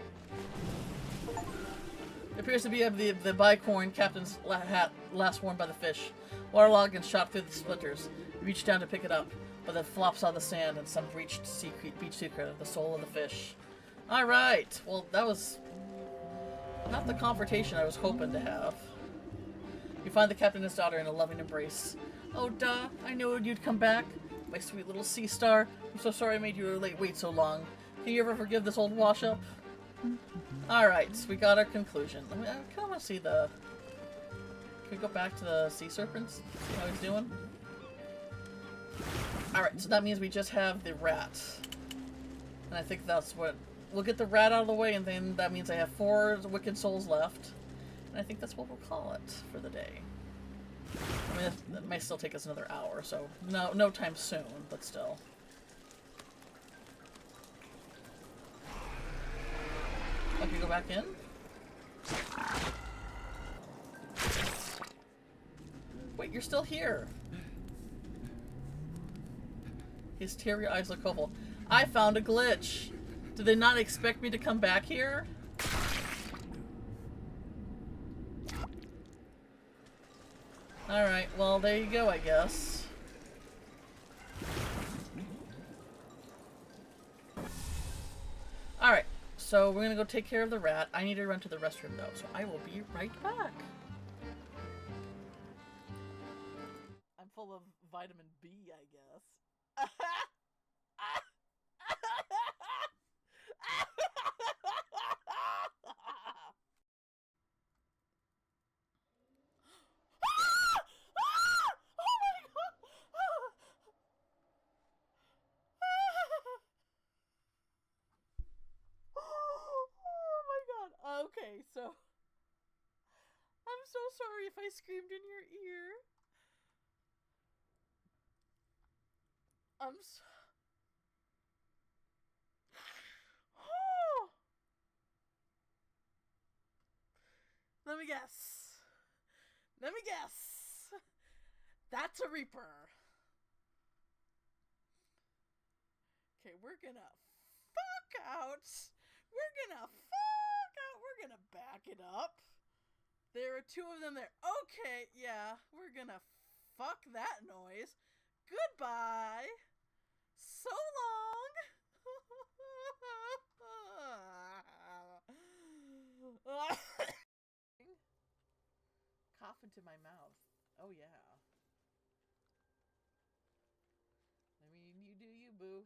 Speaker 1: It appears to be the bicorn captain's hat last worn by the fish. Waterlogged and shot through the splinters. You reach down to pick it up, but it flops on the sand and some beach secret of the soul of the fish. Alright, well that was not the confrontation I was hoping to have. You find the captain and his daughter in a loving embrace. Oh duh, I knew you'd come back. My sweet little sea star. I'm so sorry I made you wait so long. Can you ever forgive this old wash-up? Alright, so we got our conclusion. I kind of want to see the... Can we go back to the sea serpents? See how he's doing? Alright, so that means we just have the rat. And I think that's what... We'll get the rat out of the way, and then that means I have 4 wicked souls left. And I think that's what we'll call it for the day. I mean, that may still take us another hour, so no time soon, but still. Okay, go back in. Wait, you're still here. His teary eyes look hopeful. I found a glitch. Did they not expect me to come back here? Alright, well, there you go, I guess. Alright, so we're gonna go take care of the rat. I need to run to the restroom, though, so I will be right back. I'm full of vitamin B, I guess. Okay, so I'm so sorry if I screamed in your ear. Let me guess. Let me guess. That's a Reaper. Okay, we're gonna fuck out. We're gonna fuck out. We're gonna back it up. There are two of them there. Okay, yeah, we're gonna fuck that noise. Goodbye. So long. Cough into my mouth. Oh yeah. I mean, you do you, boo.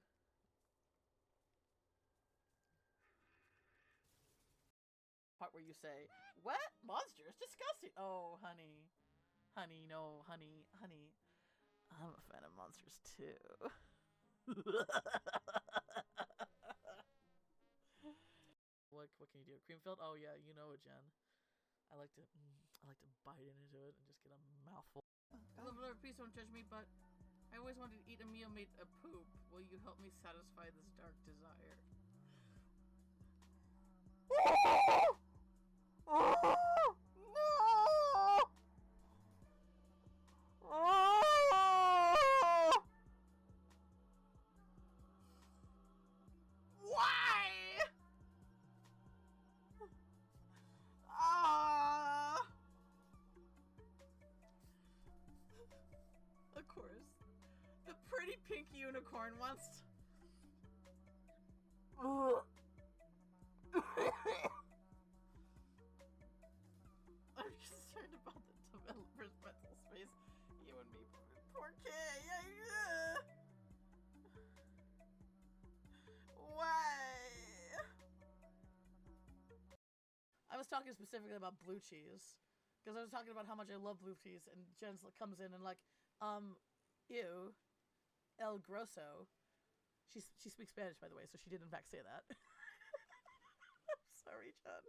Speaker 1: Part where you say, "What? Monsters? Disgusting." Oh, honey. Honey, no, honey, honey. I'm a fan of monsters too. What can you do? Creamfield? Oh yeah, you know it, Jen. I like to bite into it and just get a mouthful. Please don't judge me, but I always wanted to eat a meal made of poop. Will you help me satisfy this dark desire? Why? Of course. The pretty pink unicorn wants to... I'm concerned about the developer's mental space. You and me, poor kid. Yeah. Why? I was talking specifically about blue cheese. Because I was talking about how much I love blue cheese, and Jen comes in and like, ew, el grosso. She speaks Spanish, by the way, so she did in fact say that. I'm sorry, Jen.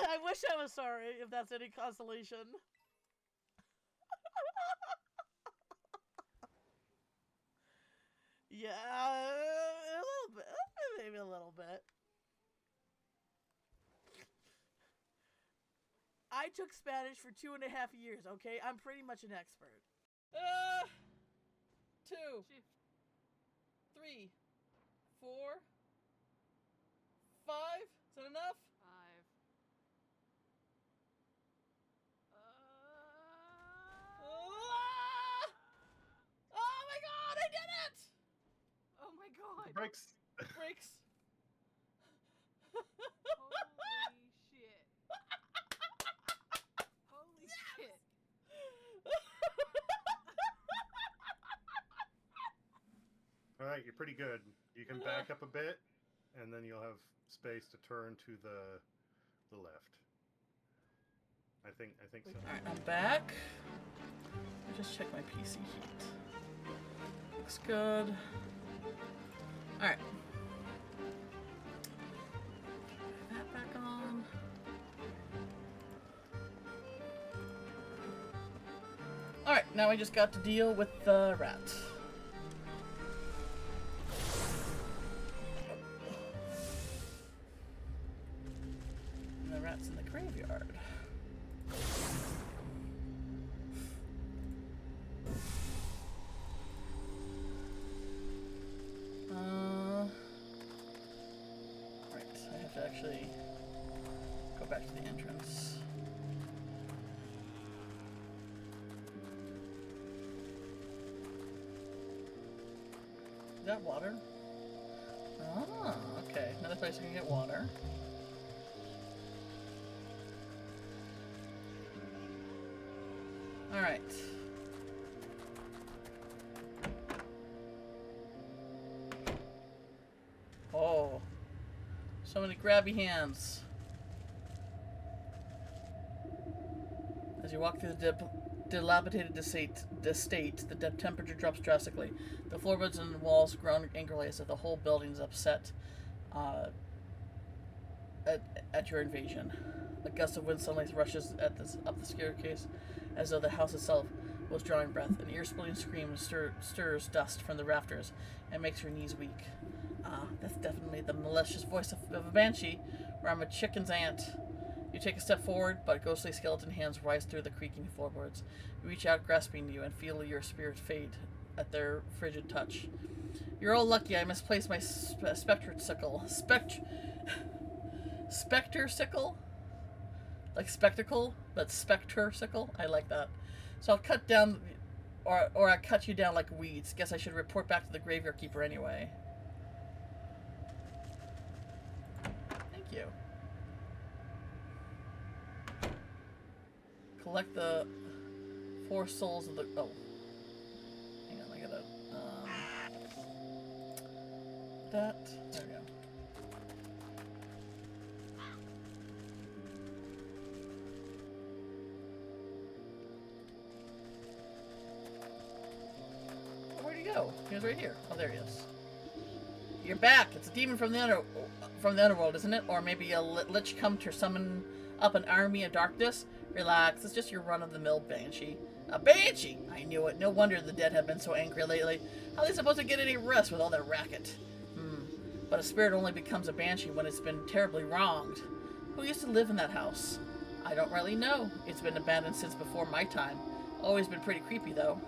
Speaker 1: I wish I was sorry, if that's any consolation. Yeah, a little bit. Maybe a little bit. I took Spanish for 2.5 years, okay? I'm pretty much an expert. 2, 3, 4, 5. Is that enough?
Speaker 3: 5.
Speaker 1: Oh my god, I did it!
Speaker 3: Oh my god.
Speaker 6: Breaks.
Speaker 1: Breaks.
Speaker 3: Holy shit. Holy shit.
Speaker 6: All right, you're pretty good. You can back up a bit, and then you'll have space to turn to the left. I think so.
Speaker 1: Alright, I'm back. Let me just check my PC heat. Looks good. Alright. Put that back on. Alright, now we just got to deal with the rat. And the rat's in the graveyard. Right, I have to actually go back to the entrance. Is that water? Ah, okay. Another place I can get water. Alright. Oh. So many grabby hands. As you walk through the dilapidated estate, the temperature drops drastically. The floorboards and walls groan angrily as if the whole building is upset at your invasion. A gust of wind suddenly rushes up the staircase as though the house itself was drawing breath. An ear-splitting scream stirs dust from the rafters and makes your knees weak. That's definitely the malicious voice of a banshee, or I'm a chicken's aunt. You take a step forward, but ghostly skeleton hands rise through the creaking floorboards. You reach out, grasping you, and feel your spirit fade at their frigid touch. You're all lucky I misplaced my spectre sickle. Spectre sickle? Like spectacle, but spectre sickle? I like that. So I'll cut down, or I cut you down like weeds. Guess I should report back to the graveyard keeper anyway. Thank you. Collect the 4 souls of the... Oh. Hang on, I gotta... that... There we go. Where'd he go? He was right here. Oh, there he is. You're back! It's a demon from the underworld, isn't it? Or maybe a lich come to summon up an army of darkness? Relax, it's just your run-of-the-mill banshee. A banshee! I knew it. No wonder the dead have been so angry lately. How are they supposed to get any rest with all that racket? But a spirit only becomes a banshee when it's been terribly wronged. Who used to live in that house? I don't really know. It's been abandoned since before my time. Always been pretty creepy, though.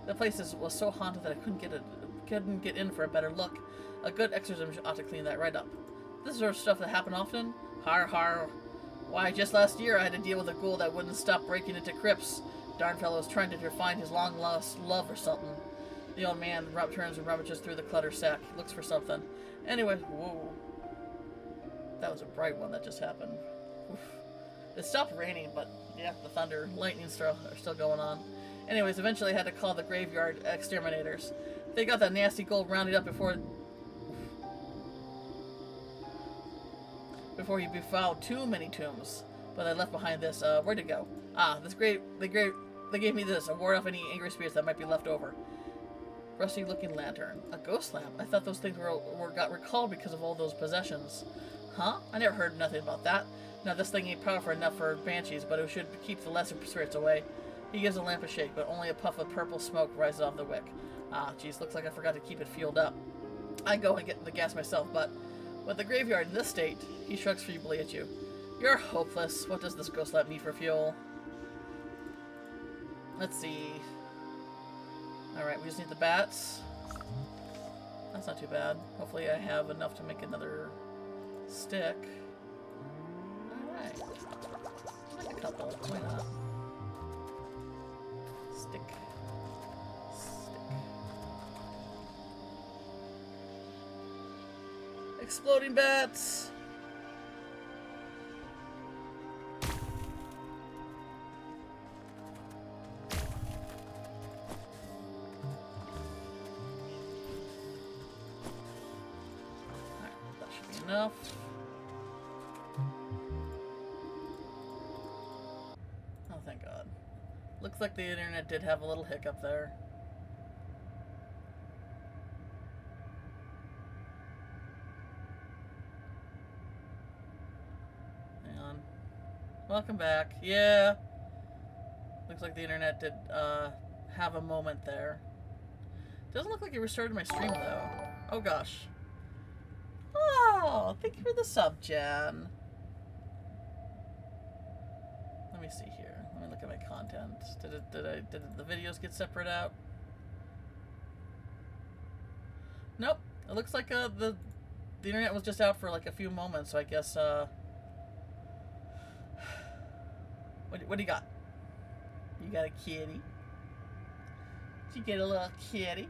Speaker 1: The place was so haunted that I couldn't get in for a better look. A good exorcism ought to clean that right up. This sort of stuff that happen often? Har har. Why, just last year I had to deal with a ghoul that wouldn't stop breaking into crypts. Darn fellow was trying to find his long-lost love or something. The old man turns and rummages through the clutter sack. Looks for something. Anyway, whoa. That was a bright one that just happened. Oof. It stopped raining, but yeah, the thunder, lightning are still going on. Anyways, eventually I had to call the graveyard exterminators. They got that nasty ghoul rounded up before he befouled too many tombs. But I left behind this. Where'd it go? They gave me this. A ward off any angry spirits that might be left over. Rusty-looking lantern. A ghost lamp? I thought those things got recalled because of all those possessions. Huh? I never heard nothing about that. Now, this thing ain't powerful enough for banshees, but it should keep the lesser spirits away. He gives the lamp a shake, but only a puff of purple smoke rises off the wick. Geez, looks like I forgot to keep it fueled up. I go and get the gas myself, but with the graveyard in this state, he shrugs feebly at you. You're hopeless. What does this ghost lamp need for fuel? Let's see. Alright, we just need the bats. That's not too bad. Hopefully I have enough to make another stick. Alright. Like a couple. Why not? Stick. Exploding bats! Enough. Oh, thank God. Looks like the internet did have a little hiccup there. Hang on. Welcome back. Yeah. Looks like the internet did have a moment there. Doesn't look like it restarted my stream though. Oh gosh. Oh, thank you for the sub, Jen. Let me see here. Let me look at my content. Did the videos get separate out? Nope. It looks like the internet was just out for like a few moments, so I guess what do you got? You got a kitty? Did you get a little kitty?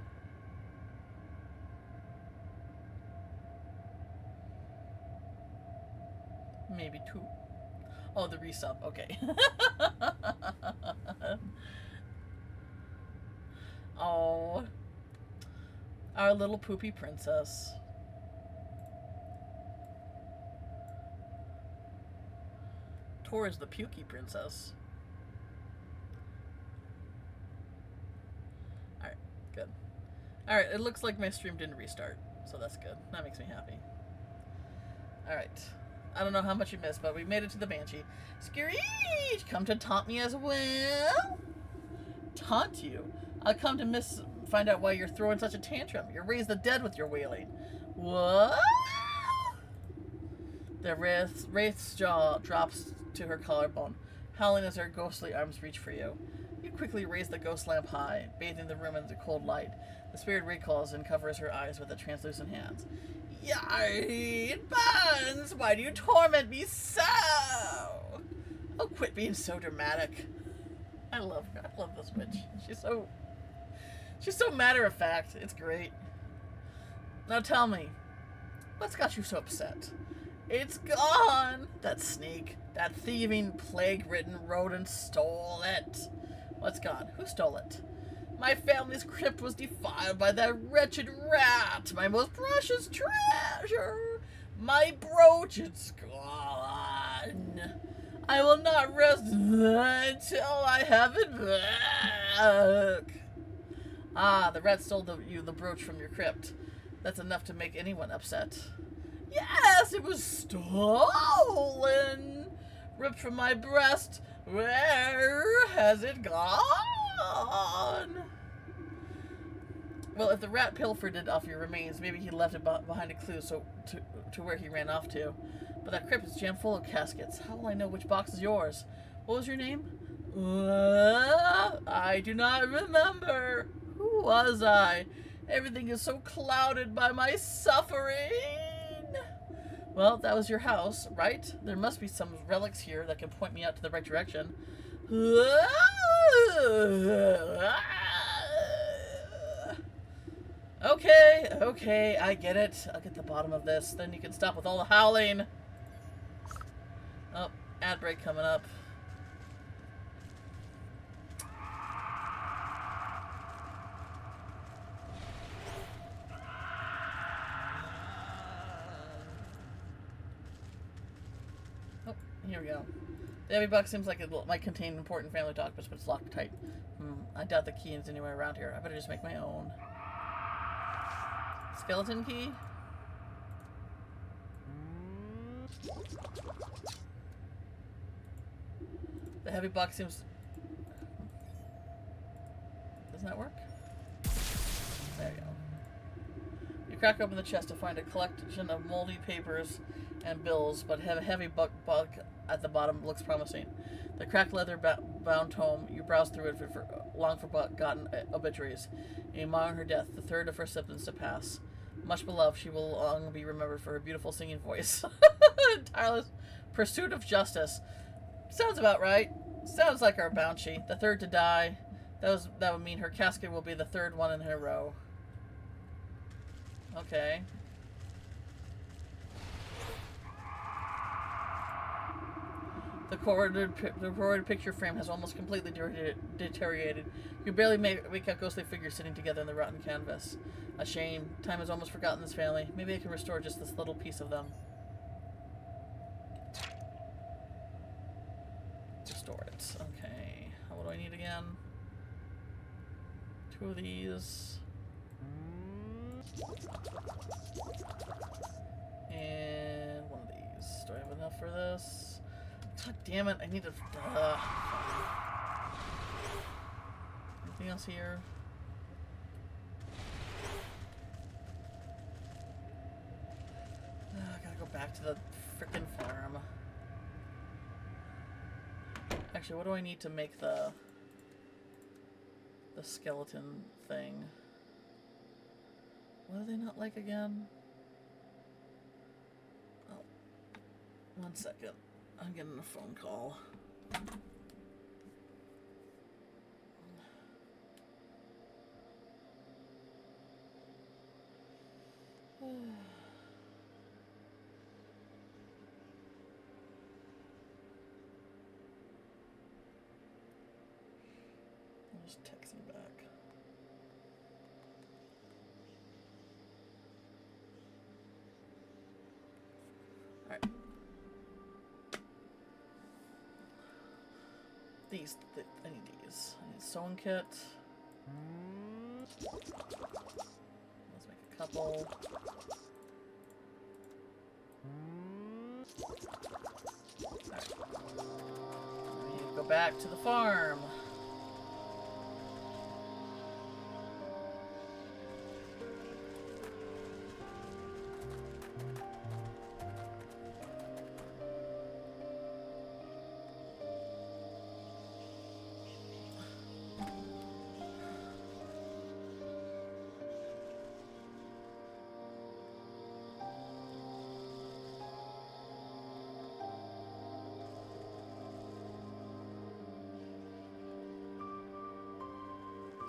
Speaker 1: Maybe 2. Oh, the resub. Okay. Oh. Our little poopy princess. Tor is the pukey princess. Alright, it looks like my stream didn't restart, so that's good. That makes me happy. Alright. I don't know how much you missed, but we made it to the Banshee. Screech! Come to taunt me as well? Taunt you? I'll come to find out why you're throwing such a tantrum. You raise the dead with your wailing. What? The wraith's jaw drops to her collarbone, howling as her ghostly arms reach for you. You quickly raise the ghost lamp high, bathing the room in the cold light. The spirit recalls and covers her eyes with the translucent hands. Yay! It burns! Why do you torment me so? Oh, quit being so dramatic. I love her. I love this witch. She's so matter of fact. It's great. Now tell me, what's got you so upset? It's gone! That snake, that thieving, plague-ridden rodent stole it. What's gone? Who stole it? My family's crypt was defiled by that wretched rat, my most precious treasure. My brooch, it's gone. I will not rest until I have it back. Ah, the rat stole the brooch from your crypt. That's enough to make anyone upset. Yes, it was stolen. Ripped from my breast. Where has it gone? Well, if the rat pilfered it off your remains, maybe he left it behind a clue to where he ran off to. But that crypt is jammed full of caskets. How will I know which box is yours? What was your name? I do not remember. Who was I? Everything is so clouded by my suffering. Well, that was your house, right? There must be some relics here that can point me out to the right direction. Okay, I get it. I'll get the bottom of this. Then you can stop with all the howling. Oh, ad break coming up. Oh, here we go. The heavy box seems like it might contain important family documents, but it's locked tight. I doubt the key is anywhere around here. I better just make my own. Skeleton key? The heavy box seems... Doesn't that work? There you go. You crack open the chest to find a collection of moldy papers and bills, but have a heavy bug at the bottom looks promising. The cracked leather bound tome, you browse through it for long forgotten obituaries. You mourn her death, the third of her siblings to pass. Much beloved, she will long be remembered for her beautiful singing voice. Tireless pursuit of justice. Sounds about right. Sounds like our Banshee. The third to die. That would mean her casket will be the third one in a row. Okay. The corroded picture frame has almost completely deteriorated. You barely make out ghostly figures sitting together in the rotten canvas. A shame. Time has almost forgotten this family. Maybe I can restore just this little piece of them. Restore it. Okay. What do I need again? 2 of these. And 1 of these. Do I have enough for this? God damn it, I need to... Anything else here? I gotta go back to the frickin' farm. Actually, what do I need to make the skeleton thing? What do they not like again? Oh, 1 second. I'm getting a phone call. I'll just text him back. Alright. I need these. I need sewing kit. couple. Alright. We need to go back to the farm.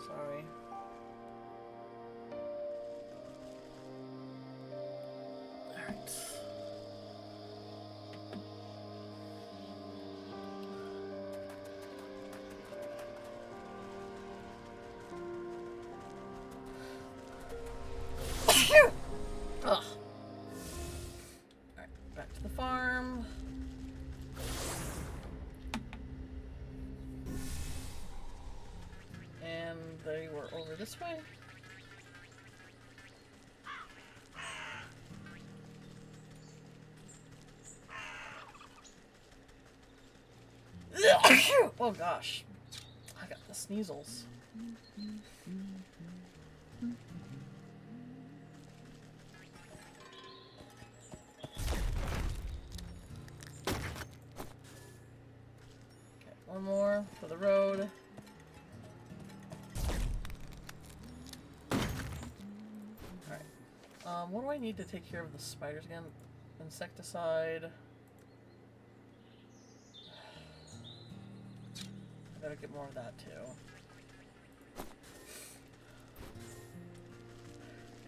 Speaker 1: Sorry. Alright. Ugh. Alright, back to the farm. And they were over this way. Oh gosh. I got the sneezels. Okay, one more for the road. What do I need to take care of the spiders again? Insecticide. I gotta get more of that too.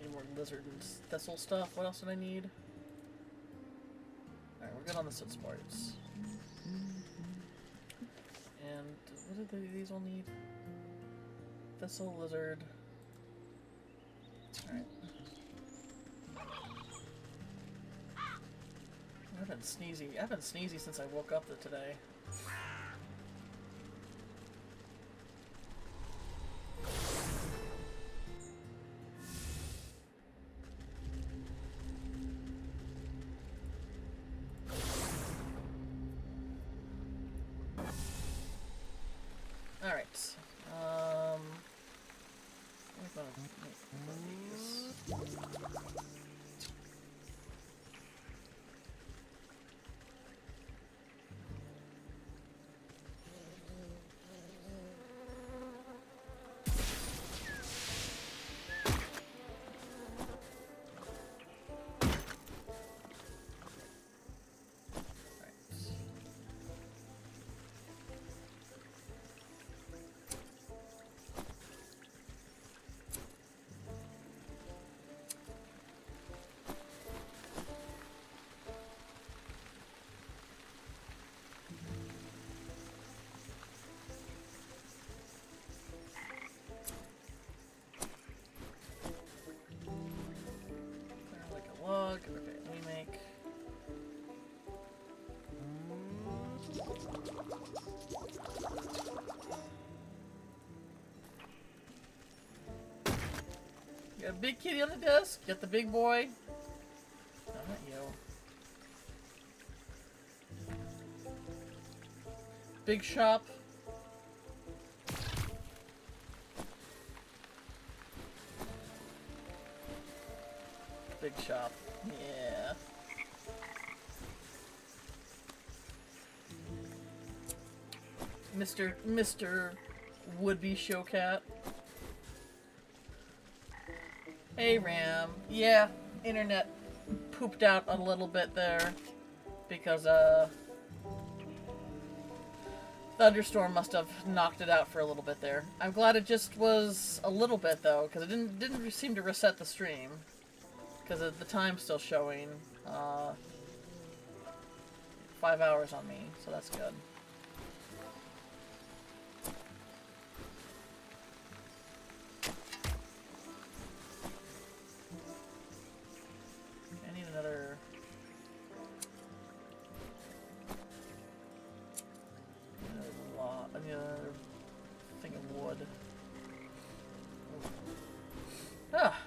Speaker 1: Need more lizard and thistle stuff. What else did I need? Alright, we're good on the soot sports. And what did these all need? Thistle, lizard. Alright. I've been sneezy since I woke up today. Alright. I'm gonna make these. Log. Okay, we make. You got a big kitty on the desk. Get the big boy. No, not you. Big shop. Big shop. Yeah. Mr. Would-be show cat. Hey Ram. Yeah, internet pooped out a little bit there because thunderstorm must have knocked it out for a little bit there. I'm glad it just was a little bit though, because it didn't seem to reset the stream. Because the time's still showing 5 hours on me, so that's good. I need another thing of wood. Ah.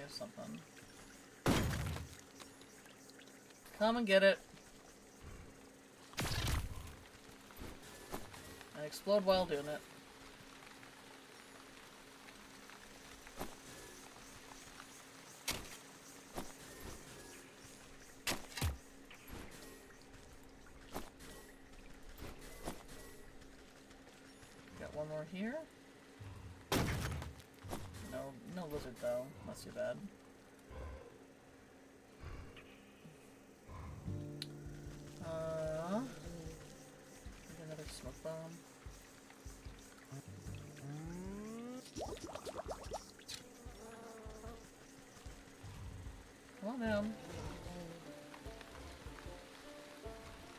Speaker 1: here's something. Come and get it. And explode while doing it. Got one more here. No lizard though. Not too bad. Another smoke bomb. Come on down.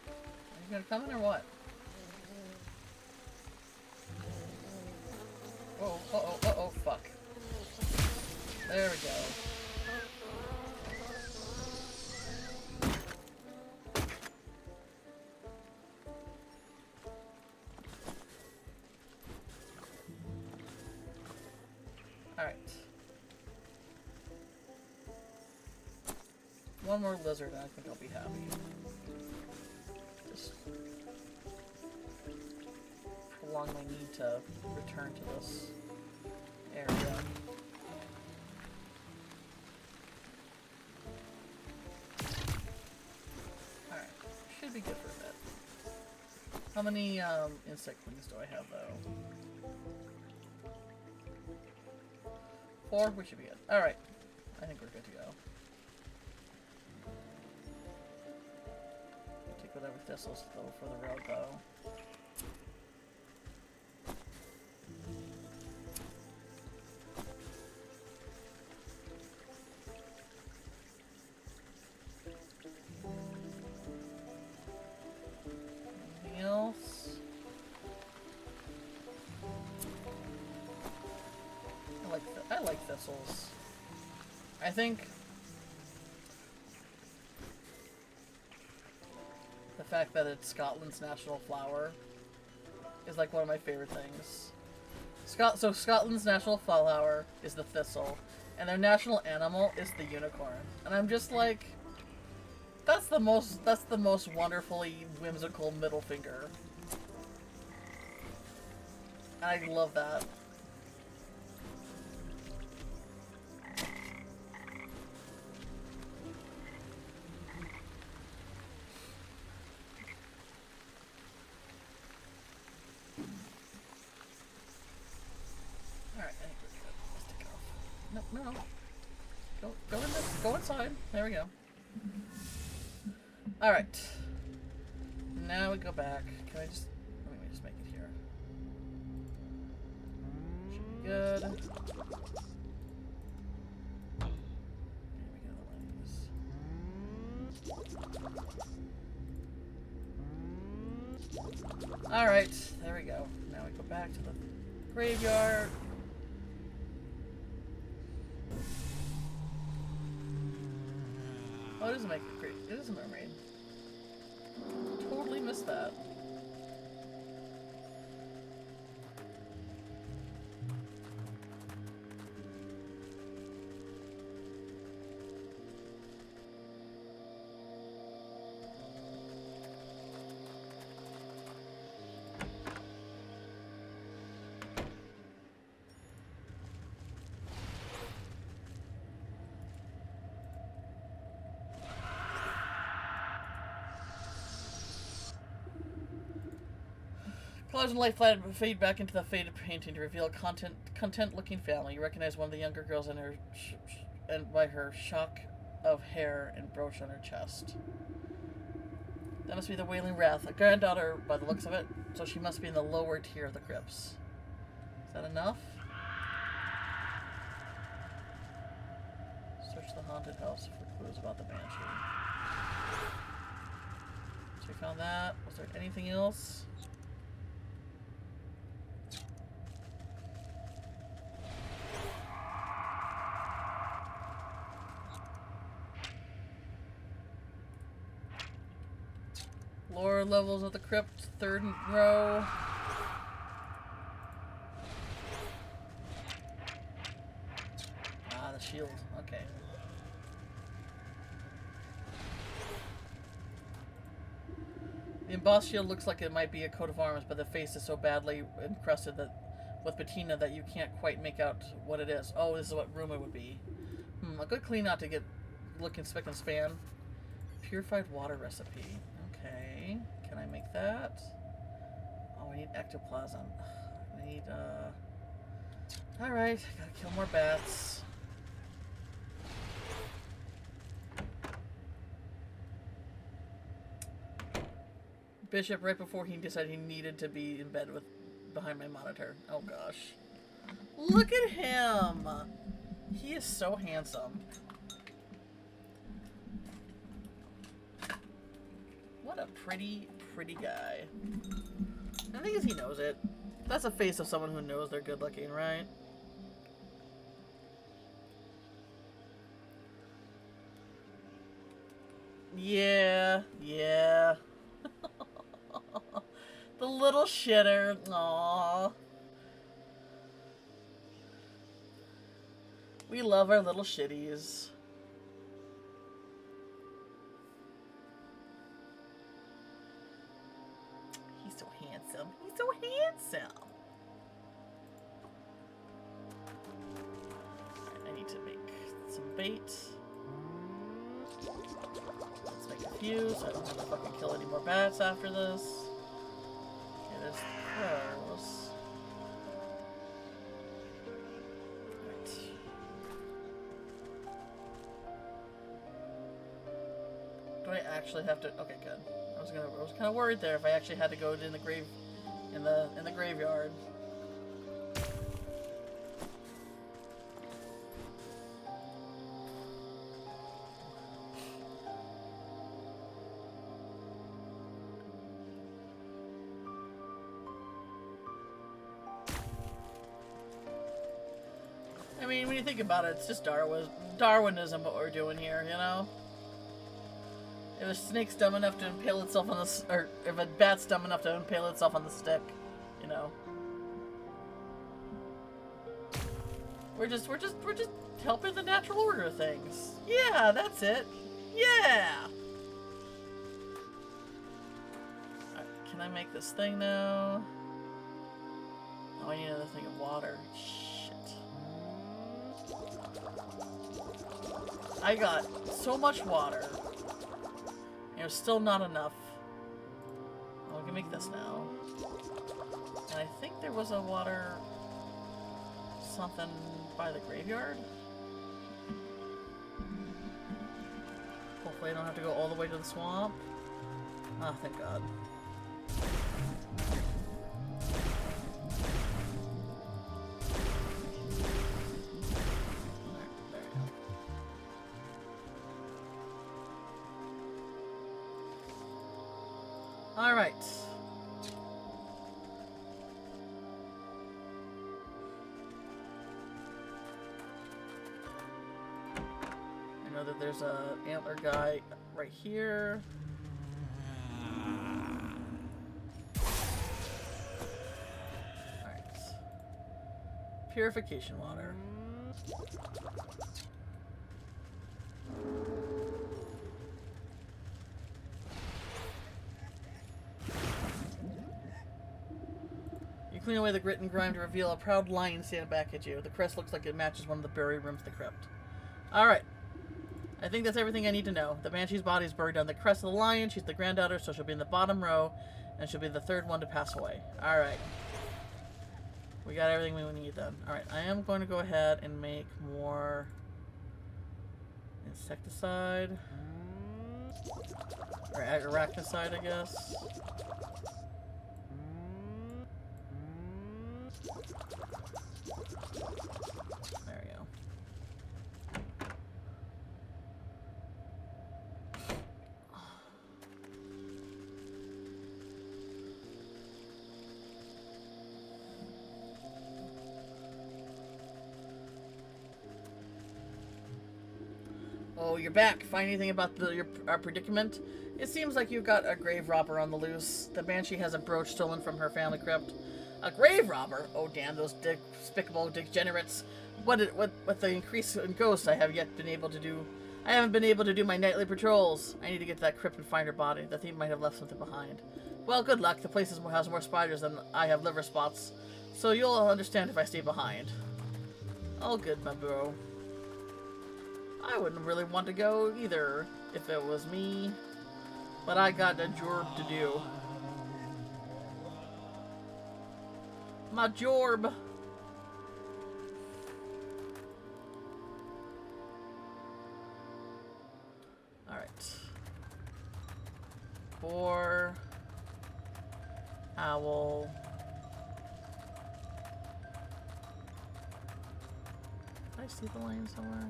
Speaker 1: Are you gonna come in or what? Uh-oh, fuck. There we go. Alright. One more lizard and I think I'll be happy. Just prolong my need to return to this area. Alright. Should be good for a bit. How many insect wings do I have though? 4? We should be good. Alright. I think we're good to go. Take whatever thistles though for the road though. Anything else? I like thistles. I think the fact that it's Scotland's national flower is like one of my favorite things. So Scotland's national flower is the thistle, and their national animal is the unicorn. And I'm just like, that's the most wonderfully whimsical middle finger. And I love that. No. Go inside. There we go. Alright. Now we go back. Can I just... Let me just make it here. Should be good. Alright, there we go. Now we go back to the graveyard. Oh, it doesn't make it great. It is a mermaid. Totally missed that. Colors and light fade back into the faded painting to reveal a content-looking family. You recognize one of the younger girls in her and by her shock of hair and brooch on her chest. That must be the Wailing Wrath, a granddaughter by the looks of it, so she must be in the lower tier of the crypts. Is that enough? Search the haunted house for clues about the banshee. So we found that. Was there anything else? Lower levels of the crypt, third row. Ah, the shield. Okay. The embossed shield looks like it might be a coat of arms, but the face is so badly encrusted that with patina that you can't quite make out what it is. Oh, this is what room it would be. A good clean out to get looking spick and span. Purified water recipe. Okay. Can I make that? Oh, we need ectoplasm. We need, Alright, gotta kill more bats. Bishop, right before he decided he needed to be in bed with behind my monitor. Oh gosh. Look at him! He is so handsome. What a pretty, pretty guy. The thing is, he knows it. That's a face of someone who knows they're good looking, right? Yeah, yeah. The little shitter. Aww. We love our little shitties. He's so handsome. He's so handsome. Right, I need to make some bait. Let's make a few so I don't have to fucking kill any more bats after this. Okay, there's crows. Do I actually have to? Okay, good. I was kind of worried there if I actually had to go in the graveyard. I mean, when you think about it, it's just Darwinism what we're doing here, you know? If a snake's dumb enough to impale itself on the, or if a bat's dumb enough to impale itself on the stick, you know. We're just helping the natural order of things. Yeah, that's it. Yeah. Right, can I make this thing now? Oh, I need another thing of water. Shit. I got so much water. And it was still not enough. Oh, we can make this now. And I think there was a water something by the graveyard. Hopefully I don't have to go all the way to the swamp. Ah, thank God. Alright. I know that there's a antler guy right here. Alright. Purification water. Clean away the grit and grime to reveal a proud lion standing back at you. The crest looks like it matches one of the buried rooms of the crypt. Alright. I think that's everything I need to know. The Banshee's body is buried on the crest of the lion. She's the granddaughter, so she'll be in the bottom row, and she'll be the third one to pass away. Alright. We got everything we need then. Alright, I am going to go ahead and make more insecticide. Or arachnicide, I guess. There we go. Oh, you're back. Find anything about our predicament? It seems like you've got a grave robber on the loose. The Banshee has a brooch stolen from her family crypt. A grave robber? Oh, damn those despicable degenerates. With the increase in ghosts, I haven't been able to do my nightly patrols. I need to get to that crypt and find her body. The thief might have left something behind. Well, good luck. The place has more spiders than I have liver spots. So you'll understand if I stay behind. All good, my bro. I wouldn't really want to go either if it was me. But I got a job to do. My job. Alright. Boar. Owl. Did I see the line somewhere?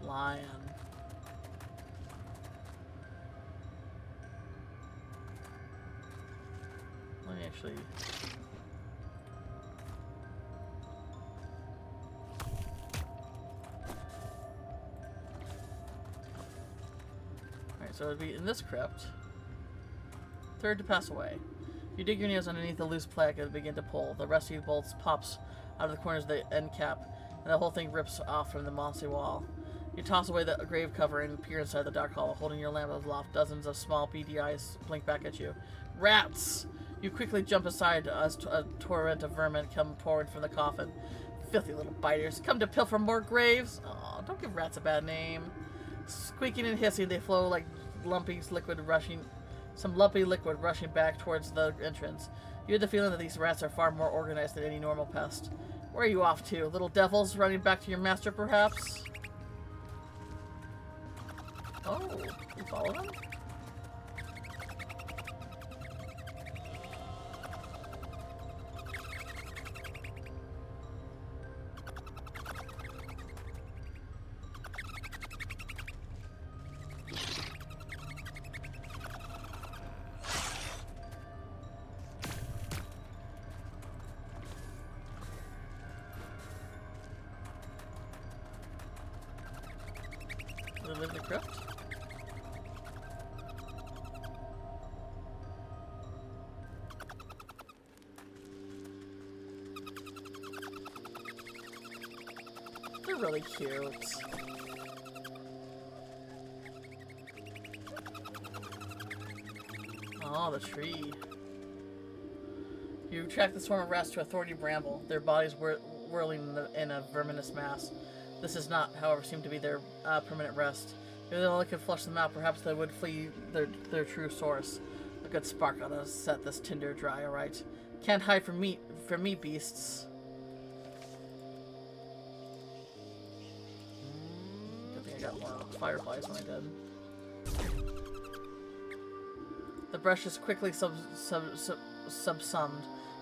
Speaker 1: Lion. Let me actually... Alright, so it would be in this crypt. Third to pass away. You dig your nails underneath the loose plaque and begin to pull. The rusty bolts pops out of the corners of the end cap, and the whole thing rips off from the mossy wall. You toss away the grave cover and peer inside the dark hall. Holding your lamp aloft, dozens of small beady eyes blink back at you. Rats! You quickly jump aside as a torrent of vermin come pouring from the coffin. Filthy little biters, come to pilfer more graves? Aw, don't give rats a bad name. Squeaking and hissing, they flow like some lumpy liquid rushing back towards the entrance. You had the feeling that these rats are far more organized than any normal pest. Where are you off to? Little devils running back to your master, perhaps? Oh, you follow them? Do they live in the crypt? They're really cute. Oh, the tree. You track the swarm of rats to a thorny bramble, their bodies whirling in a verminous mass. This does not, however, seem to be their permanent rest. If they only could flush them out, perhaps they would flee their true source. A good spark ought to set this tinder dry, alright? Can't hide from me, beasts. Good thing I got more fireflies when I did. The brush is quickly subsumed,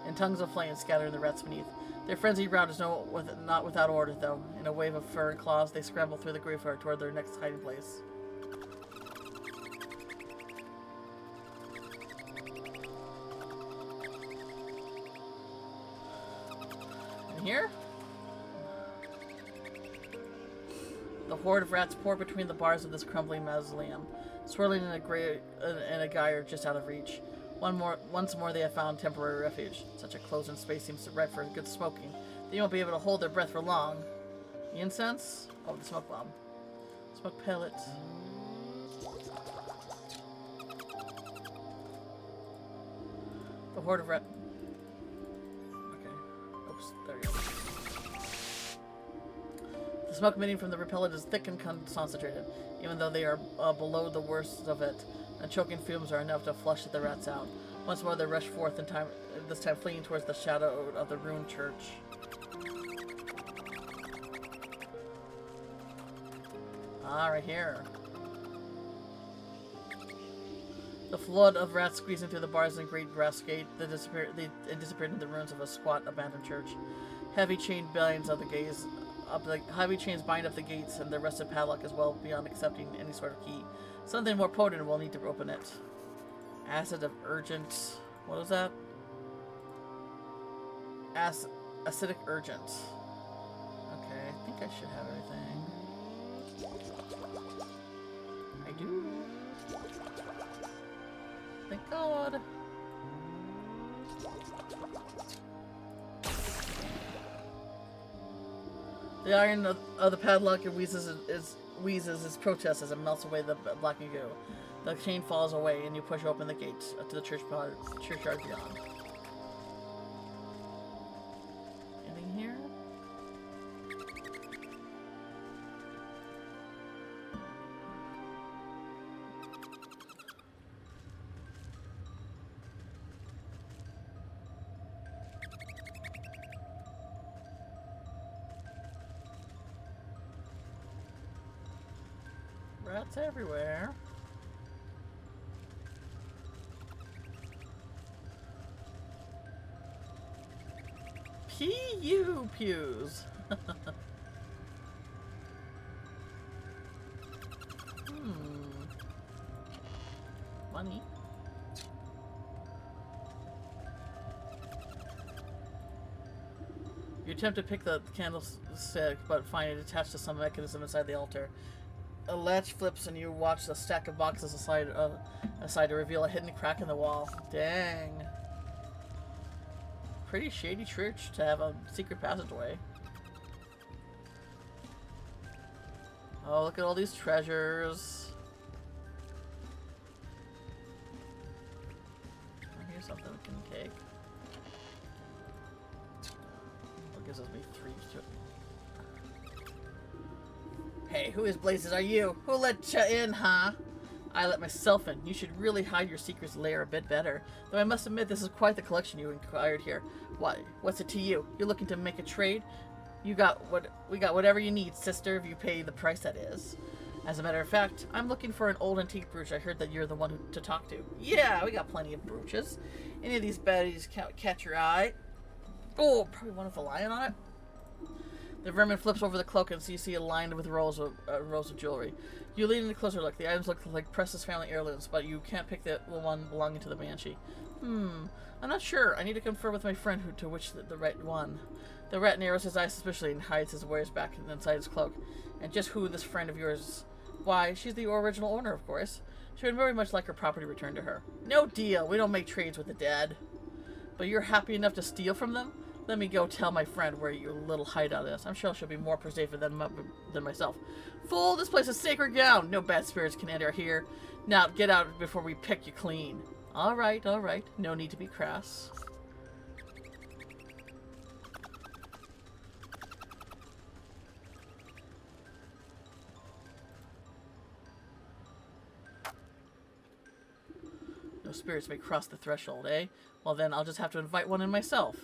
Speaker 1: and tongues of flame scatter in the rats beneath. Their frenzied rout is not without order, though. In a wave of fur and claws, they scramble through the graveyard toward their next hiding place. In here? The horde of rats pour between the bars of this crumbling mausoleum, swirling in a gyre just out of reach. Once more they have found temporary refuge. Such a closed-in space seems ripe for good smoking. They won't be able to hold their breath for long. The incense? Oh, the smoke bomb. Smoke pellet. The horde of rat... Okay. Oops, there we go. The smoke emitting from the repellent is thick and concentrated, even though they are below the worst of it. And choking fumes are enough to flush the rats out. Once more they rush forth, this time fleeing towards the shadow of the ruined church. Ah, right here. The flood of rats squeezing through the bars and great brass gate, they disappeared in the ruins of a squat abandoned church. Heavy chains bind up the gates, and the rusted padlock is well beyond accepting any sort of key. Something more potent will need to open it. Acid of urgent... What was that? Acidic urgent. Okay, I think I should have everything. I do. Thank God. The iron of the padlock wheezes his protest as it melts away the blackened goo. The chain falls away, and you push open the gates to the churchyard beyond. Anything here? Rats everywhere. P.U. pews. Money. You attempt to pick the candlestick, but find it attached to some mechanism inside the altar. A latch flips and you watch the stack of boxes aside to reveal a hidden crack in the wall. Dang. Pretty shady church to have a secret passageway. Oh, look at all these treasures. Oh, here's something we can take. What gives us me 3 to... Hey, who is blazes are you? Who let you in, huh? I let myself in. You should really hide your secret's lair a bit better. Though I must admit, this is quite the collection you acquired here. Why? What's it to you? You're looking to make a trade? We got whatever you need, sister, if you pay the price that is. As a matter of fact, I'm looking for an old antique brooch. I heard that you're the one to talk to. Yeah, we got plenty of brooches. Any of these baddies catch your eye? Oh, probably one with a lion on it. The vermin flips over the cloak and so you see it lined with rows of jewelry. You lean in a closer look. The items look like Press's family heirlooms, but you can't pick the one belonging to the Banshee. I'm not sure. I need to confer with my friend to which the right one. The rat narrows his eyes suspiciously and hides his wares back inside his cloak. And just who this friend of yours? Why, she's the original owner, of course. She would very much like her property returned to her. No deal. We don't make trades with the dead. But you're happy enough to steal from them? Let me go tell my friend where your little hideout is. I'm sure she'll be more persuasive than myself. Fool, this place is sacred ground. No bad spirits can enter here. Now, get out before we pick you clean. All right, all right. No need to be crass. No spirits may cross the threshold, eh? Well then, I'll just have to invite one in myself.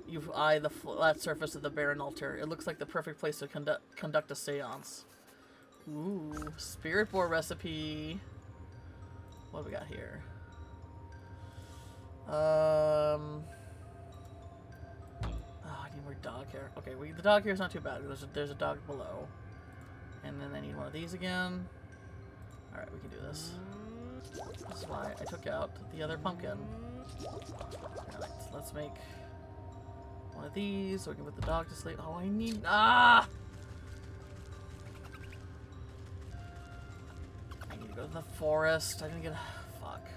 Speaker 1: You eye the flat surface of the barren altar. It looks like the perfect place to conduct a seance. Ooh, spirit boar recipe. What do we got here? Oh, I need more dog hair. Okay, the dog hair is not too bad. There's a dog below. And then I need one of these again. Alright, we can do this. This is why I took out the other pumpkin. Alright, let's make one of these so we can put the dog to sleep. Oh, I need... Ah! I need to go to the forest. I didn't get... Fuck.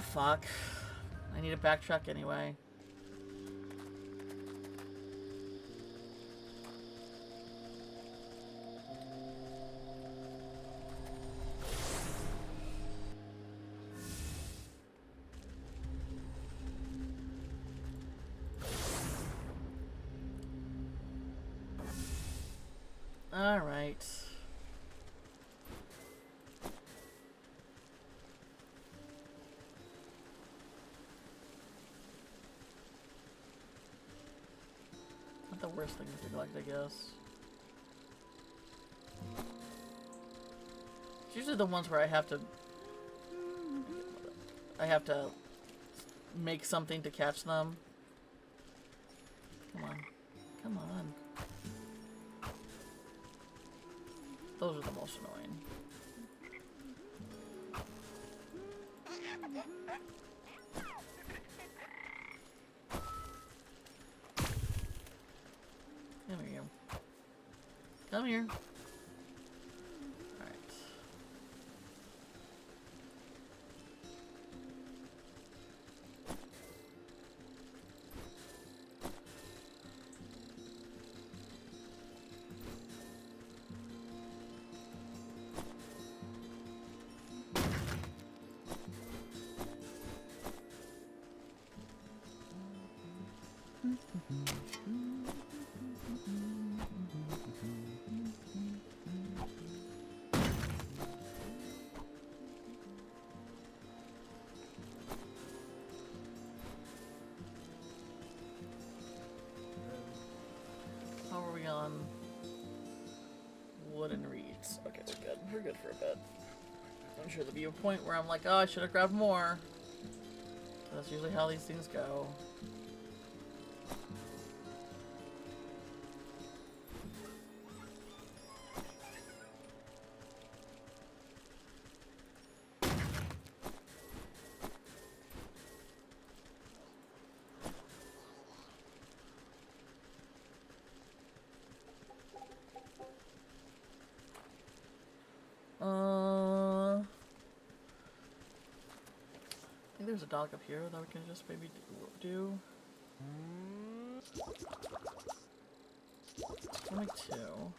Speaker 1: Fuck. I need to backtrack anyway. Alright. Not the worst thing to neglect, I guess. It's usually the ones where I have to make something to catch them. Come on. Come on. Those are the most annoying. There we go. Come here. Alright. How are we on? Wooden reeds. Okay, we're good. We're good for a bit. I'm sure there'll be a point where I'm like, oh, I should have grabbed more. That's usually how these things go. I think there's a dog up here that we can just maybe do. Only two.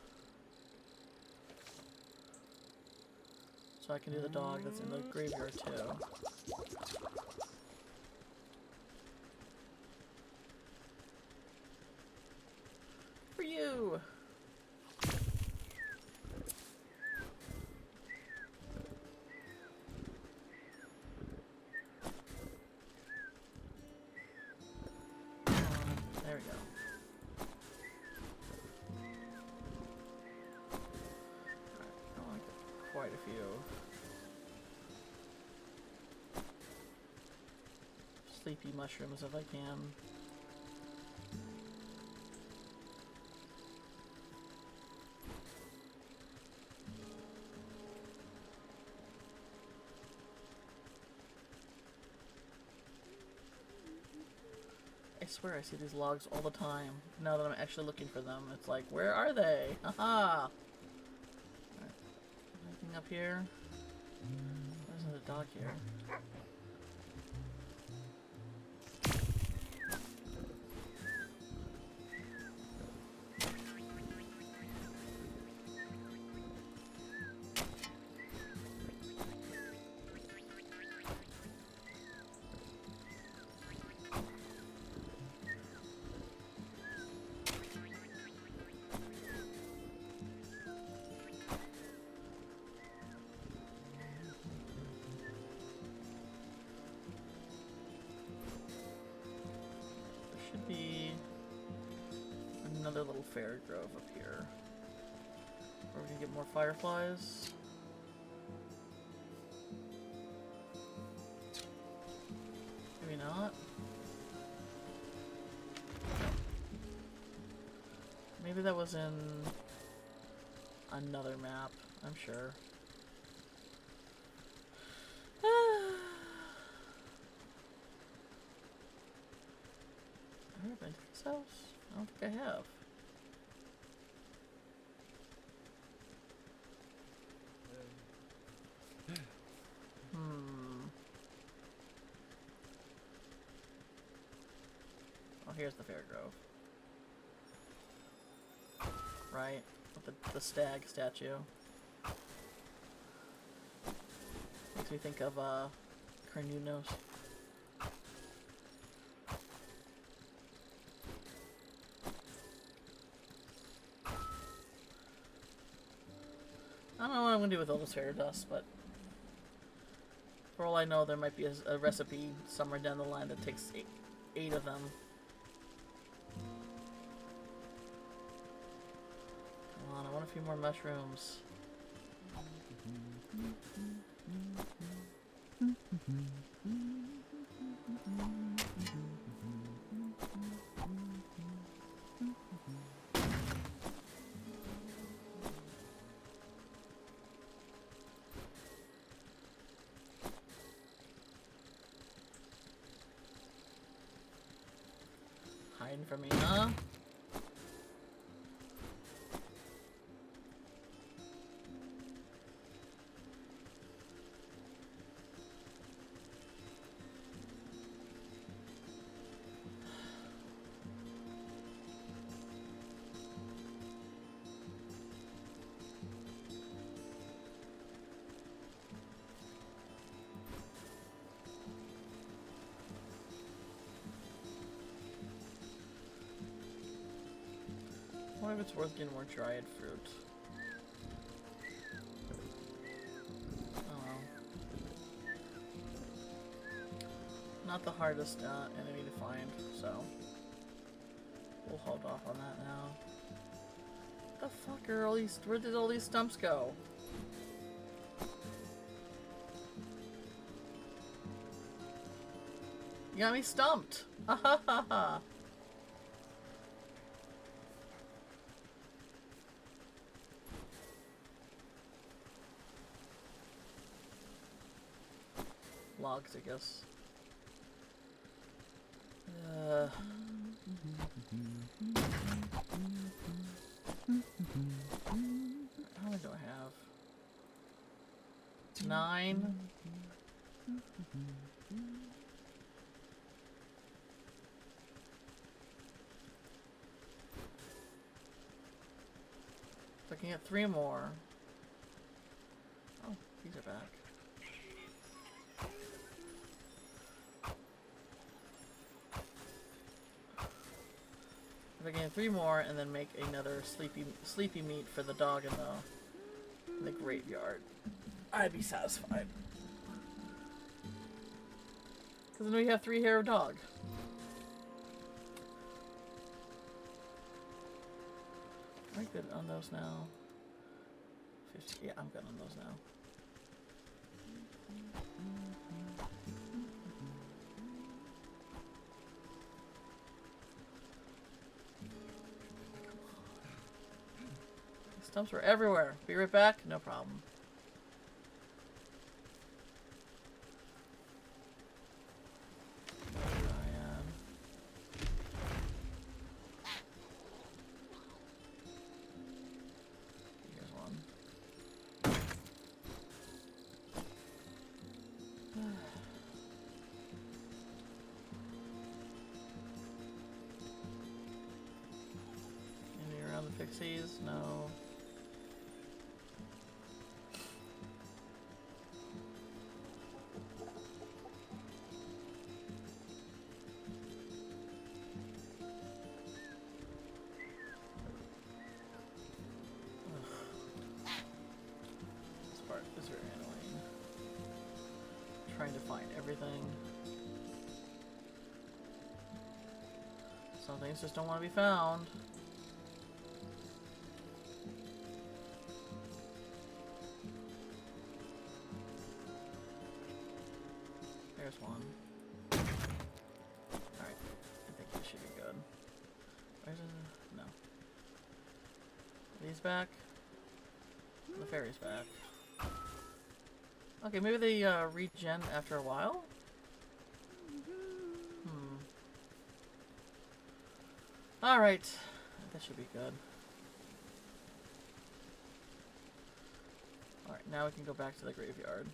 Speaker 1: So I can do the dog that's in the graveyard too. For you! There we go. Alright, I want to get quite a few. Sleepy mushrooms if I can. I swear I see these logs all the time. Now that I'm actually looking for them, it's like, where are they? Haha! Alright. Anything up here? There's a dog here. Should be another little fair grove up here. Where we can get more fireflies. Maybe not. Maybe that was in another map, I'm sure. Have I ever been to this house? I don't think I have. Oh, here's the Fairgrove. Right? With the stag statue. Makes me think of, Carnunos. I don't know what I'm gonna do with all this fairy dust, but for all I know, there might be a recipe somewhere down the line that takes eight of them. Come on, I want a few more mushrooms. Hiding from me, huh? if it's worth getting more dried fruit. Oh well. Not the hardest enemy to find, so we'll hold off on that now. What the fuck are all these? Where did all these stumps go? You got me stumped! Ha ha ha ha! Logs, I guess. How many do I have? 9. So I can get 3 more. Oh, these are back. If I can get 3 more and then make another sleepy meat for the dog in the graveyard, I'd be satisfied. Because then we have 3 hair of dog. Am I good on those now? 50, yeah, I'm good on those now. Stumps were everywhere. Be right back. No problem. Here's one. Any around the pixies? No. Is very annoying. Trying to find everything. Some things just don't want to be found. There's one. Alright. I think this should be good. Where's it? No. Are these back? The fairy's back. Okay, maybe they regen after a while? Alright. That should be good. Alright, now we can go back to the graveyard.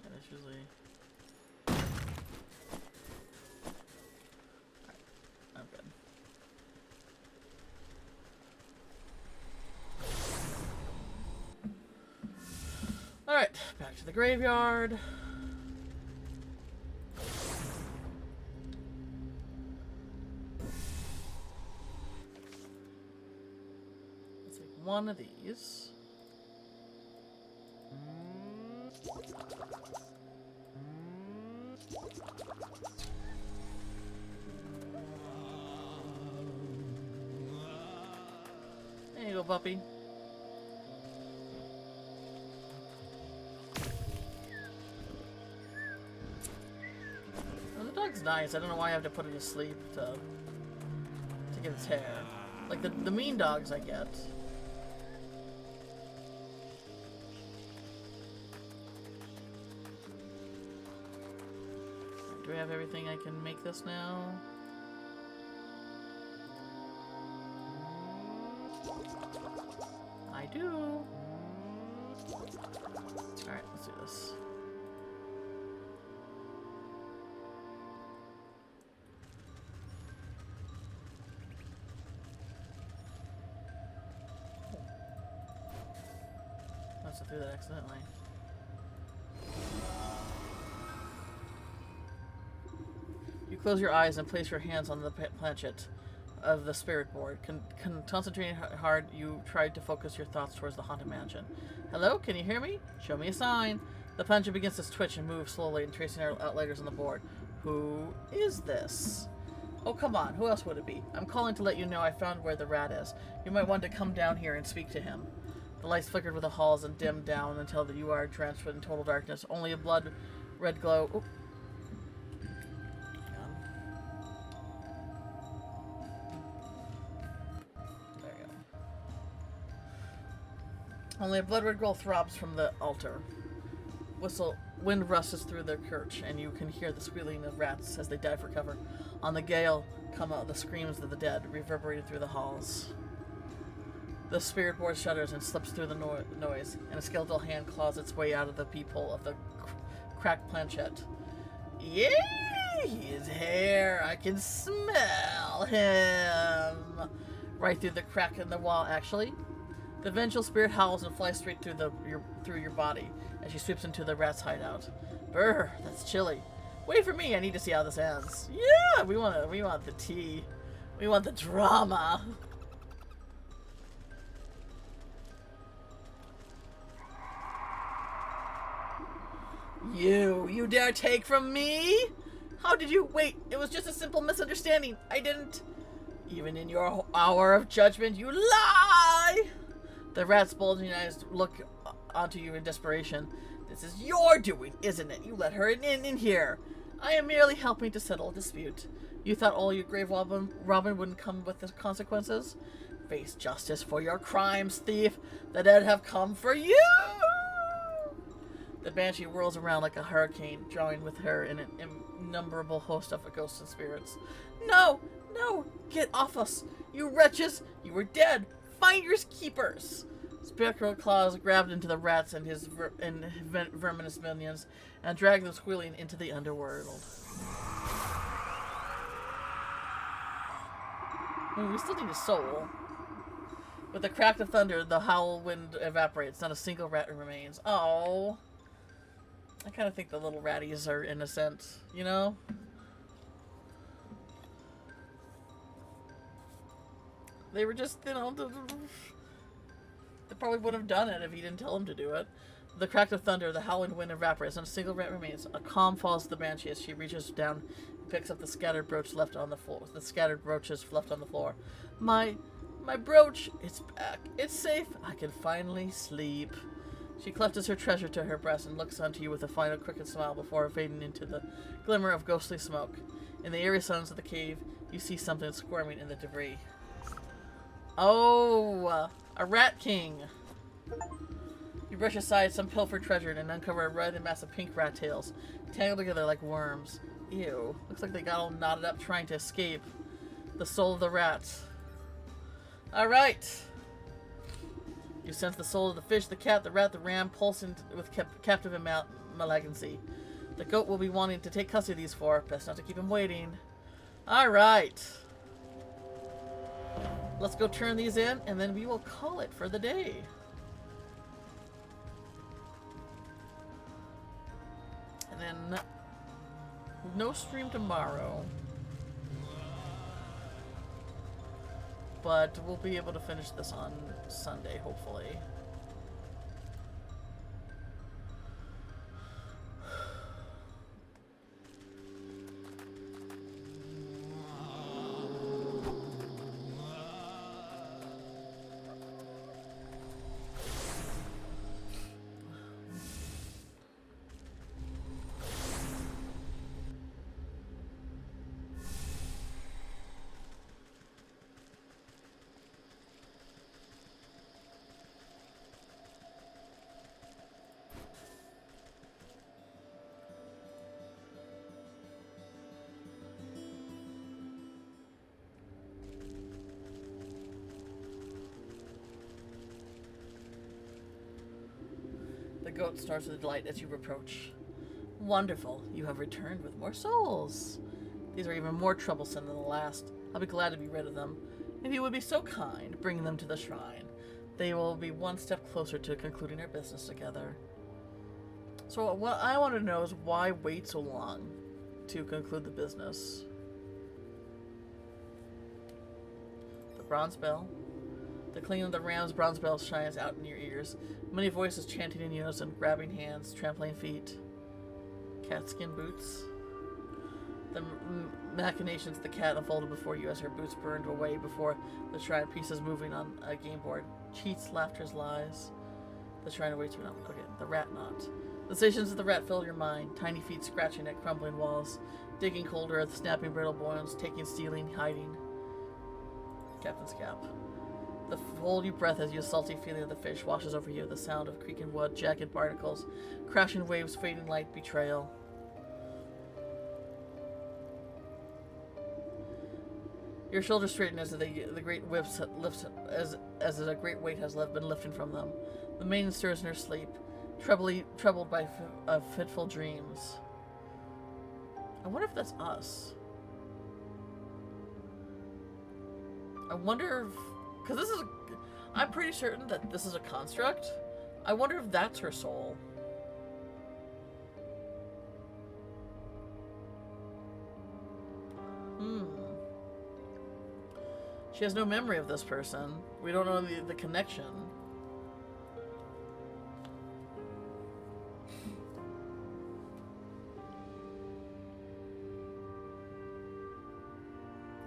Speaker 1: Yeah, that's usually... I'm good. Alright, back to the graveyard. Let's take one of these. There you go, puppy. Oh, the dog's nice. I don't know why I have to put it to sleep to get its hair. Like the mean dogs I get. Right, do we have everything I can make this now? I do. Alright, let's do this. That's a through that accidentally. You close your eyes and place your hands on the planchet of the spirit board. Concentrating hard, you tried to focus your thoughts towards the haunted mansion. Hello? Can you hear me? Show me a sign. The planchet begins to twitch and move slowly and tracing out letters on the board. Who is this? Oh, come on. Who else would it be? I'm calling to let you know I found where the rat is. You might want to come down here and speak to him. The lights flickered with the halls and dimmed down until you are drenched in total darkness. Only a blood red glow. Oop. There you go. Only a blood red glow throbs from the altar. Wind rushes through the church, and you can hear the squealing of rats as they dive for cover. On the gale come out the screams of the dead, reverberating through the halls. The spirit board shudders and slips through the noise, and a skeletal hand claws its way out of the peephole of the cracked planchette. Yeah, he is here. I can smell him. Right through the crack in the wall, actually. The vengeful spirit howls and flies straight through your body as she sweeps into the rat's hideout. Brr, that's chilly. Wait for me. I need to see how this ends. Yeah, we want the tea. We want the drama. You dare take from me? How did you? Wait, it was just a simple misunderstanding. I didn't. Even in your hour of judgment, you lie! The rat's bulging eyes look onto you in desperation. This is your doing, isn't it? You let her in here. I am merely helping to settle a dispute. You thought all your grave Robin wouldn't come with the consequences? Face justice for your crimes, thief. The dead have come for you! The banshee whirls around like a hurricane, drawing with her an innumerable host of ghosts and spirits. No! No! Get off us! You wretches! You were dead! Finders keepers! Spectral claws grabbed into the rats and his verminous minions and dragged them squealing into the underworld. We still need a soul. With the crack of thunder, the howl wind evaporates. Not a single rat remains. Oh. I kind of think the little ratties are innocent, you know? They were just, you know, they probably would have done it if he didn't tell them to do it. The crack of thunder, the howling wind evaporates, and a single rat remains. A calm falls to the banshee as she reaches down and picks up the scattered brooch left on the floor. The scattered brooches left on the floor. My brooch, it's back. It's safe. I can finally sleep. She clutches her treasure to her breast and looks onto you with a final crooked smile before fading into the glimmer of ghostly smoke. In the eerie silence of the cave, you see something squirming in the debris. Oh, a rat king. You brush aside some pilfered treasure and uncover a writhing mass of pink rat tails, tangled together like worms. Ew, looks like they got all knotted up trying to escape. The soul of the rat. Alright. You sense the soul of the fish, the cat, the rat, the ram, pulsing with captive malignancy. The goat will be wanting to take custody of these four. Best not to keep him waiting. Alright. Let's go turn these in, and then we will call it for the day. And then, no stream tomorrow. But we'll be able to finish this on Sunday, hopefully. The goat starts with delight as you approach. Wonderful, you have returned with more souls. These are even more troublesome than the last. I'll be glad to be rid of them. If you would be so kind, bring them to the shrine. they will be one step closer to concluding their business together. So what I want to know is why wait so long to conclude the business? The bronze bell. The cling of the ram's bronze bell shines out in your ears. Many voices chanting in unison, grabbing hands, trampling feet. Catskin boots. The machinations of the cat unfolded before you as her boots burned away before the shrine pieces moving on a game board. Cheats, laughters, lies. The shrine awaits you now. Okay, the rat knot. The sensations of the rat fill your mind. Tiny feet scratching at crumbling walls. Digging cold earth, snapping brittle bones, taking, stealing, hiding. Captain's cap. The hold you breath as your salty feeling of the fish washes over you. The sound of creaking wood, jagged barnacles, crashing waves, fading light, betrayal. Your shoulders straighten as the great whips lifts as a great weight has been lifted from them. The maiden stirs in her sleep, troubled by fitful dreams. I wonder if that's us. I wonder if... Because this is... I'm pretty certain that this is a construct. I wonder if that's her soul. She has no memory of this person. We don't know the connection.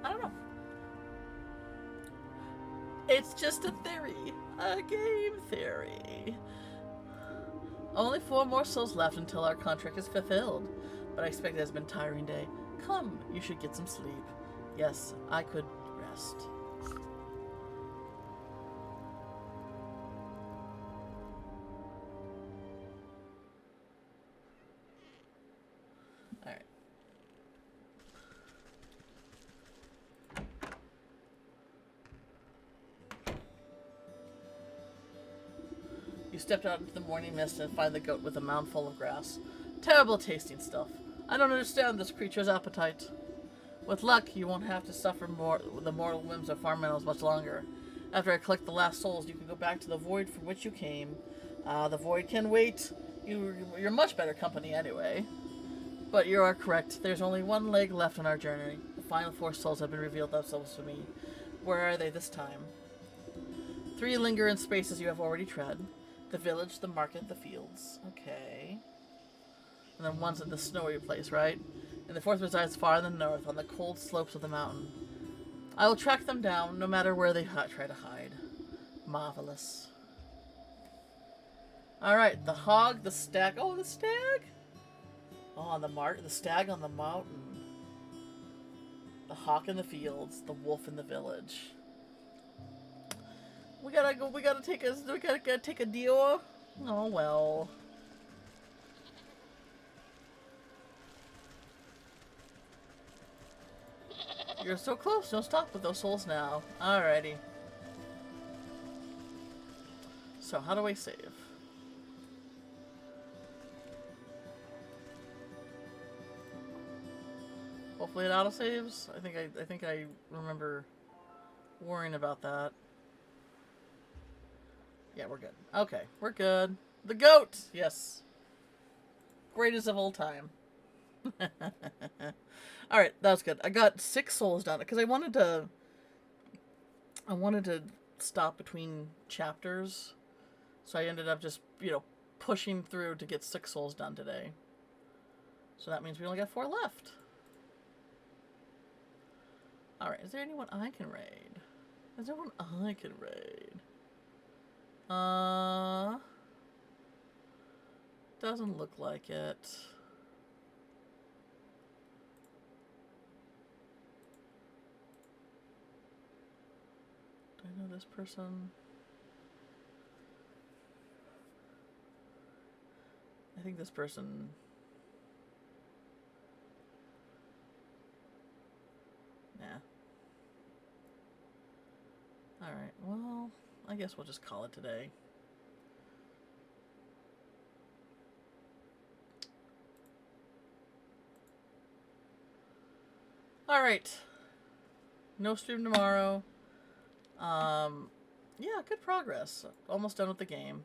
Speaker 1: I don't know. It's just a theory. A game theory. Only 4 more souls left until our contract is fulfilled. But I expect it has been a tiring day. Come, you should get some sleep. Yes, I could rest. Alright. You stepped out into the morning mist and find the goat with a mound full of grass. Terrible tasting stuff. I don't understand this creature's appetite. With luck, you won't have to suffer the mortal whims of farm animals much longer. After I collect the last souls, you can go back to the void from which you came. The void can wait. You're much better company anyway. But you are correct. There's only one leg left on our journey. The final 4 souls have been revealed themselves to me. Where are they this time? 3 linger in spaces you have already tread. The village, the market, the fields. Okay. And then one's in the snowy place, right? And the 4th resides far in the north, on the cold slopes of the mountain. I will track them down, no matter where they try to hide. Marvelous. Alright, the hog, the stag. Oh, the stag! Oh, on the stag on the mountain. The hawk in the fields, the wolf in the village. We gotta take a deal. Oh well. You're so close, don't stop with those souls now. Alrighty. So how do I save? Hopefully it autosaves. I think I remember worrying about that. Yeah, we're good. Okay, we're good. The goat! Yes. Greatest of all time. Alright, that was good. I got 6 souls done because I wanted to stop between chapters. So I ended up just, pushing through to get 6 souls done today. So that means we only got 4 left. Alright, is there anyone I can raid? Is there one I can raid? Doesn't look like it. Do I know this person? I think this person... Nah. Alright, well, I guess we'll just call it today. Alright. No stream tomorrow. Yeah, good progress. Almost done with the game.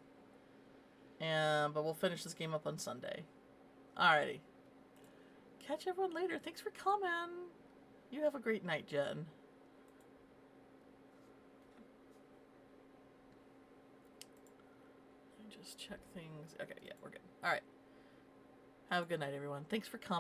Speaker 1: But we'll finish this game up on Sunday. Alrighty. Catch everyone later. Thanks for coming. You have a great night, Jen. Let me just check things. Okay, yeah, we're good. Alright. Have a good night, everyone. Thanks for coming.